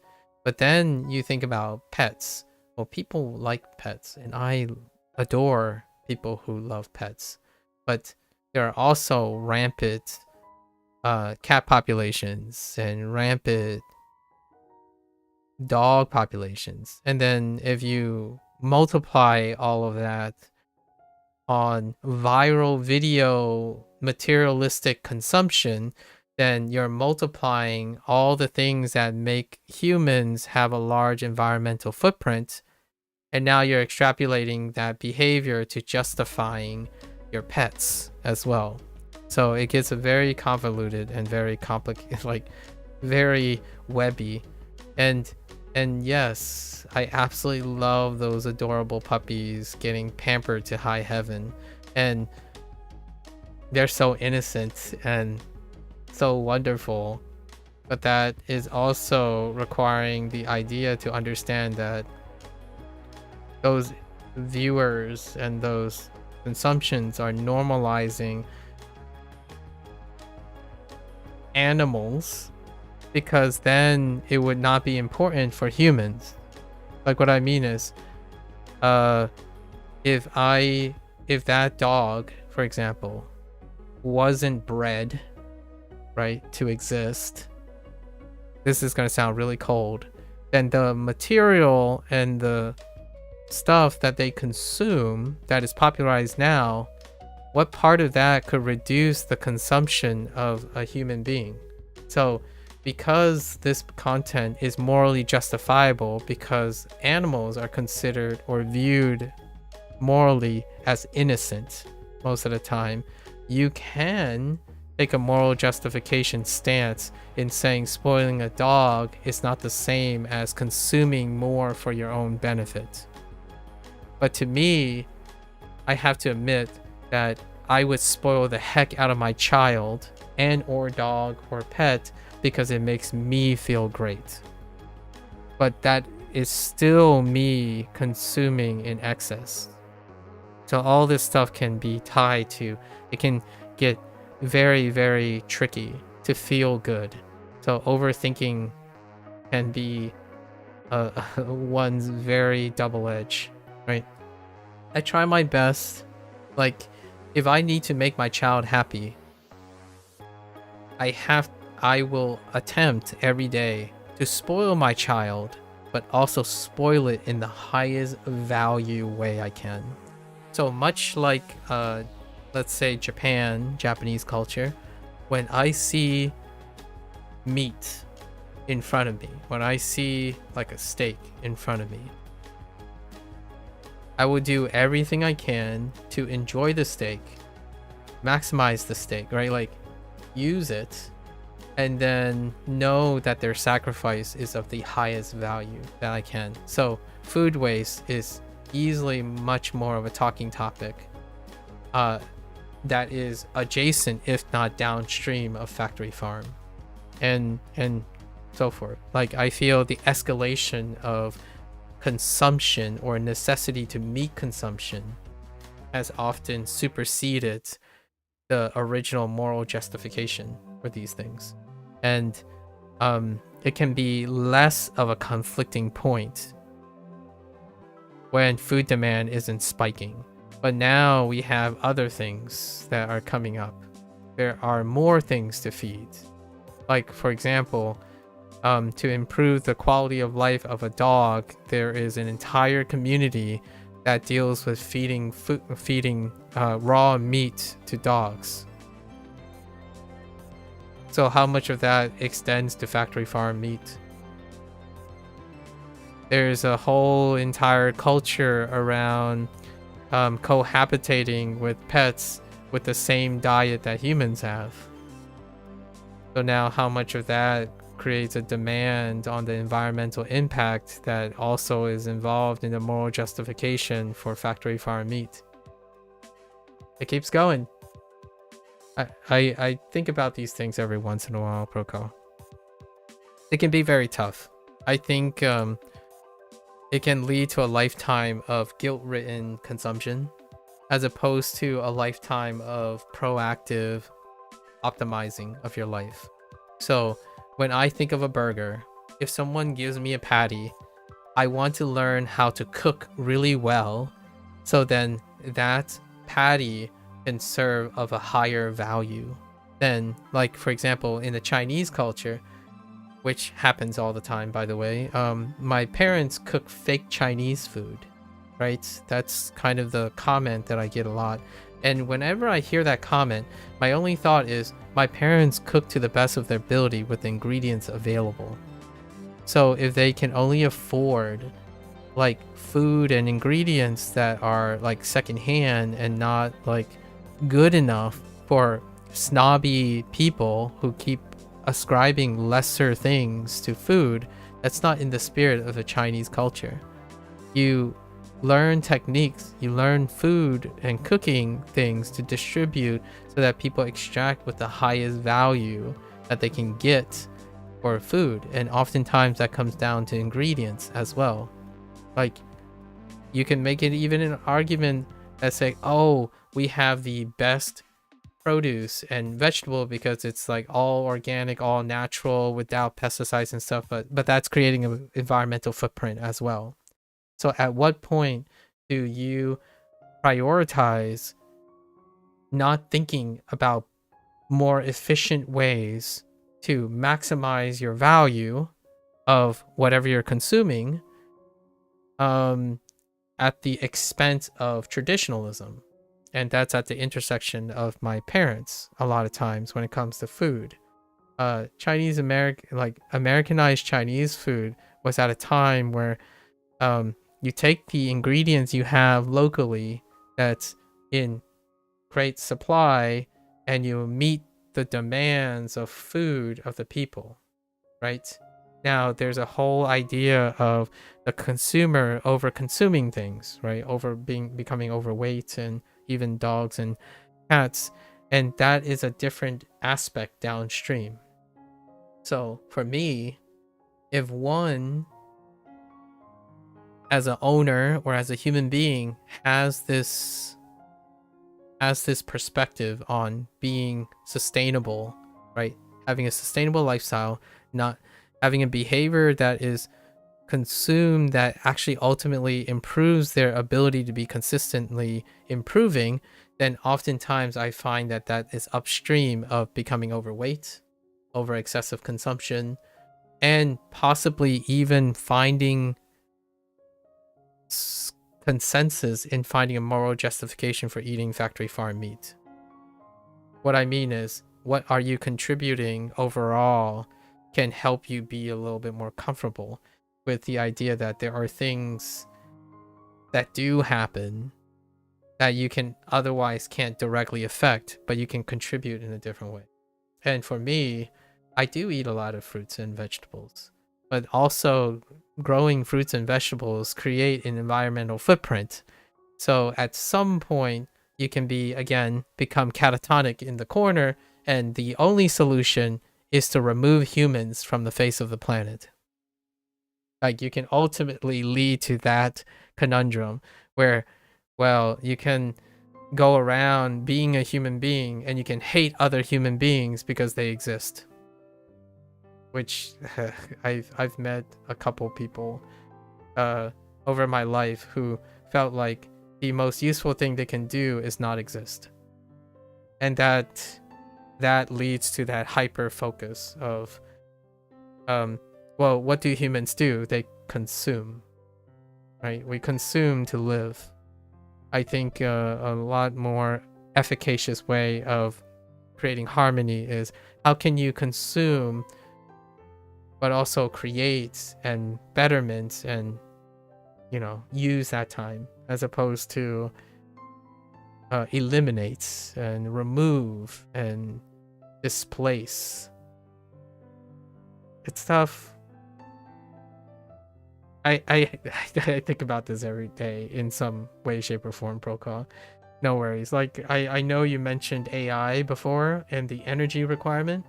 But then you think about pets. Well, people like pets, and I adore people who love pets. But there are also rampant cat populations and rampant dog populations. And then if you multiply all of that on viral video materialistic consumption, then you're multiplying all the things that make humans have a large environmental footprint, and now you're extrapolating that behavior to justifying your pets as well. So it gets very convoluted and very complicated, like very webby. And yes, I absolutely love those adorable puppies getting pampered to high heaven, and they're so innocent and so wonderful. But that is also requiring the idea to understand that those viewers and those consumptions are normalizing animals, because then it would not be important for humans. Like, what I mean is, if that dog, for example, wasn't bred right, to exist, this is going to sound really cold, then the material and the stuff that they consume that is popularized now, what part of that could reduce the consumption of a human being? So because this content is morally justifiable because animals are considered or viewed morally as innocent most of the time, you can take a moral justification stance in saying spoiling a dog is not the same as consuming more for your own benefit. But to me, I have to admit that I would spoil the heck out of my child and or dog or pet because it makes me feel great. But that is still me consuming in excess. So all this stuff can be tied to, it can get very, very tricky to feel good. So overthinking can be one's very double-edged, right? I try my best. Like, if I need to make my child happy, I will attempt every day to spoil my child, but also spoil it in the highest value way I can. So much like, let's say Japanese culture, when I see meat in front of me, when I see like a steak in front of me, I will do everything I can to enjoy the steak, maximize the steak, right? Like, use it, and then know that their sacrifice is of the highest value that I can. So food waste is easily much more of a talking topic that is adjacent, if not downstream, of factory farm and so forth. Like, I feel the escalation of consumption or necessity to meet consumption has often superseded the original moral justification for these things, and it can be less of a conflicting point when food demand isn't spiking. But now we have other things that are coming up. There are more things to feed. Like, for example, to improve the quality of life of a dog, there is an entire community that deals with feeding raw meat to dogs. So how much of that extends to factory farm meat? There's a whole entire culture around cohabitating with pets with the same diet that humans have. So now how much of that creates a demand on the environmental impact that also is involved in the moral justification for factory farm meat? It keeps going. I think about these things every once in a while, Proco. It can be very tough. I think it can lead to a lifetime of guilt-ridden consumption as opposed to a lifetime of proactive optimizing of your life. So when I think of a burger, if someone gives me a patty, I want to learn how to cook really well, so then that patty can serve of a higher value. Then, like, for example, in the Chinese culture, which happens all the time, by the way, my parents cook fake Chinese food, right? That's kind of the comment that I get a lot. And whenever I hear that comment, my only thought is my parents cook to the best of their ability with the ingredients available. So if they can only afford like food and ingredients that are like secondhand and not like good enough for snobby people who keep ascribing lesser things to food, that's not in the spirit of the Chinese culture. You learn techniques, you learn food and cooking things to distribute so that people extract with the highest value that they can get for food. And oftentimes that comes down to ingredients as well. Like, you can make it even an argument that say, oh, we have the best produce and vegetable because it's like all organic, all natural, without pesticides and stuff, but that's creating an environmental footprint as well. So at what point do you prioritize not thinking about more efficient ways to maximize your value of whatever you're consuming at the expense of traditionalism. And that's at the intersection of my parents a lot of times when it comes to food. Americanized Chinese food was at a time where you take the ingredients you have locally that's in great supply and you meet the demands of food of the people, right? Now there's a whole idea of the consumer over consuming things, right? Becoming overweight, and even dogs and cats, and that is a different aspect downstream. So for me, if one as an owner or as a human being has this perspective on being sustainable, right? Having a sustainable lifestyle, not having a behavior that is consumed that actually ultimately improves their ability to be consistently improving, then oftentimes I find that that is upstream of becoming overweight, over excessive consumption, and possibly even finding consensus in finding a moral justification for eating factory farm meat. What I mean is, what are you contributing overall can help you be a little bit more comfortable with the idea that there are things that do happen that you can otherwise can't directly affect, but you can contribute in a different way. And for me, I do eat a lot of fruits and vegetables, but also growing fruits and vegetables create an environmental footprint. So at some point, you can become catatonic in the corner, and the only solution is to remove humans from the face of the planet. Like, you can ultimately lead to that conundrum where, well, you can go around being a human being and you can hate other human beings because they exist. Which I've met a couple people over my life who felt like the most useful thing they can do is not exist. And that leads to that hyper focus of well, what do humans do? They consume, right? We consume to live. I think a lot more efficacious way of creating harmony is, how can you consume but also create and betterment and, use that time, as opposed to eliminate and remove and displace. It's tough. I think about this every day in some way, shape, or form, Procol. No worries. Like, I know you mentioned AI before and the energy requirement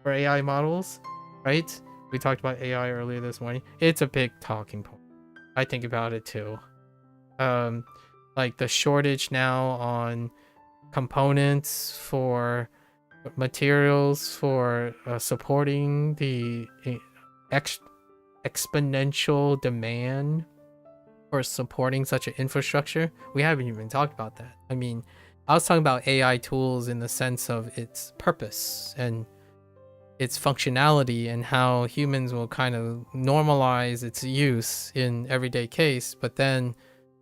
for AI models, right? We talked about AI earlier this morning. It's a big talking point. I think about it too. Like the shortage now on components for materials for supporting the exponential demand for supporting such an infrastructure. We haven't even talked about that. I mean, I was talking about AI tools in the sense of its purpose and its functionality and how humans will kind of normalize its use in everyday case, but then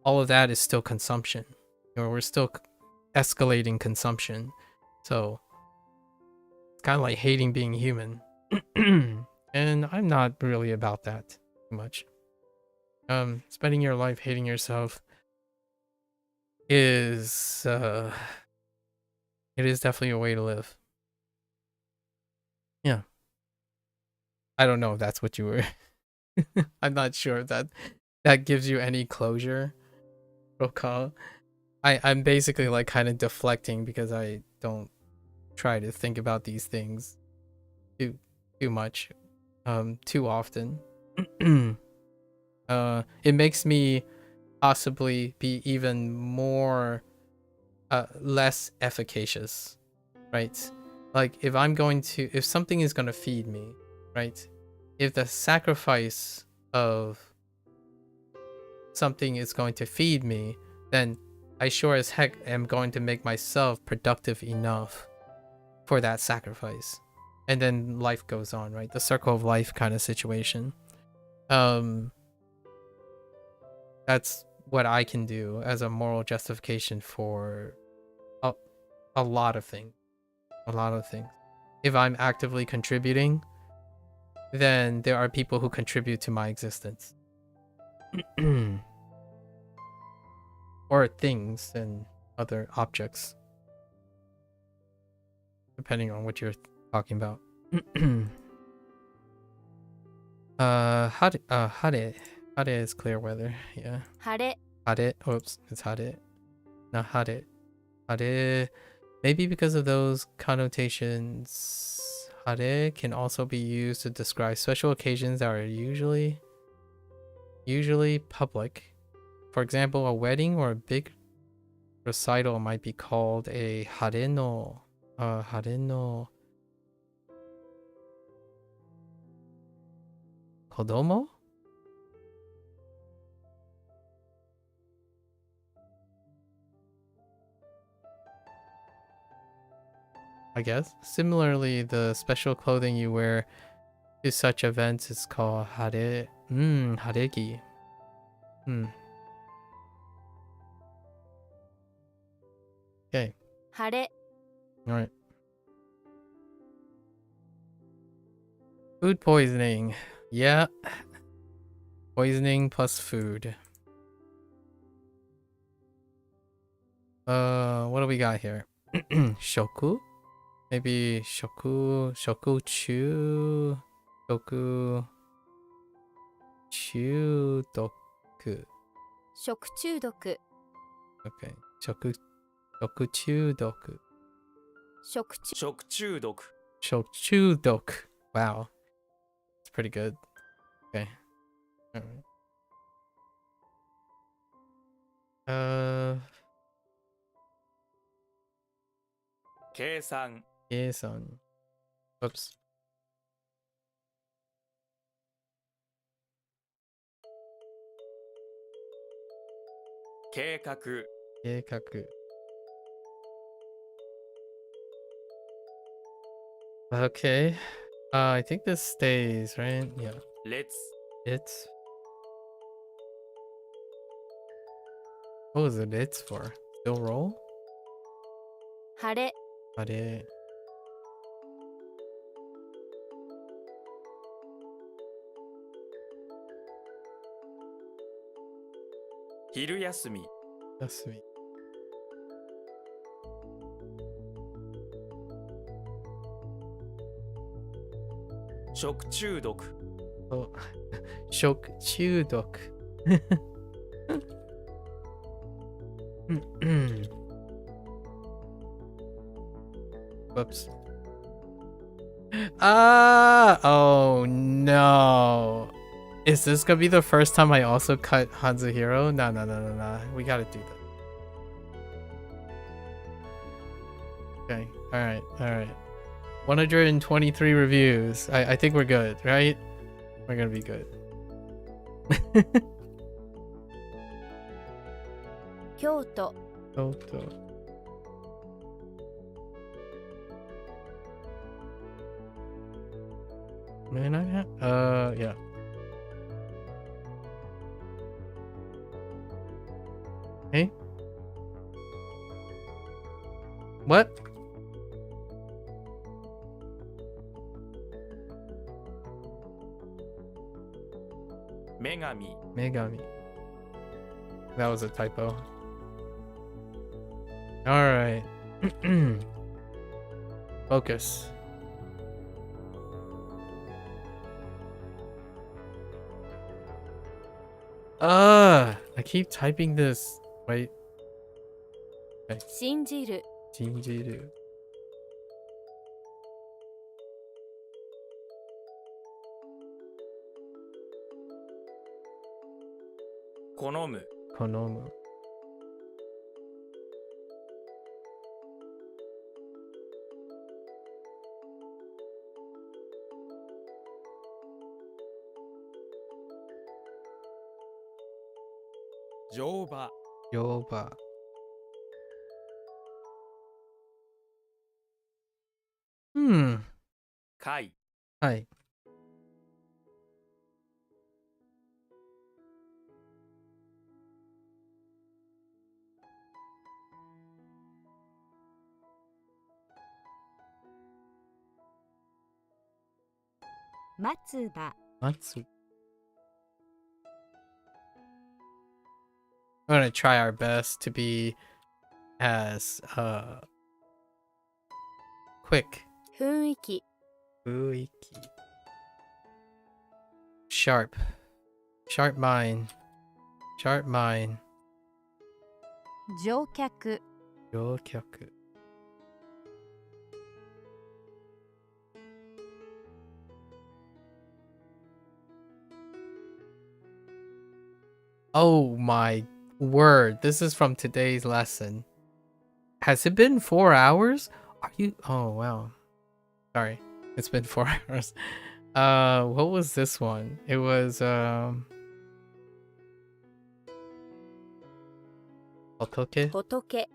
all of that is still consumption. We're still escalating consumption. So it's kind of like hating being human. And I'm not really about that too much. Spending your life hating yourself is it is definitely a way to live. Yeah. I don't know if that's what you were. I'm not sure if that gives you any closure, Rokal. I'm basically like kind of deflecting because I don't try to think about these things too much, too often. It makes me possibly be even more less efficacious, right? Like, if something is going to feed me, right? If the sacrifice of something is going to feed me, then I sure as heck am going to make myself productive enough for that sacrifice. And then life goes on, right? The circle of life kind of situation. That's what I can do as a moral justification for a lot of things. A lot of things. If I'm actively contributing, then there are people who contribute to my existence. Or things and other objects. Depending on what you're talking about. Hare. Hare is clear weather, yeah. 晴れ Hare. Oops, it's hare. Not hare. Hare. Maybe because of those connotations, hare can also be used to describe special occasions that are usually public. For example, a wedding or a big recital might be called a hare no kodomo? I guess. Similarly, the special clothing you wear to such events is called hare. Haregi. Okay. 晴れ Alright. Food poisoning. Yeah. Poisoning plus food. What do we got here? Shoku? Maybe shoku chudoku.食中毒 Okay. Shoku chudoku. 食中食中毒 Shokudoku. Wow. It's pretty good. Okay. Alright. Uh, 計算 Yeson. Oops. 計画 Keikaku. Okay. I think this stays, right? Yeah. 列 It's. What was it? It's for? Still roll? 晴れ Hare. 昼休み Yasumi. 食中毒 Oh. Shokudoku. Whoops. Oh no. Is this gonna be the first time I also cut HanziHero? No. We gotta do that. Okay. Alright. 123 reviews. I think we're good, right? We're gonna be good. 京都 Kyoto. Man, yeah. Hey? What? Megami Megami. That was a typo. Alright. Focus. I keep typing this. Wait. 信じる Jinjiru. 好む Konomu. Yoba Yoba. 貝 Hi. 松葉 Matsu. We're gonna try our best to be as quick. 雰囲気 Uiki. Sharp. Sharp mind. Sharp mind. 乗客 Yokyaku. Oh my word. This is from today's lesson. Has it been 4 hours? Are you? Oh, wow. Sorry. It's been 4 hours. What was this one? It was, Otoke? 仏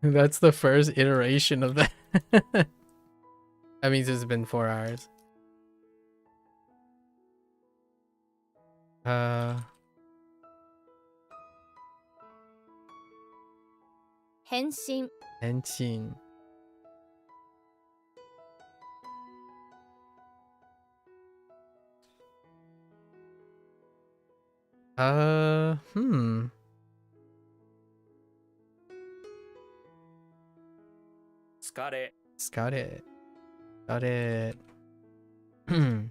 That's the first iteration of that. That means it's been 4 hours. 返信 Henshin. Hmm. 疲れ Got it. Got it. Hmm.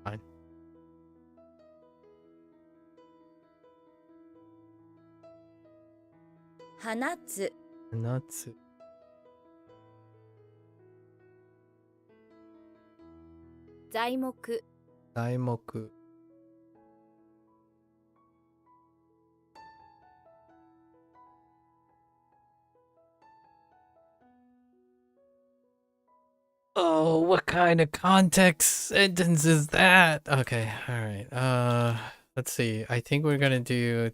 Fine. 放つ Nuts. 材木 Daimoku. Oh, what kind of context sentence is that? Okay, all right. Let's see. I think we're gonna do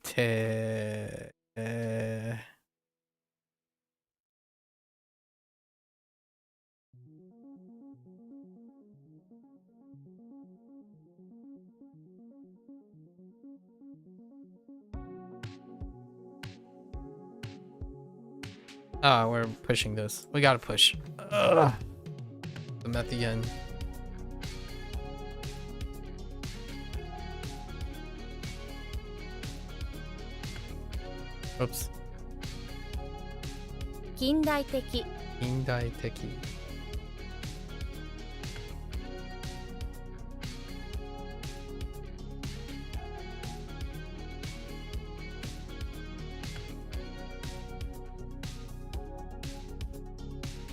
we're pushing this. We gotta push. I'm at the end. Oops. 近代的 Indai-teki.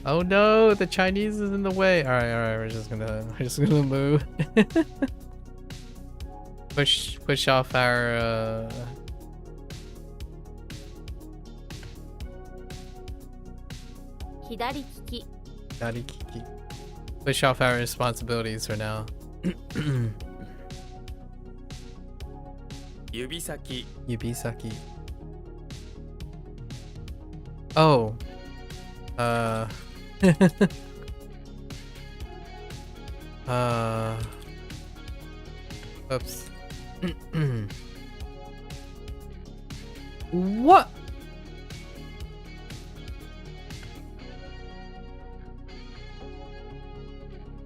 Oh no, the Chinese is in the way. All right, we're just gonna move. push off our 左利き Yarikiki. Push off our responsibilities for now. 指先 Yubisaki. Oh. Oops. What?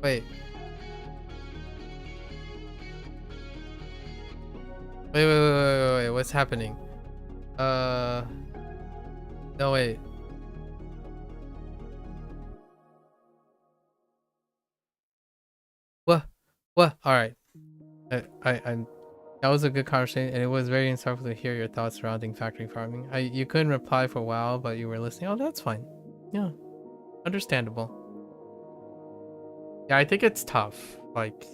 Wait. Wait. What's happening? No, wait. What? All right. I'm. That was a good conversation, and it was very insightful to hear your thoughts surrounding factory farming. You couldn't reply for a while, but you were listening. Oh, that's fine. Yeah, understandable. Yeah, I think it's tough. Like,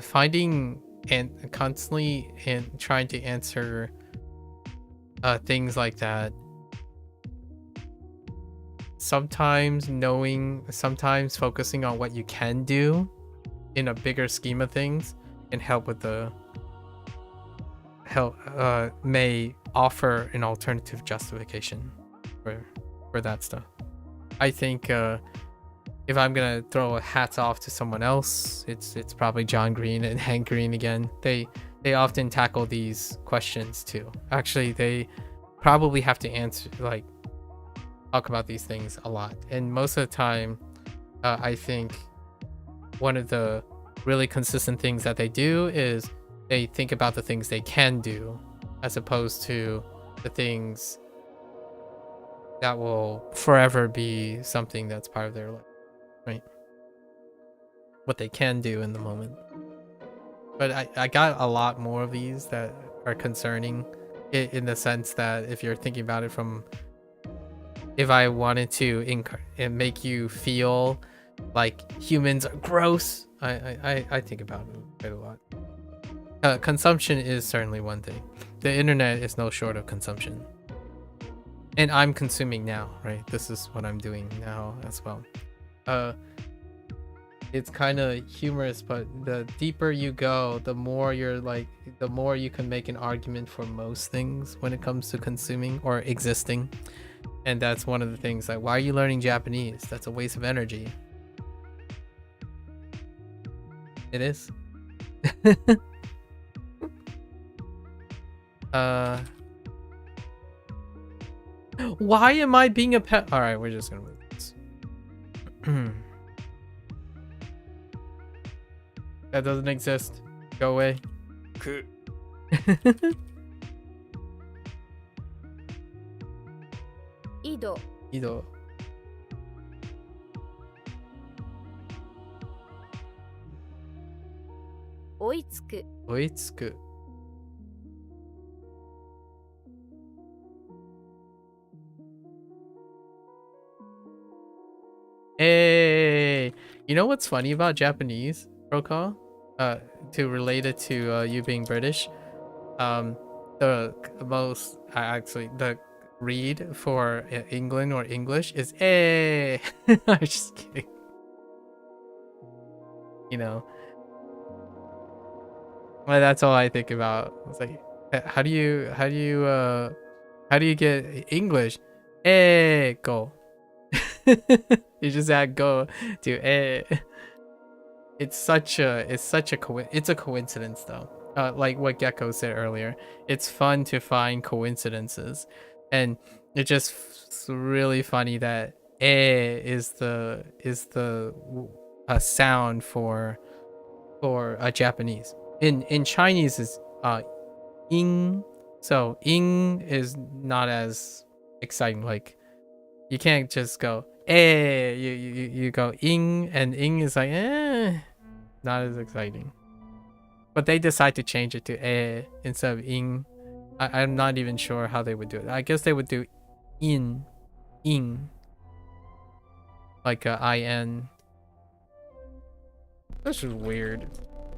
finding and constantly and trying to answer things like that. Sometimes focusing on what you can do in a bigger scheme of things can help with the may offer an alternative justification for that stuff. I think if I'm gonna throw a hats off to someone else, it's probably John Green and Hank Green again. They often tackle these questions too. Actually, they probably have to answer, like, talk about these things a lot. And most of the time, I think one of the really consistent things that they do is they think about the things they can do, as opposed to the things that will forever be something that's part of their life, right? What they can do in the moment. But I got a lot more of these that are concerning, in the sense that if you're thinking about it from, if I wanted to make you feel like humans are gross, I think about it quite a lot. Consumption is certainly one thing. The internet is no short of consumption. And I'm consuming now, right? This is what I'm doing now as well. It's kind of humorous, but the deeper you go, the more the more you can make an argument for most things when it comes to consuming or existing. And that's one of the things, like, why are you learning Japanese? That's a waste of energy. It is. Why am I being a pet? All right, we're just gonna move this. That doesn't exist. Go away. く 井戸 Ido. 追いつく Oitsuku. Hey, you know what's funny about Japanese, Roko? To relate it to you being British, the most actually the read for England or English is eh. I'm just kidding. You know, well, that's all I think about. It's like, how do you get English? Eh, go. You just add go to eh. It's a coincidence though. Like what Gecko said earlier, it's fun to find coincidences, and it's just really funny that eh is the sound for Japanese. In Chinese is ing, so ing is not as exciting. Like, you can't just go eh, you go ing, and ing is like not as exciting. But they decide to change it to eh instead of ing. I'm not even sure how they would do it. I guess they would do ing, like a in. This is weird.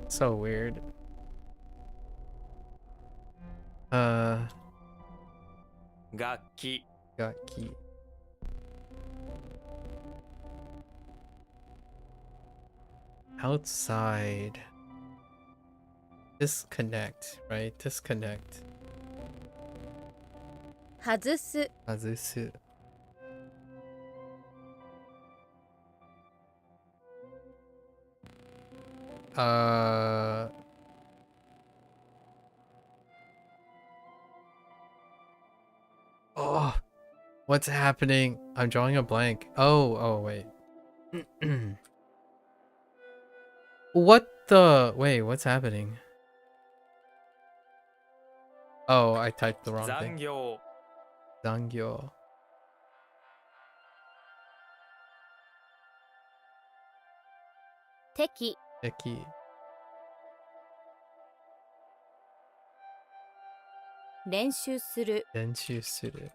So weird. Got 楽器 key. Outside. Disconnect, right? Disconnect. 外す Azusu. Oh, what's happening? I'm drawing a blank. Oh, wait. Wait, what's happening? Oh, I typed the wrong 残 thing. 業 Zangyo. 適 Eki. 練習する Denshu suru.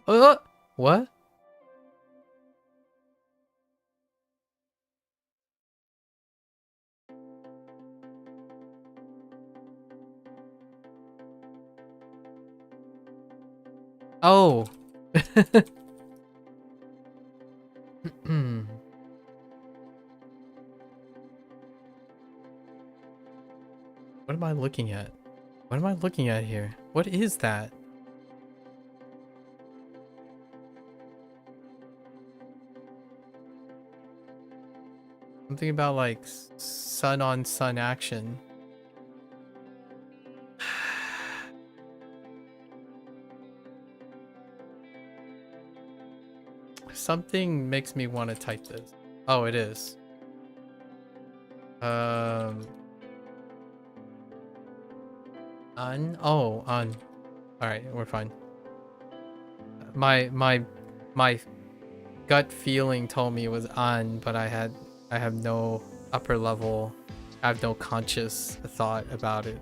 What? Oh. am I looking at? What am I looking at here? What is that? Something about like sun on sun action. Something makes me want to type this. Oh, it is. On. All right, we're fine. My gut feeling told me it was on, but I have no upper level. I have no conscious thought about it.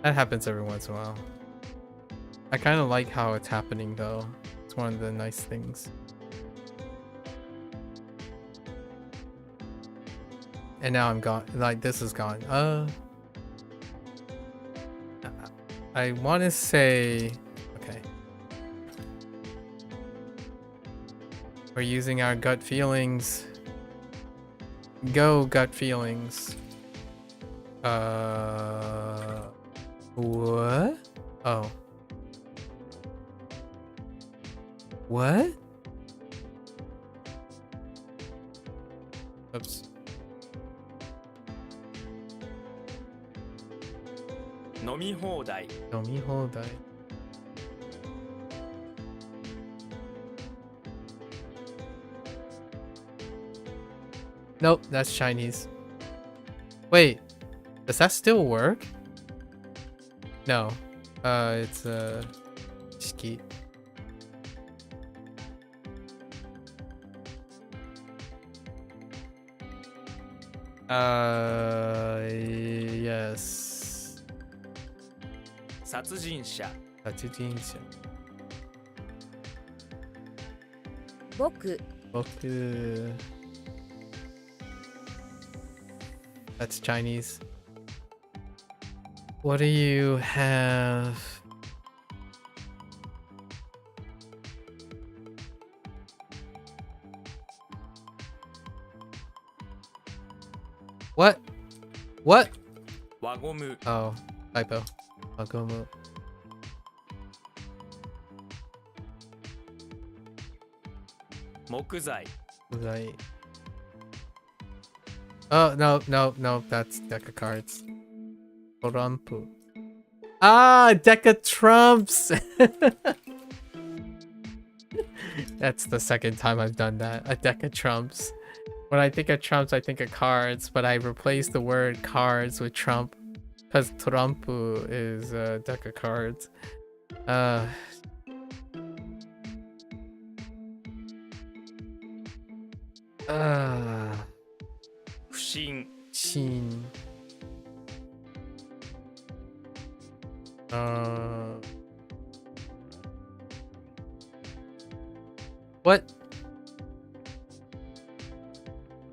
That happens every once in a while. I kind of like how it's happening though. It's one of the nice things. And now I'm gone. Like this is gone. I want to say, okay. We're using our gut feelings. Go gut feelings. What? Oh. What? Oops. Nomihodai. Nomihodai. Nope, that's Chinese. Wait, does that still work? No. It's Shiki. Yes. 殺人者。殺人者。僕 僕。That's Chinese. What do you have? What? What? 輪ゴム。 Oh, typo. Wagomu. 木材。 Right. Oh, no, no, no. That's deck of cards. Torampu. Ah, deck of trumps! That's the second time I've done that. A deck of trumps. When I think of trumps, I think of cards, but I replace the word cards with trump. Because Torampu is a deck of cards. Shin. Shin. What?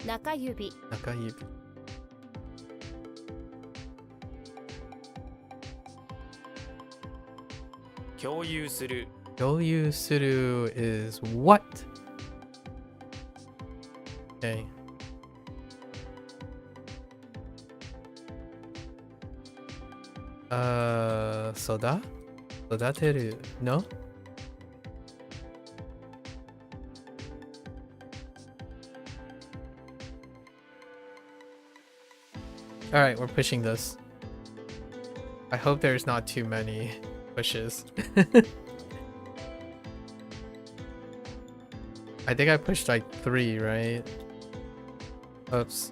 中指 Nakayubi. 共有する。 Goyu Suru is what? Okay. Soda? Sodateru. No? Alright, we're pushing this. I hope there's not too many pushes. I think I pushed like 3, right? Oops.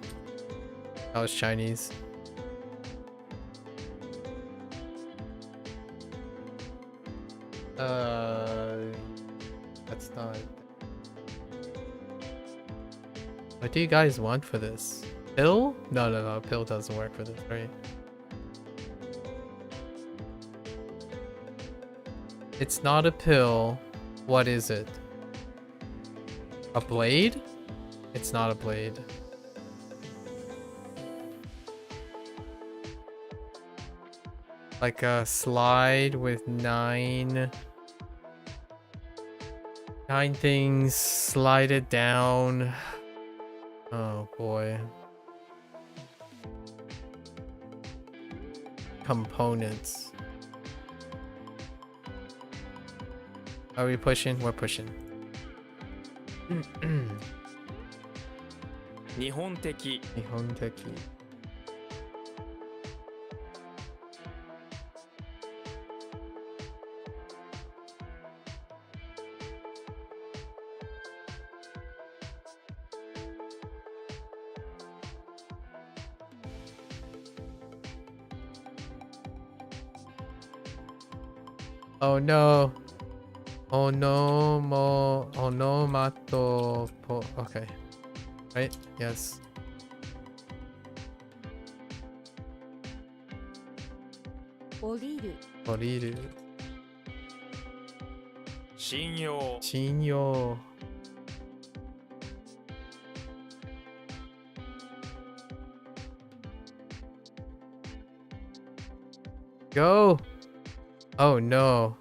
That was Chinese. That's not... What do you guys want for this? Pill? No. Pill doesn't work for this, right? It's not a pill. What is it? A blade? It's not a blade. Like a slide with 9 things, slide it down. Oh boy. components. Are we pushing? We're pushing. 日本的日本的 Oh no. Oh no, onomato po. Okay. Right? Yes. 降りる Oriru. 信用 Chinyo. Go. Oh no.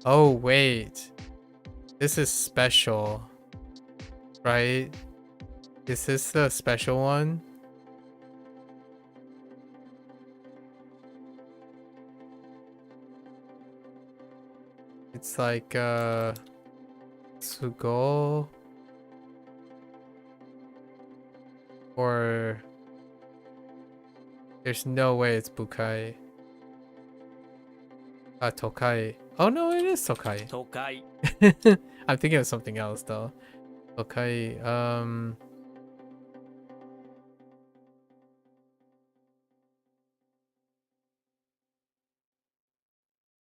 Oh wait. This is special. Right? Is this the special one? It's like Tsugo, or there's no way it's Bukai. Tokai. Oh no, it is Tokai. 都会 I'm thinking of something else though. Tokai.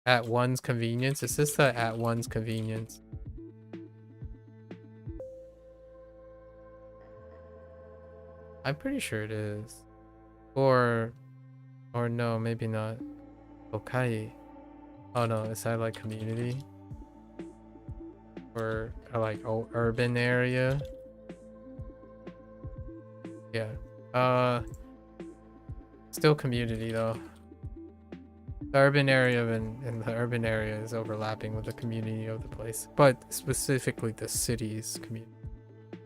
At one's convenience. Is this the at one's convenience? I'm pretty sure it is. Or no, maybe not. Tokai. Oh no, is that like community? Or like urban area? Yeah. Still community though. The urban area and the urban area is overlapping with the community of the place, but specifically the city's community.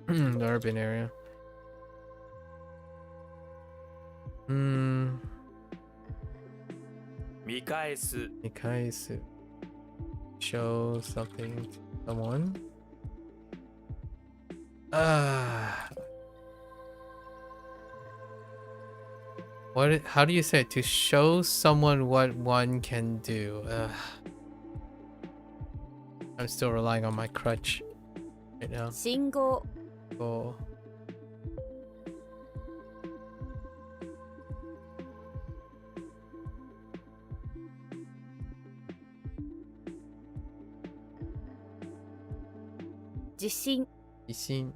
The urban area. 見返す Nikaisu. Show something to someone. How do you say it? To show someone what one can do. I'm still relying on my crutch right now. 信号 Oh. Jishin Ishin.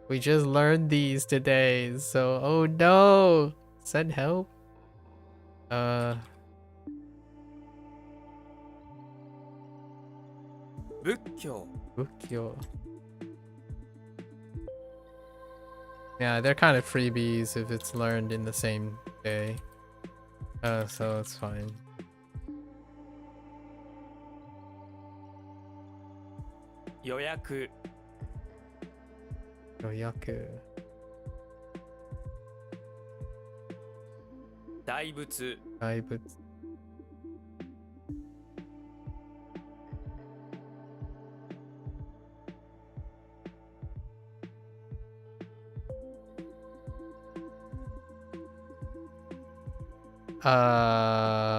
We just learned these today, so oh no! Send help. 仏教 Bukyo. Yeah, they're kind of freebies if it's learned in the same day. So it's fine. 予約 Yoyaku. 大仏 Daibutsu.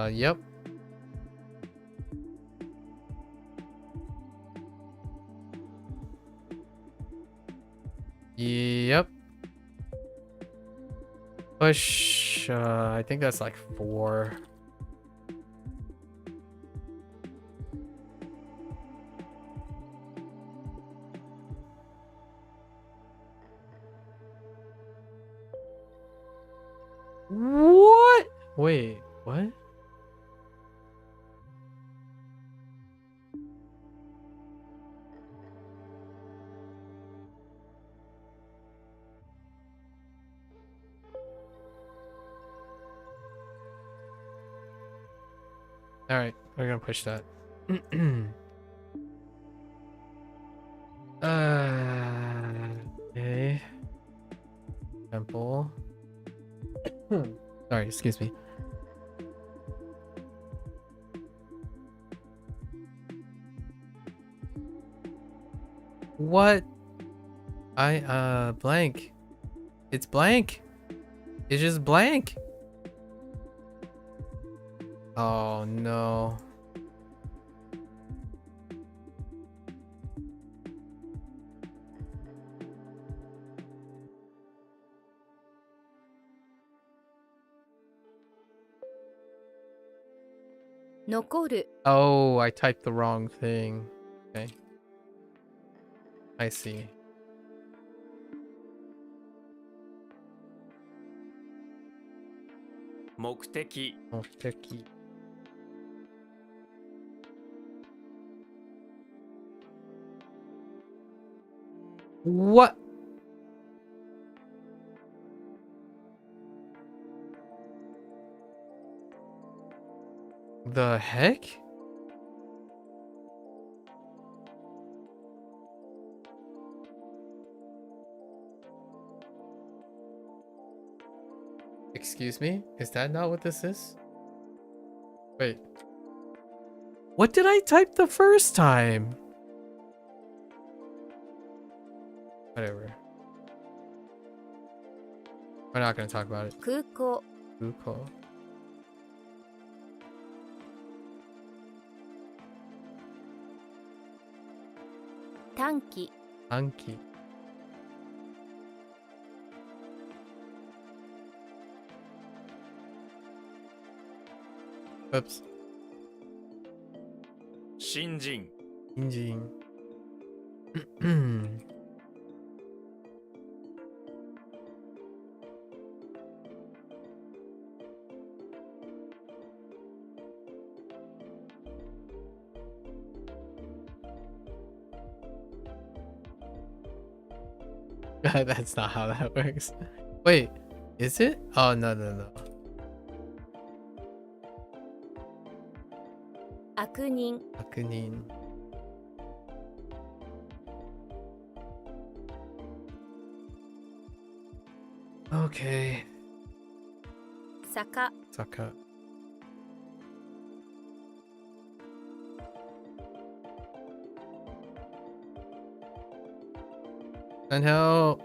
Yep. Yep. Push, I think that's like 4. What? Wait, what? All right, we're gonna push that. Okay. Temple. Sorry, excuse me. What? Blank. It's blank. It's just blank. Oh no. Nokoru. Oh, I typed the wrong thing. Okay. I see. Mokuteki. Mokuteki. What? The heck? Excuse me? Is that not what this is? Wait. What did I type the first time? Whatever. We're not gonna talk about it. 空港 Uko. Tanki Anki. Oops. 新人。 Injin. That's not how that works. Wait, is it? Oh, no, no, no. 悪人 Akunin. Okay. 坂 Saka. And help.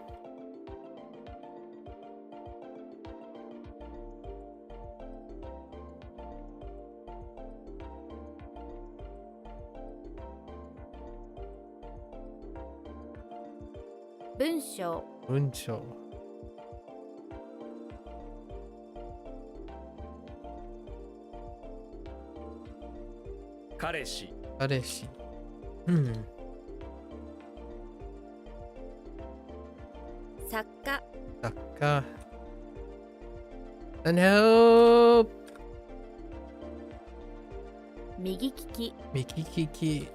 Bunsho Uncho. Kareshi. Areshi. Saka Saka. And help. 右利き Mikikiki.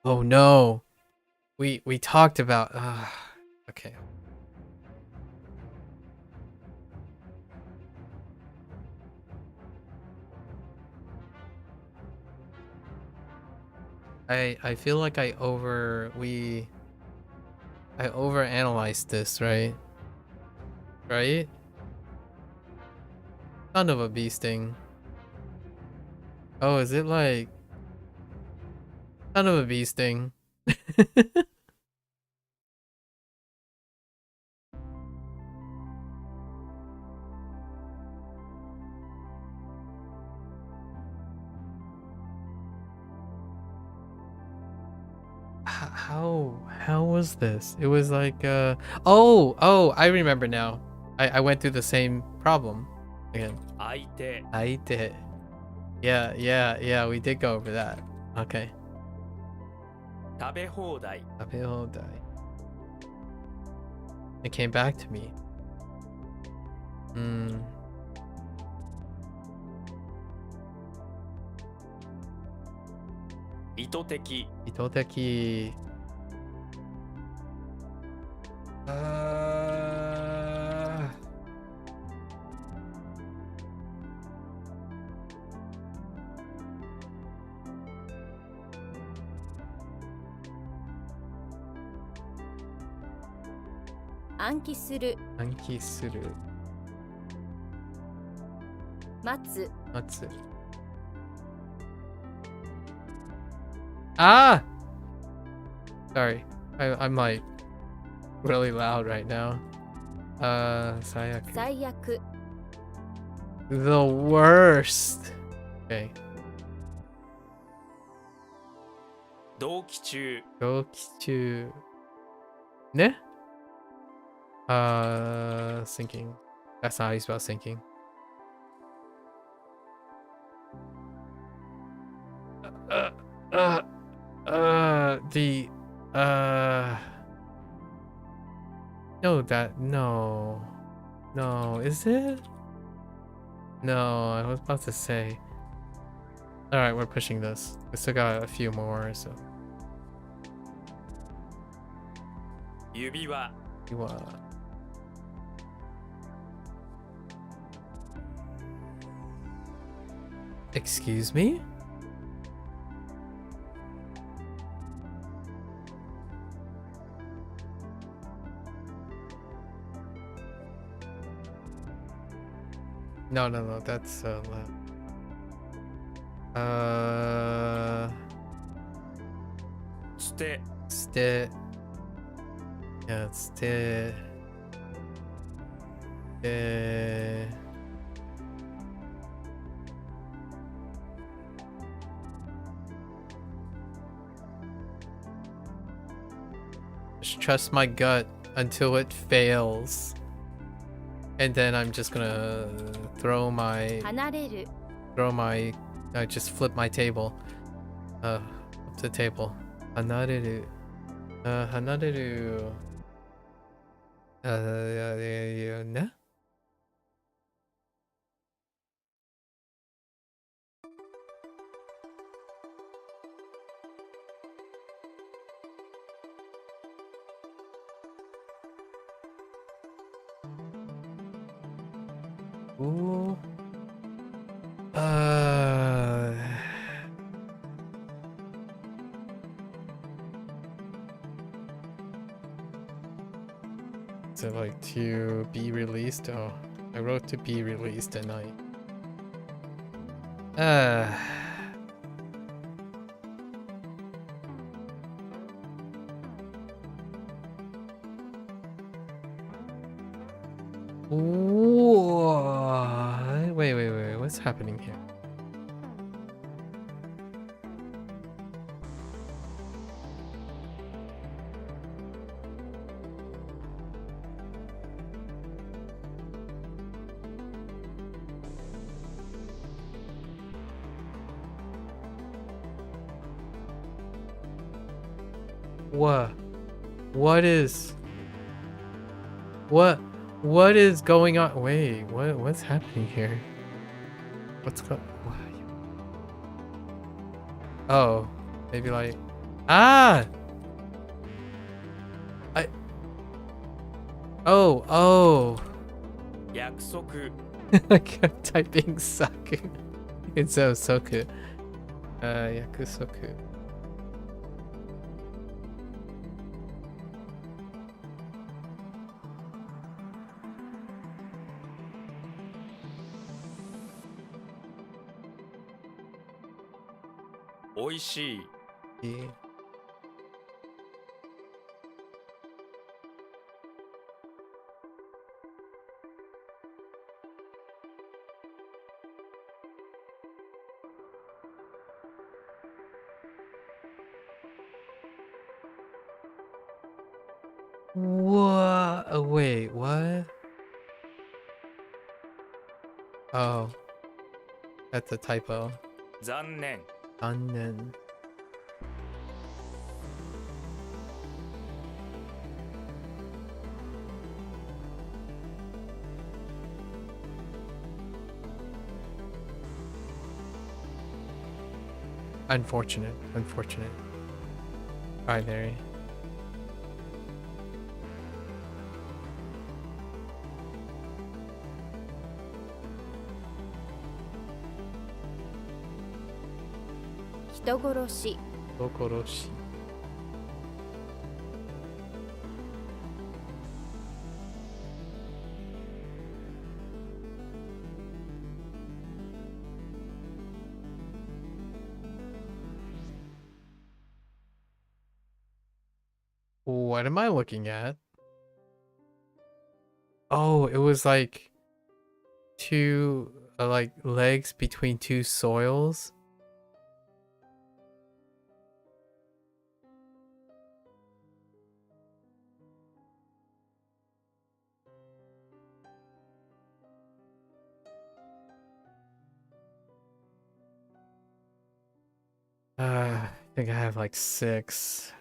Oh no. We talked about okay. I feel like I overanalyzed this, right? Right? Son of a bee sting. Oh, is it like son of a bee sting? How was this? It was like oh, I remember now. I went through the same problem again. 相手。 I did. Yeah, we did go over that. Okay. 食べ放題。 Abehodai. It came back to me. Hmm. 意図的。 Itoteki. 暗記する暗記する。待つ待つ。Ah! Sorry. I'm like really loud right now. 最悪。最悪 The worst. Okay. 同期中、同期中。ね? Sinking. That's not how you spell sinking. The no, is it? No, I was about to say. All right, we're pushing this. We still got a few more, so. 指輪、 You Excuse me? No, that's left. 捨て、 Stay. Yeah, stay. Just trust my gut until it fails. And then I'm just gonna throw my 離れる just flip my table. Up the table. Hanareru. Hanareru. Ne? Ooh. Is it like to be released? Oh, I wrote to be released at night. Wait. What's happening here? What is going on? Wait, what's happening here? Oh, maybe like oh 約束、 I kept typing saku instead of soku. Yakusoku. おいしい、 What? Wait, what? Oh, that's a typo. 残念、 Unknown. Unfortunate. Alright, there. Hitogoroshi. Kokoroshi. What am I looking at? Oh, it was like two like legs between two soils. I think I have like 6.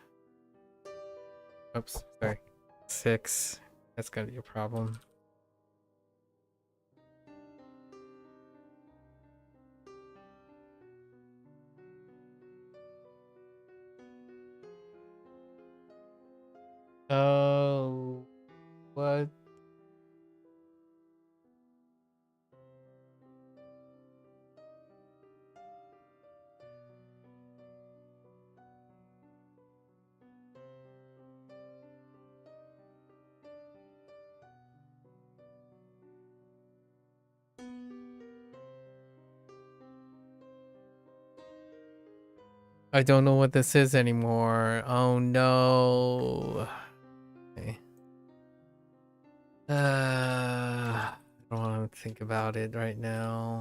Oops, sorry. 6. That's gonna be a problem. Oh, what? I don't know what this is anymore. Oh no. Okay. I don't want to think about it right now.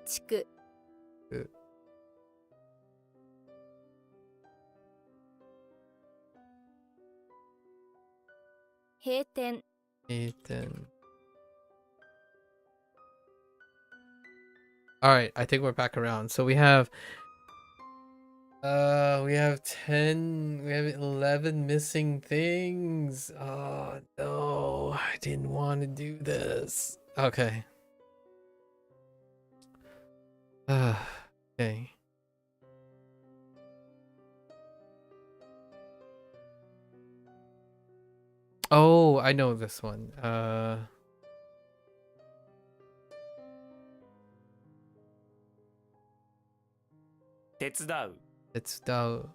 地区 閉店 Ethan. All right, I think we're back around. So we have 10, we have 11 missing things. Oh no, I didn't want to do this. Okay. Okay. Oh, I know this one.手伝う It's the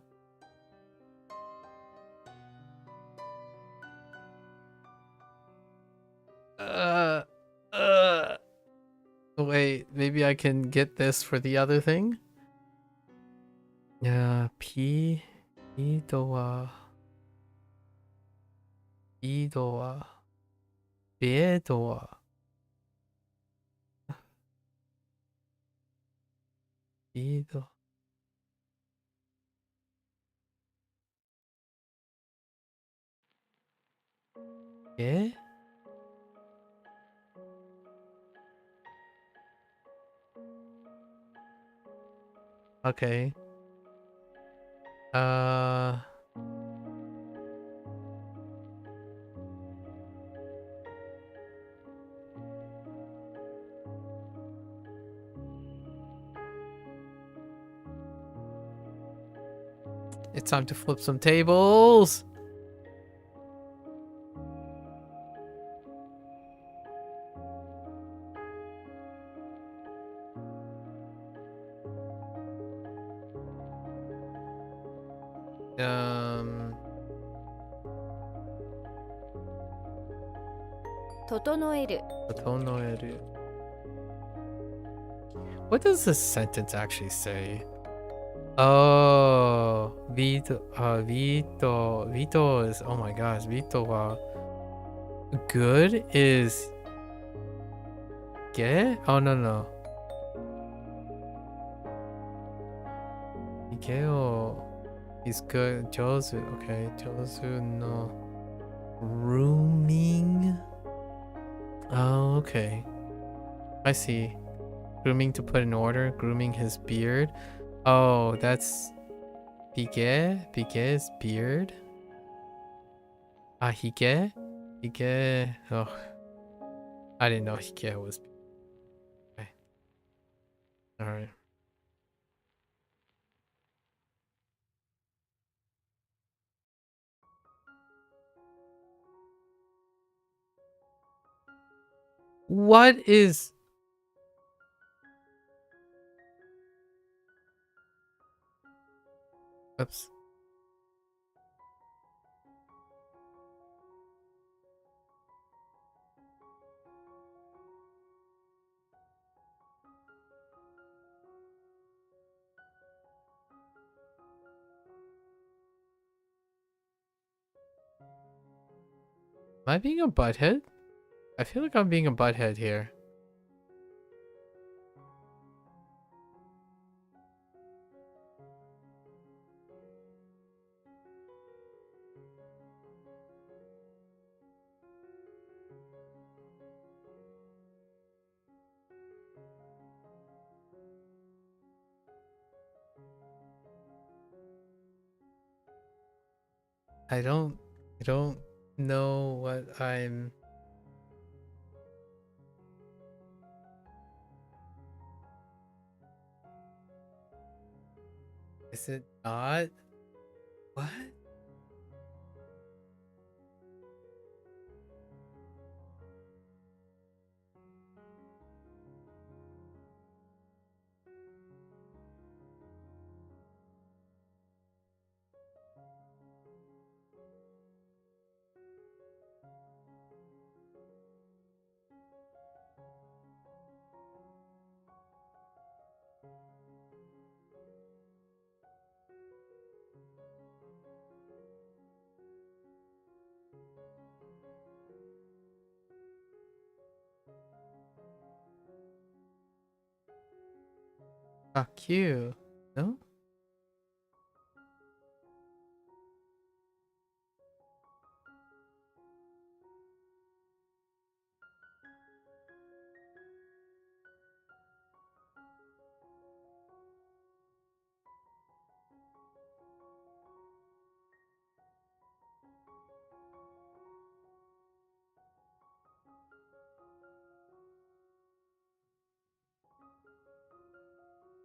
uh uh wait, maybe I can get this for the other thing? Yeah, P 이도와 이도와 비에도와 이도 예? Okay. Uh it's time to flip some tables. Um 整える 整える. What does this sentence actually say? Oh, Vito is, oh my gosh, Vito wa good is ge? Oh no no. Ikeo is good. Jozu, okay. Jozu no grooming. Oh, okay. I see. Grooming to put in order, grooming his beard. Oh, that's Pike. Pike is beard. Ah, Hike? Hike. Oh, I didn't know Hike was. Okay. All right. What is? Oops. I being a butthead? I feel like I'm being a butthead here. I don't know what I'm... Is it not? What? Fuck you. No?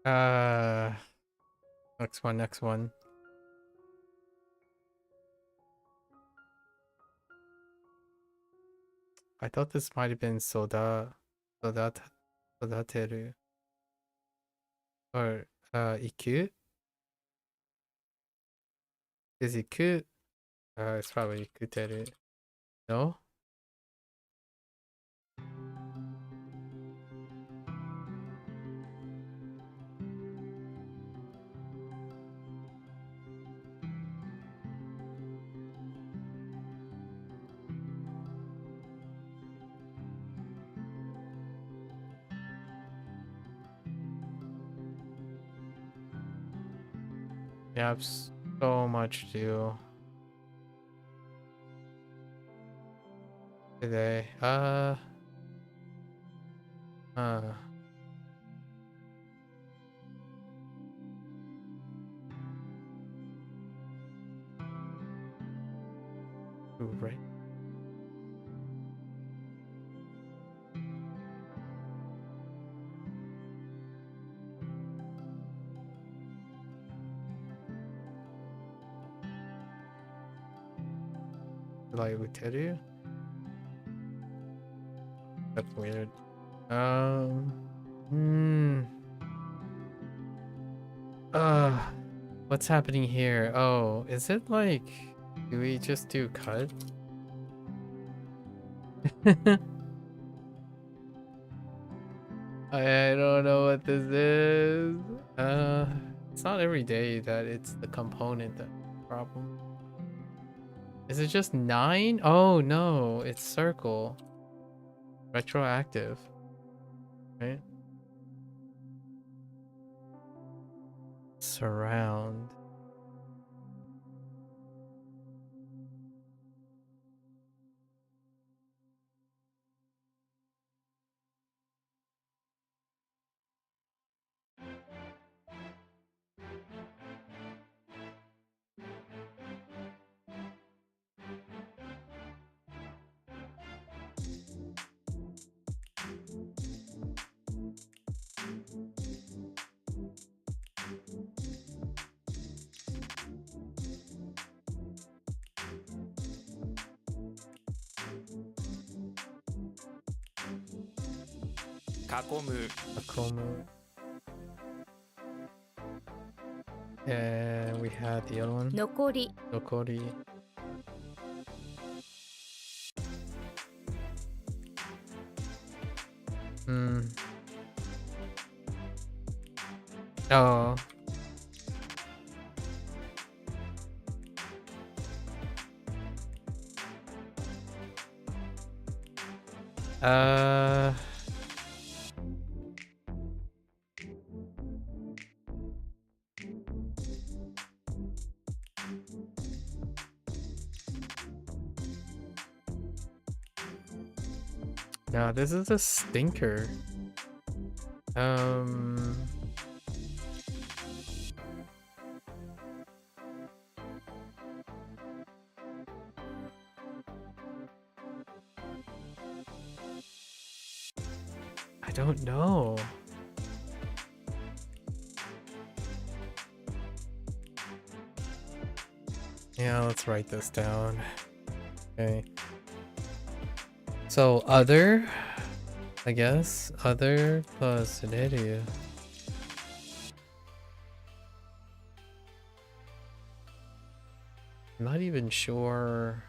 Uh, next one. I thought this might have been sodateru. Or, iku? Is iku? It's probably ikuteru. No? You have so much to do today. Ooh, right. Like Uteru? That's weird. What's happening here? Oh, is it like, do we just do cut? I don't know what this is. It's not every day that it's the component that's the problem. Is it just 9? Oh no, it's circle. Retroactive. Right? Surround. Akomu. And we had the other one. 残り Nokori. Oh. Uh. No, this is a stinker. I don't know. Yeah, let's write this down. Okay. So other, I guess, other plus an area. I'm not even sure.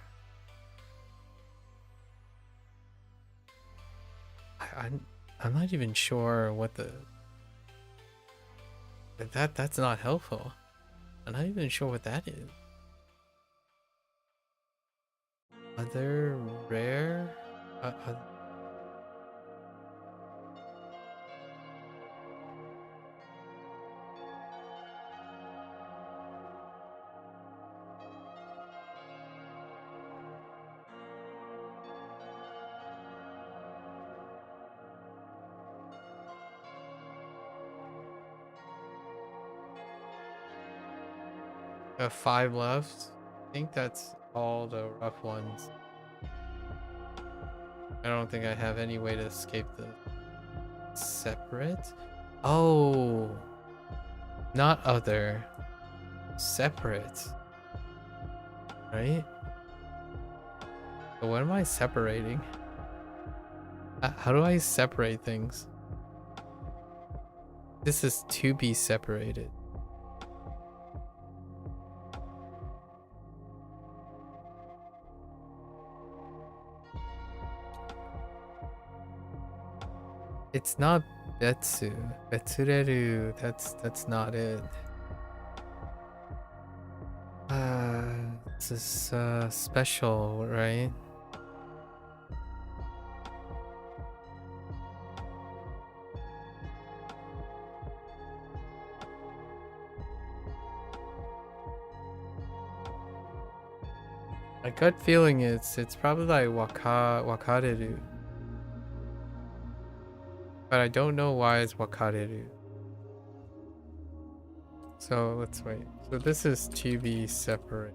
I'm not even sure what the that's not helpful. I'm not even sure what that is. Other rare? I have 5 left. I think that's all the rough ones. I don't think I have any way to escape the separate. Oh, not other. Separate. Right? So what am I separating? How do I separate things? This is to be separated. It's not betsu. Betsureru. That's not it. This is special, right? My gut feeling is it's probably like wakareru. But I don't know why it's wakareru. So let's wait. So this is to be separate.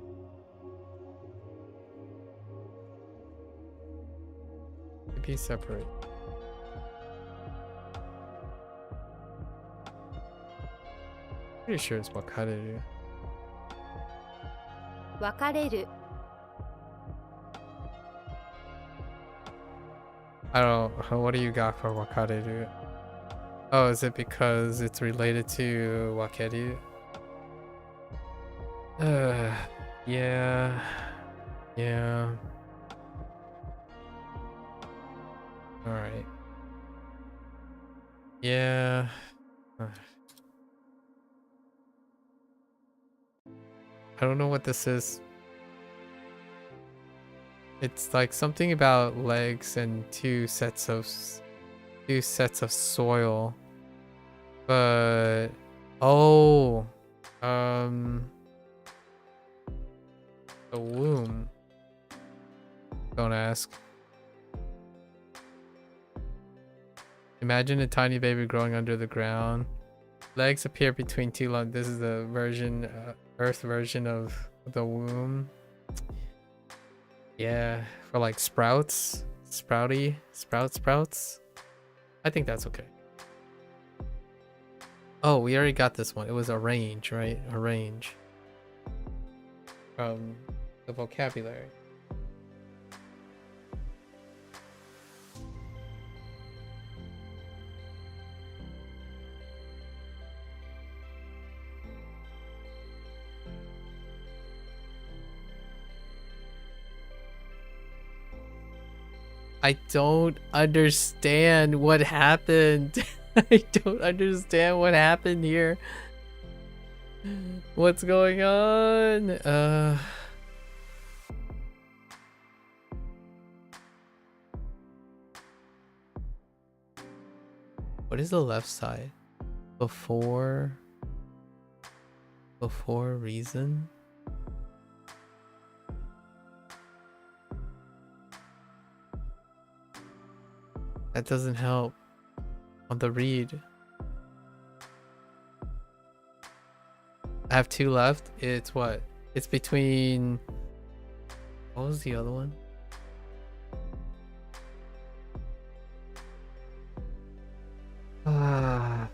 To be separate. Pretty sure it's wakareru. 別れる I don't know. What do you got for wakareru? Oh, is it because it's related to wakeru? Yeah. Yeah. Alright. Yeah. I don't know what this is. It's like something about legs and two sets of soil. But oh, the womb. Don't ask. Imagine a tiny baby growing under the ground. Legs appear between two lungs. This is the version, Earth version of the womb. Yeah, for like sprouts, sprouts. I think that's okay. Oh, we already got this one. It was arrange, right? Arrange. From the vocabulary. I don't understand what happened. I don't understand what happened here. What's going on? What is the left side? Before reason? That doesn't help on the read. I have 2 left. It's what? It's between... What was the other one? Ah.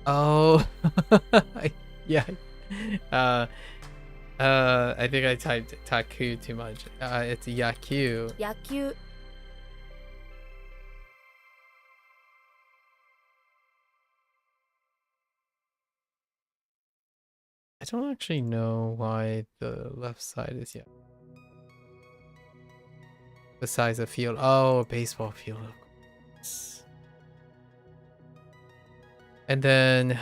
Oh. Yeah. I think I typed taku too much. It's yaku. 野球 I don't actually know why the left side is yeah. Besides a field. Oh, a baseball field. Of course. And then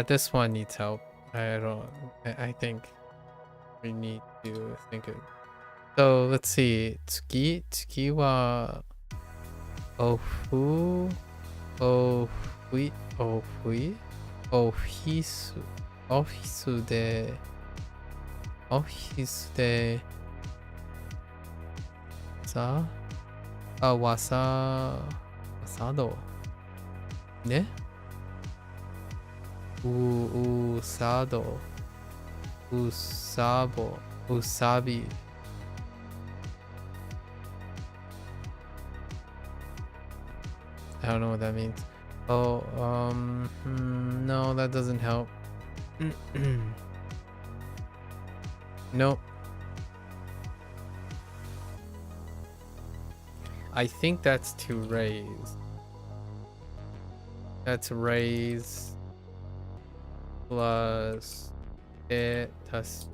this one needs help. I think we need to think of. So let's see. Tsuki wa ofu ofui ofisu de sa wasado ne usabi. I don't know what that means. Oh, no, that doesn't help. Nope. I think that's to raise. That's raise plus it plus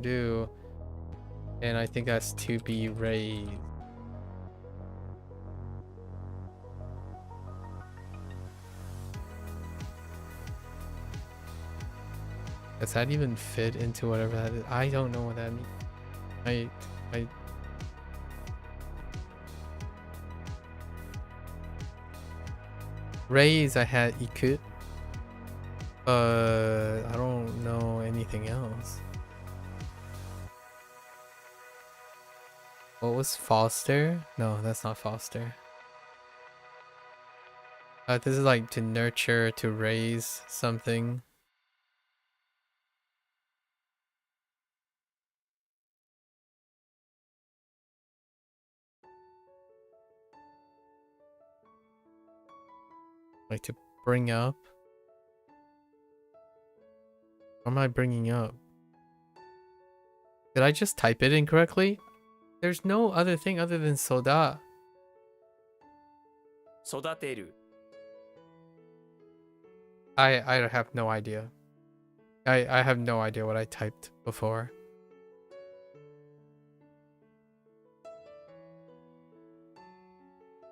do, and I think that's to be raised. Does that even fit into whatever that is? I don't know what that means. I raise, I had iku. I don't know anything else. What was foster? No, that's not foster. This is like to nurture, to raise something. Like to bring up. What am I bringing up? Did I just type it incorrectly? There's no other thing other than soda. 育てる I have no idea. I have no idea what I typed before.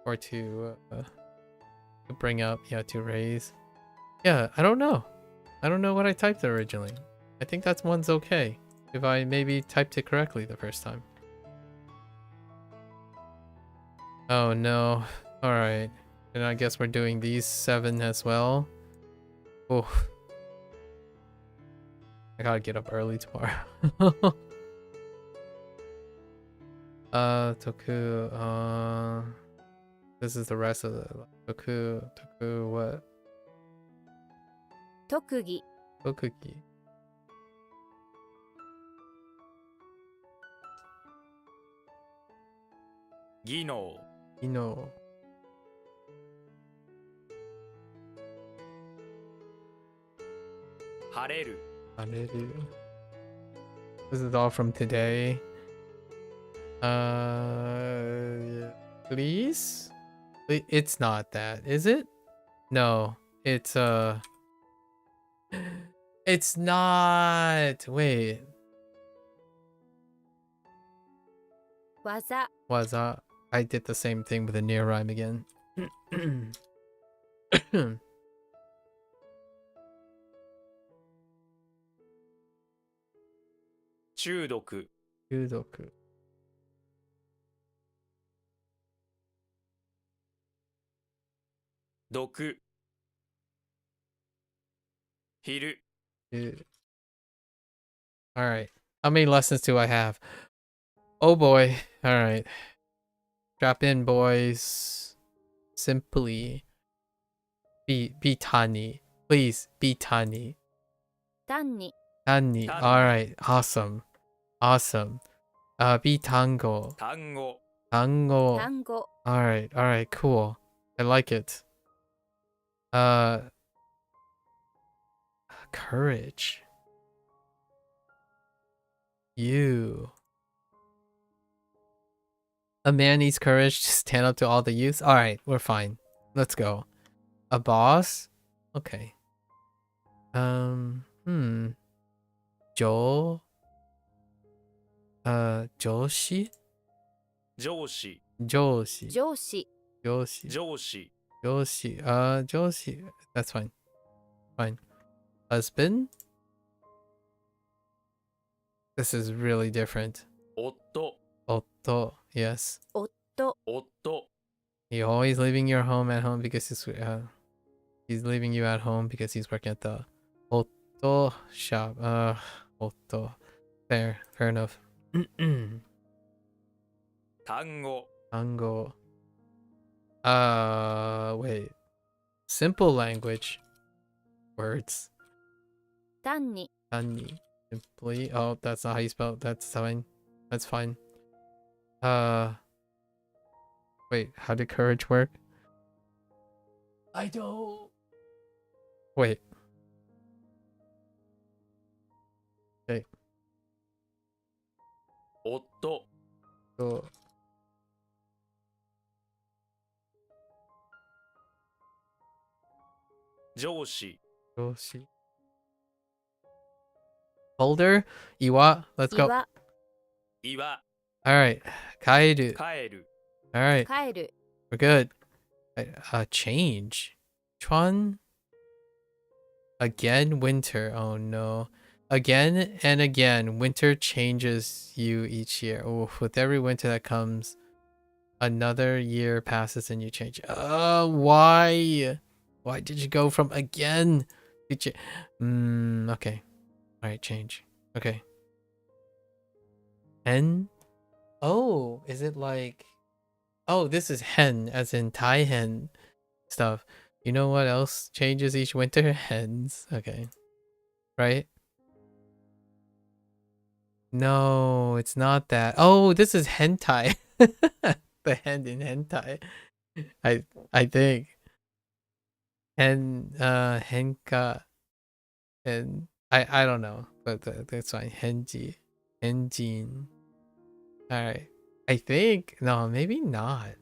Or to bring up, yeah, to raise. Yeah, I don't know. I don't know what I typed originally. I think that's one's okay. If I maybe typed it correctly the first time. Oh no. Alright. And I guess we're doing these 7 as well. Oh. I gotta get up early tomorrow. Toku, this is the rest of the Toku what? 特技 Tokugi. 技能 You know. 晴れる This is all from today. Please? It's not that, is it? No, it's it's not. Wait. 技 Was that? I did the same thing with the near rhyme again. 中毒、中毒。毒、昼、 All right. How many lessons do I have? Oh boy. All right. Strap in, boys. Simply be tani. Please be tani. 単に Tani. Tani. All right. Awesome. Awesome. Be tango. 単語、 Tango. 単語 All right. All right. Cool. I like it. Courage. You. A man needs courage to stand up to all the youths. All right, we're fine. Let's go. A boss? Okay. Jo. Joshi? 上司、 Joshi. 上司 Joshi. 上司、 Joshi. Joshi. That's fine. Fine. Husband? This is really different. 夫、 Otto. Yes. 夫、 夫、 You're always leaving your home at home because he's leaving you at home because he's working at the Otto shop. Otto. Fair enough. 単語、 Tango. Wait. Simple language. Words. 単に Tani. Simply. Oh, that's not how you spell it. That's fine. That's fine. Wait, how did courage work? I don't. Wait. Okay. 夫、 So, 上司、 Joshi. Boulder? Iwa. Let's go. 岩 岩、 Alright. Kaeru. 帰る、 Alright. 帰る We're good. Change. Which one? Again, winter. Oh no. Again and again, winter changes you each year. Oh, with every winter that comes, another year passes and you change. Why? Why did you go from again? Did you? Okay. Alright, change. Okay. Hen? Oh, is it like... Oh, this is hen, as in Thai hen stuff. You know what else changes each winter? Hens. Okay. Right? No, it's not that. Oh, this is hentai. The hen in hentai. I think. Henka. And I don't know, but that's fine. Henji. Henjin. Alright. I think. No, maybe not.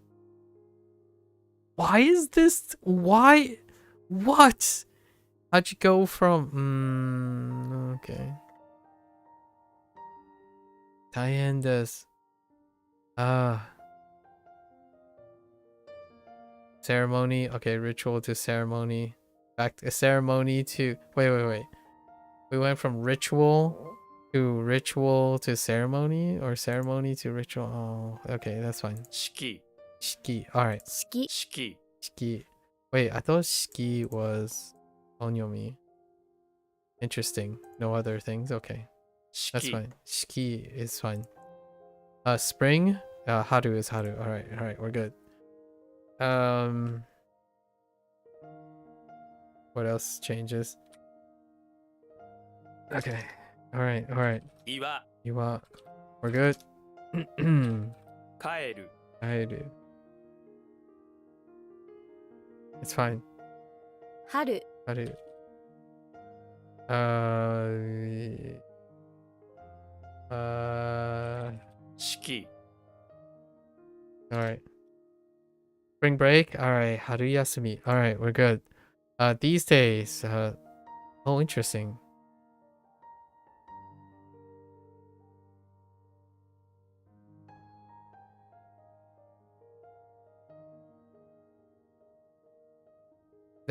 Why is this? Why? What? How'd you go from? Okay. Diane does. Ceremony. Okay, ritual to ceremony. Back to ceremony to. Wait. We went from ritual to ceremony, or ceremony to ritual. Oh, okay, that's fine. 式、 Shiki. Alright. 式 式、 Shiki. Wait, I thought shiki was onyomi. Interesting. No other things? Okay. That's 式、 fine. Shiki is fine. Spring? Haru is haru. Alright, we're good. What else changes? Okay. Alright. 岩、 You want... We're good? 帰る、 I do. It's fine. 春 Haru.式、 Alright. Spring break? Alright. Haru yasumi. Alright, we're good. These days, oh, interesting.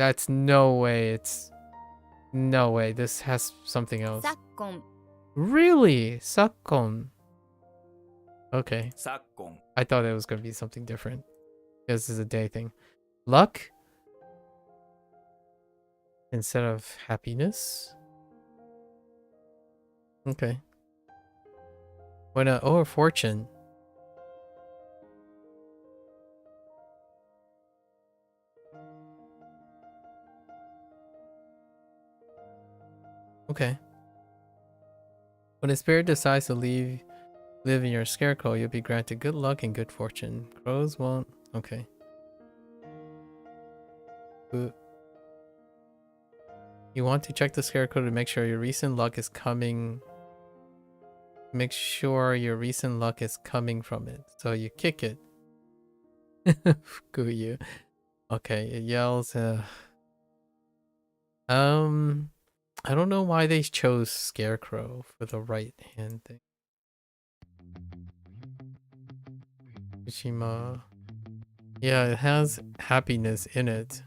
That's no way. It's no way. This has something else. 昨今 Really? Sakkon. Okay. 昨今 I thought it was going to be something different. This is a day thing. Luck instead of happiness. Okay. When or fortune. Okay. When a spirit decides to live in your scarecrow, you'll be granted good luck and good fortune. Crows won't. Okay. You want to check the scarecrow to make sure your recent luck is coming. Make sure your recent luck is coming from it. So you kick it. Fukuyu. Okay, it yells. I don't know why they chose scarecrow for the right hand thing. Fukushima. Yeah, it has happiness in it.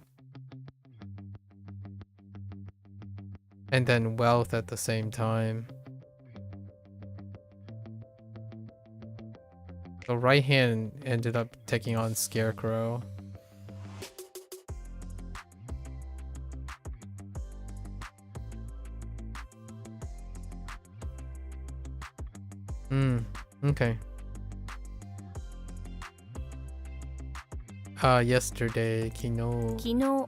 And then wealth at the same time. The right hand ended up taking on scarecrow. Okay. Yesterday, kino. 昨日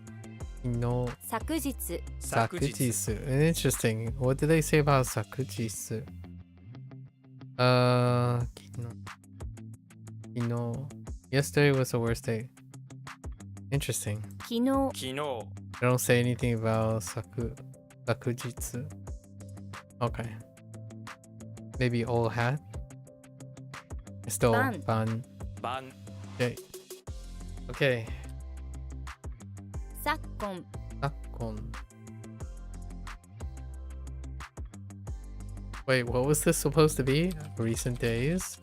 Kino. 昨日 Sakujisu. Interesting. What did they say about Sakujisu? Kino. Yesterday was the worst day. Interesting. 昨日昨日 They don't say anything about Sakujitsu. Okay. Maybe old hat? Still Ban. ban. 晩 Okay. Okay. 昨今 Sakkon. Wait, what was this supposed to be? Recent days?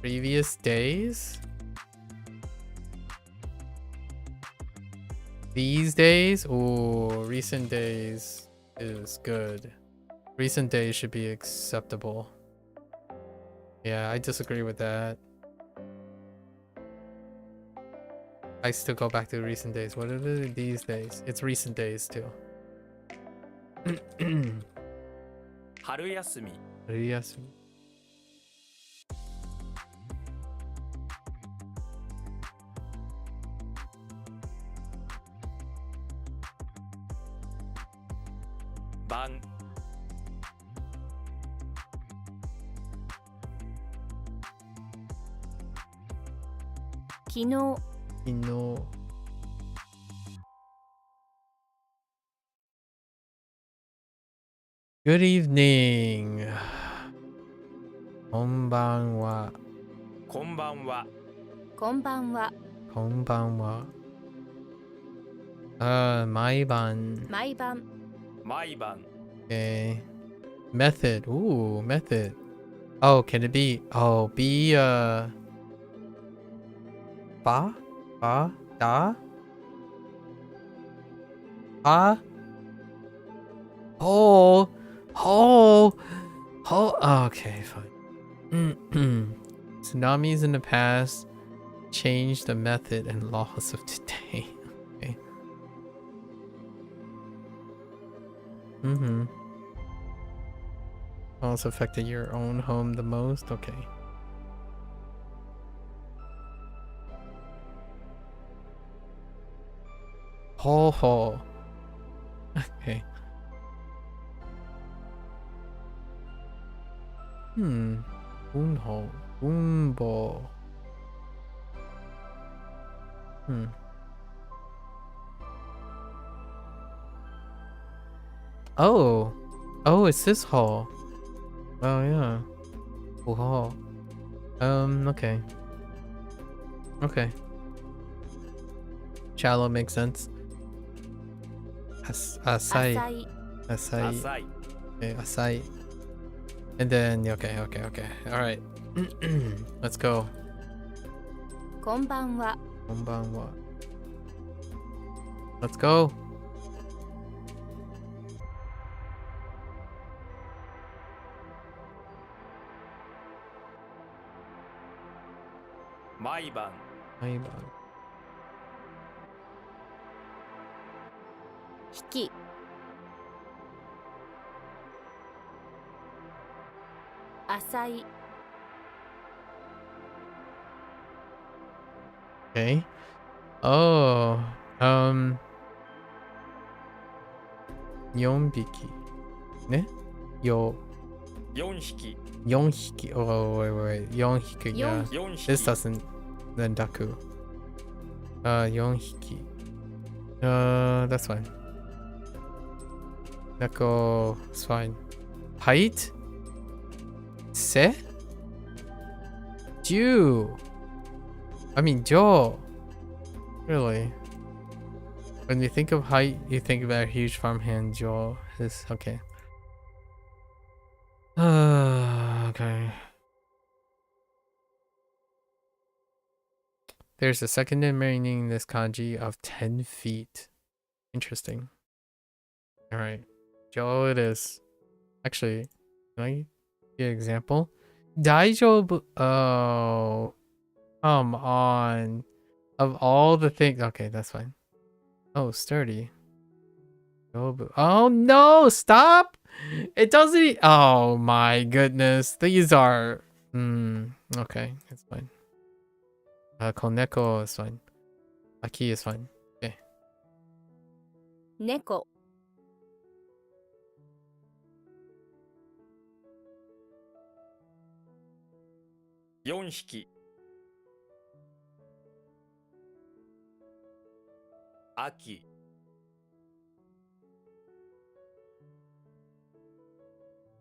Previous days? These days? Ooh, recent days is good. Recent days should be acceptable. Yeah, I disagree with that. I still go back to recent days. What are these days? It's recent days too. 春休み Yes. 晩 昨日 Kino. Good evening. Konbanwa. こんばんはこんばんは Konbanwa. Maiban. 毎晩毎晩 Okay. Method. Ooh, method. Oh, can it be? Oh, be ba? Ba? Da? Ah? Oh. Oh. Oh. Okay, fine. Tsunamis in the past changed the method and laws of today. Okay. Also affected your own home the most? Okay. Ho ho. Okay. Unho. Umbo. Oh. Oh, it's this hall. Oh, yeah. Cool hall. Okay. Okay. Shallow makes sense. Asai. 浅い Asai. 浅い Okay, asai. And then, okay. Alright. Let's go. こんばんは Konbanwa. Let's go.毎晩 引き 浅い Okay. Oh. 4匹ね。4 4匹 匹. Oh, wait. 4匹. Yeah. 4 This 匹 doesn't then daku. 4匹. That's fine. Neko is fine. Height? Se? Ju. I mean, Jo. Really? When you think of height, you think about a huge farmhand. Jo is okay. Okay. There's a secondary meaning in this kanji of 10 feet. Interesting. Alright. Jo it is. Actually, can I give an example? Daijoubu. Oh. Come on. Of all the things. Okay, that's fine. Oh, sturdy. Oh no! Stop! It doesn't. Oh my goodness. These are. Okay, it's fine. Koneko is fine. Aki is fine. Okay. 猫 4匹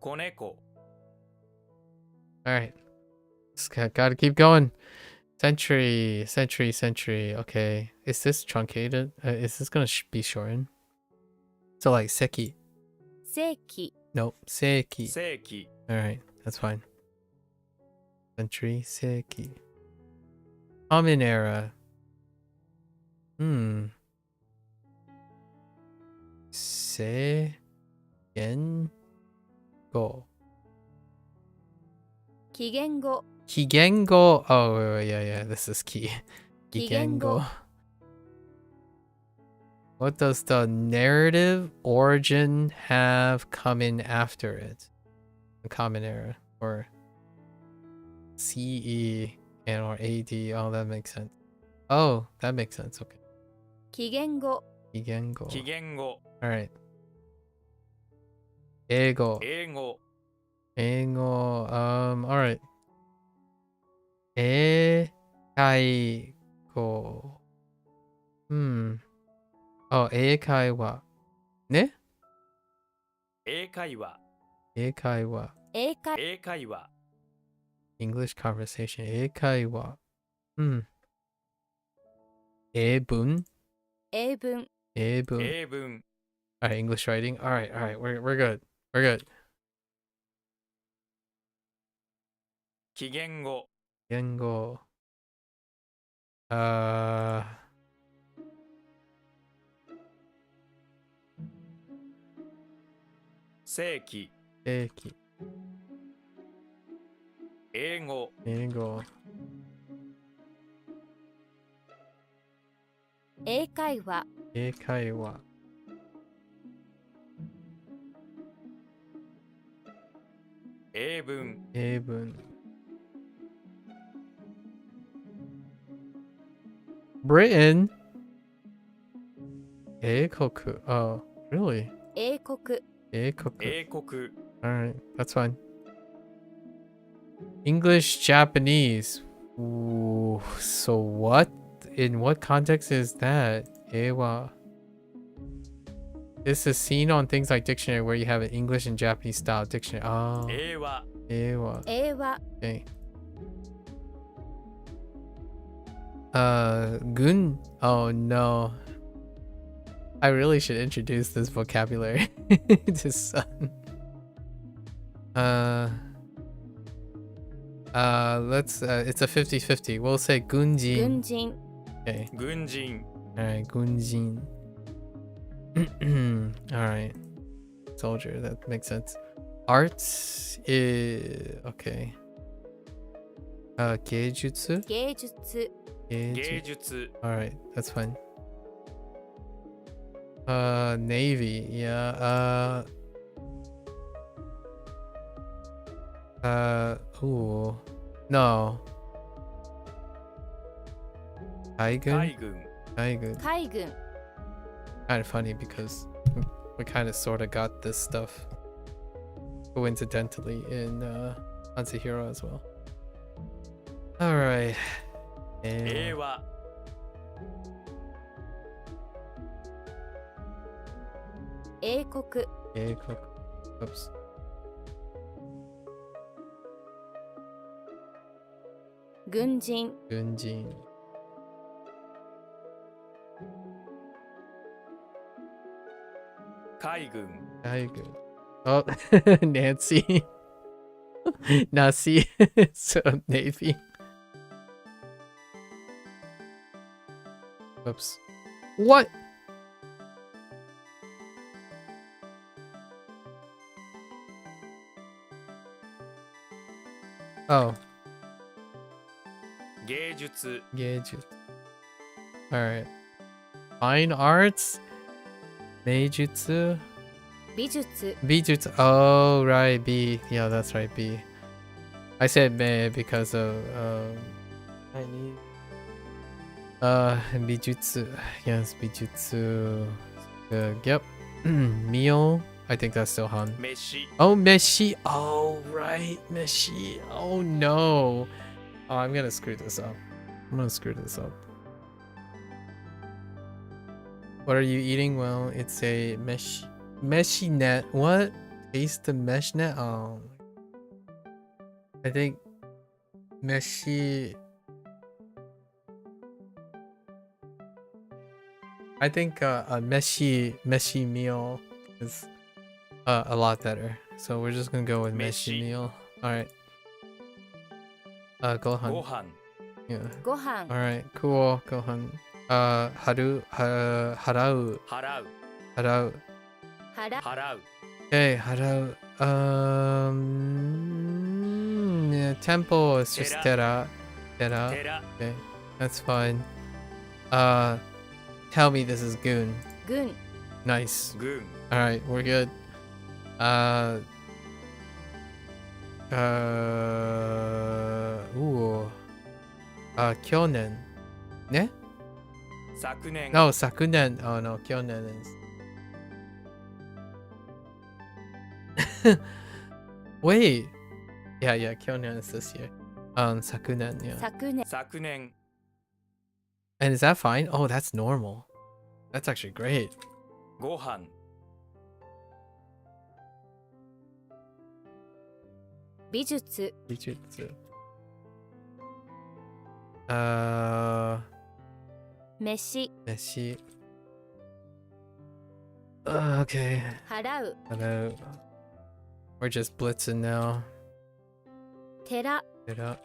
秋 子猫 Alright. Just gotta keep going. Century. Okay. Is this truncated? Is this gonna be shortened? So like seki. 世紀 Nope. Seki. 世紀 Alright. That's fine. Century. Seki. Common era. Se. Gen. Go. 紀元後 Kigengo. Oh, wait, yeah. This is key. Kigengo. What does the narrative origin have coming after it? The common era or CE and or AD. Oh, that makes sense. Oh, that makes sense. Okay. 紀元後 Kigengo. 紀元後 All right. Ego. 英語 Ego. All right. Eikaigo. Oh, Eikai wa. Ne? 英会話 Eikai wa. 英会英会話 English conversation. Eikai wa. Ebun. 英文 Ebun. 英文 All right, English writing. All right. We're good. We're good. 紀元後 Gengo. 世紀 Eki. 英語 Ego. 英会話 Eikai wa. 英文 Ebun. Britain. Eikoku. Oh, really? 英国 Eikoku. 英国 Alright, that's fine. English, Japanese. Ooh, so what? In what context is that? Ewa. This is seen on things like dictionary where you have an English and Japanese style dictionary. Oh, 英和 ewa. 英和 Okay. Gun. Oh no. I really should introduce this vocabulary to Sun. Let's it's a 50-50. We'll say Gunjin. 軍人 Okay. 軍人 Alright, Gunjin. Alright. Soldier, that makes sense. Arts is okay. 芸術芸術芸術 Alright, that's fine. Navy, yeah. Ooh. No. 海軍海軍海軍海軍 Kind of funny because we kind of sort of got this stuff coincidentally in HanziHero as well. Alright. 平和 英国 Oops. 軍人軍人海軍 海軍 Oh, Nancy. Nasi. So, Navy. Oops. What? Oh, 芸術 Gage. Alright. Fine arts? Meijutsu? 美術 Bijutsu. Oh, right. B. Yeah, that's right. B. I said me because of I need Bijutsu. Yes, Bijutsu. Yep. Meal. I think that's still Han. 飯 Oh, Meshi. Oh, right. Meshi. Oh, no. Oh, I'm gonna screw this up. What are you eating? Well, it's a meshi net. What? Taste the mesh net? Oh. I think meshi. I think a meshi meal is a lot better. So we're just gonna go with meshi Meshi. meal. All right. Gohan. ご飯 Yeah. ご飯 All right. Cool. Gohan. Harau. 払う Harau. 払払う Okay, harau. Yeah, temple is just tera. Tera. 寺 Okay, that's fine. Tell me this is goon. 軍 Nice. 軍 All right, we're good. Ooh. Kyonen. Ne? 昨年 No, sakunen. Oh no, kyonen is. Wait. Yeah, kyonen is this year. Sakunen, yeah. 昨年昨年 And is that fine? Oh, that's normal. That's actually great. ご飯 美術 Bijutsu. 飯 Meshi. Okay. 払う Hello. We're just blitzing now. 寺 It up.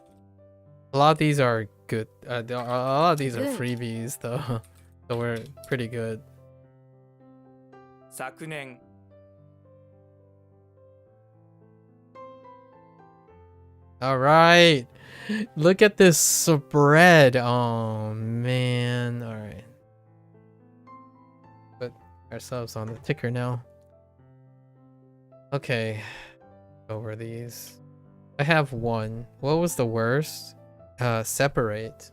A lot of these are good. A lot of these are Good. freebies, though. So we're pretty good. 昨年 All right. Look at this spread. Oh, man. All right. Put ourselves on the ticker now. Okay. Over these. I have one. What was the worst? Separate.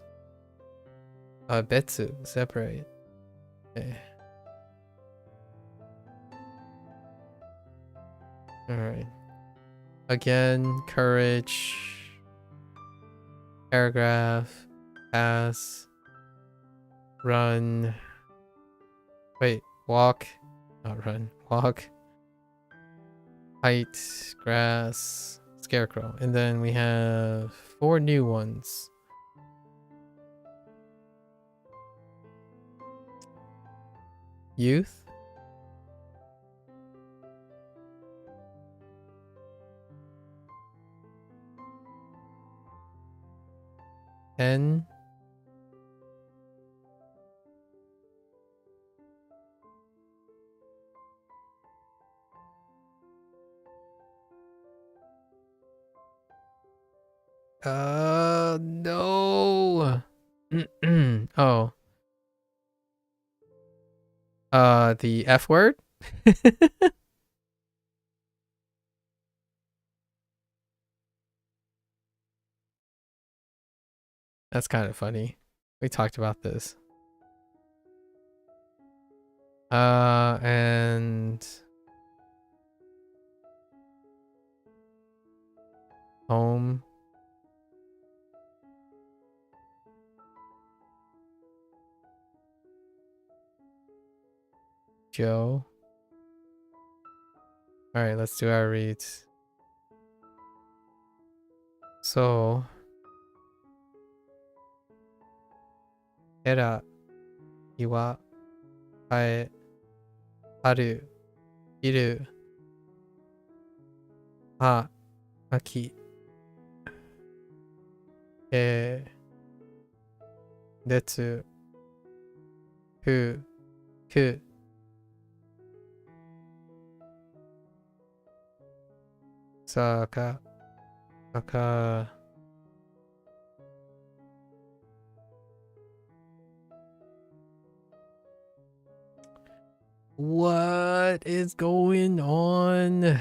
Betsu. Separate. Okay. Alright. Again, courage. Paragraph. Pass. Run. Wait, walk. Not run. Walk. Height. Grass. Scarecrow. And then we have 4 new ones. Youth. Ten. No. Oh. The F word? That's kind of funny. We talked about this. And home. Joe. All right, let's do our reads. So, Era, Iwa, Kae, Haru, Iru, Ha, Aki, Detsu, Fu, Ku, Saka, Saka. What is going on?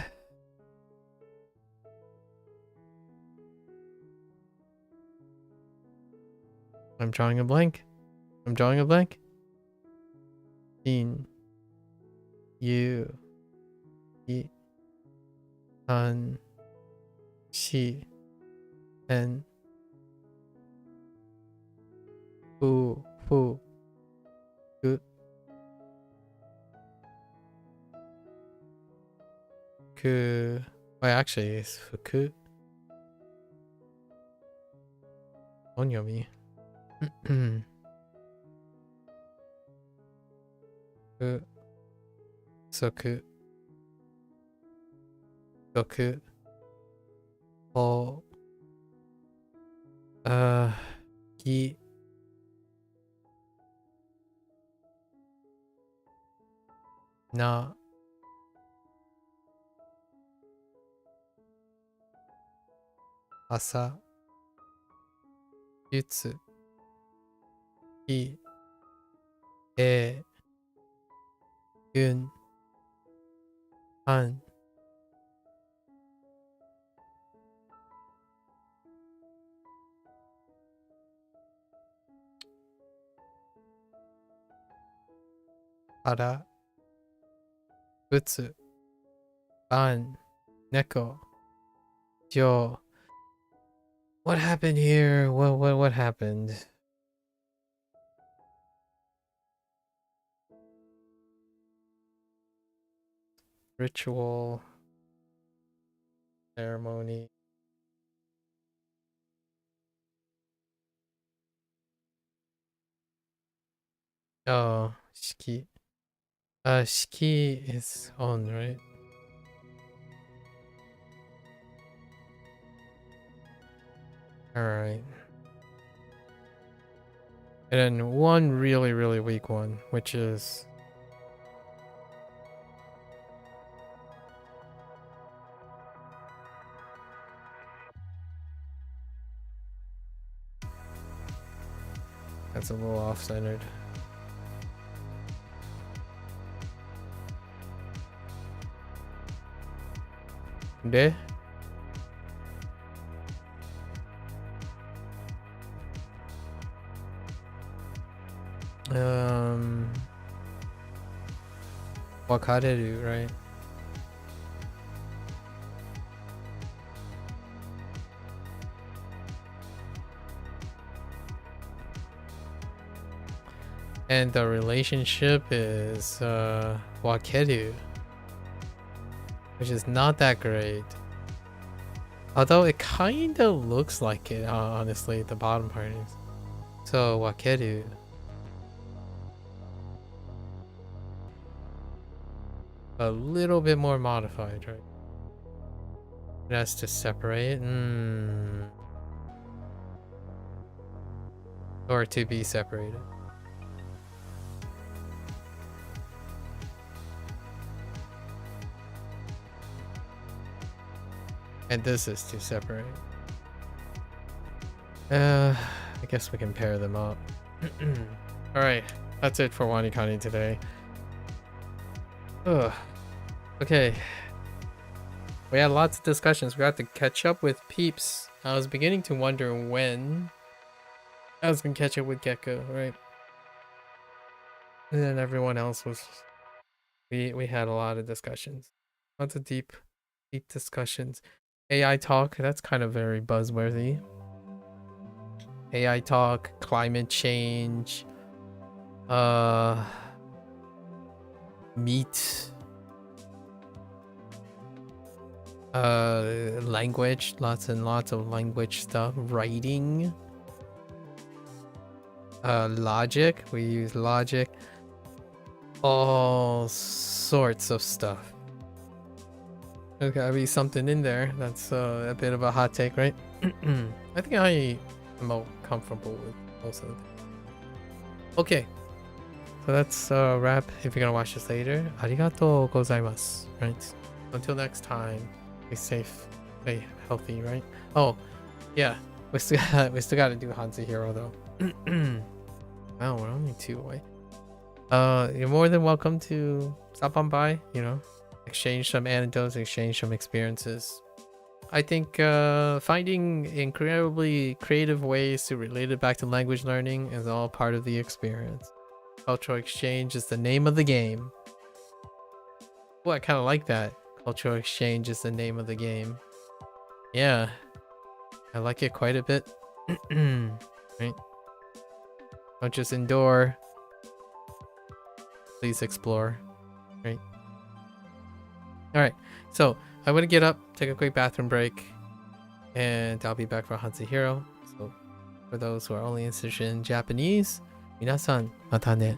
I'm drawing a blank. I'm drawing a blank. In you, I, an, she, and fu, fu, ku, ku. Wait, actually, it's fuku. Onyomi. Ku, soku, soku, ho, gi, na, asa, jutsu, i, gun, an, hara, butsu, ban, neko, jo. What happened here? What happened? Ritual, ceremony. Oh, shiki. Shiki is on, right? Alright. And then one really, really weak one, which is that's a little off-centered. De? Wakareru, right? And the relationship is wakeru, which is not that great. Although it kind of looks like it, honestly, the bottom part is. So wakeru. A little bit more modified, right? It has to separate. Or to be separated. And this is to separate. I guess we can pair them up. Alright, that's it for WaniKani today. Ugh. Okay. We had lots of discussions. We had to catch up with Peeps. I was beginning to wonder when I was gonna catch up with Gecko, right? And then everyone else was... We had a lot of discussions. Lots of deep discussions. AI talk, that's kind of very buzzworthy. AI talk, climate change, meat, language, lots and lots of language stuff, writing, logic, we use logic, all sorts of stuff. There's gotta be something in there that's a bit of a hot take, right? I think I am more comfortable with most of it. Okay, so that's a wrap. If you're gonna watch this later, arigatou gozaimasu, right? Until next time, be safe, stay healthy, right? Oh, yeah, we still gotta do HanziHero though. Wow, we're only 2 away. You're more than welcome to stop on by, you know, exchange some anecdotes, exchange some experiences. I think finding incredibly creative ways to relate it back to language learning is all part of the experience. Cultural exchange is the name of the game. Well, I kind of like that. Cultural exchange is the name of the game. Yeah, I like it quite a bit. Right? Don't just endure. Please explore. Right? Alright, so I'm gonna get up, take a quick bathroom break, and I'll be back for HanziHero. So for those who are only interested in Japanese, minasan, mata ne.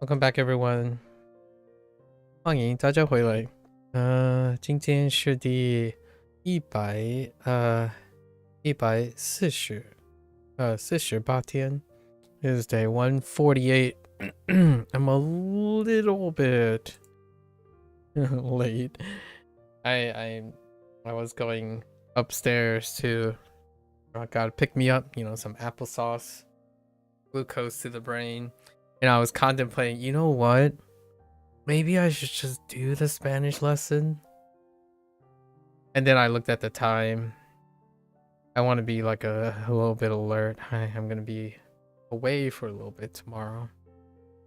Welcome back, everyone. 欢迎大家回来。今天是第148天。It is day 148. I'm a little bit late. I was going upstairs to gotta pick me up, some applesauce, glucose to the brain, and I was contemplating, you know what? Maybe I should just do the Spanish lesson. And then I looked at the time. I want to be like a little bit alert. I'm gonna be away for a little bit tomorrow.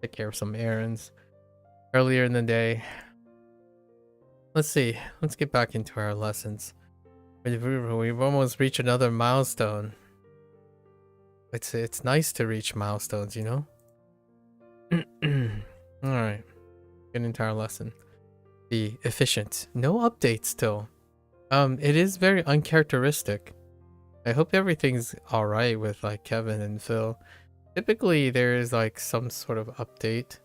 Take care of some errands earlier in the day. Let's see. Let's get back into our lessons. We've almost reached another milestone. It's nice to reach milestones, you know? Alright. Get into our lesson. Be efficient. No updates still. It is very uncharacteristic. I hope everything's alright with like Kevin and Phil. Typically there is like some sort of update.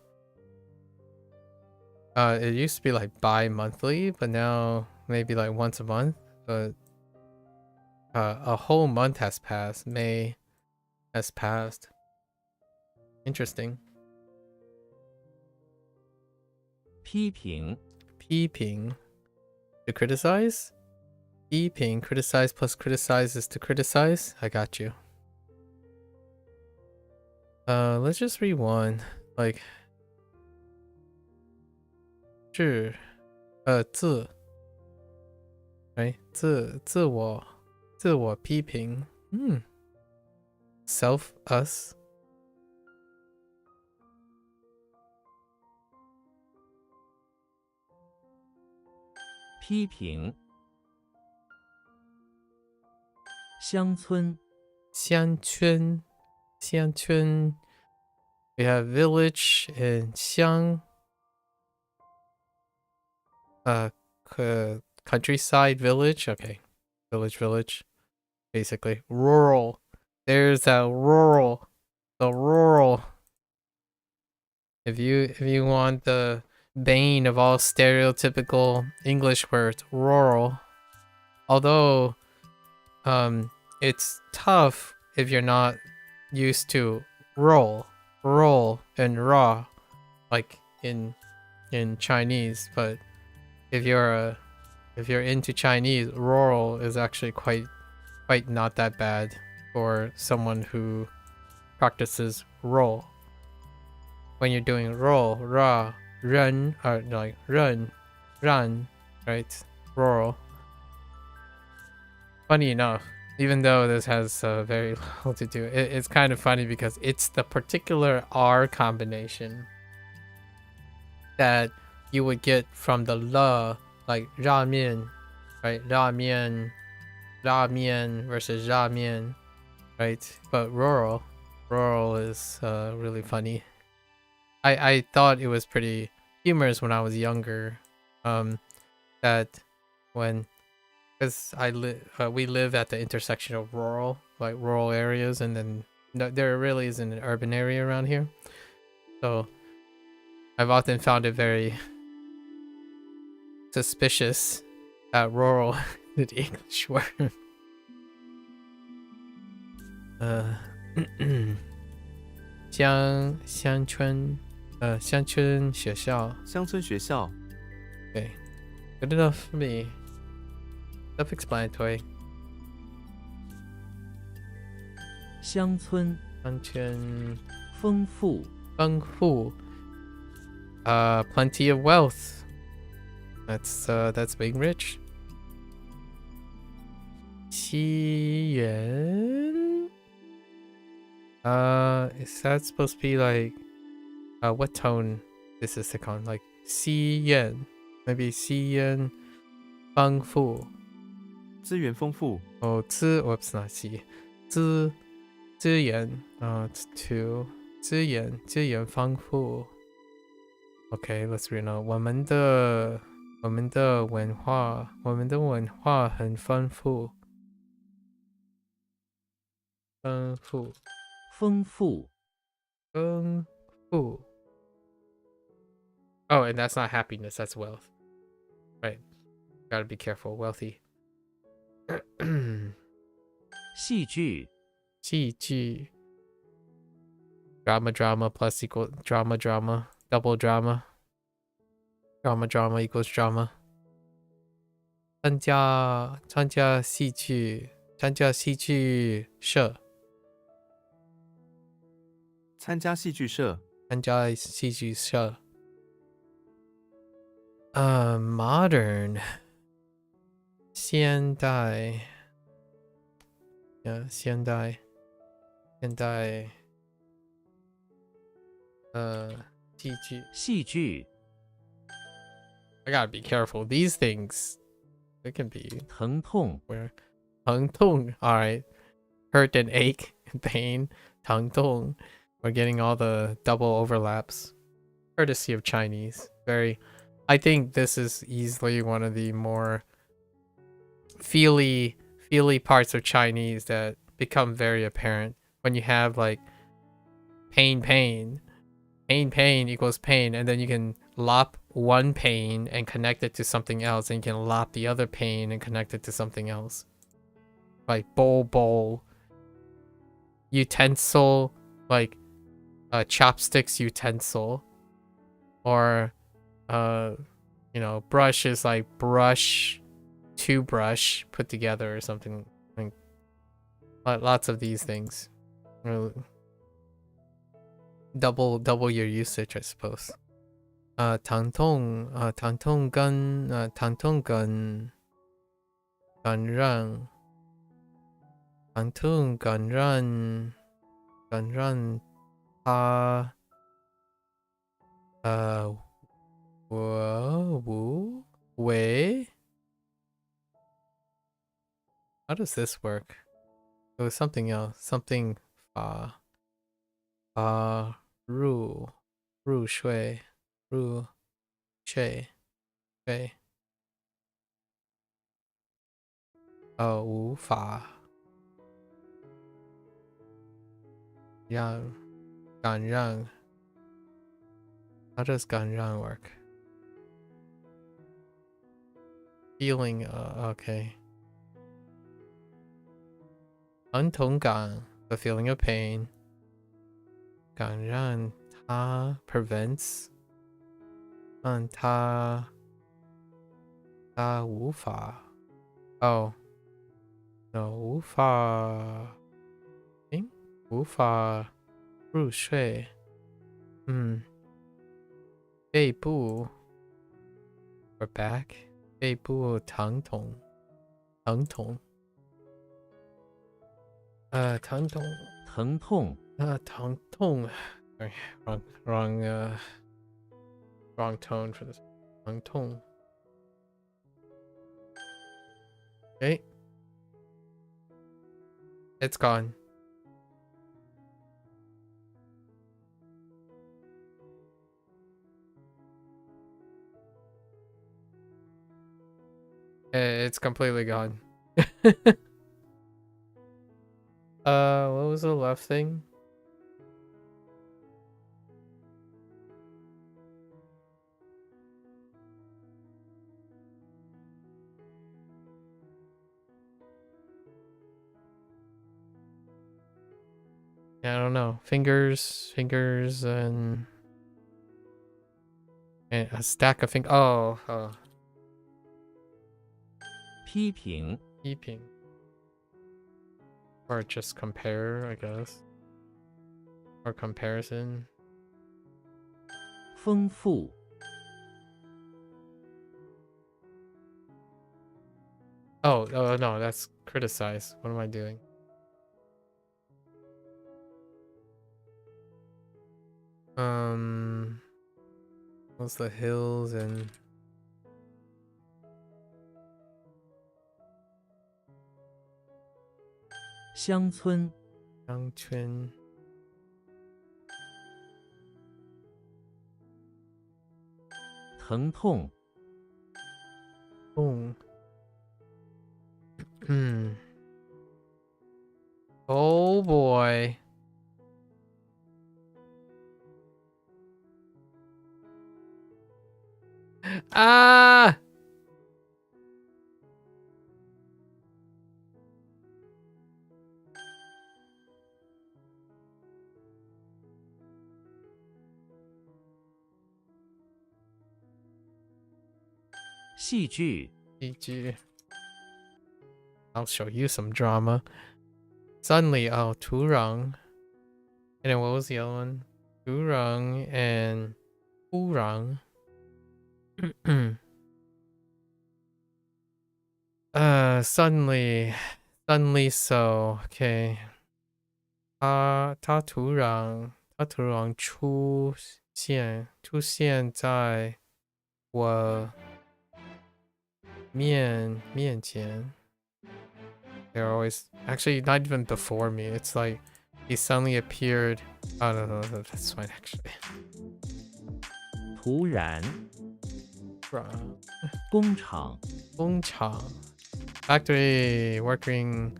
It used to be like bi-monthly, but now maybe like once a month. But a whole month has passed. May has passed. Interesting. 批评 To criticize? 批评 criticize plus criticize is to criticize? I got you. Let's just read one. Like 是自 right? 自我批评 Self us 批评乡村乡村 We have village and 乡 countryside village. Okay, village basically rural. There's that rural, the rural. If you want the bane of all stereotypical English words, rural. Although it's tough if you're not used to roll and raw like in Chinese, but if you're into Chinese, rural is actually quite not that bad for someone who practices roll. When you're doing roll, ra, run, or like run, right? Rural. Funny enough, even though this has very little to do, it's kind of funny because it's the particular R combination that you would get from the la, like ramen, right? Ramen versus ramen, right? But rural is really funny. I thought it was pretty humorous when I was younger, that when, because we live at the intersection of rural areas, and then there really isn't an urban area around here, so I've often found it very suspicious that rural is the English word. 乡村学校 乡村学校 Okay, good enough for me. Self-explanatory. 乡村乡村丰富丰富 plenty of wealth. That's being rich. 西元 is that supposed to be like what tone is this on? Like 西元 maybe 西元丰富资源丰富 oh whoops not 西资源 to 资源丰富 Okay, let's read now. 我们的文化很丰富。丰富。Oh, and that's not happiness, that's wealth. Right. Gotta be careful. Wealthy. 戏剧 Chi. Drama plus equal drama. Double drama. Drama equals drama. 参加戏剧社。参加戏剧社 Modern 现代 yeah 现代戏剧 I gotta be careful. These things, they can be 疼痛 where 疼痛 alright, hurt and ache and pain 疼痛 we're getting all the double overlaps courtesy of Chinese. I think this is easily one of the more feely parts of Chinese that become very apparent when you have like pain equals pain, and then you can lop one pain and connect it to something else, and you can lop the other pain and connect it to something else. Like bowl, utensil, like chopsticks utensil, or brush is like brush toothbrush put together or something. Like lots of these things. Double your usage, I suppose. 疼痛跟感染他喂 How does this work? It was something else. Something 入睡无法让感染 How does 感染 work? Feeling, okay. 疼痛感 the feeling of pain. 感染它 prevents. 让它无法 Oh no 无法入睡背部 or back 背部疼痛疼痛疼痛 Sorry, wrong tone for this. 疼痛 Okay, it's gone. It's completely gone. What was the left thing? I don't know. Fingers, and a stack of fingers. Oh. 批评 Keeping. Or just compare, I guess. Or comparison. 丰富 Oh, no, that's criticize. What am I doing? What's the hills and 乡村 Yangchun? 疼痛 Oh boy. Ah! Xiju. GG. I'll show you some drama. Suddenly, oh, Turang. And then what was the other one? Turang and Urang. Suddenly so. Okay. 他突然出现在我面前. They're always actually not even before me. It's like he suddenly appeared. Oh no, that's fine actually. 突然 From 工厂 Gongchang. Factory working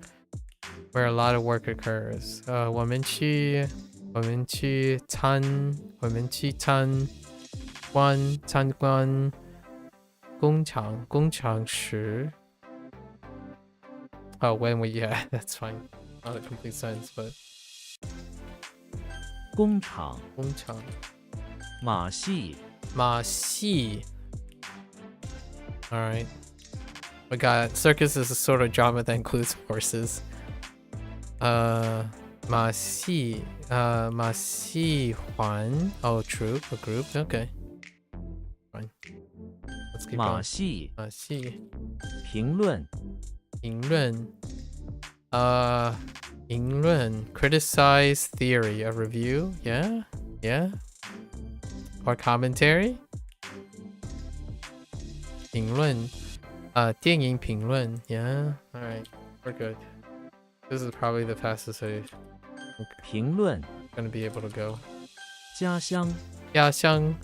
where a lot of work occurs. 我们去参观工厂时. Oh, yeah, that's fine. Not a complete sentence, but 工厂 Gongchang. 马戏 Maxi. Alright. We got circus is a sort of drama that includes horses. Maxi. Maxi Huan. Oh, troop, a group. Okay. Fine. Let's keep 马 going. 戏 Maxi. 评论 评论. Criticize theory. A review. Yeah. Or commentary. 评论. 电影评论. Yeah. Alright. We're good. This is probably the fastest I'm 评论 gonna be able to go. 家乡 家乡.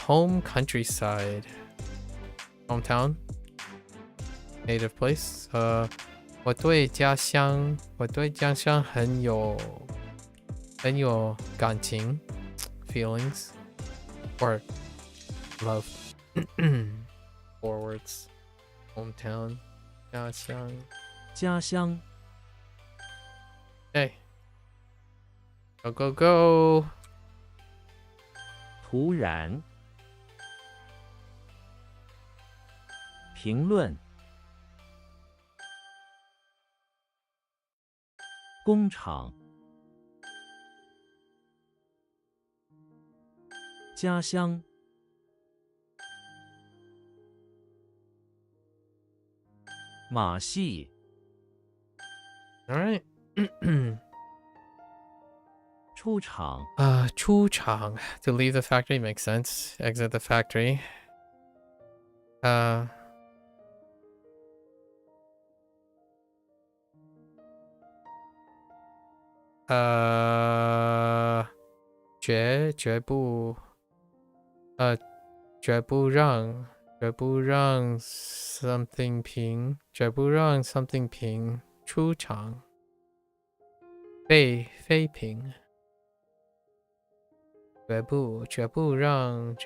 Home countryside. Hometown. Native place. 我对家乡很有感情 feelings or love. Forwards. Hometown. 家乡 Hey. Go. 突然评论工厂家乡马戏 Alright. 出厂 出厂. To leave the factory makes sense. Exit the factory.绝不让 something 平 绝不让 something 平出场 非平 绝不让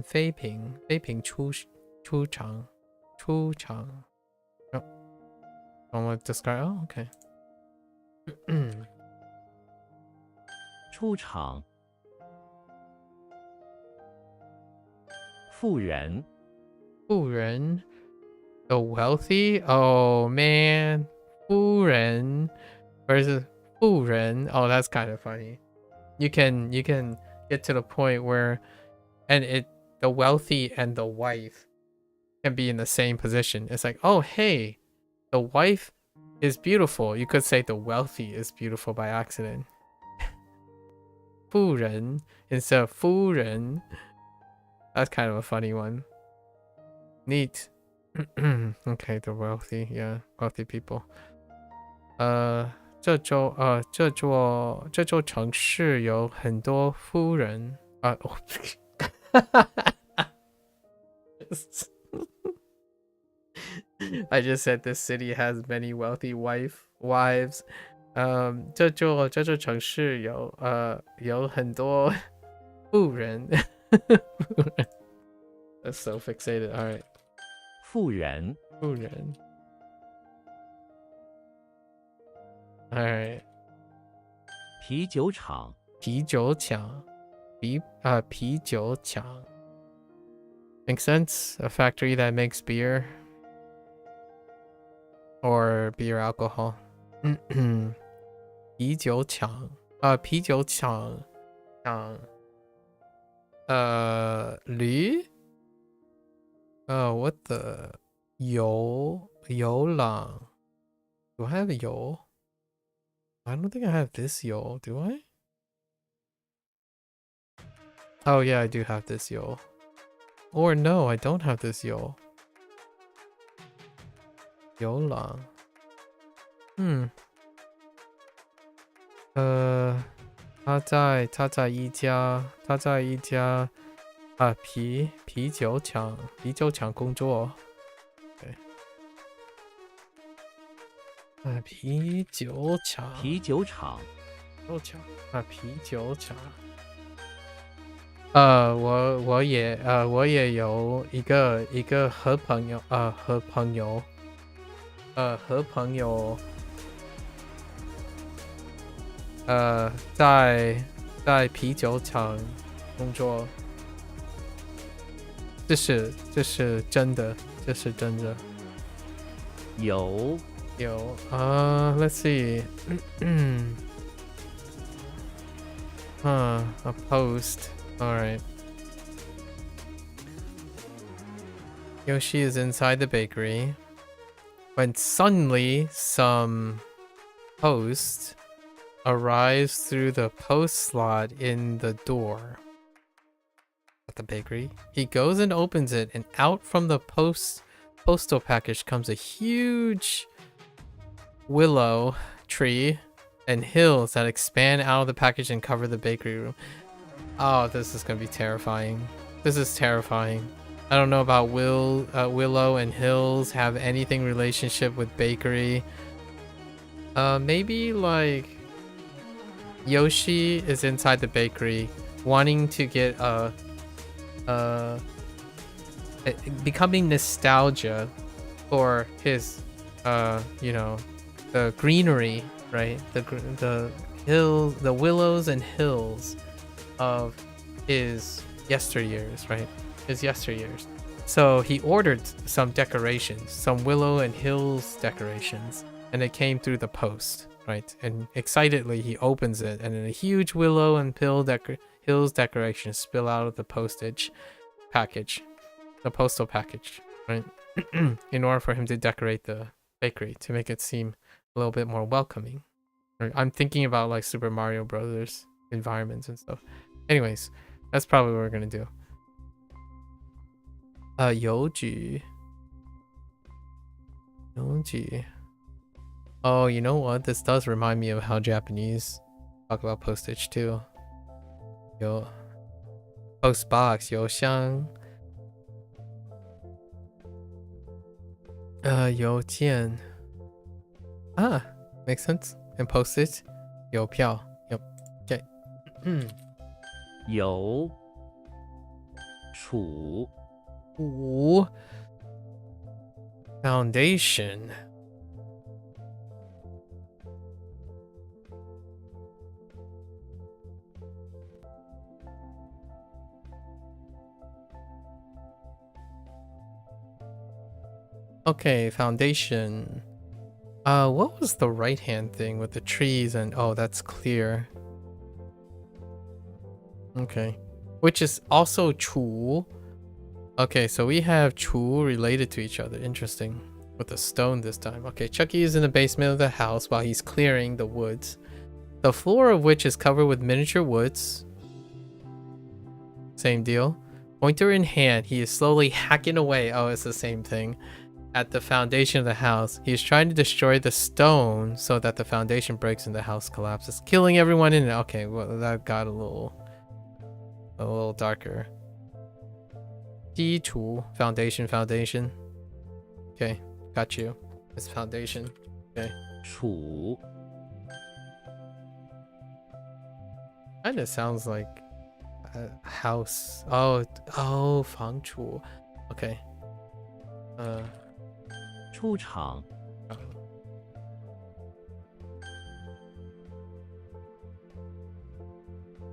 非平出场 Oh, don't want to describe. Oh, okay. 出厂富人 The wealthy. Oh man, 富人 versus 富人. Oh, that's kind of funny. You can get to the point where, and the wealthy and the wife can be in the same position. It's like, oh hey, the wife is beautiful. You could say the wealthy is beautiful by accident. 富人 instead of 夫人. That's kind of a funny one. Neat. Okay, the wealthy, yeah, wealthy people. 这座城市有很多富人. I just said this city has many wealthy wives. 这座城市有很多富人. That's so fixated. All right. 富人 富人. All right. 啤酒厂啤酒厂. 啤酒厂. Makes sense. A factory that makes beer or beer alcohol. 啤酒厂. 啤酒厂. 驴? What the? 游朗. Do I have a 游? I don't think I have this 游. Do I? Oh yeah, I do have this 游. Or no, I don't have this 游. 游朗. 他在一家啤酒厂工作。对。啤酒厂。啤酒厂啤酒厂。我也有一个和朋友在啤酒厂工作。这是真的。有 let's see. A post. Alright. Yoshi is inside the bakery when suddenly some post arrives through the post slot in the door at the bakery. He goes and opens it, and out from the postal package comes a huge willow tree and hills that expand out of the package and cover the bakery room. Oh, this is gonna be terrifying. This is terrifying. I don't know about willow and hills have anything relationship with bakery. Maybe like Yoshi is inside the bakery wanting to get becoming nostalgia for his the greenery, right? The hills, the willows and hills of his yesteryears, right? His yesteryears. So he ordered some decorations, some willow and hills decorations, and it came through the post, right? And excitedly he opens it, and then a huge willow and hills decorations spill out of the postal package, right? In order for him to decorate the bakery to make it seem a little bit more welcoming. I'm thinking about like Super Mario Brothers environments and stuff. Anyways, that's probably what we're gonna do. 邮局. Oh, you know what? This does remind me of how Japanese talk about postage too. Post box, 邮箱. 邮件. Makes sense. And postage, 邮票. Yep. Okay. 有储 Foundation. Okay, foundation. What was the right hand thing with the trees and oh, that's clear. Okay. Which is also chu. Okay, so we have chu related to each other. Interesting. With a stone this time. Okay, Chucky is in the basement of the house while he's clearing the woods. The floor of which is covered with miniature woods. Same deal. Pointer in hand, he is slowly hacking away. Oh, it's the same thing. At the foundation of the house. He is trying to destroy the stone so that the foundation breaks and the house collapses, killing everyone in it. Okay, well, that got a little darker. 基础 foundation. Okay, got you. It's foundation. Okay. 储 Kinda sounds like House. Oh, 房主. Okay. 出场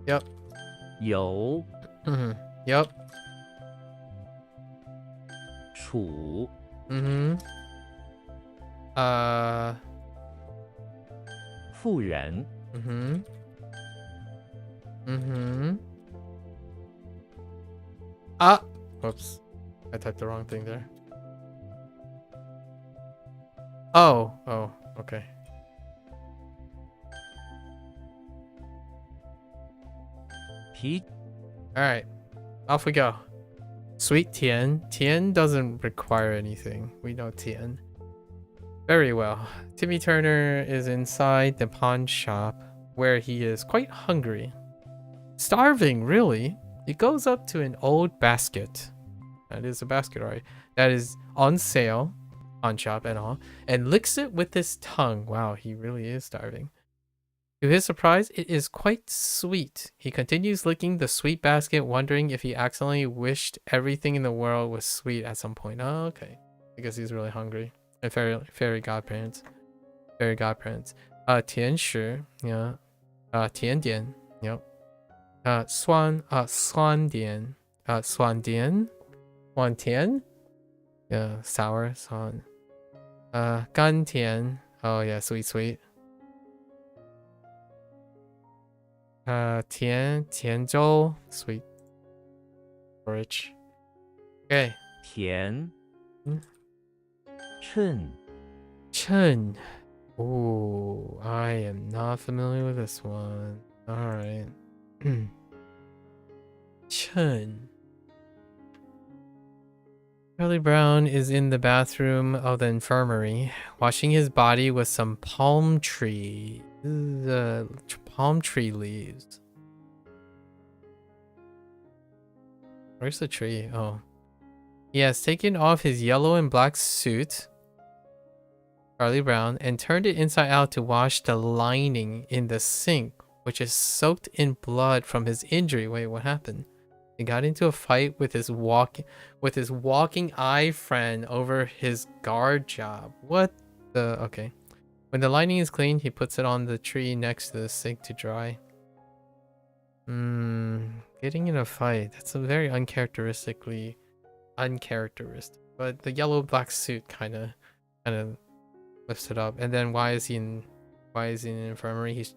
Yep. 有 Yep. 处 妇人 Ah! Whoops. I typed the wrong thing there. Oh, okay. Alright. Off we go. Sweet Tian. Tian doesn't require anything. We know Tian. Very well. Timmy Turner is inside the pawn shop where he is quite hungry. Starving, really. He goes up to an old basket. That is a basket, right? That is on sale. Pawn shop and all. And licks it with his tongue. Wow, he really is starving. To his surprise, it is quite sweet. He continues licking the sweet basket, wondering if he accidentally wished everything in the world was sweet at some point. Oh, okay. I guess he's really hungry. And fairy godparents. Fairy godparents. Tian Shi, yeah. Tian Dian, yep. Swan Dian. Swan Dian? Wan Tian? Yeah, sour, Swan. Gan Tian. Oh, yeah, sweet. Tianzhou, sweet porridge. Okay. 甜 Hmm. 称 Chen. Ooh, I am not familiar with this one. Alright. Chen. Charlie Brown is in the bathroom of the infirmary, washing his body with some palm tree. Palm tree leaves. Where's the tree? Oh. He has taken off his yellow and black suit, Charlie Brown, and turned it inside out to wash the lining in the sink, which is soaked in blood from his injury. Wait, what happened? He got into a fight with his walking eye friend over his guard job. What the? Okay. When the lining is clean, he puts it on the tree next to the sink to dry. Getting in a fight. That's a very uncharacteristic. But the yellow black suit kind of lifts it up. And then why is he in an infirmary? He's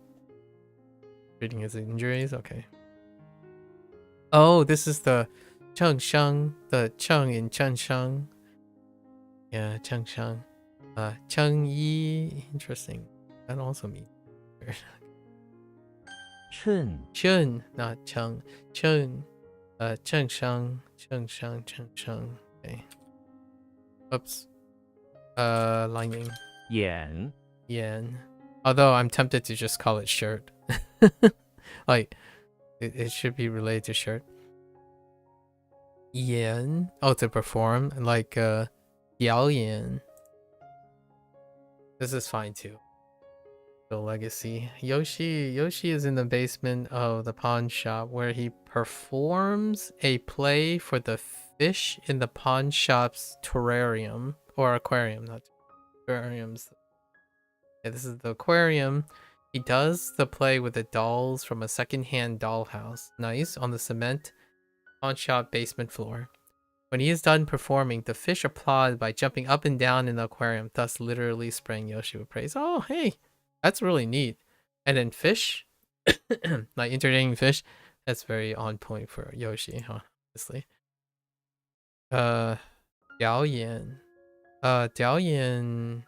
treating his injuries. Okay. Oh, this is the Cheng Sheng, the Cheng in Cheng Sheng. Yeah, Cheng Sheng. Cheng Yi. Interesting. That also means 称 Chun, not Cheng. Chun. Cheng Sheng. Okay. Oops. Lining. 眼 Yen. Although I'm tempted to just call it shirt. Like, it should be related to shirt. Yen. Oh, to perform. Like, Yao Yan. This is fine too. The legacy. Yoshi is in the basement of the pawn shop where he performs a play for the fish in the pawn shop's terrarium. Or aquarium, not terrariums. Yeah, this is the aquarium. He does the play with the dolls from a second-hand dollhouse. Nice, on the cement pawn shop basement floor. When he is done performing, the fish applaud by jumping up and down in the aquarium, thus literally spraying Yoshi with praise. Oh, hey, that's really neat. And then fish, like entertaining fish, that's very on point for Yoshi, huh? Honestly. Diao Yan. Diao Yan.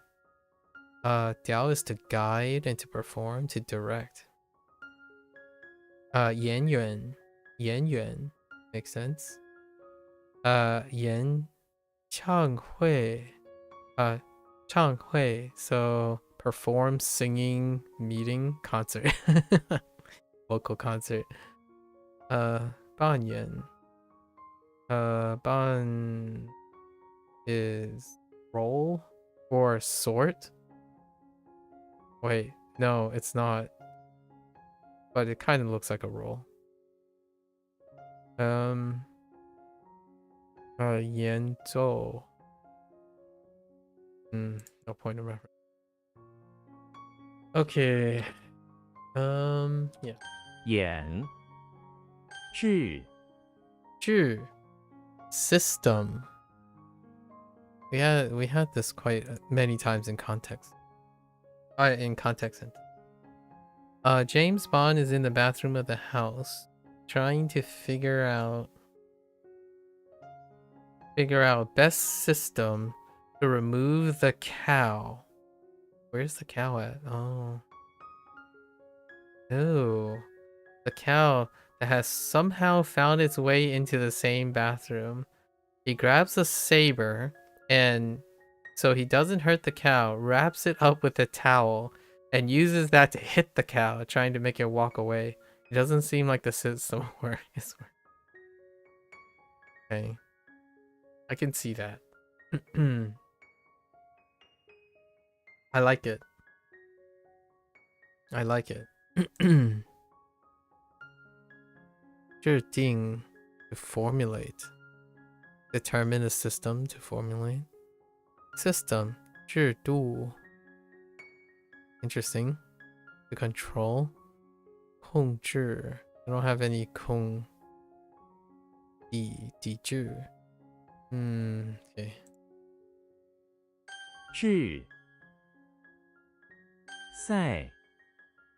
Diao is to guide and to perform, to direct. Yan Yuan. Makes sense. Yan Chang Hui. Chang Hui. So perform, singing, meeting, concert. Vocal concert. Ban Yan. Ban is roll or sort. Wait, no, it's not. But it kind of looks like a roll. Yan Zhou. No point of reference. Okay. Yeah. 演制 Zhi. System. We had this quite many times in context. In context sentence. James Bond is in the bathroom of the house, trying to figure out best system to remove the cow. Where's the cow at? Oh, the cow that has somehow found its way into the same bathroom. He grabs a saber, and so he doesn't hurt the cow, wraps it up with a towel, and uses that to hit the cow, trying to make it walk away. It doesn't seem like the system works. Okay. I can see that. I like it. I like it. 制定 to formulate. Determine a system to formulate. System 制度 interesting. To control. 控制 I don't have any 控 抵制 okay. 制赛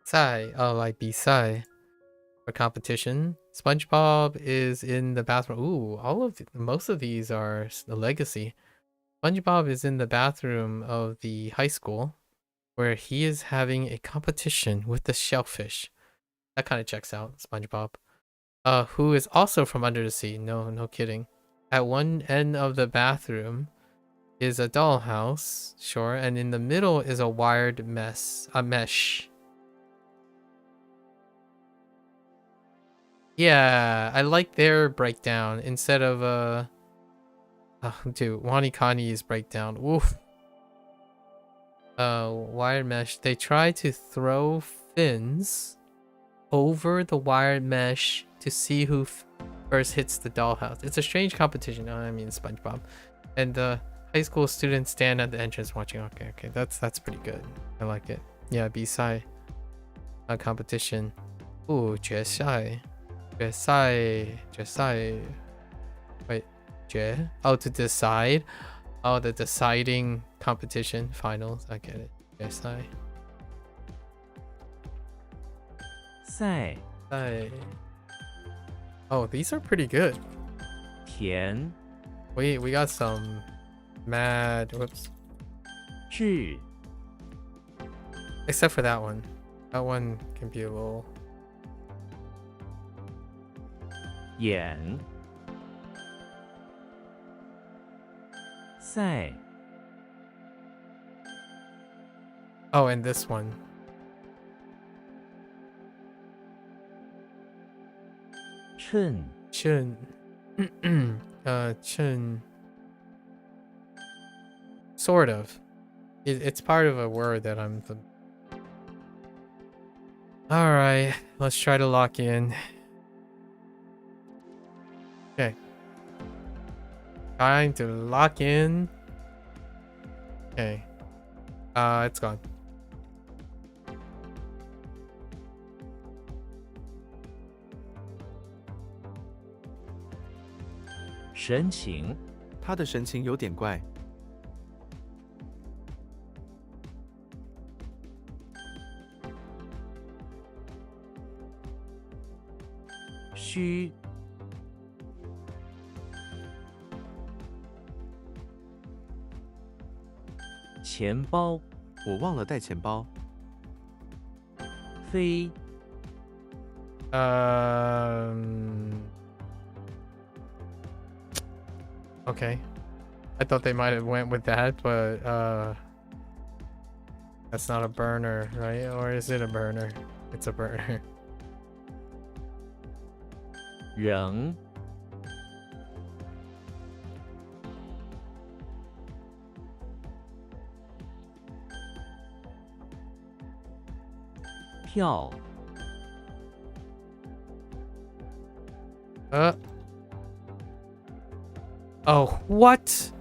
赛 oh like 比赛 for competition. SpongeBob is in the bathroom. Ooh, most of these are the legacy. SpongeBob is in the bathroom of the high school where he is having a competition with the shellfish. That kind of checks out, SpongeBob. Who is also from under the sea. No kidding. At one end of the bathroom is a dollhouse, sure, and in the middle is a wired mesh. Yeah, I like their breakdown instead of dude, WaniKani's breakdown. Oof. Wired mesh. They try to throw fins over the wired mesh to see who first hits the dollhouse. It's a strange competition. I mean, SpongeBob. And high school students stand at the entrance watching. Okay, that's pretty good. I like it. Yeah, B-side competition. Ooh, 决赛. Wait, 决? Oh, to decide. Oh, the deciding competition finals. I get it. 决赛. 赛 Oh, these are pretty good. 田 We got some mad whoops. 制 Except for that one. That one can be a little 演赛 oh, and this one. 趁 Chun. Chun. Sort of. It's part of a word that I'm. Alright, let's try to lock in. Okay. Time to lock in. Okay. It's gone. 神情他的神情有点怪。虚钱包我忘了带钱包。飞 Okay. I thought they might have went with that, but that's not a burner, right? Or is it a burner? It's a burner. 仍票 Oh, what?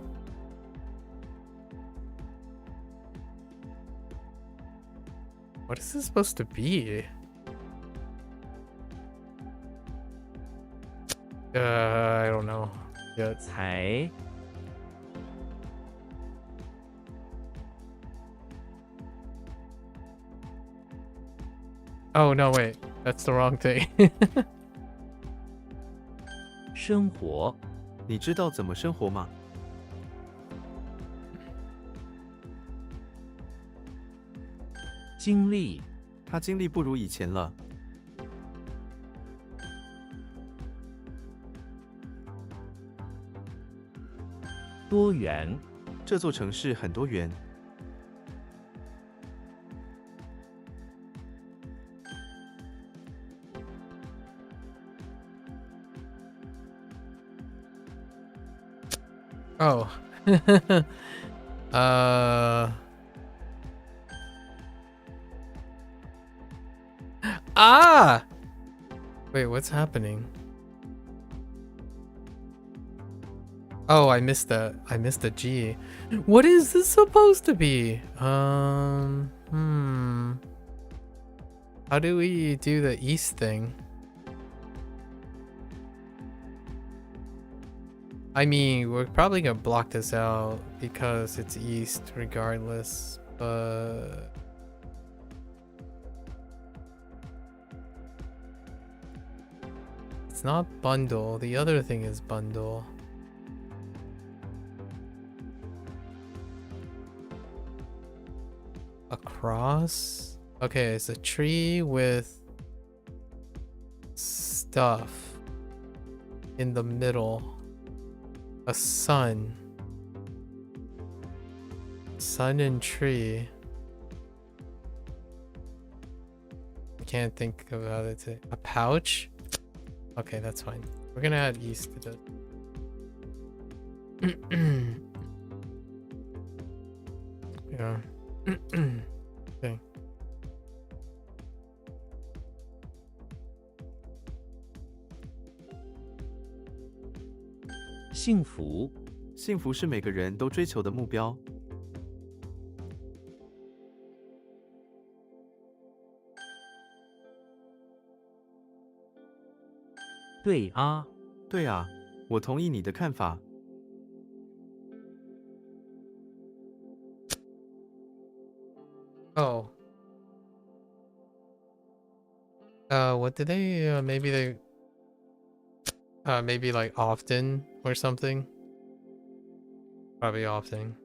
What is this supposed to be? I don't know. Yeah, 才 oh no, wait. That's the wrong thing. 生活 你知道怎么生活吗？ 经历 他精力不如以前了。 多元 这座城市很多元。 Oh. Ah! Wait, what's happening? Oh, I missed that. I missed the G. What is this supposed to be? How do we do the east thing? I mean, we're probably gonna block this out because it's east regardless, but... It's not bundle. The other thing is bundle. Across? Okay, it's a tree with stuff in the middle. A sun. Sun and tree. I can't think about it. A pouch? Okay, that's fine. We're gonna add east to this. Yeah. Okay. 幸福 幸福是每个人都追求的目标。 对啊 对啊，我同意你的看法。 Oh. What did they, maybe they, maybe like often or something? Probably often.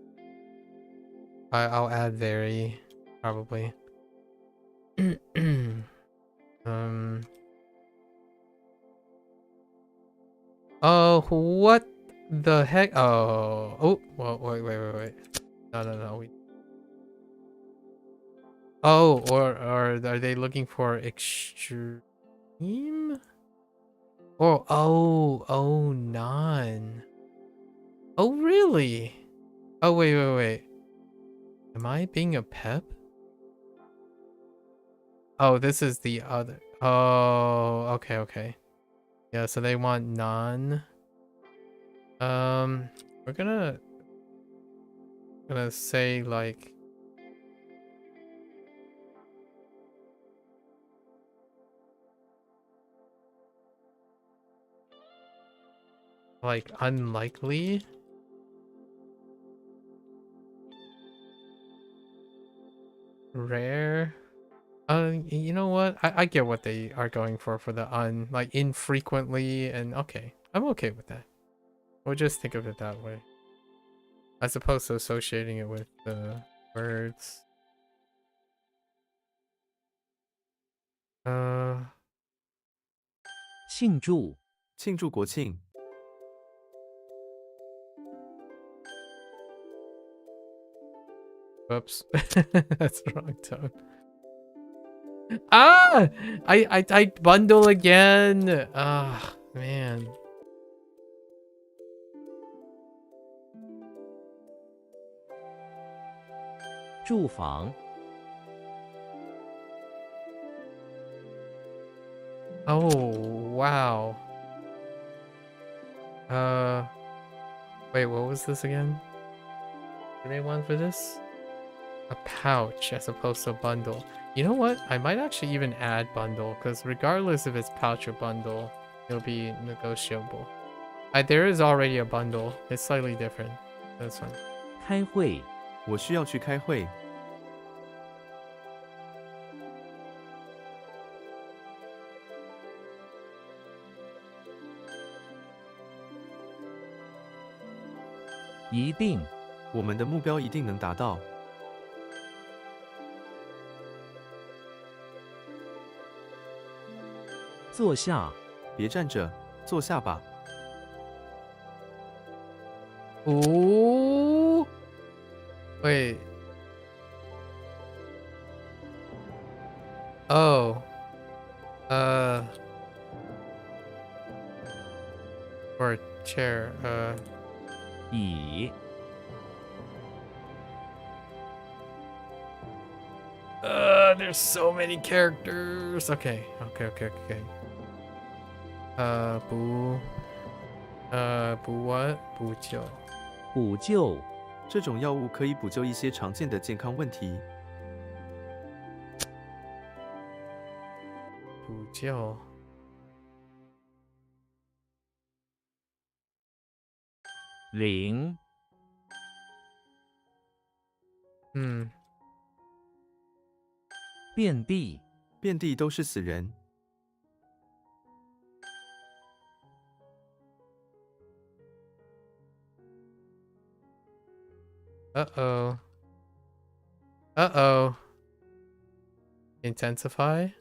I'll add very, probably. Oh, what the heck? Oh, well, wait. No. Oh, or are they looking for extreme? Or oh, none. Oh, really? Oh, wait. Am I being a pep? Oh, this is the other. Oh, okay. Yeah, so they want none. We're gonna say like unlikely. Rare. You know what? I get what they are going for the like infrequently, and okay. I'm okay with that. We'll just think of it that way. As opposed to associating it with the words. 庆祝庆祝国庆。 Whoops. That's the wrong tone. Ah! I bundle again. Ah, man. 住房 Oh, wow. Wait, what was this again? Did they want for this? A pouch as opposed to a bundle. You know what? I might actually even add bundle, because regardless if it's pouch or bundle, it'll be negotiable. There is already a bundle. It's slightly different. That's fine. 开会，我需要去开会。一定，我们的目标一定能达到。坐下，别站着，坐下吧。 Ooh. Wait. Oh. Or a chair. 椅， There's so many characters. Okay. 补 what? 补救。补救，这种药物可以补救一些常见的健康问题。补救。零，遍地，遍地都是死人。 Uh-oh. Uh-oh. Intensify?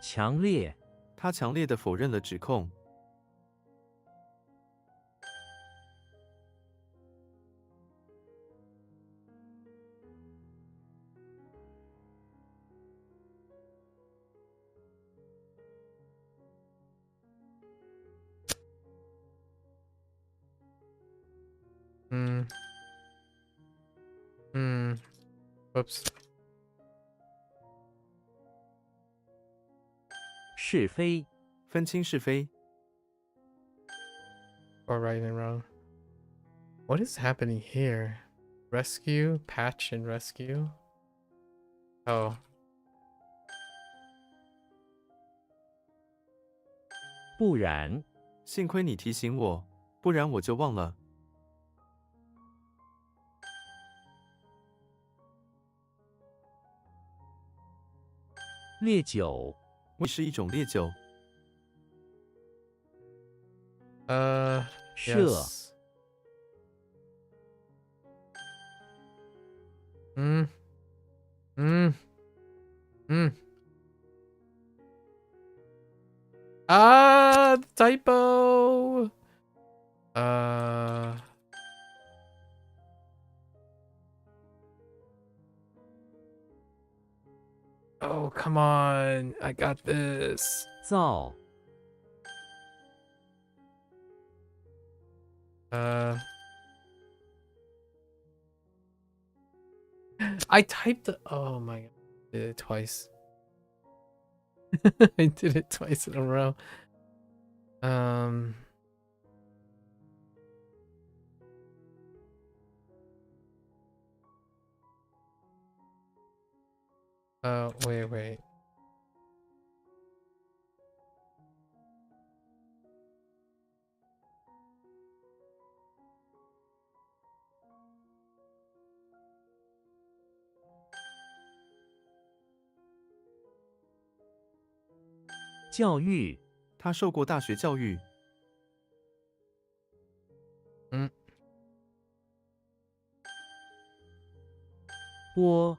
强烈，他强烈的否认了指控。Whoops. 是非，分清是非。 Or right and wrong. What is happening here? Rescue? Patch and rescue? Oh. 不然，幸亏你提醒我，不然我就忘了。烈酒，是一种烈酒。射， Yes. Ah, typo. Oh, come on. I got this. 造， I typed the. Oh my god. I did it twice. I did it twice in a row. Wait. 教育，他受过大学教育。波，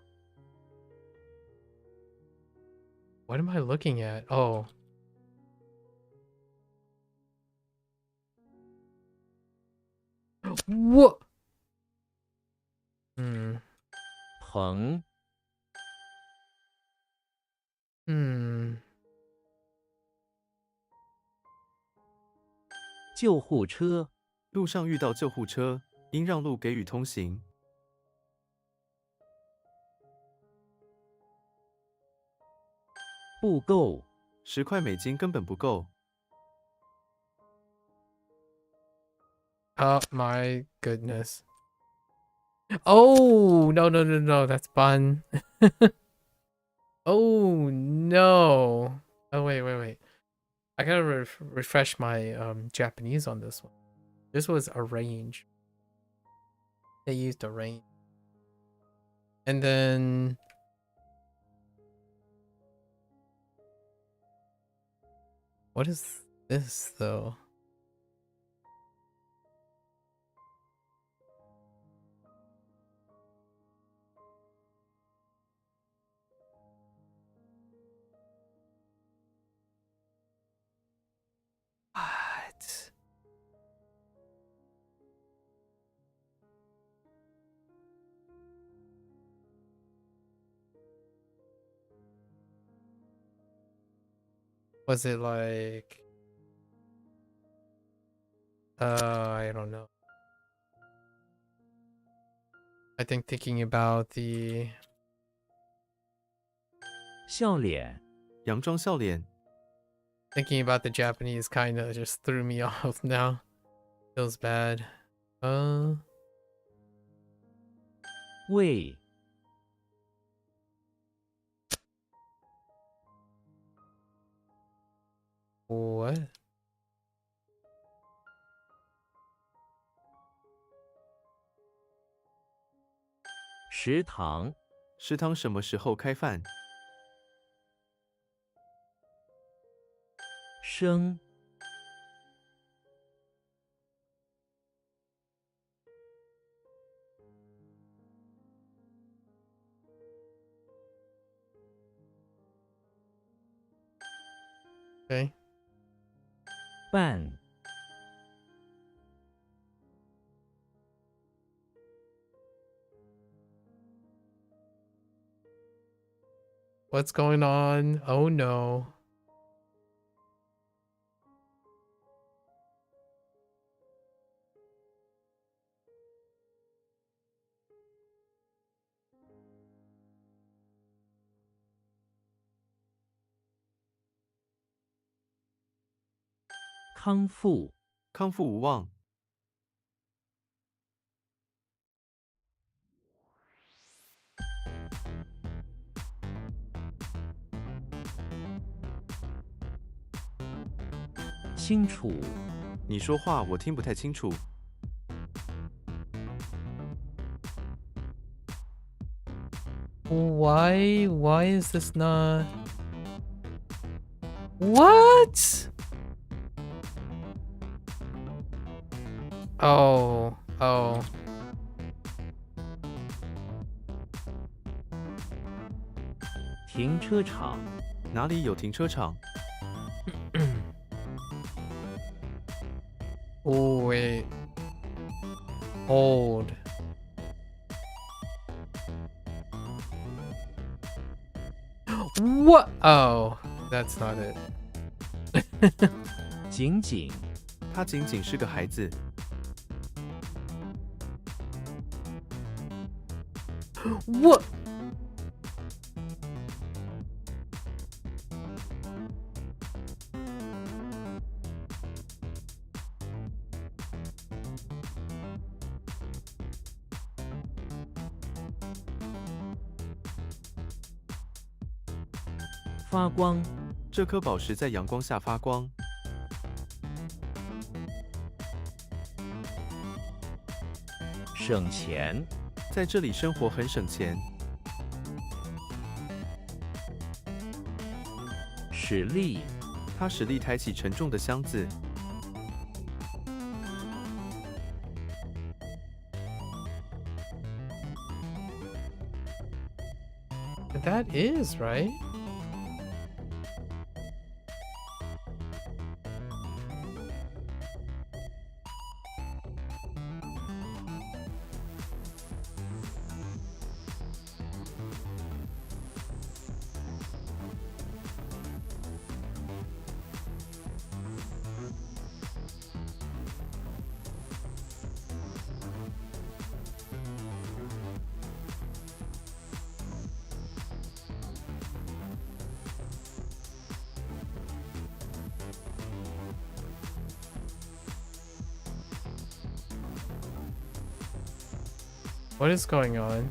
What am I looking at? Oh. What? 棚，救护车，路上遇到救护车，应让路给予通行。不够， 10块美金根本不够。Oh my goodness. Oh, no, that's bun. Oh no. Oh wait. I gotta refresh my Japanese on this one. This was arrange. They used arrange. And then what is this though? What? Was it like I don't know. I think thinking about the 笑脸 佯装笑脸， thinking about the Japanese kind of just threw me off now. Feels bad. 为 What? 食堂 食堂什么时候开饭？ 生 Okay. 半 What's going on? Oh no. "康复 康复无望， 清楚 你说话我听不太清楚。 Why is this not? What? Oh. 停车场 哪里有停车场？ Oh wait. Hold. What? Oh, that's not it. 仅仅 他仅仅是个孩子。 What? "发光 这颗宝石在阳光下发光， 省钱 在这里生活很省钱。 使力 他使力抬起沉重的箱子， That is right. What is going on?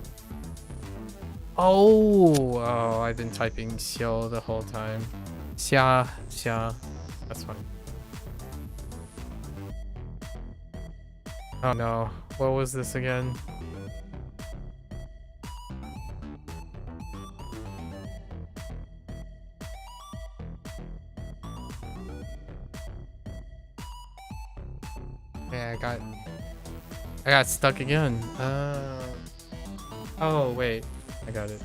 Oh, I've been typing xiao the whole time. Xia, xia. That's fine. Oh no, what was this again? Yeah, I got stuck again. Oh wait, I got it.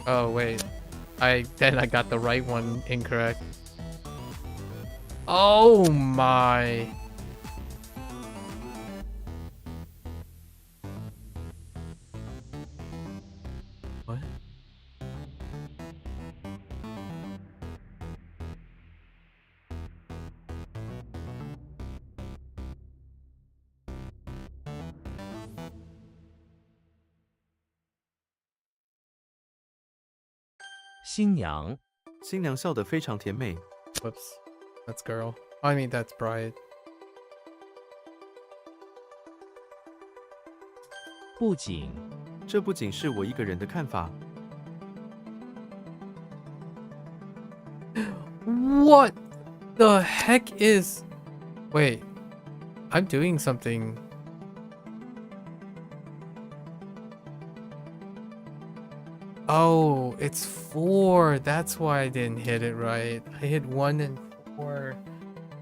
Oh wait, I got the right one incorrect. Oh my. What?新娘，新娘笑得非常甜美。 Whoops, that's girl. I mean that's bride. 不仅，这不仅是我一个人的看法。 What the heck is... Wait, I'm doing something. Oh, it's 4. That's why I didn't hit it right. I hit 1 and 4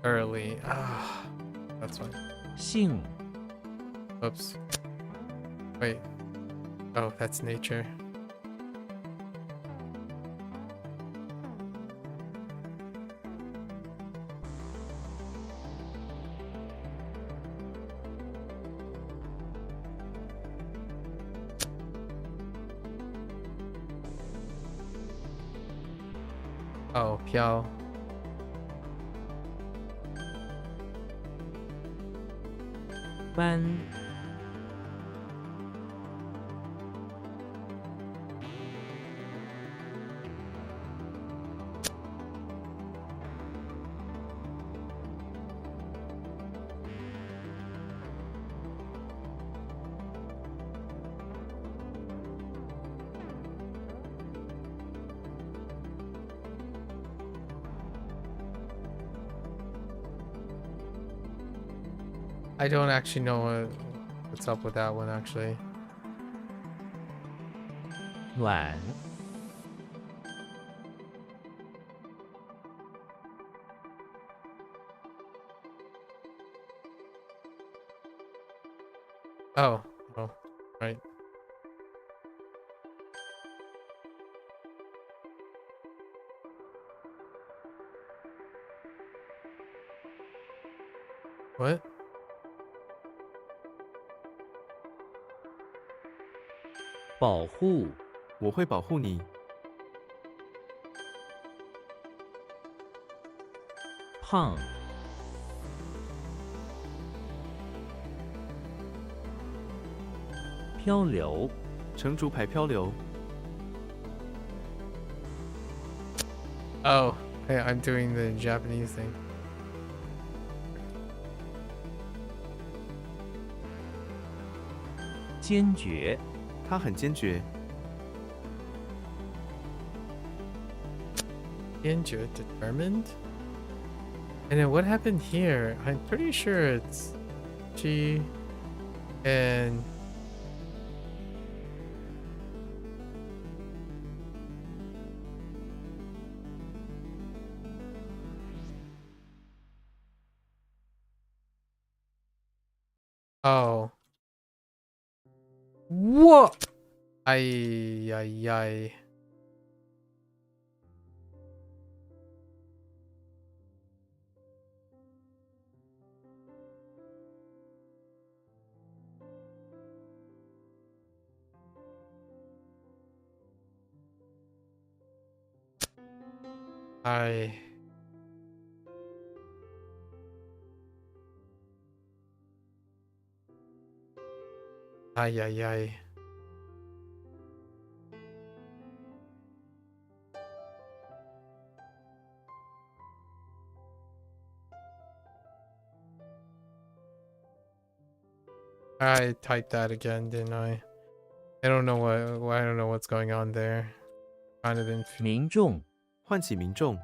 early. Ah, that's fine. 姓， Oops. Wait. Oh, that's nature. Oh, Piao. Wan, I don't actually know what's up with that one, actually. 暖， Oh, right. What? 保护，我会保护你。 胖， 漂流， 乘竹排漂流。 Oh, hey, I'm doing the Japanese thing. 坚决， 他很坚决。 Injured, determined? And then what happened here? I'm pretty sure it's she and oh. What? Ay, ay, ay. Ay. Ay, ay, ay. I typed that again, didn't I? I don't know I don't know what's going on there. Kind of in. 民众、唤起民众，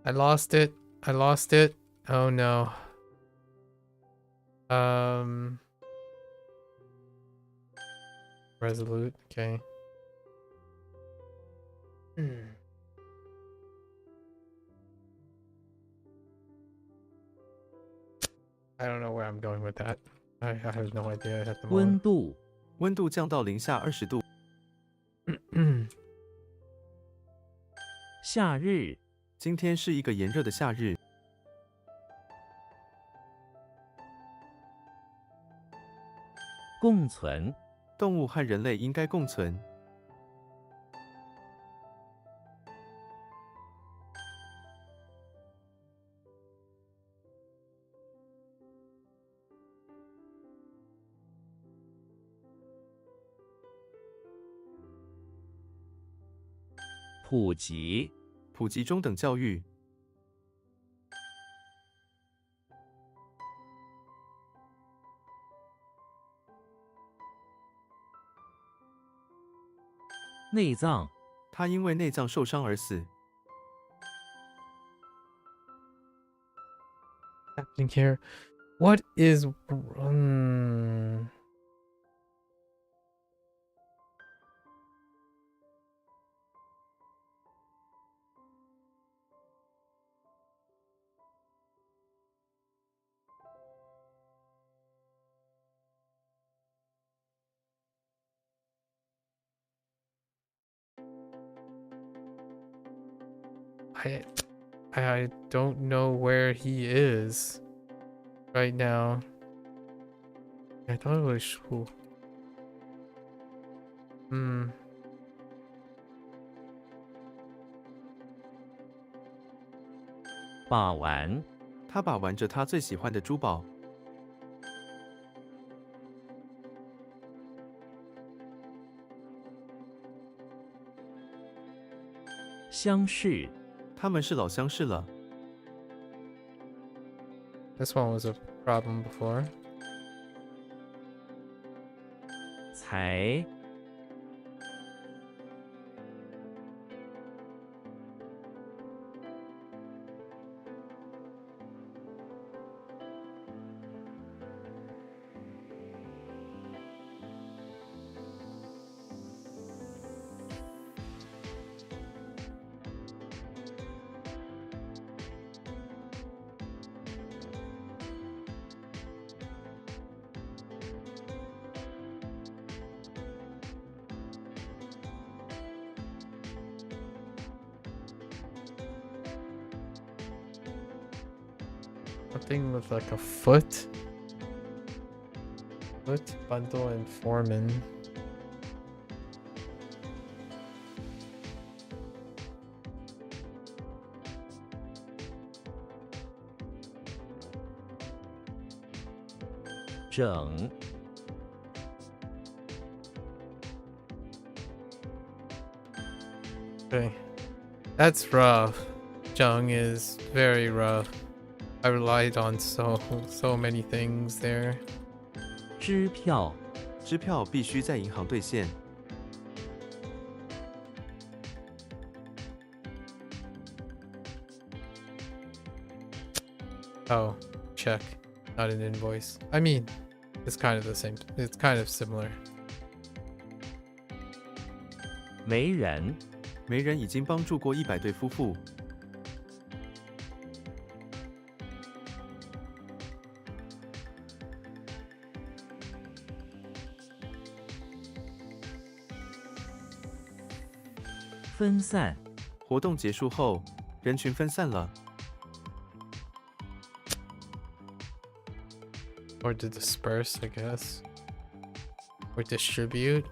I lost it. I lost it. Oh no. Resolute. Okay. I don't know where I'm going with that. I have no idea at the 温 moment. 度、温度降到零下20度。夏日、今天是一个炎热的夏日， 共存、动物和人类应该共存。 普及、普及中等教育， 内脏、他因为内脏受伤而死。 Happening here. What is I don't know where he is right now. I thought it was Shu. 把玩、他把玩着他最喜欢的珠宝。 相识、他们是老相识了。 This one was a problem before. 才、Something with like a foot. Foot, bundle, and foreman. ,整、 Okay. That's rough. Jung is very rough. I relied on so many things there. 支票、支票必须在银行兑现。 Oh, check, not an invoice. I mean, it's kind of the same. It's kind of similar. 媒人、媒人已经帮助过100对夫妇。 分散、活动结束后，人群分散了。 Or to disperse, I guess. Or distribute.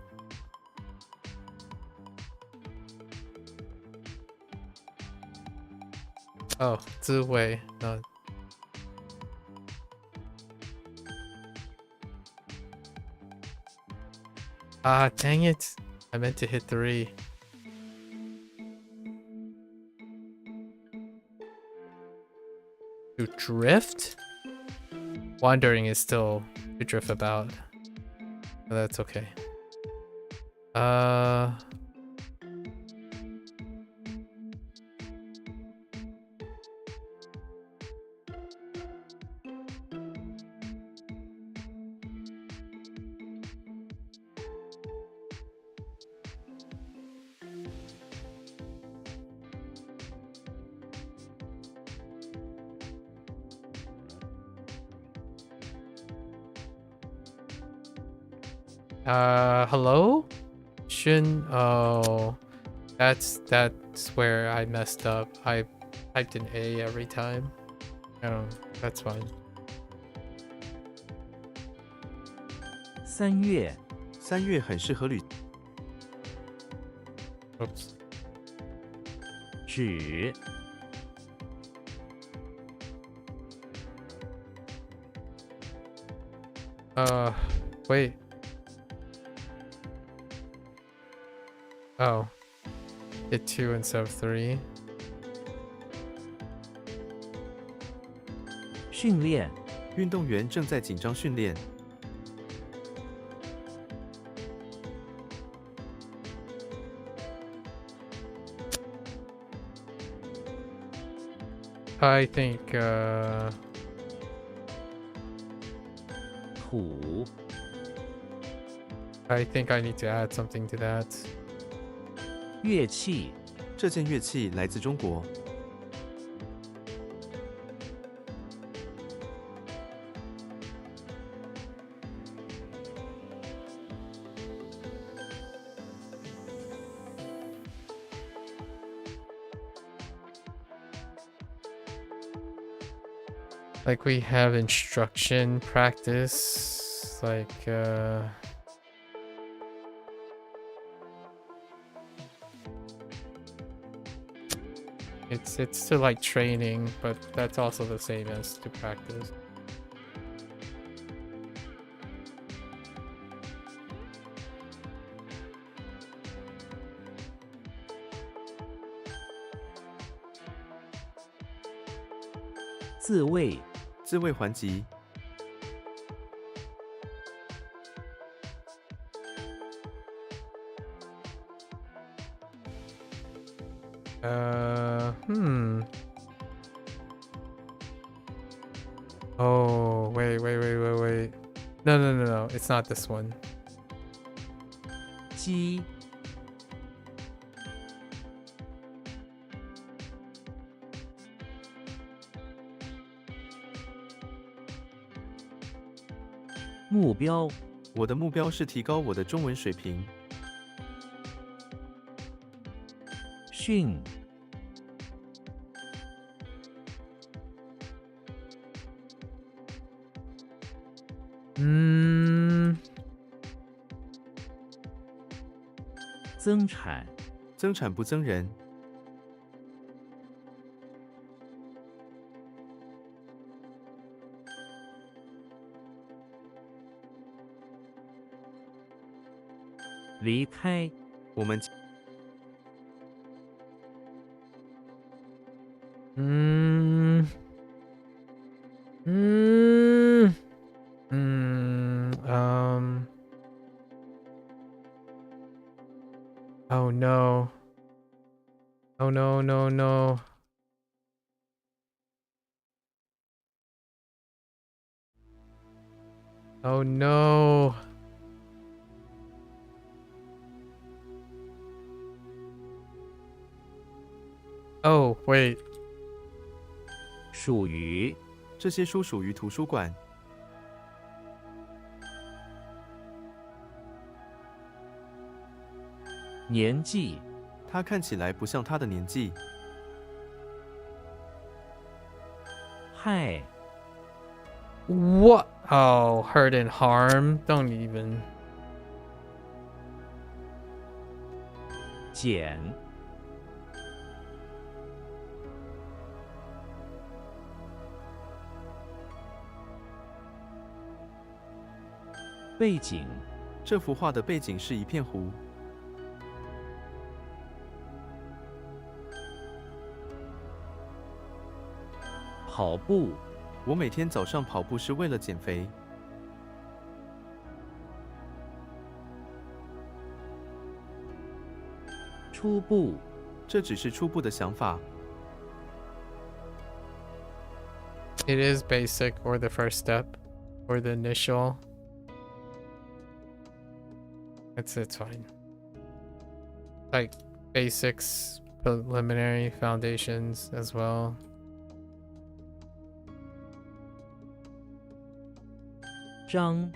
Oh, 智慧. No. Ah, dang it. I meant to hit 3. To drift? Wandering is still to drift about. But that's okay. Hello? Shun, oh, that's where I messed up. I typed in A every time. Oh, that's fine. 3月3月很适合旅。 Oops. 指 Wait. Oh. Hit 2 instead of 3. 训练 运动员正在紧张训练。 I think, 土 I think I need to add something to that. 乐器 这件乐器来自中国。 Like we have instruction practice, like it's still like training, but that's also the same as to practice. “自卫自卫还击。 Oh, wait. No. It's not this one. ”鸡目标我的目标是提高我的中文水平。 训增产增产不增人。 离开我们 Oh no. Oh no. Oh no. Oh, wait. 属于这些书属于图书馆。 年纪他看起来不像他的年纪。 害 What? Oh, hurt and harm. Don't even. 减背景，这幅画的背景是一片湖。跑步，我每天早上跑步是为了减肥。初步，这只是初步的想法。 It is basic, or the first step, or the initial. It's fine. Like basics, preliminary, foundations as well. 张，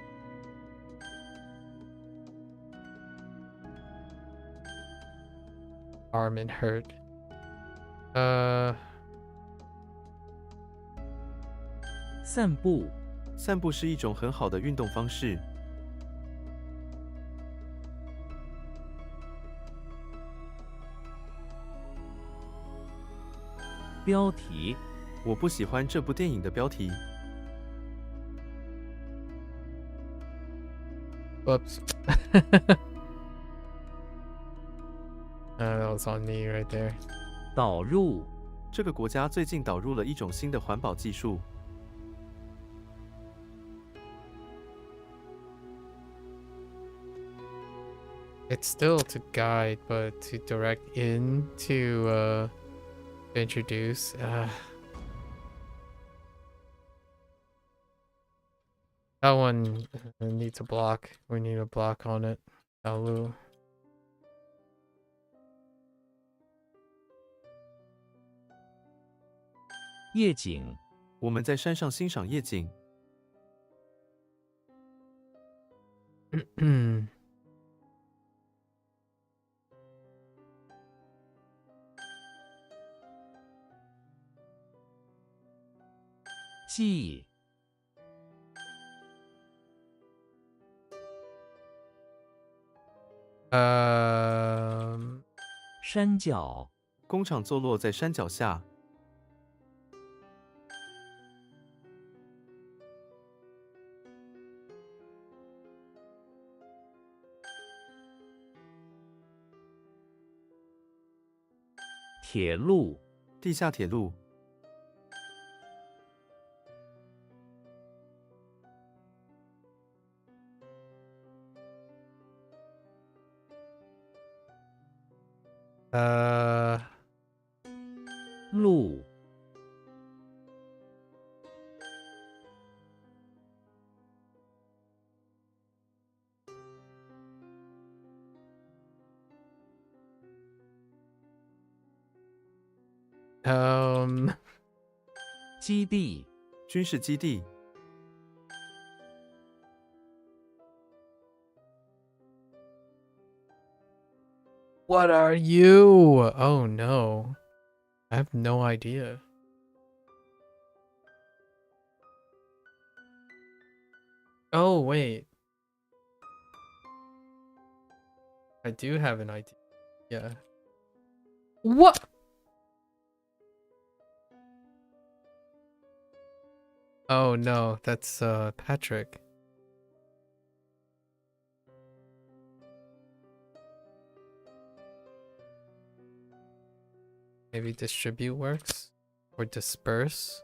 Arm and hurt. 散步，散步是一种很好的运动方式。标题，我不喜欢这部电影的标题。 Whoops. That was on me right there. 导入，这个国家最近导入了一种新的环保技术。 It's still to guide, but to direct in to introduce. That one needs a block. We need a block on it. Alu. 夜景，我们在山上欣赏夜景。记，山脚，工厂坐落在山脚下。铁路，地下铁路。 路，基地，军事基地。 What are you? Oh no. I have no idea. Oh wait. I do have an idea. Yeah. What? Oh no, that's Patrick. Maybe distribute works? Or disperse?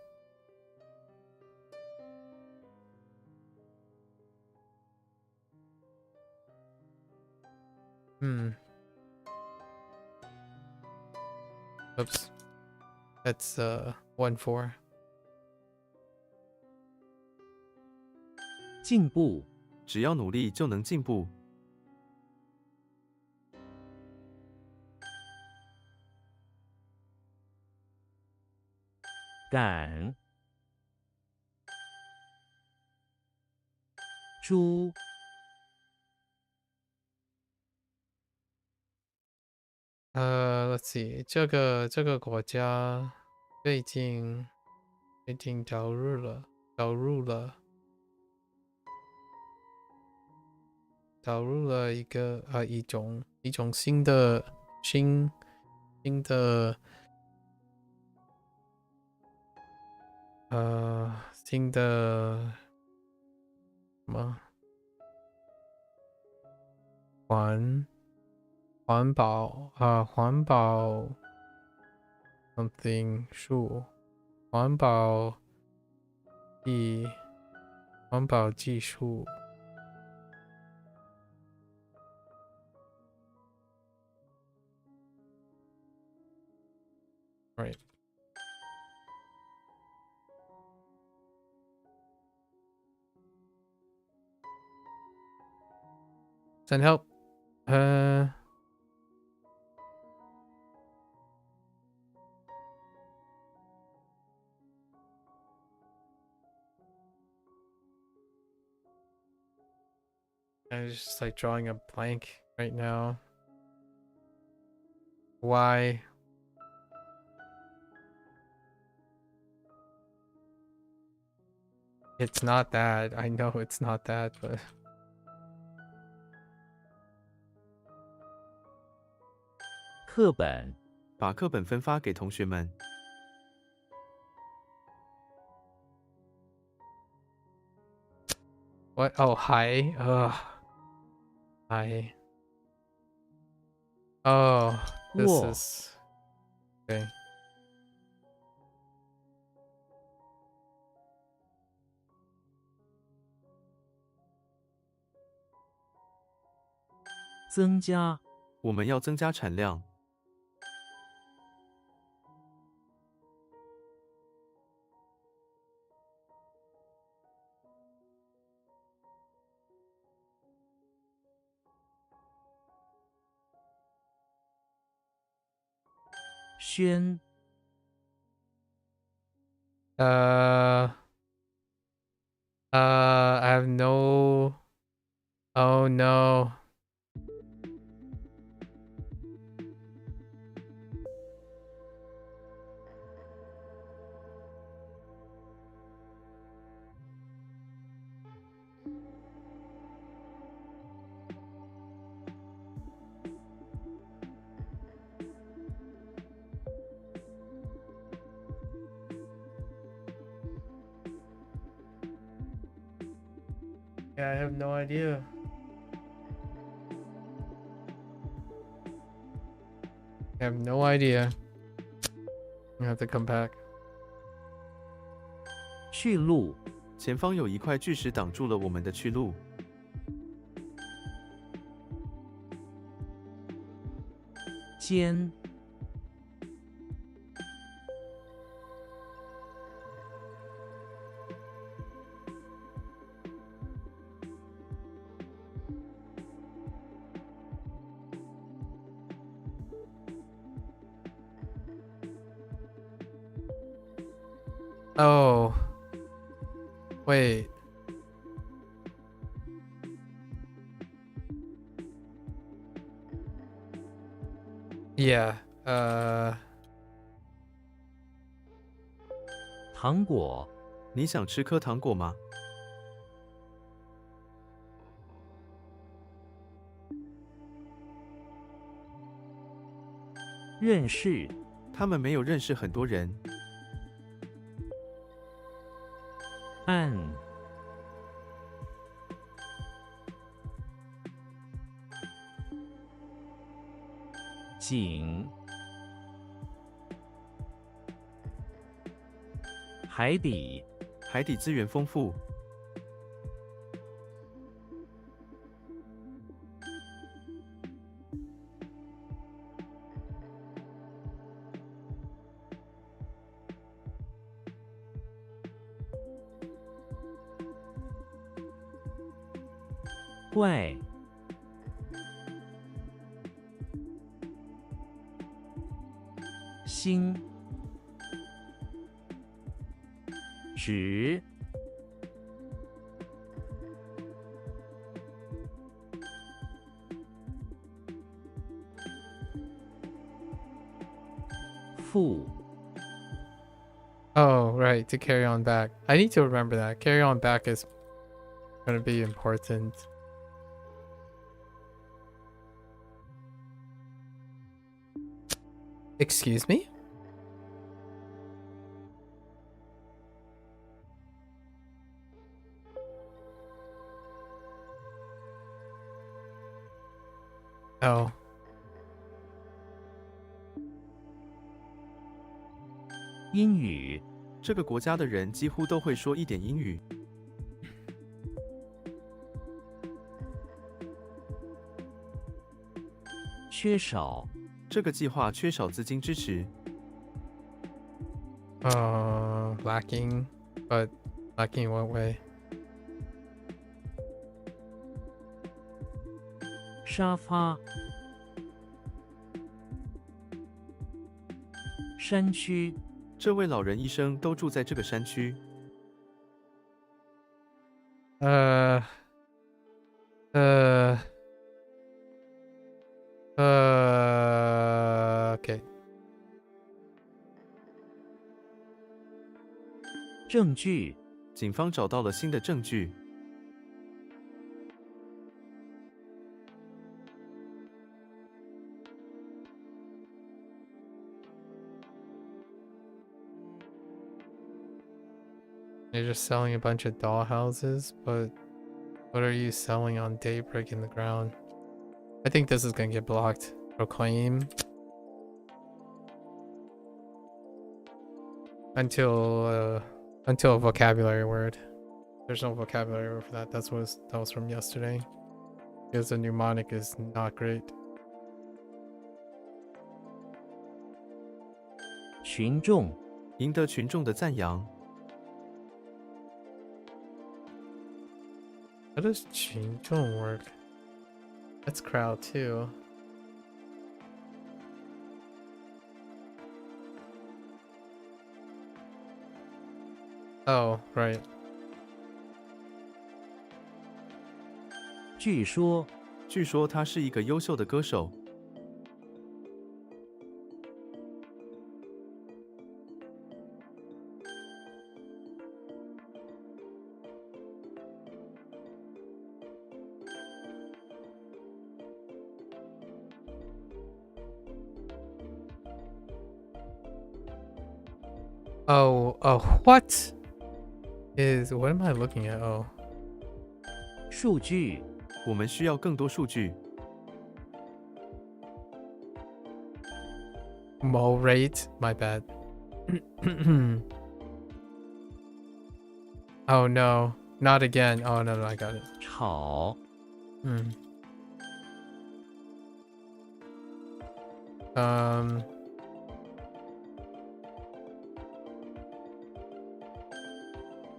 Oops. That's 1-4. 进步，只要努力就能进步。赶，猪，let's see. 这个国家最近导入了一种新的新的什么环保 something 树，环保技术。Right. Send help. I'm just like drawing a blank right now. Why? It's not that. I know it's not that, but 课本 把课本分发给同学们。 what? Oh, hi. Hi. Oh, this Whoa. is okay. 增加我们要增加产量。 宣 I have no. Oh no. Yeah, I have no idea. I have no idea. I have to come back. 去路 前方有一块巨石挡住了我们的去路。 间 Oh. Wait. Yeah. 糖果 你想吃颗糖果吗？ 认识 他们没有认识很多人。 按 井 海底 海底资源丰富。 怪 星 直 负 Oh, right, to carry on back. I need to remember that. Carry on back is gonna be important. Excuse me? Oh. 英语 这个国家的人几乎都会说一点英语。 缺少 这个计划缺少资金支持。 Lacking, but lacking in what way? 沙发山区 这位老人一生都住在这个山区。 Okay. 证据 警方找到了新的证据。 You're just selling a bunch of doll houses, but what are you selling on Daybreak in the ground? I think this is gonna get blocked. Proclaim. Until a vocabulary word. There's no vocabulary word for that. That was from yesterday. Because the mnemonic is not great. 群众 赢得群众的赞扬。 How does 群众 work? That's crowd too. Oh, right. 据说据说他是一个优秀的歌手。 What am I looking at? Oh. 数据 我们需要更多数据。 Mo rate? My bad. Oh no. Not again. Oh no, I got it. 炒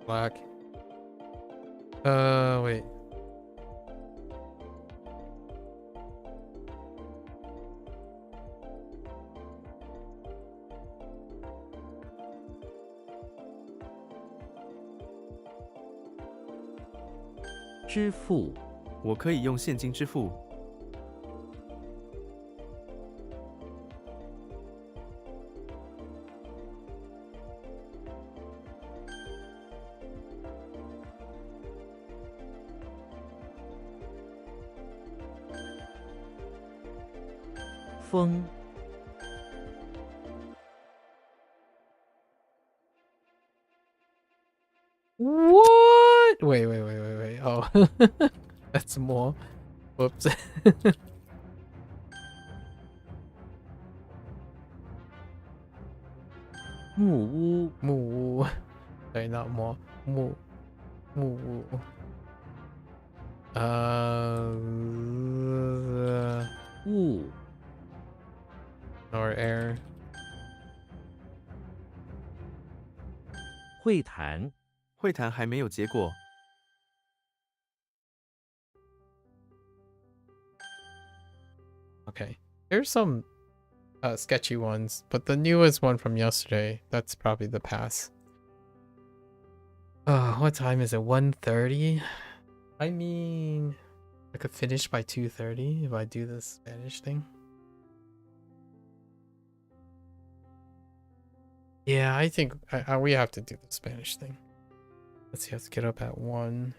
Black. Wait. "支付 我可以用现金支付。 风 What? Wait. Oh. That's more. Whoops. 木屋 Moo. Sorry, not more. Moo. Moo. Wu. Or air. 会谈 会谈还没有结果。 Okay. Here's some sketchy ones, but the newest one from yesterday, that's probably the pass. What time is it? 1:30? I mean, I could finish by 2:30 if I do this Spanish thing. Yeah, I think we have to do the Spanish thing. Let's see, I have to get up at 1.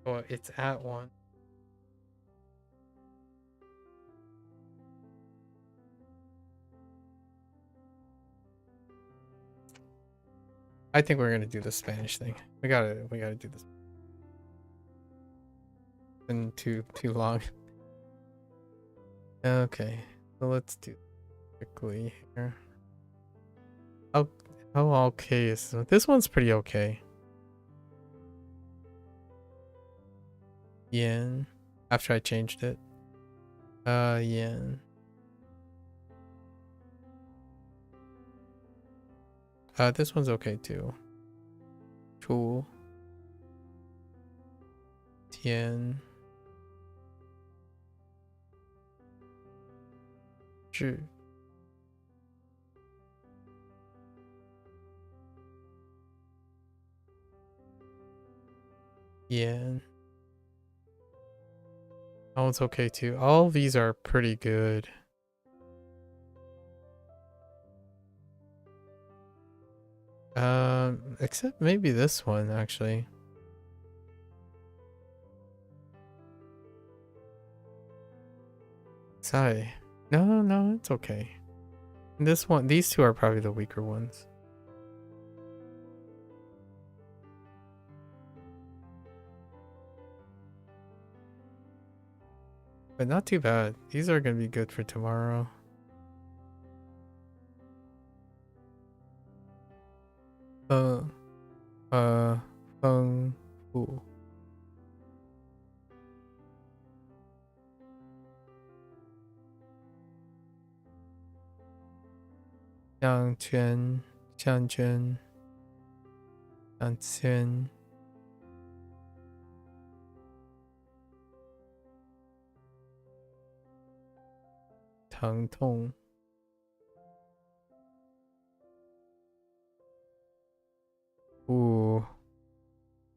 Oh, it's at 1. I think we're gonna do the Spanish thing. We gotta do this. Been too long. Okay, so let's do quickly here. How okay is this one's pretty okay. Yen. After I changed it. Yen. This one's okay too. Chu. Tian. Zhi. Yen. That one's okay too. All of these are pretty good. Except maybe this one actually. Sai. No, it's okay. This one, these two are probably the weaker ones. But not too bad. These are gonna be good for tomorrow. Feng Fu. Xiang Quan, Xiang Qian. Tang Tong. Ooh.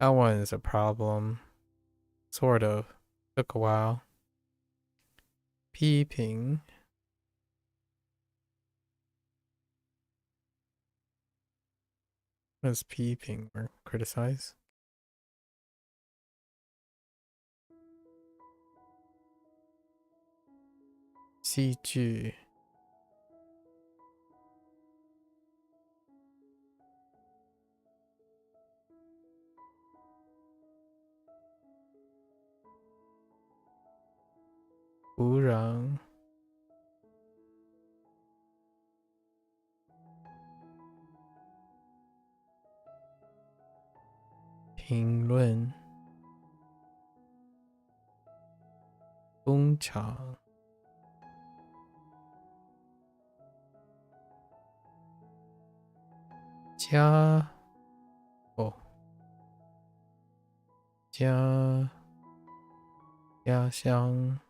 That one is a problem. Sort of. Took a while. Peeping. What does peeping or criticize? CG. Urang. Pinglun. Gongchang. Jia. Oh. Jia. Jiaxiang.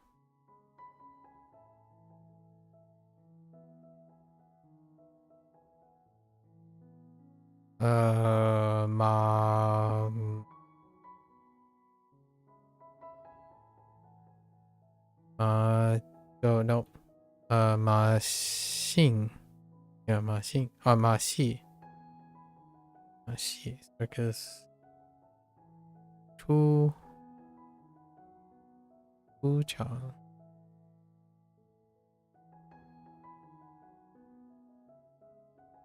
Ma. No. Ma Xing. Yeah, Ma Xing. Ma Xi. Ma Xi. Circus. Chu. Chang.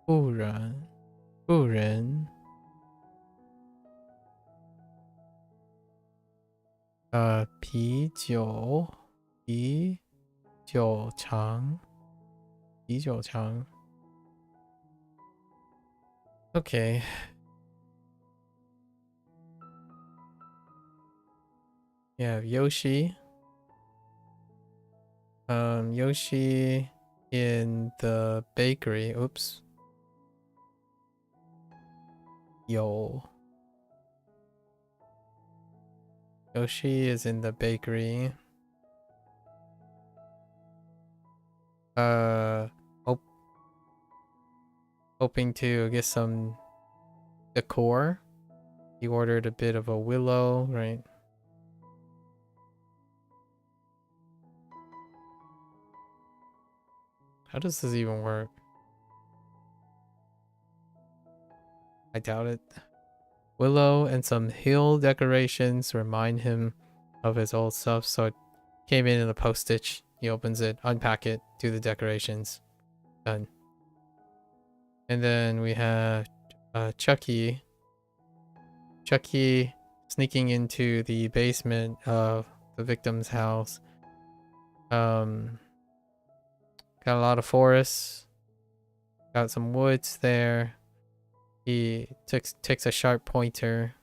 Ren. Pi Jiu Chang. Okay. Yeah, Yoshi. Yoshi in the bakery. Oops. Yoshi is in the bakery. Hoping to get some decor. He ordered a bit of a willow, right? How does this even work? I doubt it. Willow and some hill decorations remind him of his old stuff, so it came in a postage. He opens it, unpack it, do the decorations. Done. And then we have Chucky. Chucky sneaking into the basement of the victim's house. got a lot of forests. Got some woods there. He takes a sharp pointer.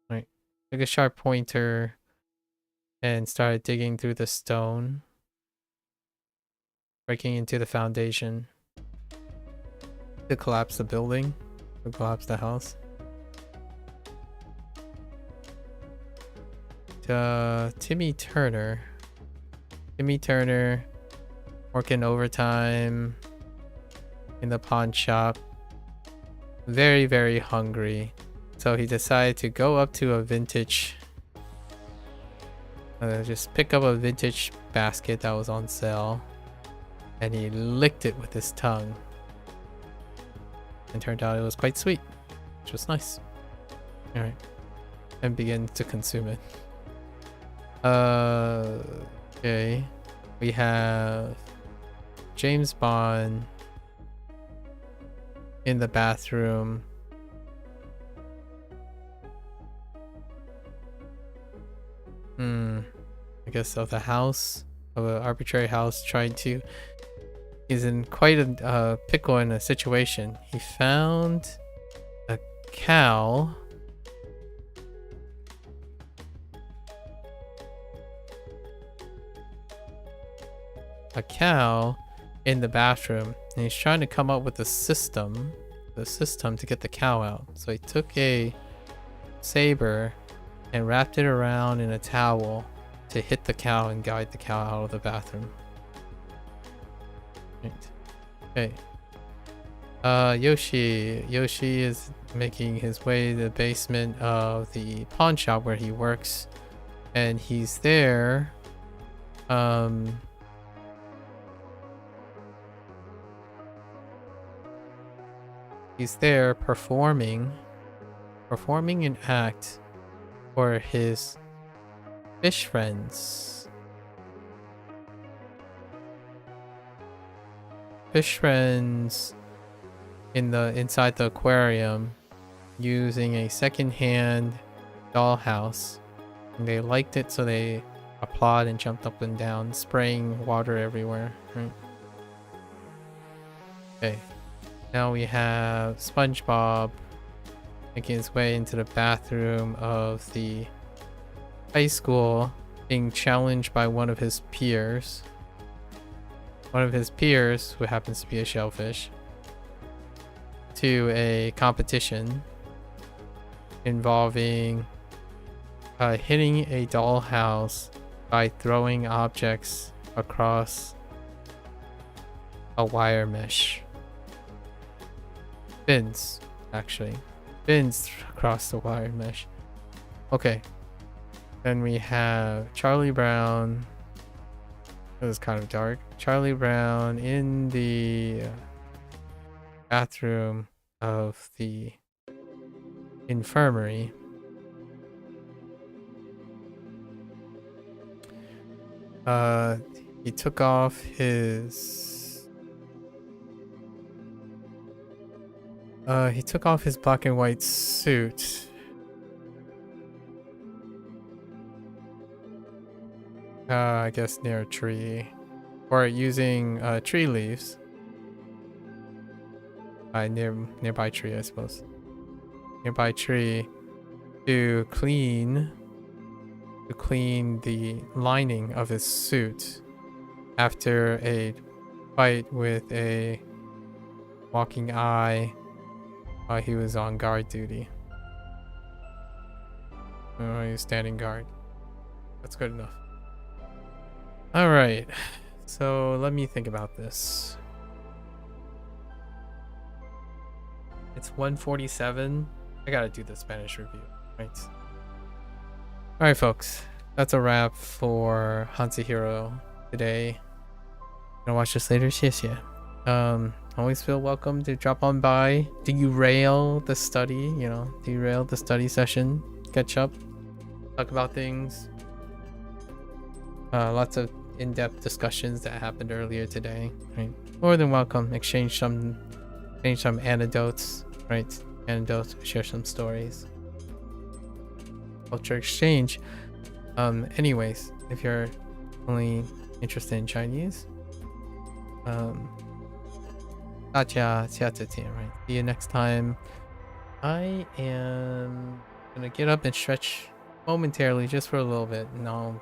Right. Took a sharp pointer and started digging through the stone. Breaking into the foundation. To collapse the building. To collapse the house. Timmy Turner. Timmy Turner working overtime in the pawn shop. Very, very hungry. So he decided to go up to a vintage. Just pick up a vintage basket that was on sale. And he licked it with his tongue. And turned out it was quite sweet. Which was nice. Alright. And began to consume it. Okay. We have James Bond in the bathroom. I guess of the house, of an arbitrary house, he's in quite a pickle in a situation. He found a cow. In the bathroom, and he's trying to come up with a system to get the cow out. So he took a saber and wrapped it around in a towel to hit the cow and guide the cow out of the bathroom. Right. Okay. Yoshi is making his way to the basement of the pawn shop where he works, and he's there. He's there performing an act for his fish friends. Fish friends inside the aquarium using a second-hand dollhouse. And they liked it, so they applauded and jumped up and down, spraying water everywhere. Right? Okay. Now we have SpongeBob making his way into the bathroom of the high school, being challenged by one of his peers. One of his peers, who happens to be a shellfish, to a competition involving hitting a dollhouse by throwing objects across a wire mesh. Fins, actually. Fins across the wire mesh. Okay. Then we have Charlie Brown. It was kind of dark. Charlie Brown in the bathroom of the infirmary. He took off his black and white suit. I guess near a tree, or using tree leaves. Nearby tree, I suppose. Nearby tree to clean the lining of his suit after a fight with a walking eye while he was on guard duty. Oh, he was standing guard. That's good enough. Alright, so let me think about this. It's 1:47. I gotta do the Spanish review, right? Alright folks, that's a wrap for HanziHero today. Gonna watch this later? Yes, yeah. Always feel welcome to drop on by, derail the study session, catch up, talk about things. Lots of in-depth discussions that happened earlier today, right? More than welcome. Exchange some anecdotes, right? Anecdotes, share some stories. Culture exchange. Anyways, if you're only interested in Chinese. 大家下次见, right? See you next time. I am gonna get up and stretch momentarily, just for a little bit, and I'll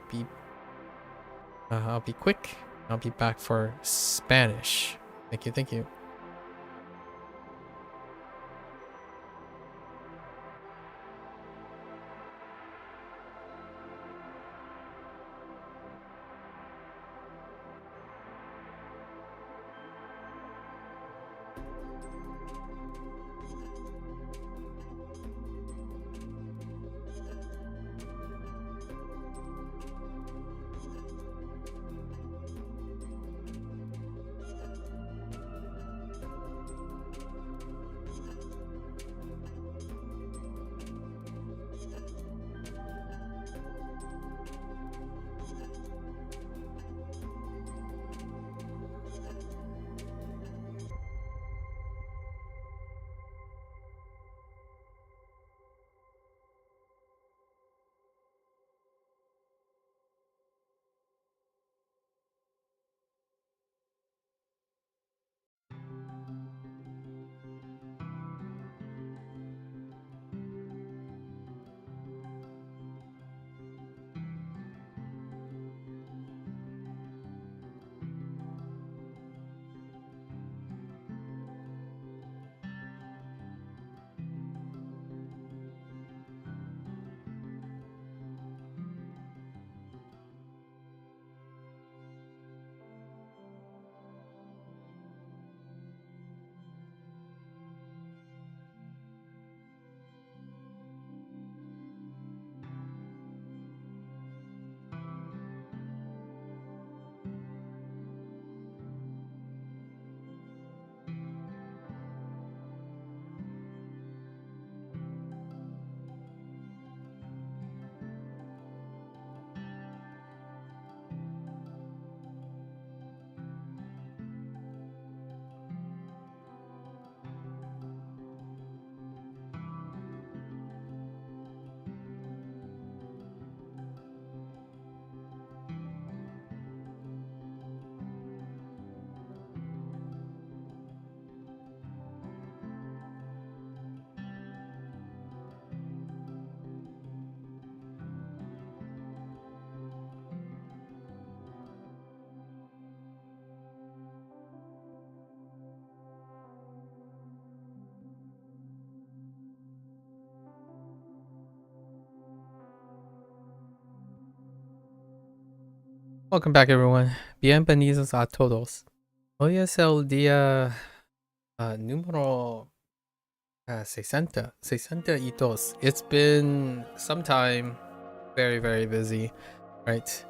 be quick. I'll be back for Spanish. Thank you, thank you. Welcome back, everyone. Bienvenidos a todos. Hoy es el día número 62. It's been some time, very, very busy, right?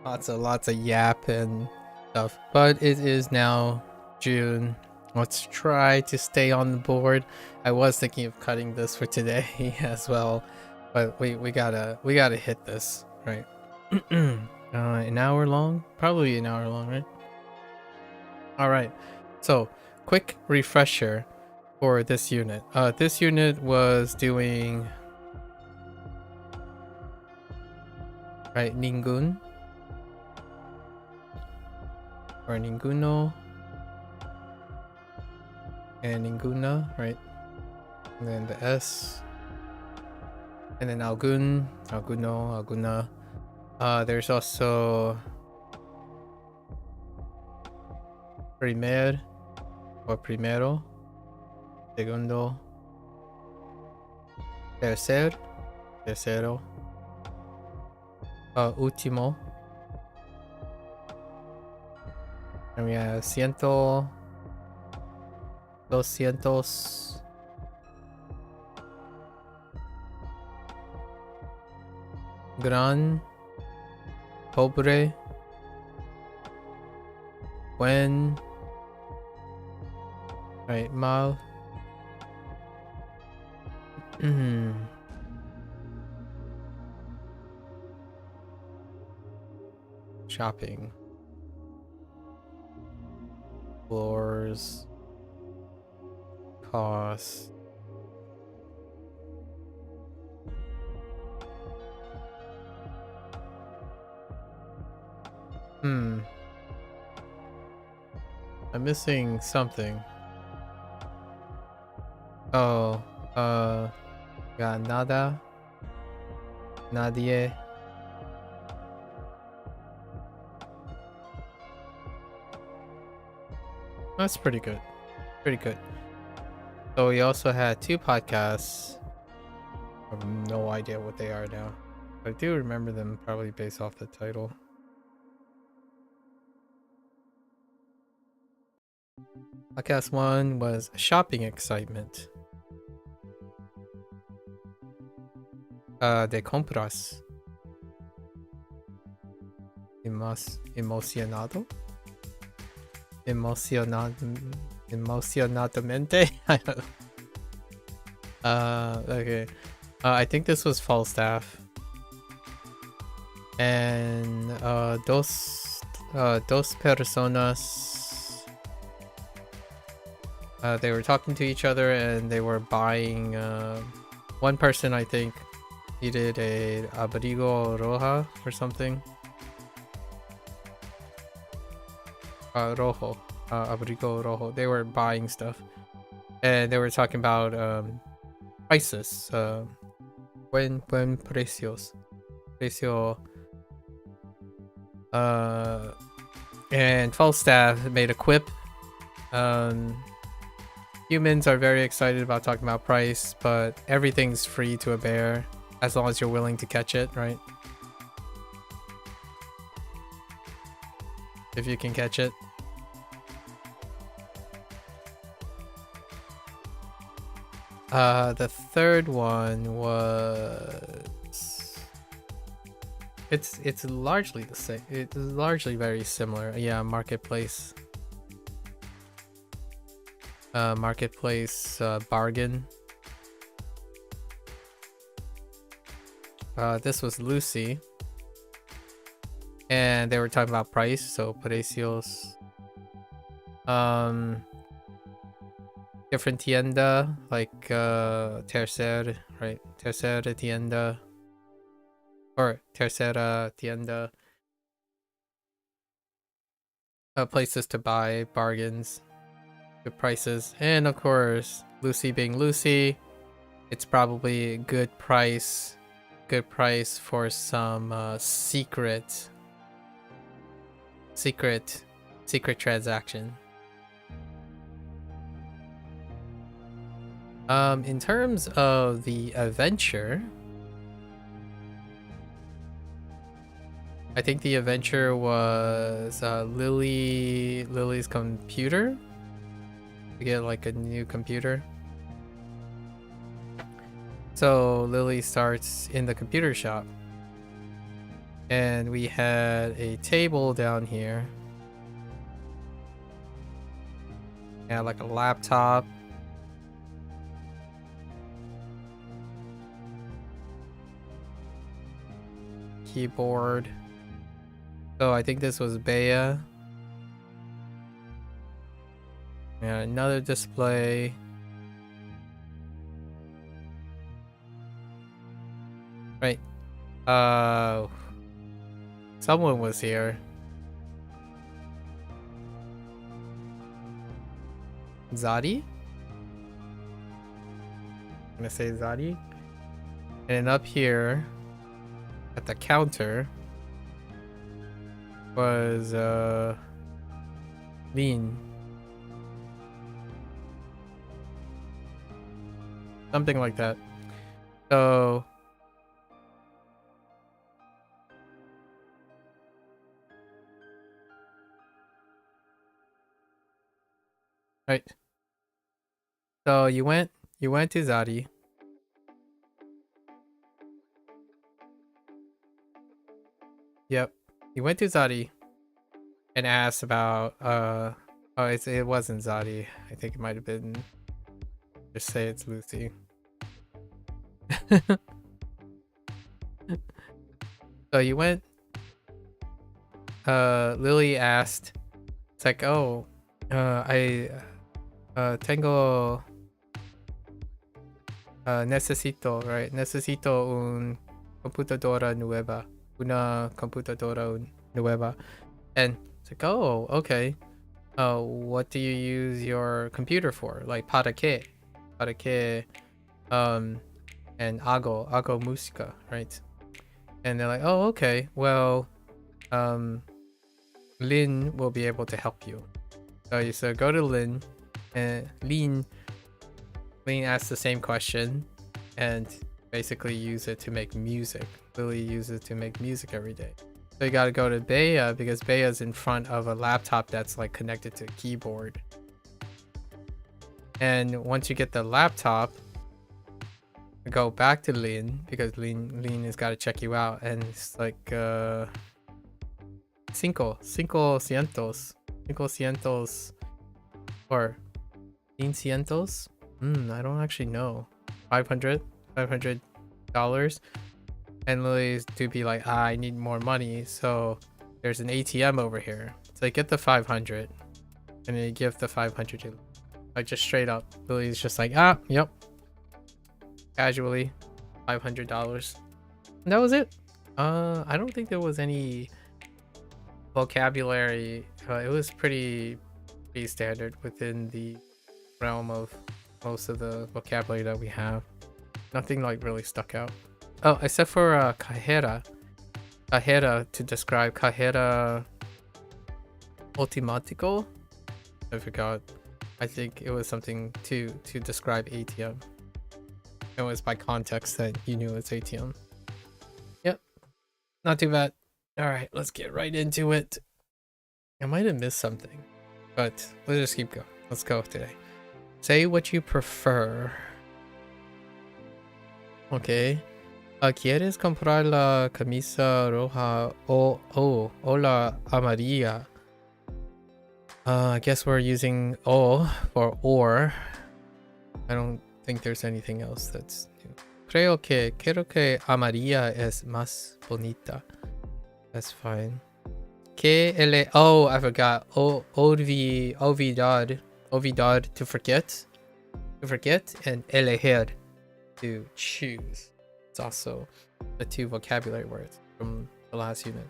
Lots of yap and stuff, but it is now June. Let's try to stay on the board. I was thinking of cutting this for today as well, but we gotta hit this, right? An hour long, probably an hour long, right? All right, so quick refresher for this unit. This unit was doing right ningun or ninguno and ninguna, right? And then the S, and then algun, alguno, alguna. There's also primer or primero, segundo, tercero, último. And we have ciento, 200, gran, pobre, buen, right, mal. Shopping, floors, costs, I'm missing something. Oh, got nada, nadie. That's pretty good. Pretty good. So we also had 2 podcasts. I have no idea what they are now. I do remember them probably based off the title. Podcast 1 was shopping excitement. De compras. Emocionado? Emocionadamente? I don't know. Okay. I think this was Falstaff. And dos personas. They were talking to each other and they were buying. One person, I think, needed a abrigo roja or something. Rojo. Abrigo rojo. They were buying stuff. And they were talking about prices. Buen precios. Precio. And Falstaff made a quip. Humans are very excited about talking about price, but everything's free to a bear as long as you're willing to catch it, right? If you can catch it. The third one was it's largely the same. It's largely very similar. Yeah, marketplace. Marketplace bargain. This was Lucy. And they were talking about price, so precios. Different tienda, like tercer, right? Tercera tienda. Or tercera tienda. Places to buy, bargains, good prices. And of course, Lucy being Lucy, it's probably a good price for some secret transaction. In terms of the adventure, I think the adventure was Lily's computer. To get like a new computer. So Lily starts in the computer shop. And we had a table down here. Yeah, like a laptop. Keyboard. So I think this was Bea. Yeah, another display. Right. Someone was here. Zadi? I'm gonna say Zadi. And up here at the counter was Lean. Something like that. So right. So you went to Zadi. Yep. You went to Zadi and asked about it wasn't Zadi. I think it might have been, just say it's Lucy. So you went, Lily asked, it's like, oh, I tengo necesito, right? Necesito una computadora nueva. And it's like, oh, okay. What do you use your computer for? Like para qué? Para qué? And hago música, right? And they're like, oh, okay. Well, Lin will be able to help you. So go to Lin, and Lin asks the same question, and basically use it to make music. Lily uses it to make music every day. So you gotta go to Bea because Bea's in front of a laptop that's like connected to a keyboard. And once you get the laptop, go back to Lin because Lin has got to check you out, and it's like cinco cientos or cientos. I don't actually know. $500 and Lily's to be like, I need more money, so there's an ATM over here, so I get the 500 and then you give the 500 to like just straight up. Lily's just like, yep, casually $500, and that was it. I don't think there was any vocabulary. It was pretty standard within the realm of most of the vocabulary that we have. Nothing like really stuck out. Oh, except for cajera to describe cajera automático. I forgot. I think it was something to describe ATM. It was by context that you knew it's ATM. Yep, not too bad. All right, let's get right into it. I might have missed something, but let's just keep going. Let's go today. Say what you prefer. Okay. ¿Quieres comprar la camisa roja o la amarilla? I guess we're using o for or. I don't think there's anything else that's new. Creo que amarilla es más bonita. That's fine. Oh, I forgot. Olvidar to forget. And elegir to choose. It's also the two vocabulary words from the last unit.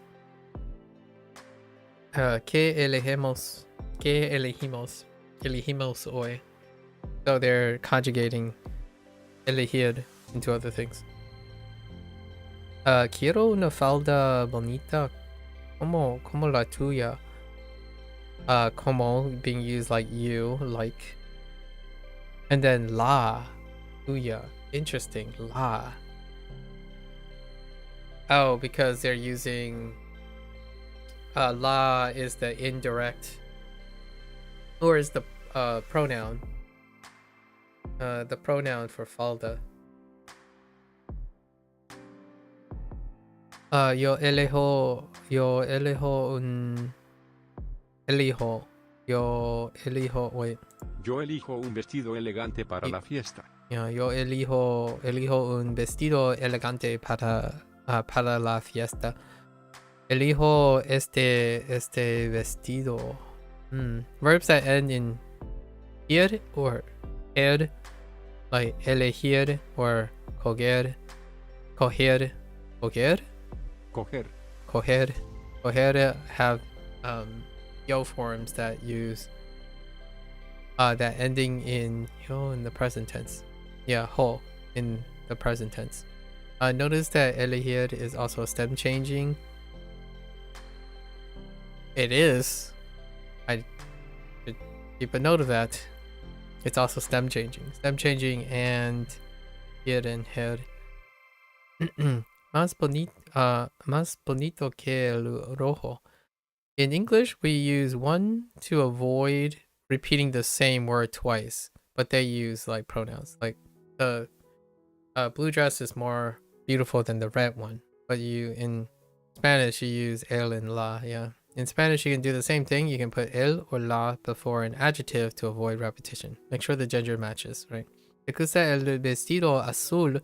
¿Qué elegimos hoy? So they're conjugating elegir into other things. Quiero una falda bonita como la tuya. Como being used like you, like. And then la tuya. Interesting. La. Oh, because they're using la is the indirect, or is the pronoun. The pronoun for falda. Yo elijo wait. Yo elijo un vestido elegante para la fiesta. Yeah, yo elijo un vestido elegante para la fiesta. Elijo este vestido. Verbs that end in ir or er, like elegir or coger have yo forms that use that ending in yo in the present tense. Yeah, ho in the present tense. Notice that elegir is also stem changing. It is. I should keep a note of that. It's also stem changing. Stem changing and ir and her. Más bonito que el rojo. In English, we use one to avoid repeating the same word twice, but they use like pronouns. Like the blue dress is more beautiful than the red one, but in Spanish you use el and la. Yeah, in Spanish you can do the same thing. You can put el or la before an adjective to avoid repetition. Make sure the gender matches, right? ¿Te gusta el vestido azul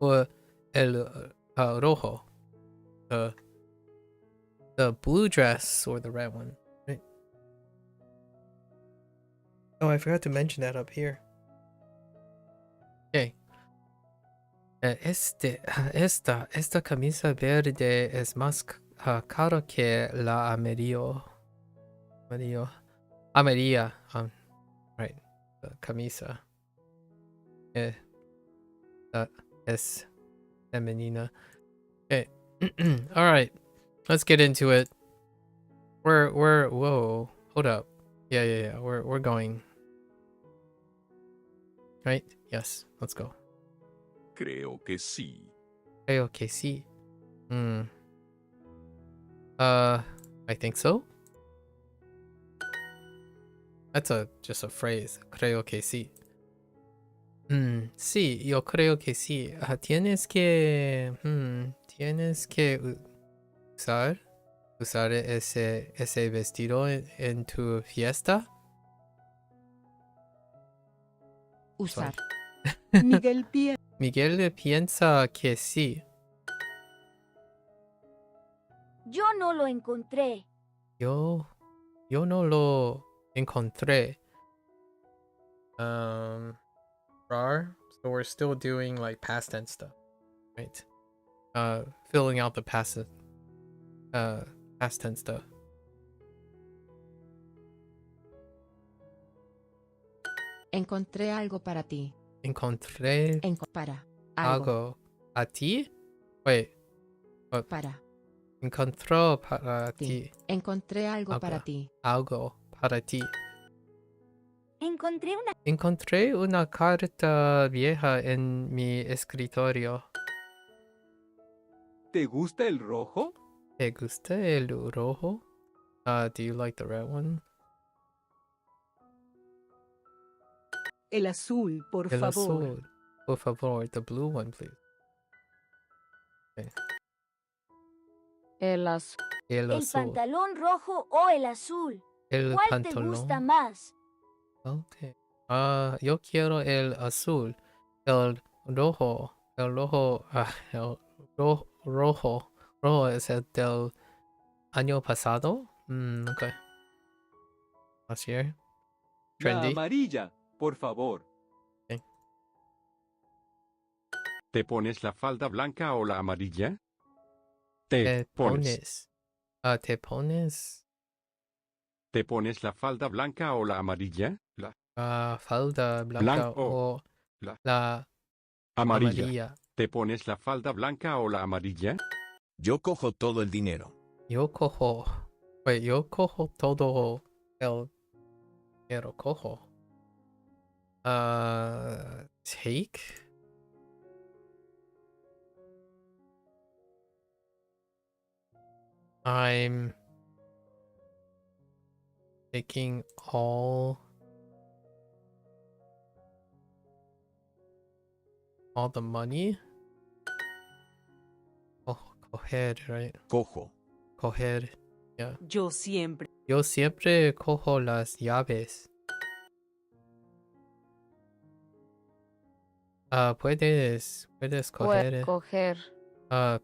o el rojo? The blue dress or the red one, right? Oh, I forgot to mention that up here. Okay. Esta camisa verde es más caro que la amarillo. Amarilla. Right. The camisa. Es femenina. Okay. All right. Let's get into it. Whoa. Hold up. Yeah. We're going. Right? Yes. Let's go. Creo que sí. Creo que sí. I think so. That's just a phrase. Creo que sí. Sí, yo creo que sí. Tienes que usar ese vestido en tu fiesta. Usar. Miguel piensa que sí. Yo no lo encontré. Yo no lo encontré. Rar. So we're still doing like past tense stuff, right? Filling out the past tense stuff. Encontré algo para ti. Encontré Para. algo a ti. Wait. Para. Encontró para ti. Encontré algo para ti. Algo para ti. Encontré una carta vieja en mi escritorio. ¿Te gusta el rojo? ¿Te gusta el rojo? Do you like the red one? El azul, por El favor. azul. Por favor, the blue one, please. Okay. El azul. El el azul. pantalón rojo o el azul. El ¿Cuál pantalón. te gusta más? Okay. Yo quiero el azul. El rojo. El rojo. El rojo. Rojo es el del año pasado. Okay. Last year. La Trendy. amarilla, por favor. ¿Te pones la falda blanca o la amarilla? Te pones. Te pones. ¿Te pones la falda blanca o la amarilla? La Falda blanca Blanco. o La la amarilla. amarilla. ¿Te pones la falda blanca o la amarilla? Yo cojo todo el dinero. Yo cojo todo el dinero. Cojo. Take. I'm taking all the money. Oh, coger, right? Cojo. Coger. Yo siempre. Yo siempre cojo las llaves. Puedes coger.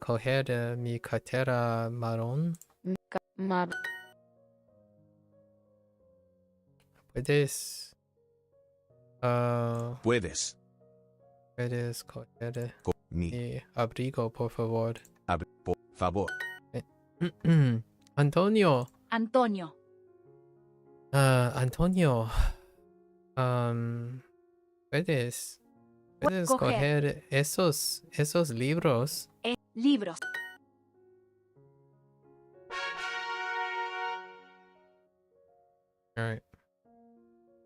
Coger mi cartera marrón. Puedes. Puedes. Puedes coger Mi. mi abrigo, por favor. Por favor. Antonio. Antonio. Antonio. Puedes coger esos libros. Libros. Alright.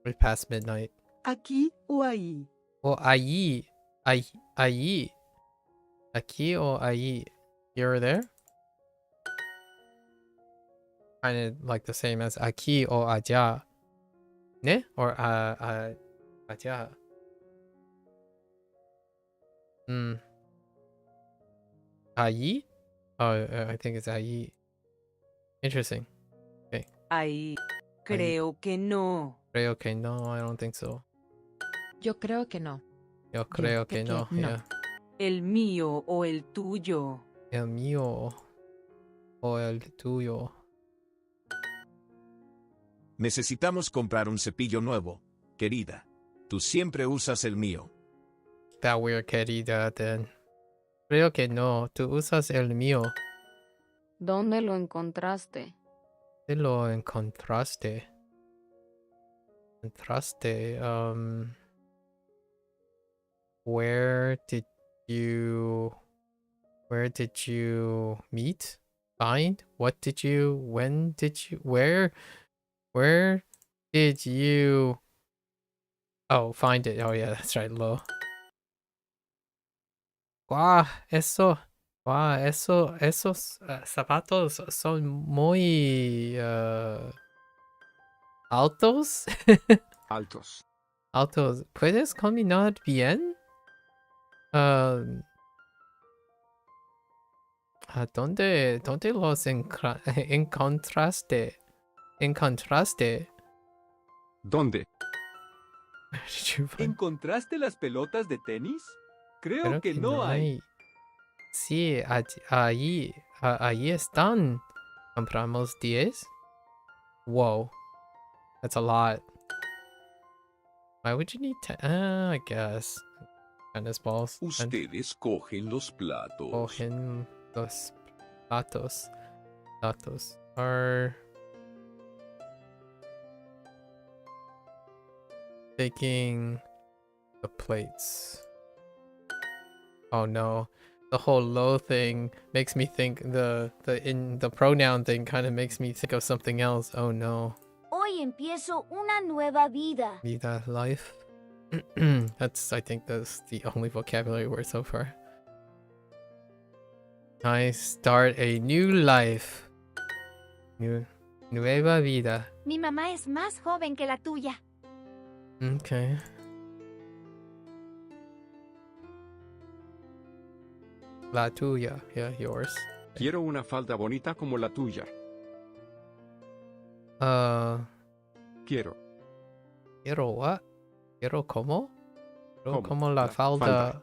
We're past midnight. Aquí o ahí. O allí. Allí. Aquí o allí. You're there? Kind of like the same as aquí o allá. ¿Ne? Or allá. Allí? Oh, I think it's allí. Interesting. Ahí. Creo que no. Creo que no, I don't think so. Yo creo que no. Yo creo que no, no. yeah. El mío o el tuyo. El mío o el tuyo. Necesitamos comprar un cepillo nuevo, querida. Tú siempre usas el mío. That weird querida then. Creo que no, tú usas el mío. ¿Dónde lo encontraste? ¿Dónde lo encontraste? Where did you meet? Find? When did you, where did you, oh, find it. Oh yeah, that's right, lo. Wow, esos zapatos son muy altos. Altos. Altos. ¿Puedes caminar bien? ¿Dónde los encontraste? ¿Dónde? ¿Encontraste las pelotas de tenis? Creo que no hay. Sí, ahí están. ¿Compramos 10? Whoa. That's a lot. Why would you need 10? I guess. Tennis balls. Ustedes cogen los platos. Cogen los platos. Platos are taking the plates. Oh no. The whole lo thing makes me think the pronoun thing kind of makes me think of something else. Oh no. Hoy empiezo una nueva vida. Vida, life. I think that's the only vocabulary word so far. I start a new life. Nueva vida. Mi mamá es más joven que la tuya. Okay. La tuya, yeah, yours. Quiero una falda bonita como la tuya. Quiero. ¿Quiero what? ¿Quiero cómo? ¿Cómo? ¿Como la falda?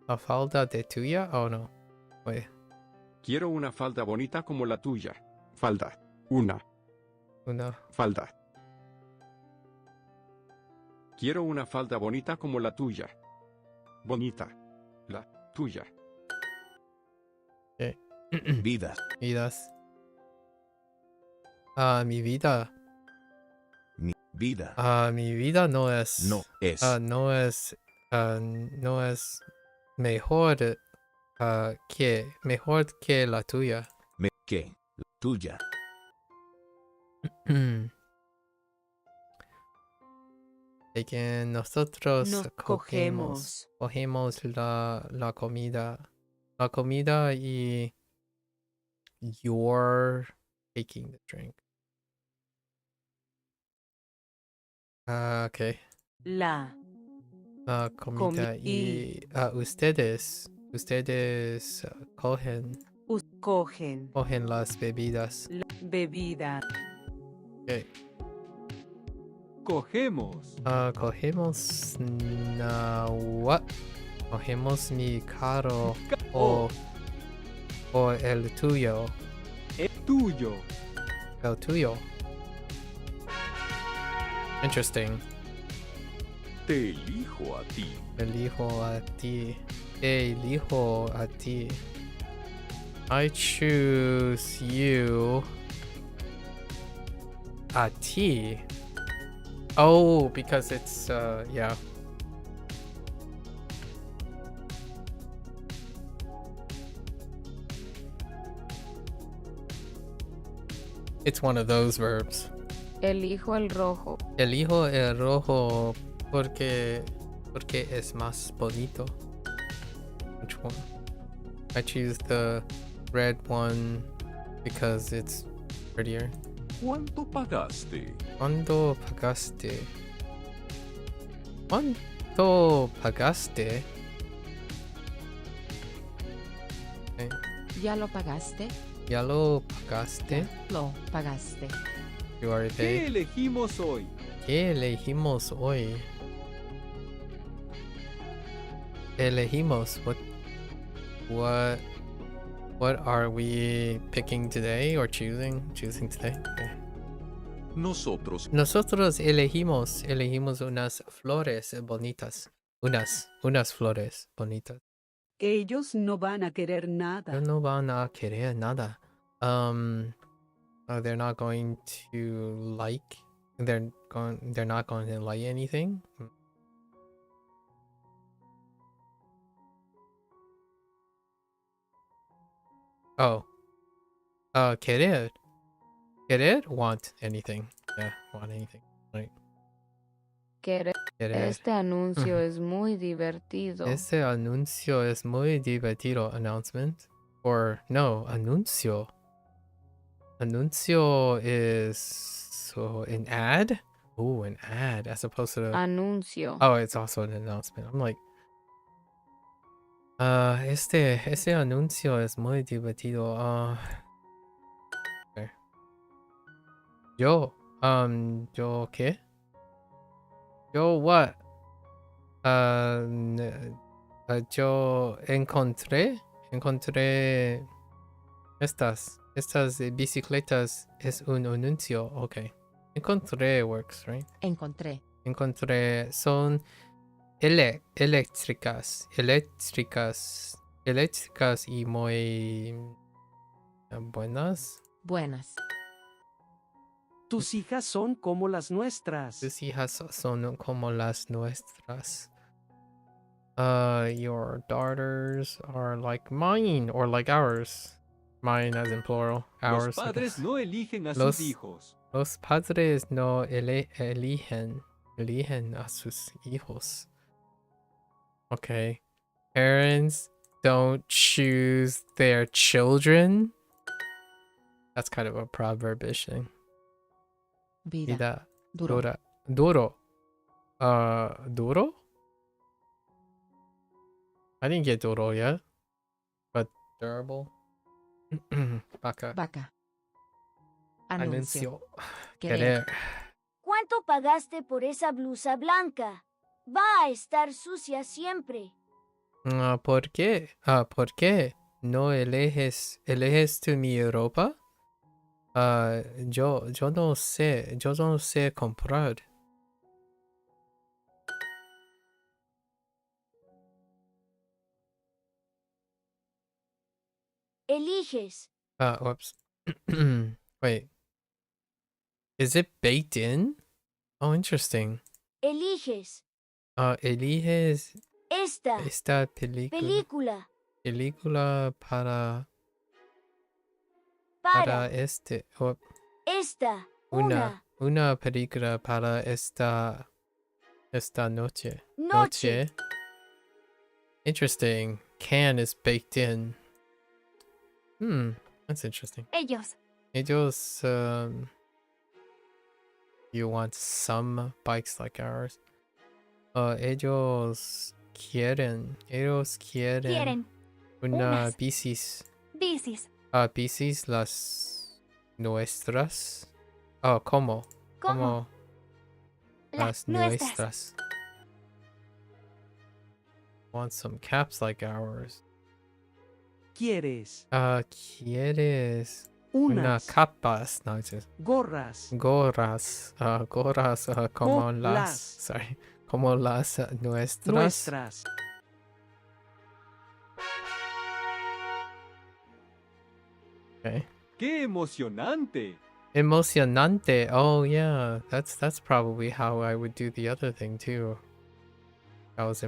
¿La falda de tuya? Oh no. Wait. Quiero una falda bonita como la tuya. Falda. Una. Falda. Quiero una falda bonita como la tuya. Bonita. La tuya. Okay. Vidas. Vidas. Mi vida. Mi vida. Mi vida no es. No es. No es mejor que la tuya. Que la tuya. De que nosotros Nos cogemos la comida. La comida y you're taking the drink. Okay. La Comida y ustedes cogen las bebidas. la bebida. Okay. Cogemos. Cogemos what? Cogemos mi carro o el tuyo. El tuyo. El tuyo. Interesting. Te elijo a ti. Elijo a ti. Elijo a ti. I choose you. A ti. Oh, because it's yeah. It's one of those verbs. Elijo el rojo. Elijo el rojo porque es más bonito. Which one? I choose the red one because it's prettier. ¿Cuánto pagaste? ¿Cuánto pagaste? ¿Cuánto pagaste? Okay. ¿Ya lo pagaste? ¿Ya lo pagaste? Lo pagaste. You are ¿Qué they. elegimos hoy? ¿Qué elegimos hoy? Elegimos. What are we picking today or choosing? Choosing today. Okay. Nosotros Nosotros elegimos unas flores bonitas. Unas flores bonitas. Ellos no van a querer nada. No van a querer nada. they're not going to like. They're not going to like anything. Oh. Querer. Querer? Want anything. Yeah, want anything. Right. Querer. Este anuncio es muy divertido. Este anuncio es muy divertido. Announcement. Or, no, anuncio. Anuncio is so an ad? Ooh, an ad as opposed to... Anuncio. Oh, it's also an announcement. I'm like... este anuncio es muy divertido. Okay. Yo ¿qué? Yo what? Yo encontré estas bicicletas es un anuncio. Okay. Encontré works, right? Encontré son eléctricas y muy buenas. Tus hijas son como las nuestras. Tus hijas son como las nuestras. Your daughters are like mine or like ours. Mine as in plural. Ours. Los padres no eligen a sus hijos. Los padres no eligen a sus hijos. Okay. Parents don't choose their children. That's kind of a proverb-ish thing. Vida. Duro. Duro. I didn't get duro yet. But durable. Vaca. Anuncio. Querer. ¿Cuánto pagaste por esa blusa blanca? Va a estar sucia siempre. ¿Por qué? ¿Por qué no eliges tú mi ropa? Yo no sé comprar. Eliges. Whoops. Wait. Is it baked in? Oh, interesting. Eliges. Eliges esta película. Película para este. Oh, esta. Una película para esta noche. Interesting. Can is baked in. That's interesting. Ellos. You want some bikes like ours? Ellos quieren una bicis. Bicis las nuestras. Como las nuestras. Want some caps like ours? ¿Quieres? ¿Quieres una capas? No, it's just gorras. Gorras como como las nuestras. Okay. ¡Qué emocionante! Emocionante. Oh yeah, that's probably how I would do the other thing too. That was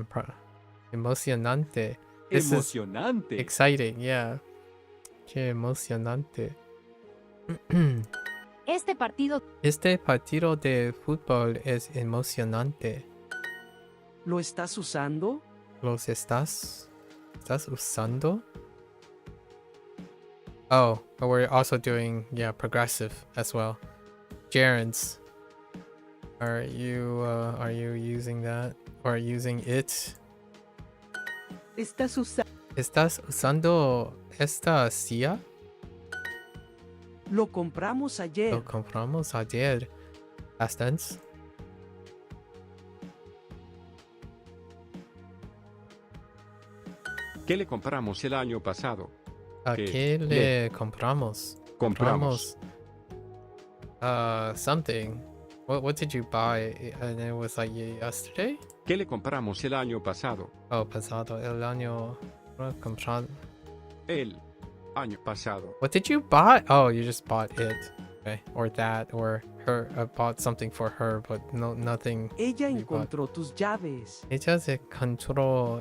emocionante. This Emocionante. is exciting, yeah. Qué emocionante. Este partido de fútbol es emocionante. ¿Lo estás usando? ¿Los estás usando? Oh, but we're also doing, progressive as well. Gerunds. Are you using that? Or using it? ¿Estás usando esta silla? Lo compramos ayer. Past tense. ¿Qué le compramos el año pasado? ¿Qué le compramos? Compramos. Something. What did you buy? And it was like yesterday? ¿Qué le compramos el año pasado? Oh, pasado. El año comprado. Él Año pasado. What did you buy? Oh, you just bought it. Okay. Or that, or her. I bought something for her, but nothing. Ella encontró tus llaves. Ella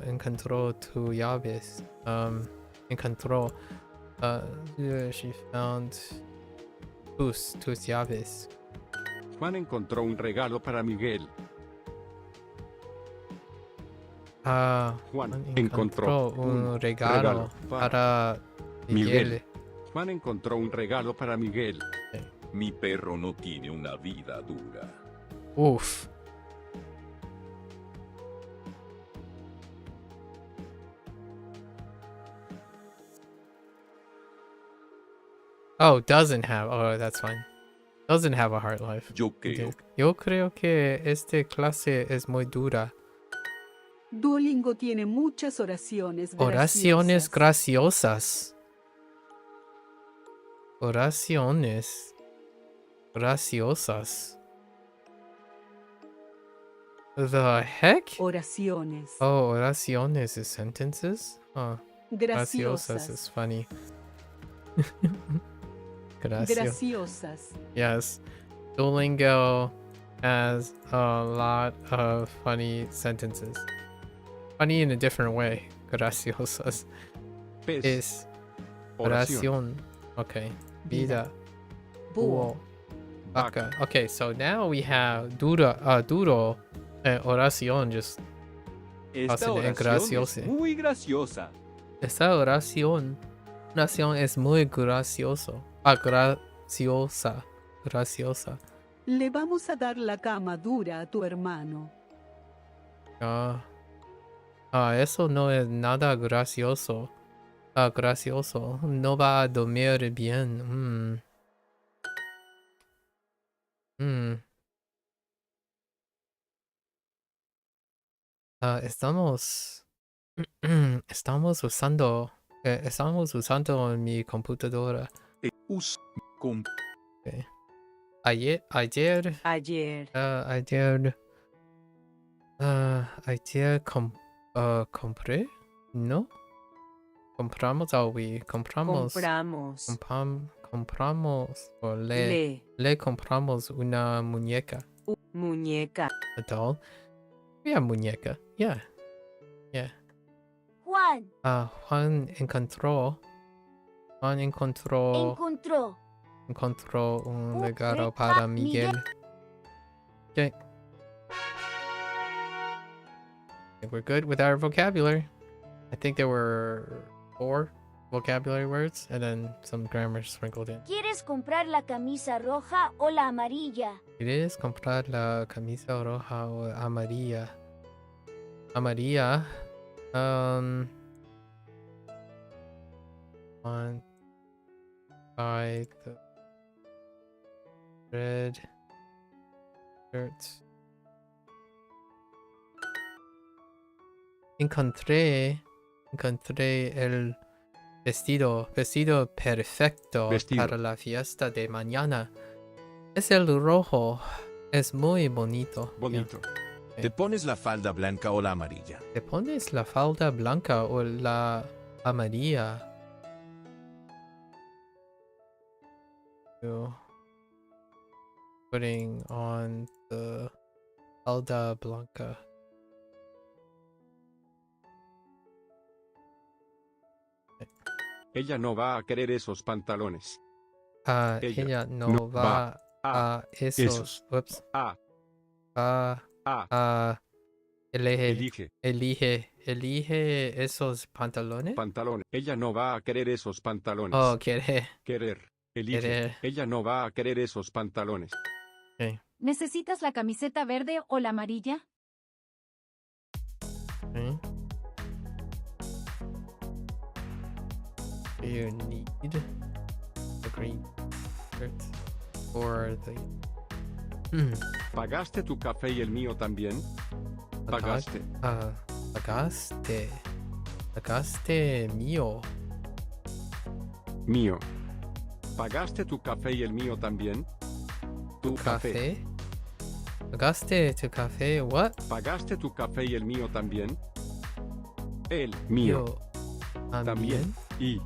encontró tus llaves. Encontró. She found tus llaves. Juan encontró un regalo para Miguel. Juan encontró un regalo para Miguel. Juan encontró un regalo para Miguel. Mi perro no tiene una vida dura. Uf. Oh, doesn't have. Oh, that's fine. Doesn't have a hard life. Yo creo que esta clase es muy dura. Duolingo tiene muchas oraciones graciosas. Oraciones graciosas. Oraciones graciosas. The heck? Oraciones. Oh, oraciones is sentences? Oh, graciosas is funny. Graciosas. Yes. Duolingo has a lot of funny sentences. Funny in a different way. Graciosas. Es oración. Okay. Vida. Búho. Vaca. Okay, so now we have duro, oración just. Esta oración es muy graciosa. Esta oración es muy gracioso. Graciosa. Le vamos a dar la cama dura a tu hermano. Eso no es nada gracioso. Gracioso. No va a dormir bien. Estamos usando mi computadora. Okay. Ayer compré, ¿no? Compramos, o le compramos una muñeca. Muñeca. A doll. Yeah, muñeca. Yeah. Juan. Juan encontró un regalo para Miguel. Okay. I think we're good with our vocabulary. I think there were 4 vocabulary words and then some grammar sprinkled in. ¿Quieres comprar la camisa roja o la amarilla? ¿Quieres comprar la camisa roja o amarilla? Amarilla. Want buy the red shirts. Encontré el vestido perfecto para la fiesta de mañana. Es el rojo. Es muy bonito. Yeah. Okay. ¿Te pones la falda blanca o la amarilla? ¿Te pones la falda blanca o la amarilla? Putting on the falda blanca. Ella no va a querer esos pantalones. Ella no va a esos. Ups. Elige esos pantalones. Ella no va a querer esos pantalones. Oh, querer. Elige. Querer. Ella no va a querer esos pantalones. Okay. ¿Necesitas la camiseta verde o la amarilla? Okay. You need the green shirt or the. ¿Pagaste tu café y el mío también? Pagaste. Pagaste mío. Mío. ¿Pagaste tu café y el mío también? Tu café. ¿Pagaste tu café? What? ¿Pagaste tu café y el mío también? El mío. También. Y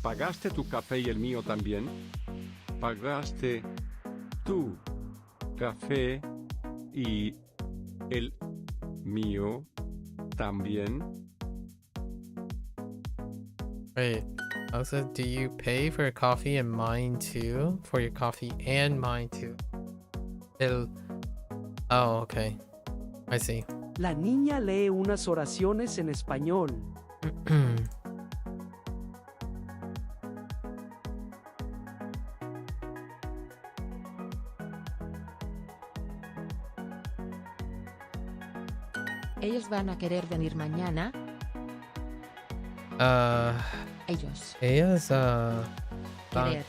¿Pagaste tu café y el mío también? ¿Pagaste tu café y el mío también? Wait, also, do you pay for your coffee and mine too? For your coffee and mine too. Oh, okay. I see. La niña lee unas oraciones en español. ¿Ellos van a querer venir mañana? Ellos. Ellas, Querer.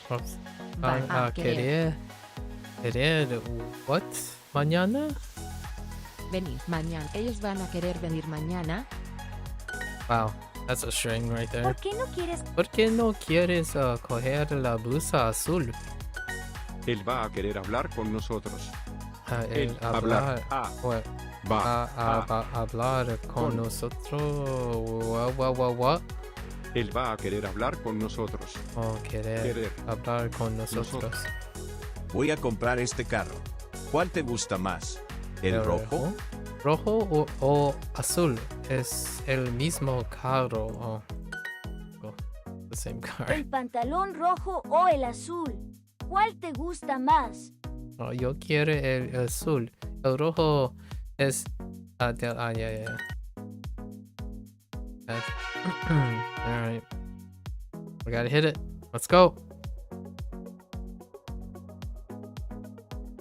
van a querer. ¿Querer what? ¿Mañana? Venir mañana. ¿Ellos van a querer venir mañana? Wow, that's a string right there. ¿Por qué no quieres? ¿Por qué no quieres coger la blusa azul? Él va a querer hablar con nosotros. Él hablar. Va a hablar con nosotros. What? Él va a querer hablar con nosotros. Oh, querer hablar con nosotros. Voy a comprar este carro. ¿Cuál te gusta más? ¿El rojo? ¿Rojo o azul? Es el mismo carro. Oh, the same car. ¿El pantalón rojo o el azul? ¿Cuál te gusta más? Oh, yo quiero el azul. El rojo es... yeah. Alright. We gotta hit it. Let's go.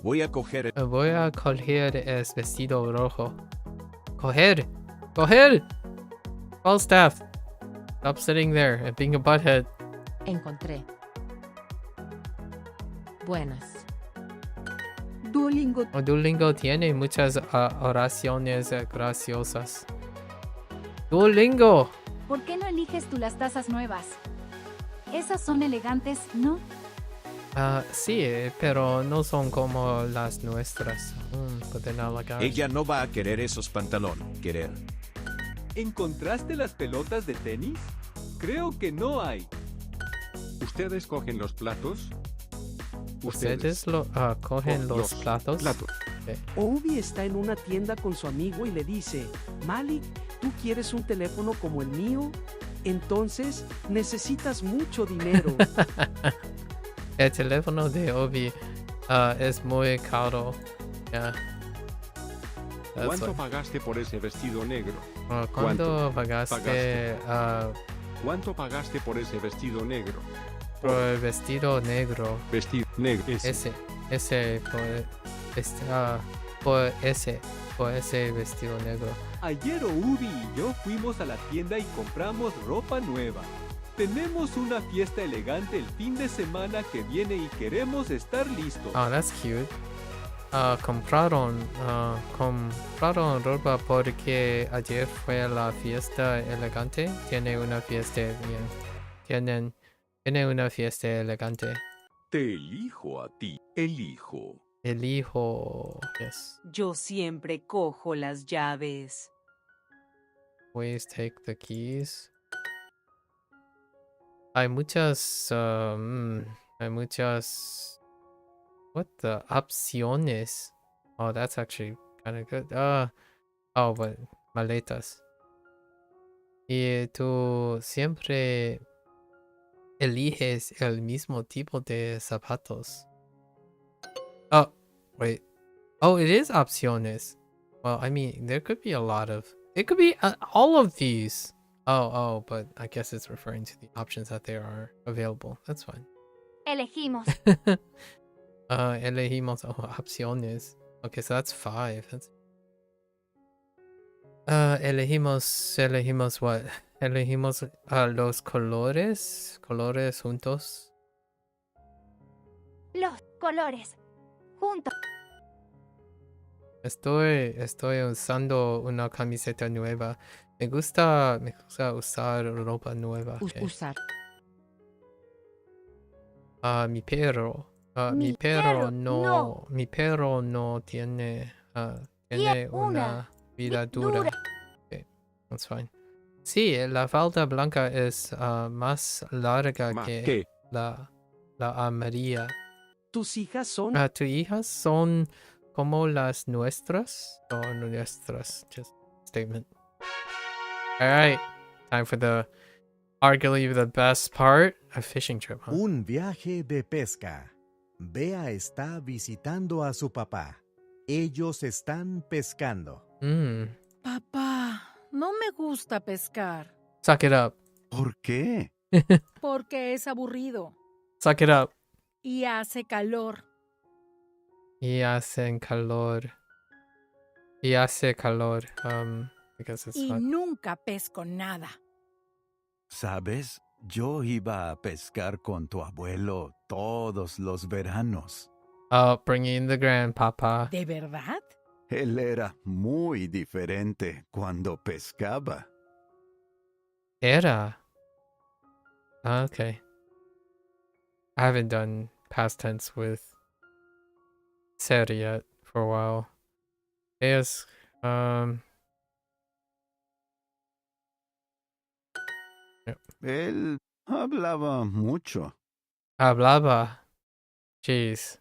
Voy a coger el vestido rojo. Coger. Falstaff. Stop sitting there and being a butthead. Encontré. Buenas. Duolingo tiene muchas oraciones graciosas. Duolingo. ¿Por qué no eliges tú las tazas nuevas? Esas son elegantes, ¿no? Sí, pero no son como las nuestras. Pueden halagar. Ella no va a querer esos pantalones. Querer. ¿Encontraste las pelotas de tenis? Creo que no hay. ¿Ustedes cogen los platos? ¿Ustedes cogen los platos? Okay. Obi está en una tienda con su amigo y le dice, Malik, ¿tú quieres un teléfono como el mío? Entonces, necesitas mucho dinero. El teléfono de Obi es muy caro. Yeah. ¿Cuánto pagaste por ese vestido negro? ¿Cuánto pagaste? ¿Cuánto pagaste por ese vestido negro? Por el vestido negro. Vestido negro. Por ese vestido negro. Ayer Ubi y yo fuimos a la tienda y compramos ropa nueva. Tenemos una fiesta elegante el fin de semana que viene y queremos estar listos. Oh, that's cute. Compraron ropa porque ayer fue la fiesta elegante. Tiene una fiesta bien. Tiene una fiesta elegante. Te elijo a ti. Elijo. Yes. Yo siempre cojo las llaves. Please take the keys. Hay muchas what the opciones. Oh, that's actually kind of good. But maletas. Y tú siempre eliges el mismo tipo de zapatos. Oh, wait. Oh, it is opciones. Well, I mean, there could be a lot of... It could be all of these. Oh, but I guess it's referring to the options that there are available. That's fine. Elegimos. Elegimos opciones. Okay, so that's 5. Elegimos what? Elegimos los colores juntos. Los colores juntos. Estoy usando una camiseta nueva. Me gusta usar ropa nueva. Okay. Usar. Mi perro. Mi perro no tiene una vida dura. Okay, that's fine. Sí, la falda blanca es más larga ¿Más que qué? la amarilla. ¿Tus hijas son? ¿Tus hijas son como las nuestras? O nuestras, just statement. Alright, time for the arguably the best part, a fishing trip, huh? Un viaje de pesca. Bea está visitando a su papá. Ellos están pescando. Papá, no me gusta pescar. Suck it up. ¿Por qué? Porque es aburrido. Suck it up. Y hace calor. Y hace calor. Y hace calor. Because it's Y hot. nunca pesco nada. ¿Sabes? Yo iba a pescar con tu abuelo todos los veranos. Oh, bringing the grandpapa. ¿De verdad? Él era muy diferente cuando pescaba. Era. Okay. I haven't done past tense with ser yet for a while. Yes. Yep. Él hablaba mucho. Hablaba. Jeez.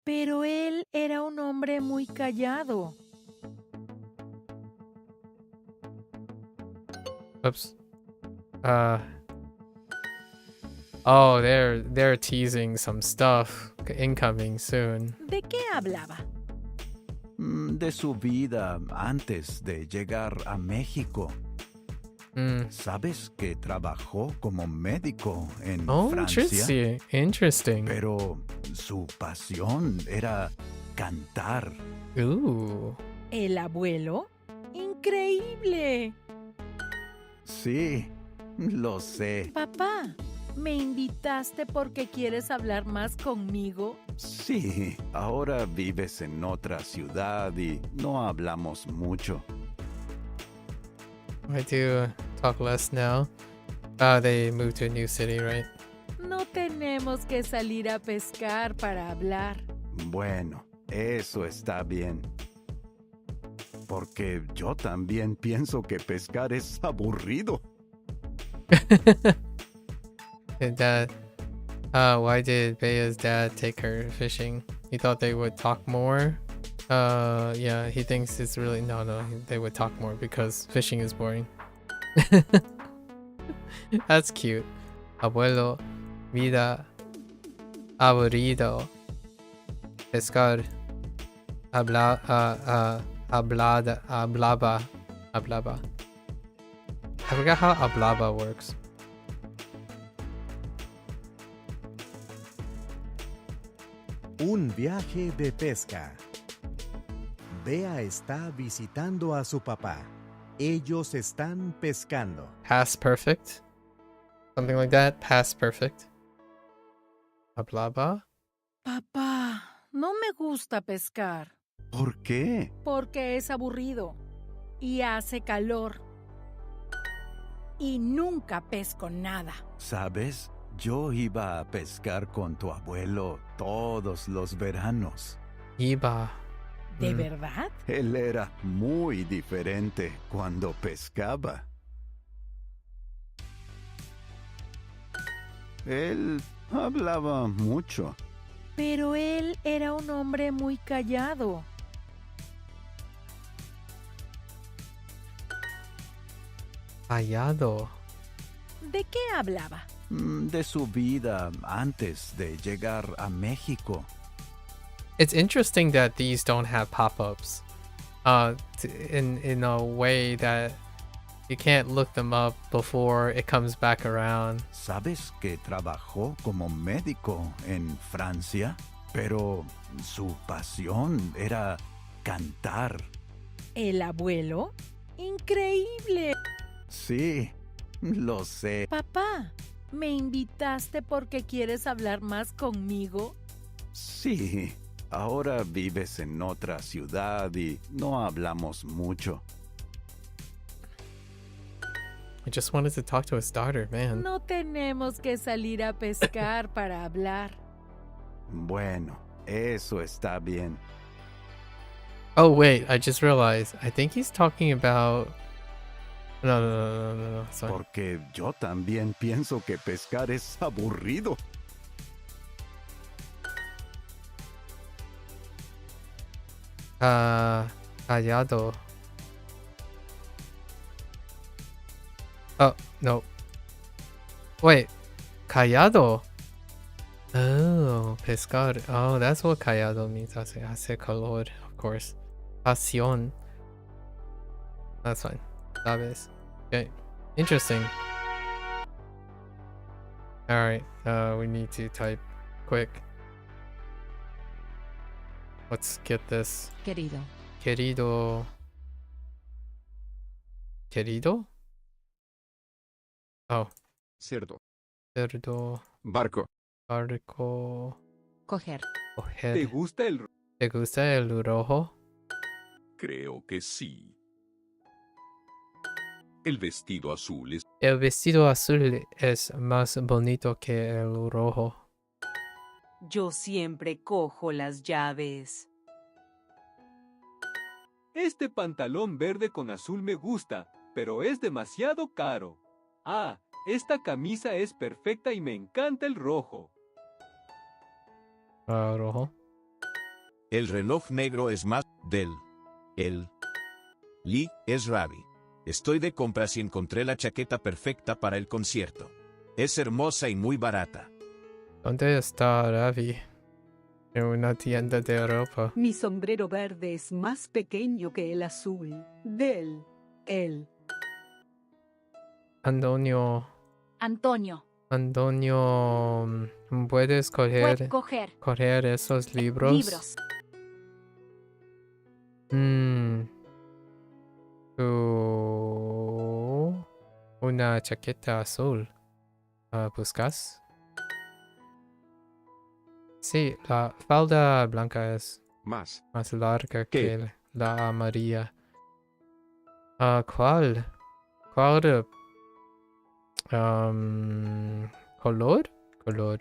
Pero él era un hombre muy callado. Oops. Oh, they're teasing some stuff incoming soon. ¿De qué hablaba? De su vida antes de llegar a México. ¿Sabes que trabajó como médico en Francia? Interesting. Pero su pasión era cantar. ¿El abuelo? ¡Increíble! Sí, lo sé. Papá, ¿me invitaste porque quieres hablar más conmigo? Sí, ahora vives en otra ciudad y no hablamos mucho. I do talk less now. They moved to a new city, right? No tenemos que salir a pescar para hablar. Bueno, eso está bien. Porque yo también pienso que pescar es aburrido. Dad, why did Bea's dad take her fishing? He thought they would talk more. Yeah, he thinks it's really no. They would talk more because fishing is boring. That's cute. Abuelo, vida, aburrido. Pescar. Hablaba. I forgot how hablaba works. Un viaje de pesca. Bea está visitando a su papá. Ellos están pescando. Past perfect. Something like that. Past perfect. Hablaba. Papá, no me gusta pescar. ¿Por qué? Porque es aburrido. Y hace calor. Y nunca pesco nada. ¿Sabes? Yo iba a pescar con tu abuelo todos los veranos. Iba. ¿De verdad? Él era muy diferente cuando pescaba. Él hablaba mucho. Pero él era un hombre muy callado. Callado. ¿De qué hablaba? De su vida antes de llegar a México. It's interesting that these don't have pop-ups. In a way that you can't look them up before it comes back around. ¿Sabes que trabajó como médico en Francia? Pero su pasión era cantar. ¿El abuelo? ¡Increíble! Sí, lo sé. Papá, ¿me invitaste porque quieres hablar más conmigo? Sí, ahora vives en otra ciudad y no hablamos mucho. I just wanted to talk to his daughter, man. No tenemos que salir a pescar para hablar. Bueno, eso está bien. Oh wait, I just realized. I think he's talking about No. Sorry. Porque yo también pienso que pescar es aburrido. Callado. Oh, no. Wait. Callado. Oh, pescar. Oh, that's what callado means. Hace calor, of course. Pasión. That's fine. Sabes. Okay. Interesting. Alright, we need to type quick. Let's get this. Querido. Querido. Querido? Oh. Cerdo. Cerdo. Barco. Barco. Coger. Coger. ¿Te gusta el ¿Te gusta el rojo? Creo que sí. El vestido azul es... El vestido azul es más bonito que el rojo. Yo siempre cojo las llaves. Este pantalón verde con azul me gusta, pero es demasiado caro. Ah, esta camisa es perfecta y me encanta el rojo. Rojo. El reloj negro es más del. El. Li es Ravi. Estoy de compras y encontré la chaqueta perfecta para el concierto. Es hermosa y muy barata. ¿Dónde está Ravi? En una tienda de ropa. Mi sombrero verde es más pequeño que el azul. Del. El. Antonio. Antonio, ¿puedes coger esos libros? Una chaqueta azul. ¿Buscas? Sí, la falda blanca es más larga que la amarilla. ¿Cuál? ¿Cuál? ¿Color? Color.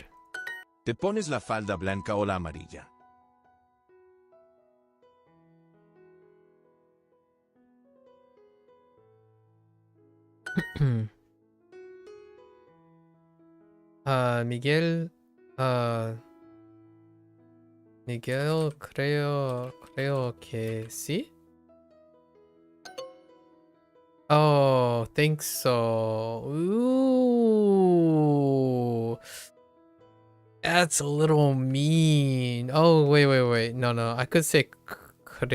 ¿Te pones la falda blanca o la amarilla? Miguel, Miguel, creo que sí. Oh, think so. Ooh, that's a little mean. Oh, wait. No. I could say creya,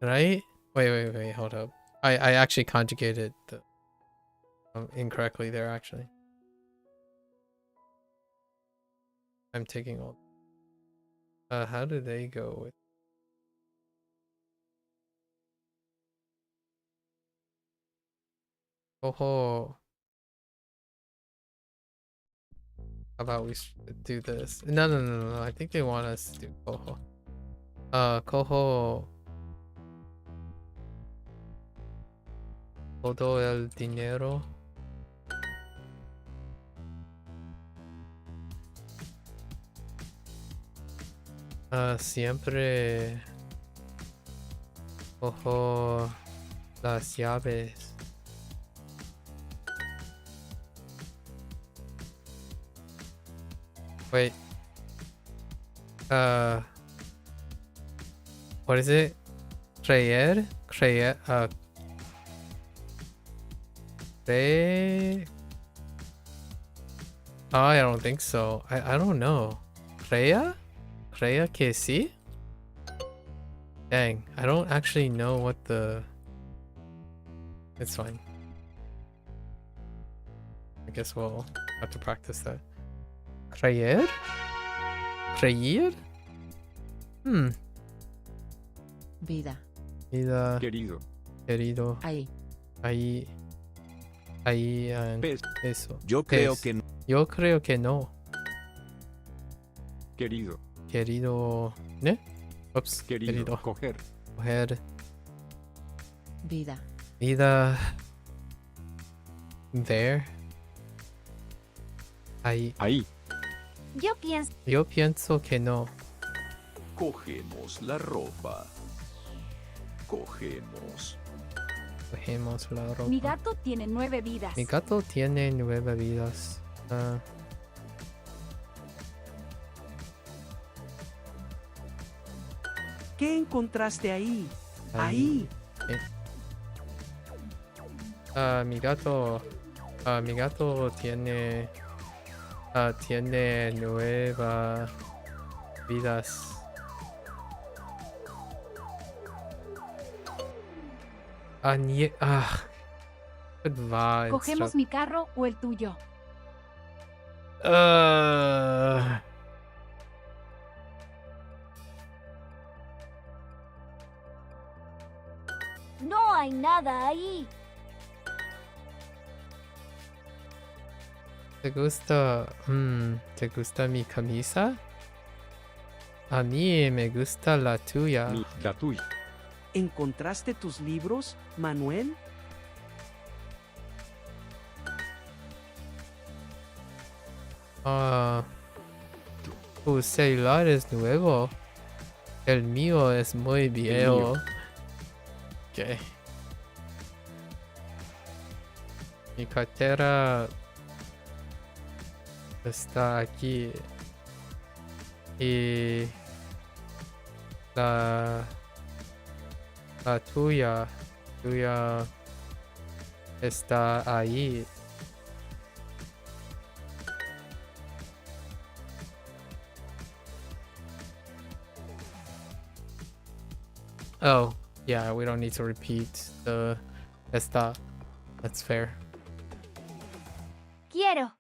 right? Wait. Hold up. I actually conjugated the incorrectly there. Actually, I'm taking all. How do they go with? Oh. How about we do this? No. I think they want us to do coho. Coho. Todo el dinero. Siempre cojo las llaves. Wait. What is it? Creer? Oh, I don't think so. I don't know. Crea que sí? Dang, I don't actually know what the... It's fine. I guess we'll have to practice that. Creer? Vida. Querido. Ahí. Eso. Yo creo que no. Yo creo que no. Querido. ¿Ne? Ups. Querido. Coger. Vida. There. Ahí. Yo pienso que no. Cogemos la ropa. Cogemos Cogemos la ropa. Mi gato tiene 9 vidas. Mi gato tiene 9 vidas. ¿Qué encontraste ahí? Ahí. Mi gato tiene 9 vidas. Goodbye. ¿Cogemos mi carro o el tuyo? No hay nada ahí. ¿Te gusta mi camisa? A mí me gusta la tuya. La tuya. ¿Encontraste tus libros, Manuel? Tu celular es nuevo. El mío es muy viejo. Ok. Mi cartera está aquí. Y la tuya está ahí. Oh, yeah, we don't need to repeat the está. That's fair. Quiero.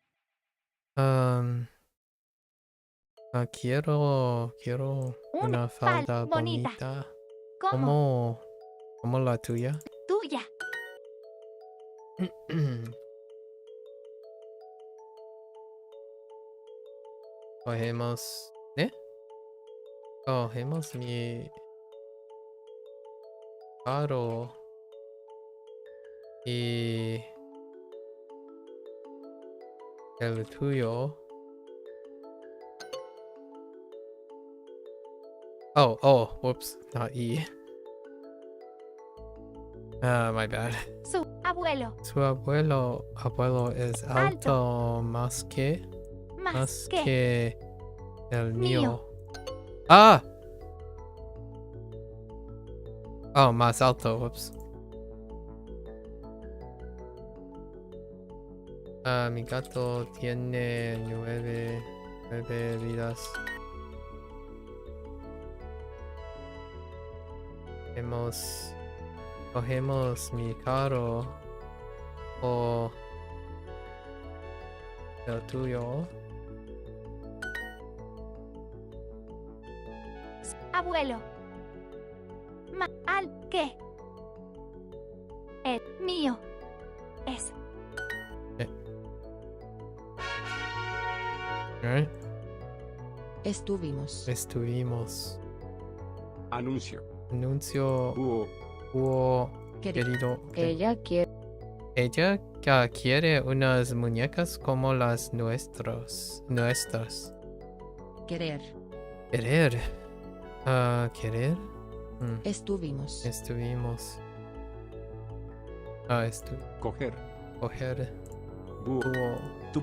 Quiero una falda bonita. ¿Cómo? ¿Como la tuya? Tuya. Cogemos mi carro y el tuyo. Oh, whoops, not E. My bad. Su abuelo. Su abuelo es alto más que el mío. Ah! Oh, más alto, whoops. Mi gato tiene 9 vidas. Cogemos mi carro o el tuyo. Abuelo. ¿Al qué? El mío es. Alright. Estuvimos. Anuncio. Querido. Ella quiere. Ella quiere unas muñecas como las nuestras. Querer. ¿Querer? Estuvimos. Coger. Búho. Tú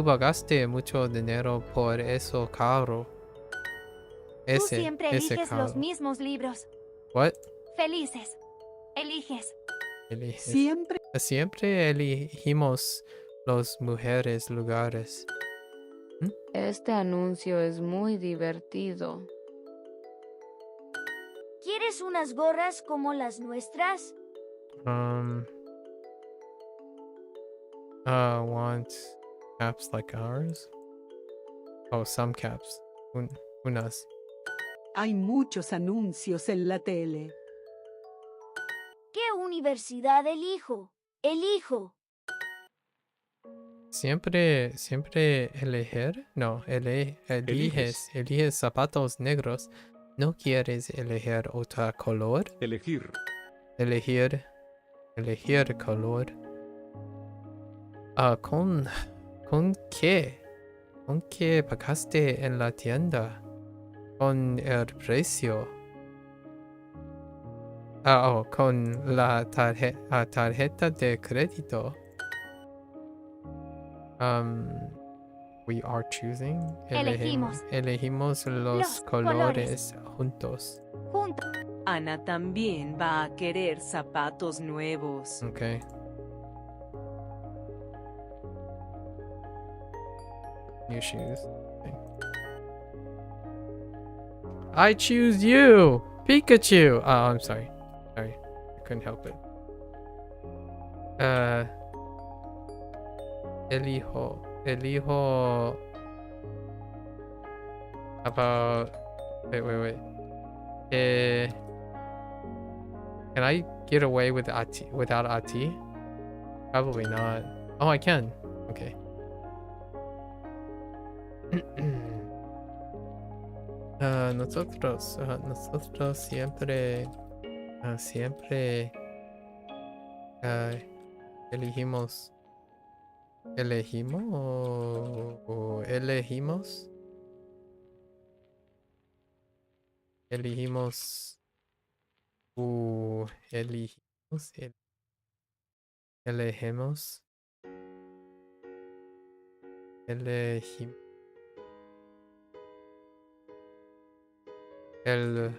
pagaste mucho dinero por eso caro. Tú siempre eliges caro. los mismos libros. What? Felices. Eliges. Siempre elegimos los mujeres lugares. Este anuncio es muy divertido. ¿Quieres unas gorras como las nuestras? Want caps like ours? Oh, some caps. Unas. Hay muchos anuncios en la tele. ¿Qué universidad elijo? Siempre elegir. No, eliges zapatos negros. ¿No quieres elegir otro color? Elegir color. ¿Con qué? ¿Con qué pagaste en la tienda? Con el precio. con la tarjeta de crédito. We are choosing. Elegimos los colores juntos. Ana también va a querer zapatos nuevos. Okay. New shoes. Okay. I choose you, Pikachu. Oh, I'm sorry. Sorry, I couldn't help it. Elijo. About. Wait. Can I get away with without AT? Probably not. Oh, I can. Okay. Nosotros siempre elegimos el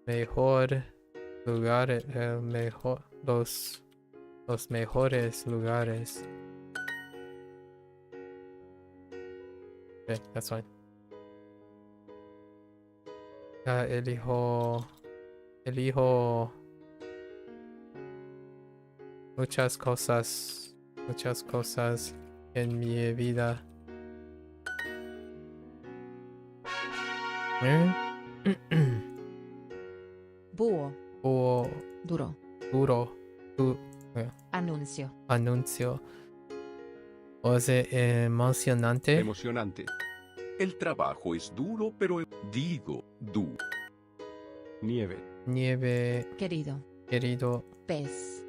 mejor lugar, los mejores lugares. Okay, that's fine. Elijo muchas cosas en mi vida. Búho. Duro. Anuncio. O sea, emocionante. Emocionante. El trabajo es duro, pero digo, Nieve. Querido. Pez.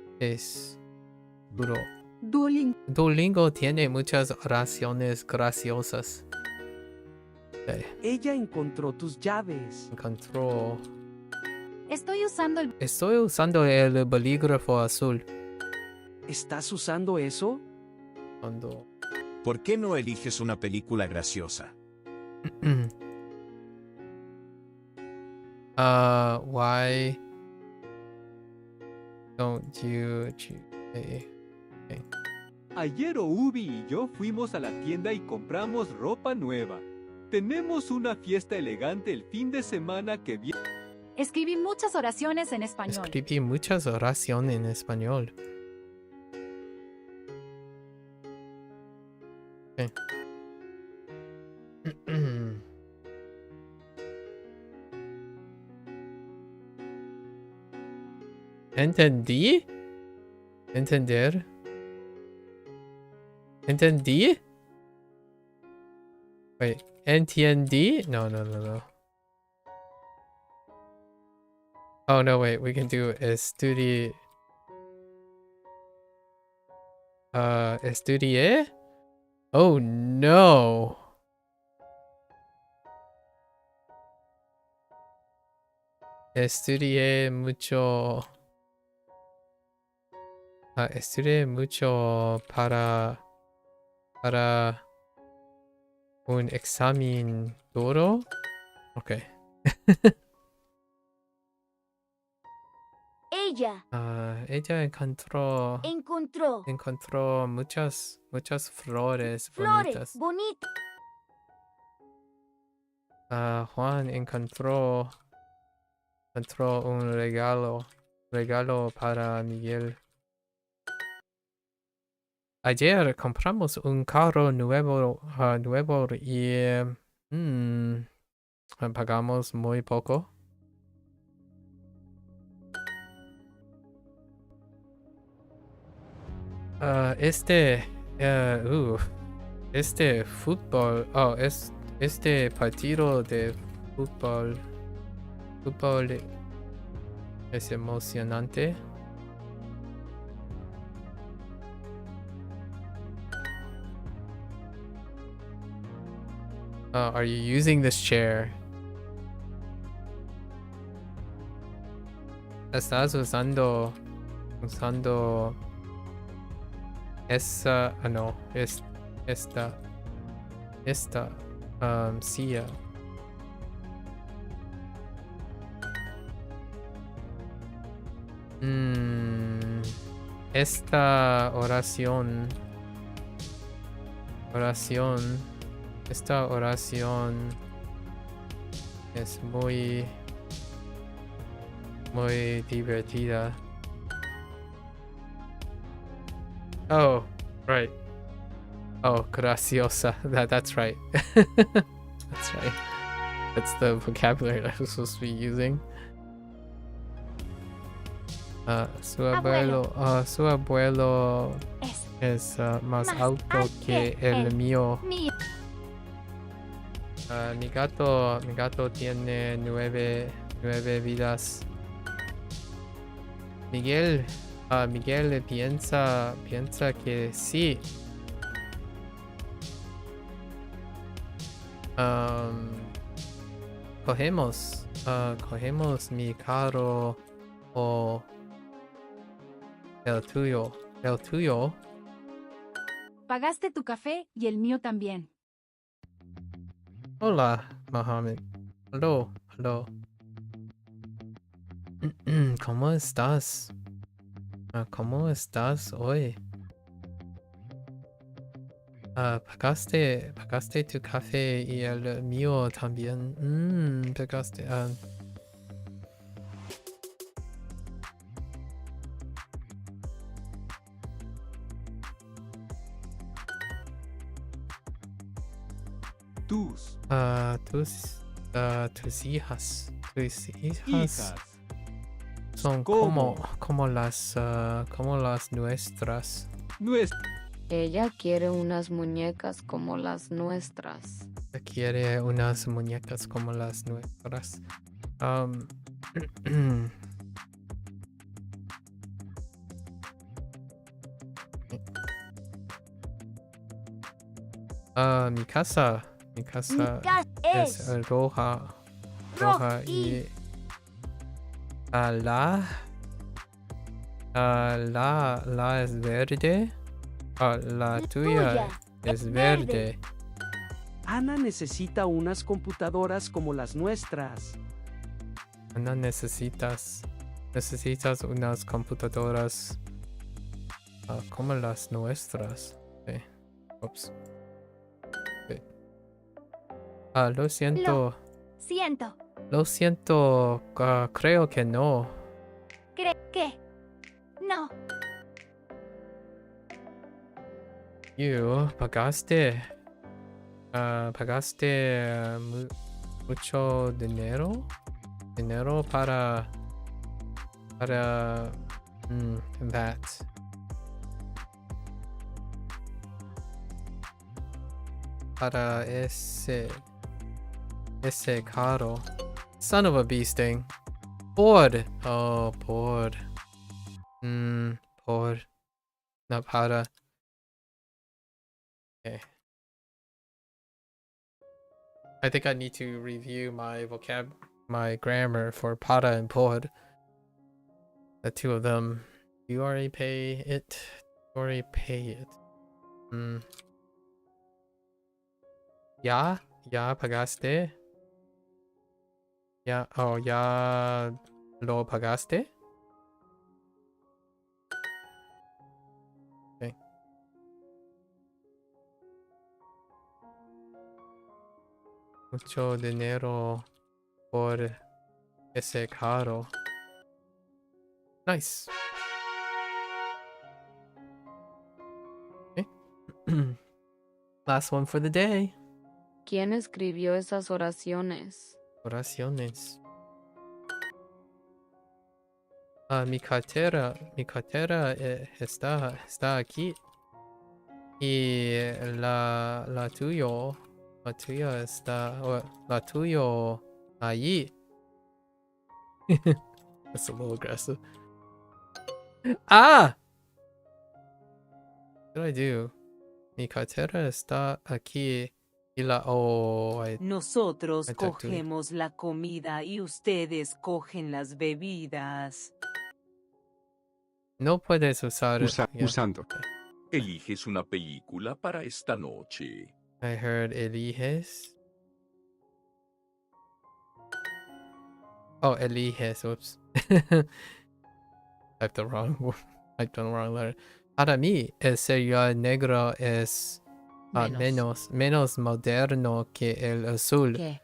Duro. Duolingo tiene muchas oraciones graciosas. Okay. Ella encontró tus llaves. Estoy usando el bolígrafo azul. ¿Estás usando eso? ¿Por qué no eliges una película graciosa? Why don't you choose? Okay. Ayer Ubi y yo fuimos a la tienda y compramos ropa nueva. Tenemos una fiesta elegante el fin de semana que viene. Escribí muchas oraciones en español. Okay. ¿Entendí? ¿Entender? ¿Entendí? Wait, ¿entendí? No. Oh no, wait, we can do estudié. Estudié? Oh no. Estudié mucho para un examen duro. Okay. Ella encontró muchas flores bonitas. Juan encontró un regalo para Miguel. Ayer compramos un carro nuevo y pagamos muy poco. Este fútbol, este partido de fútbol es emocionante. Are you using this chair? Estás usando esa, no, esta silla. Esta oración, esta oración es muy divertida. Oh, right. Oh, graciosa. That's right. That's right. That's the vocabulary I was supposed to be using. Su abuelo es más alto que el mío. Mi gato tiene nueve vidas. Miguel piensa que sí. Cogemos mi carro o el tuyo. Pagaste tu café y el mío también. Hola, Mohammed. Hello. ¿Cómo estás? ¿Cómo estás hoy? Pagaste tu café y el mío también. Pagaste. Tus hijas son como las nuestras. Ella quiere unas muñecas como las nuestras. Quiere unas muñecas como las nuestras. Mi casa es roja y la es verde. La tuya es verde. Ana necesita unas computadoras como las nuestras. Ana necesitas unas computadoras como las nuestras. Okay. Ups. Okay. Lo siento. Lo siento. Creo que no. ¿Qué? No. Pagaste mucho dinero para that. Para ese carro. Son of a bee sting. Por. Not para. Okay. I think I need to review my grammar for para and por. The two of them. You already pay it. Ya pagaste. Ya lo pagaste. Okay. Mucho dinero por ese carro. Nice. Okay. Last one for the day. ¿Quién escribió esas oraciones? Mi cartera está aquí. Y la tuya está, la tuyo allí. That's a little aggressive. What did I do? Mi cartera está aquí Nosotros Ratatouille. cogemos la comida y ustedes cogen las bebidas. No puedes usar Usando. Eliges una película para esta noche. I heard eliges. Oh, eliges. Whoops. Typed the wrong word. Typed the wrong letter. Para mí, el cereal negro es menos moderno que el azul. ¿Qué?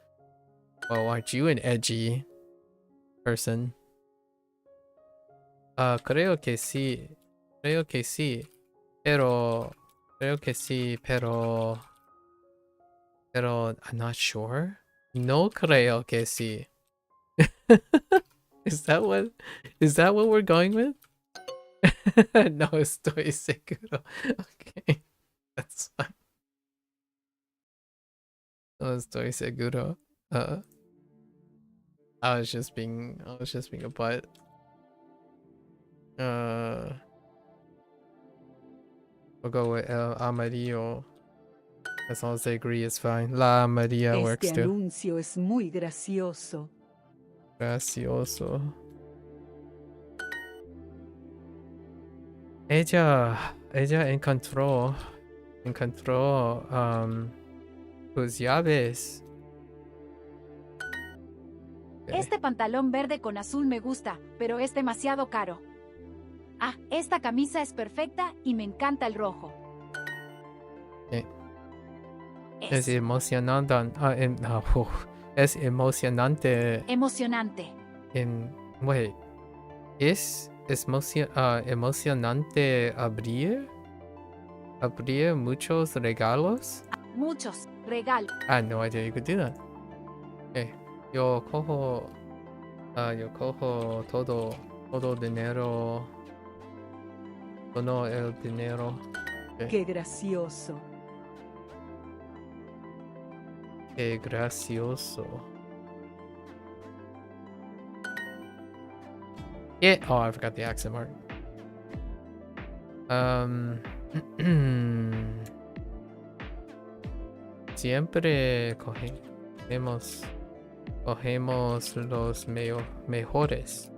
Well, aren't you an edgy person? Creo que sí. Creo que sí. Pero I'm not sure. No creo que sí. Is that what we're going with? No estoy seguro. Okay. That's fine. No estoy seguro. I was just being a butt. We'll go with El Amarillo. As long as they agree, it's fine. La Amarilla works Este too. anuncio es muy gracioso. Gracioso. Ella encontró tus llaves. Este pantalón verde con azul me gusta, pero es demasiado caro. Ah, esta camisa es perfecta y me encanta el rojo. Es emocionante. Es emocionante. Emocionante. Wait. ¿Es emocionante abrir muchos regalos? Muchos regalos. I had no idea you could do that. Okay. Yo cojo todo dinero. Todo el dinero. Okay. Qué gracioso. Qué gracioso. Yeah. Oh, I forgot the accent mark. Siempre cogemos los mejores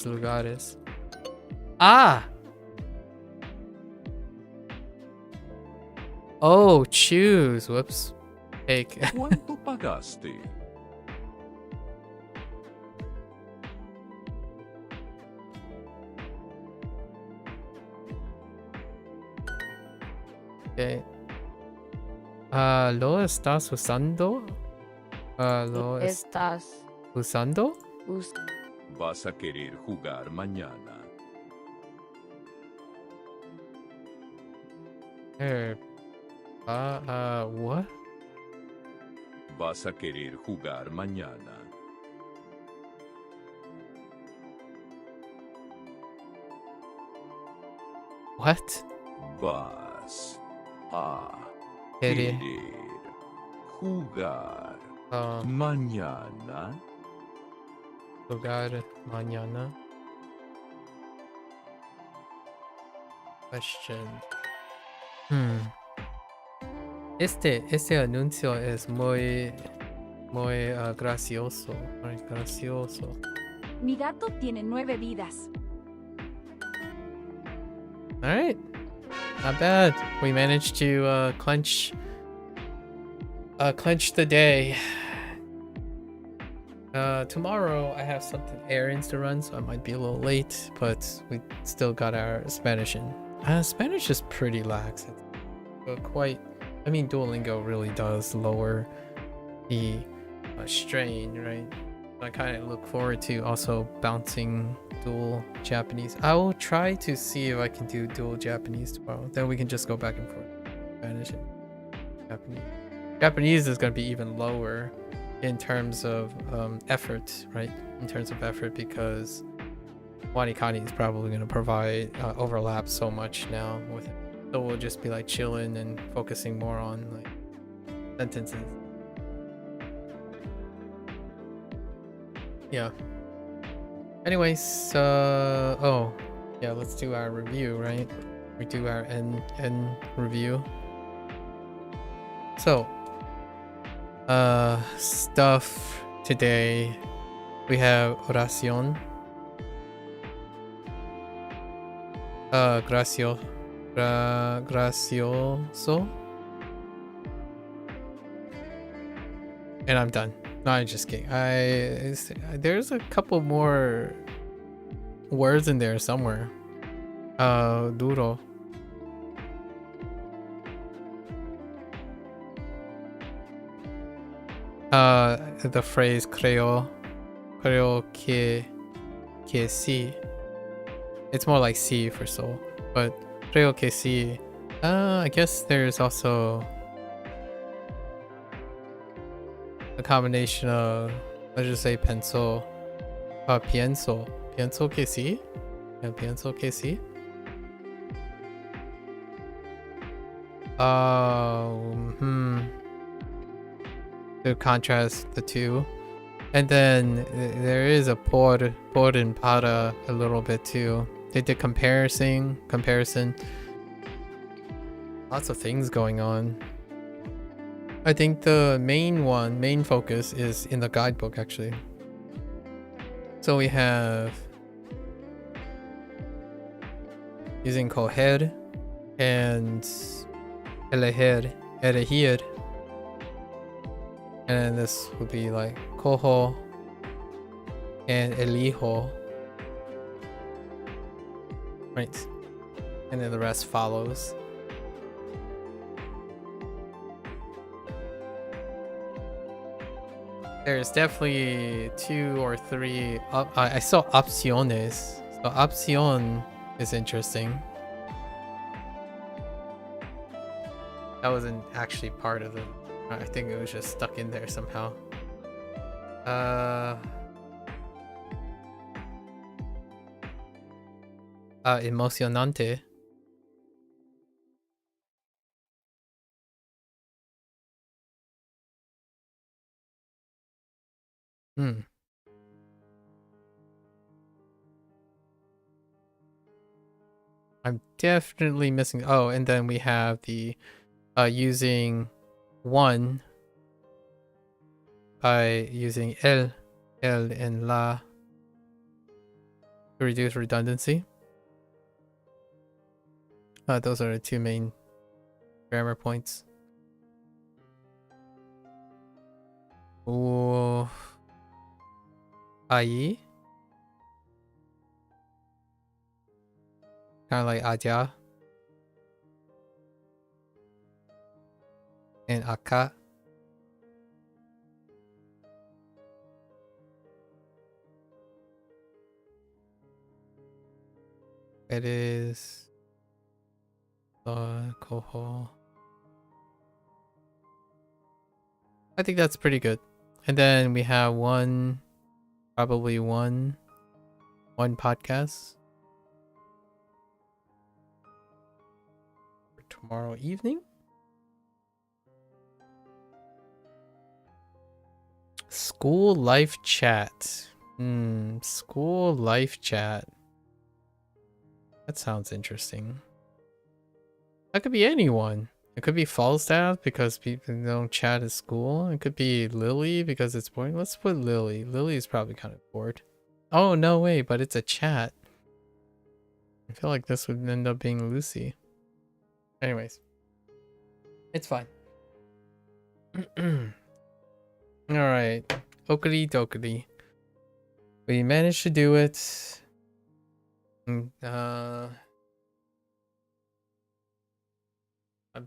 lugares. Ah. Oh, choose. Whoops. Take. ¿Cuánto pagaste? Okay. ¿Lo estás usando? ¿Lo estás usando? Vas a querer jugar mañana. What? Vas a querer jugar mañana. What? Vas a Querer jugar mañana. Jugar mañana. Question. Este anuncio es muy gracioso. Muy gracioso. Mi gato tiene 9 vidas. Alright. Not bad. We managed to clench the day. Tomorrow I have something errands to run, so I might be a little late, but we still got our Spanish in. Spanish is pretty lax. It's I mean, Duolingo really does lower the strain, right? I kind of look forward to also bouncing dual Japanese. I will try to see if I can do dual Japanese tomorrow. Then we can just go back and forth. Spanish and Japanese. Japanese is going to be even lower in terms of effort, right? In terms of effort, because WaniKani is probably going to provide overlap so much now with it. So we'll just be like chilling and focusing more on like sentences. Yeah. Anyways, oh yeah, let's do our review, right? We do our end review. So stuff today. We have oración. Gracioso. And I'm done. No, I'm just kidding. There's a couple more words in there somewhere. Duro. The phrase creo que sí. It's more like sí for soul, but creo que sí. I guess there's also a combination of, let's just say pienso que sí. Yeah, pienso que sí. To contrast the two. And then there is a por and para a little bit too. They did comparison. Lots of things going on. I think the main focus is in the guidebook actually. So we have using coger and elegir. And then this would be like cojo and elijo. Right. And then the rest follows. There's definitely 2 or 3. I saw opciones. So opción is interesting. That wasn't actually part of it. I think it was just stuck in there somehow. Emocionante. I'm definitely missing. Oh, and then we have the using one by using el and la to reduce redundancy. Those are the 2 main grammar points. Ahí. Kind of like allá. And acá. It is cojo. I think that's pretty good. And then we have probably one podcast for tomorrow evening. School life chat. School life chat. That sounds interesting. That could be anyone. It could be Falstaff because people don't chat at school. It could be Lily because it's boring. Let's put Lily. Lily is probably kind of bored. Oh, no way, but it's a chat. I feel like this would end up being Lucy. Anyways. It's fine. Alright. Okity dokity. We managed to do it. What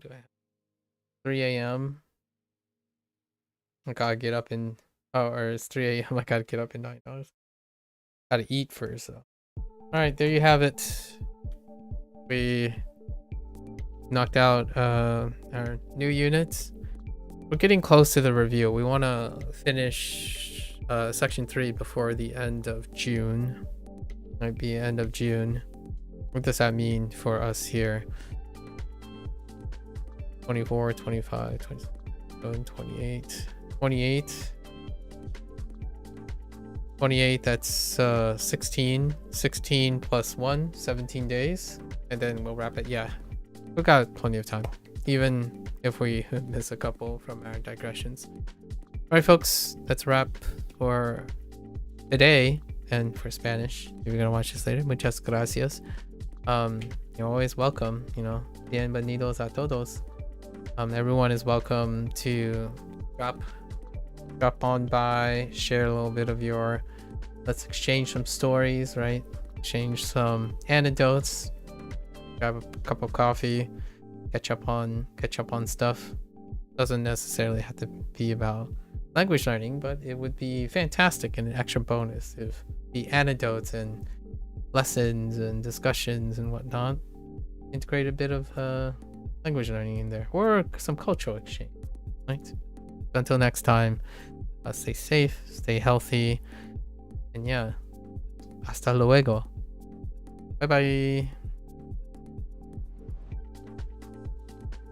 do I have? 3 a.m. I gotta get up in... Oh, or it's 3 a.m. I gotta get up in $9. Gotta eat first, though. Alright, there you have it. We knocked out our new units. We're getting close to the review. We want to finish section 3 before the end of June. Might be end of June. What does that mean for us here? 24, 25, 27, 28, 28. 28, that's 16 plus 1, 17 days, and then we'll wrap it. Yeah, we've got plenty of time, even if we miss a couple from our digressions. Alright, folks, that's a wrap for today and for Spanish. If you're gonna watch this later, muchas gracias. You're always welcome, you know. Bienvenidos a todos. Everyone is welcome to drop on by, share a little bit of your, let's exchange some stories, right? Exchange some anecdotes, grab a cup of coffee, catch up on stuff. Doesn't necessarily have to be about language learning, but it would be fantastic and an extra bonus if the anecdotes and lessons and discussions and whatnot integrate a bit of language learning in there, or some cultural exchange, right? Until next time, stay safe, stay healthy, and yeah, hasta luego. Bye bye.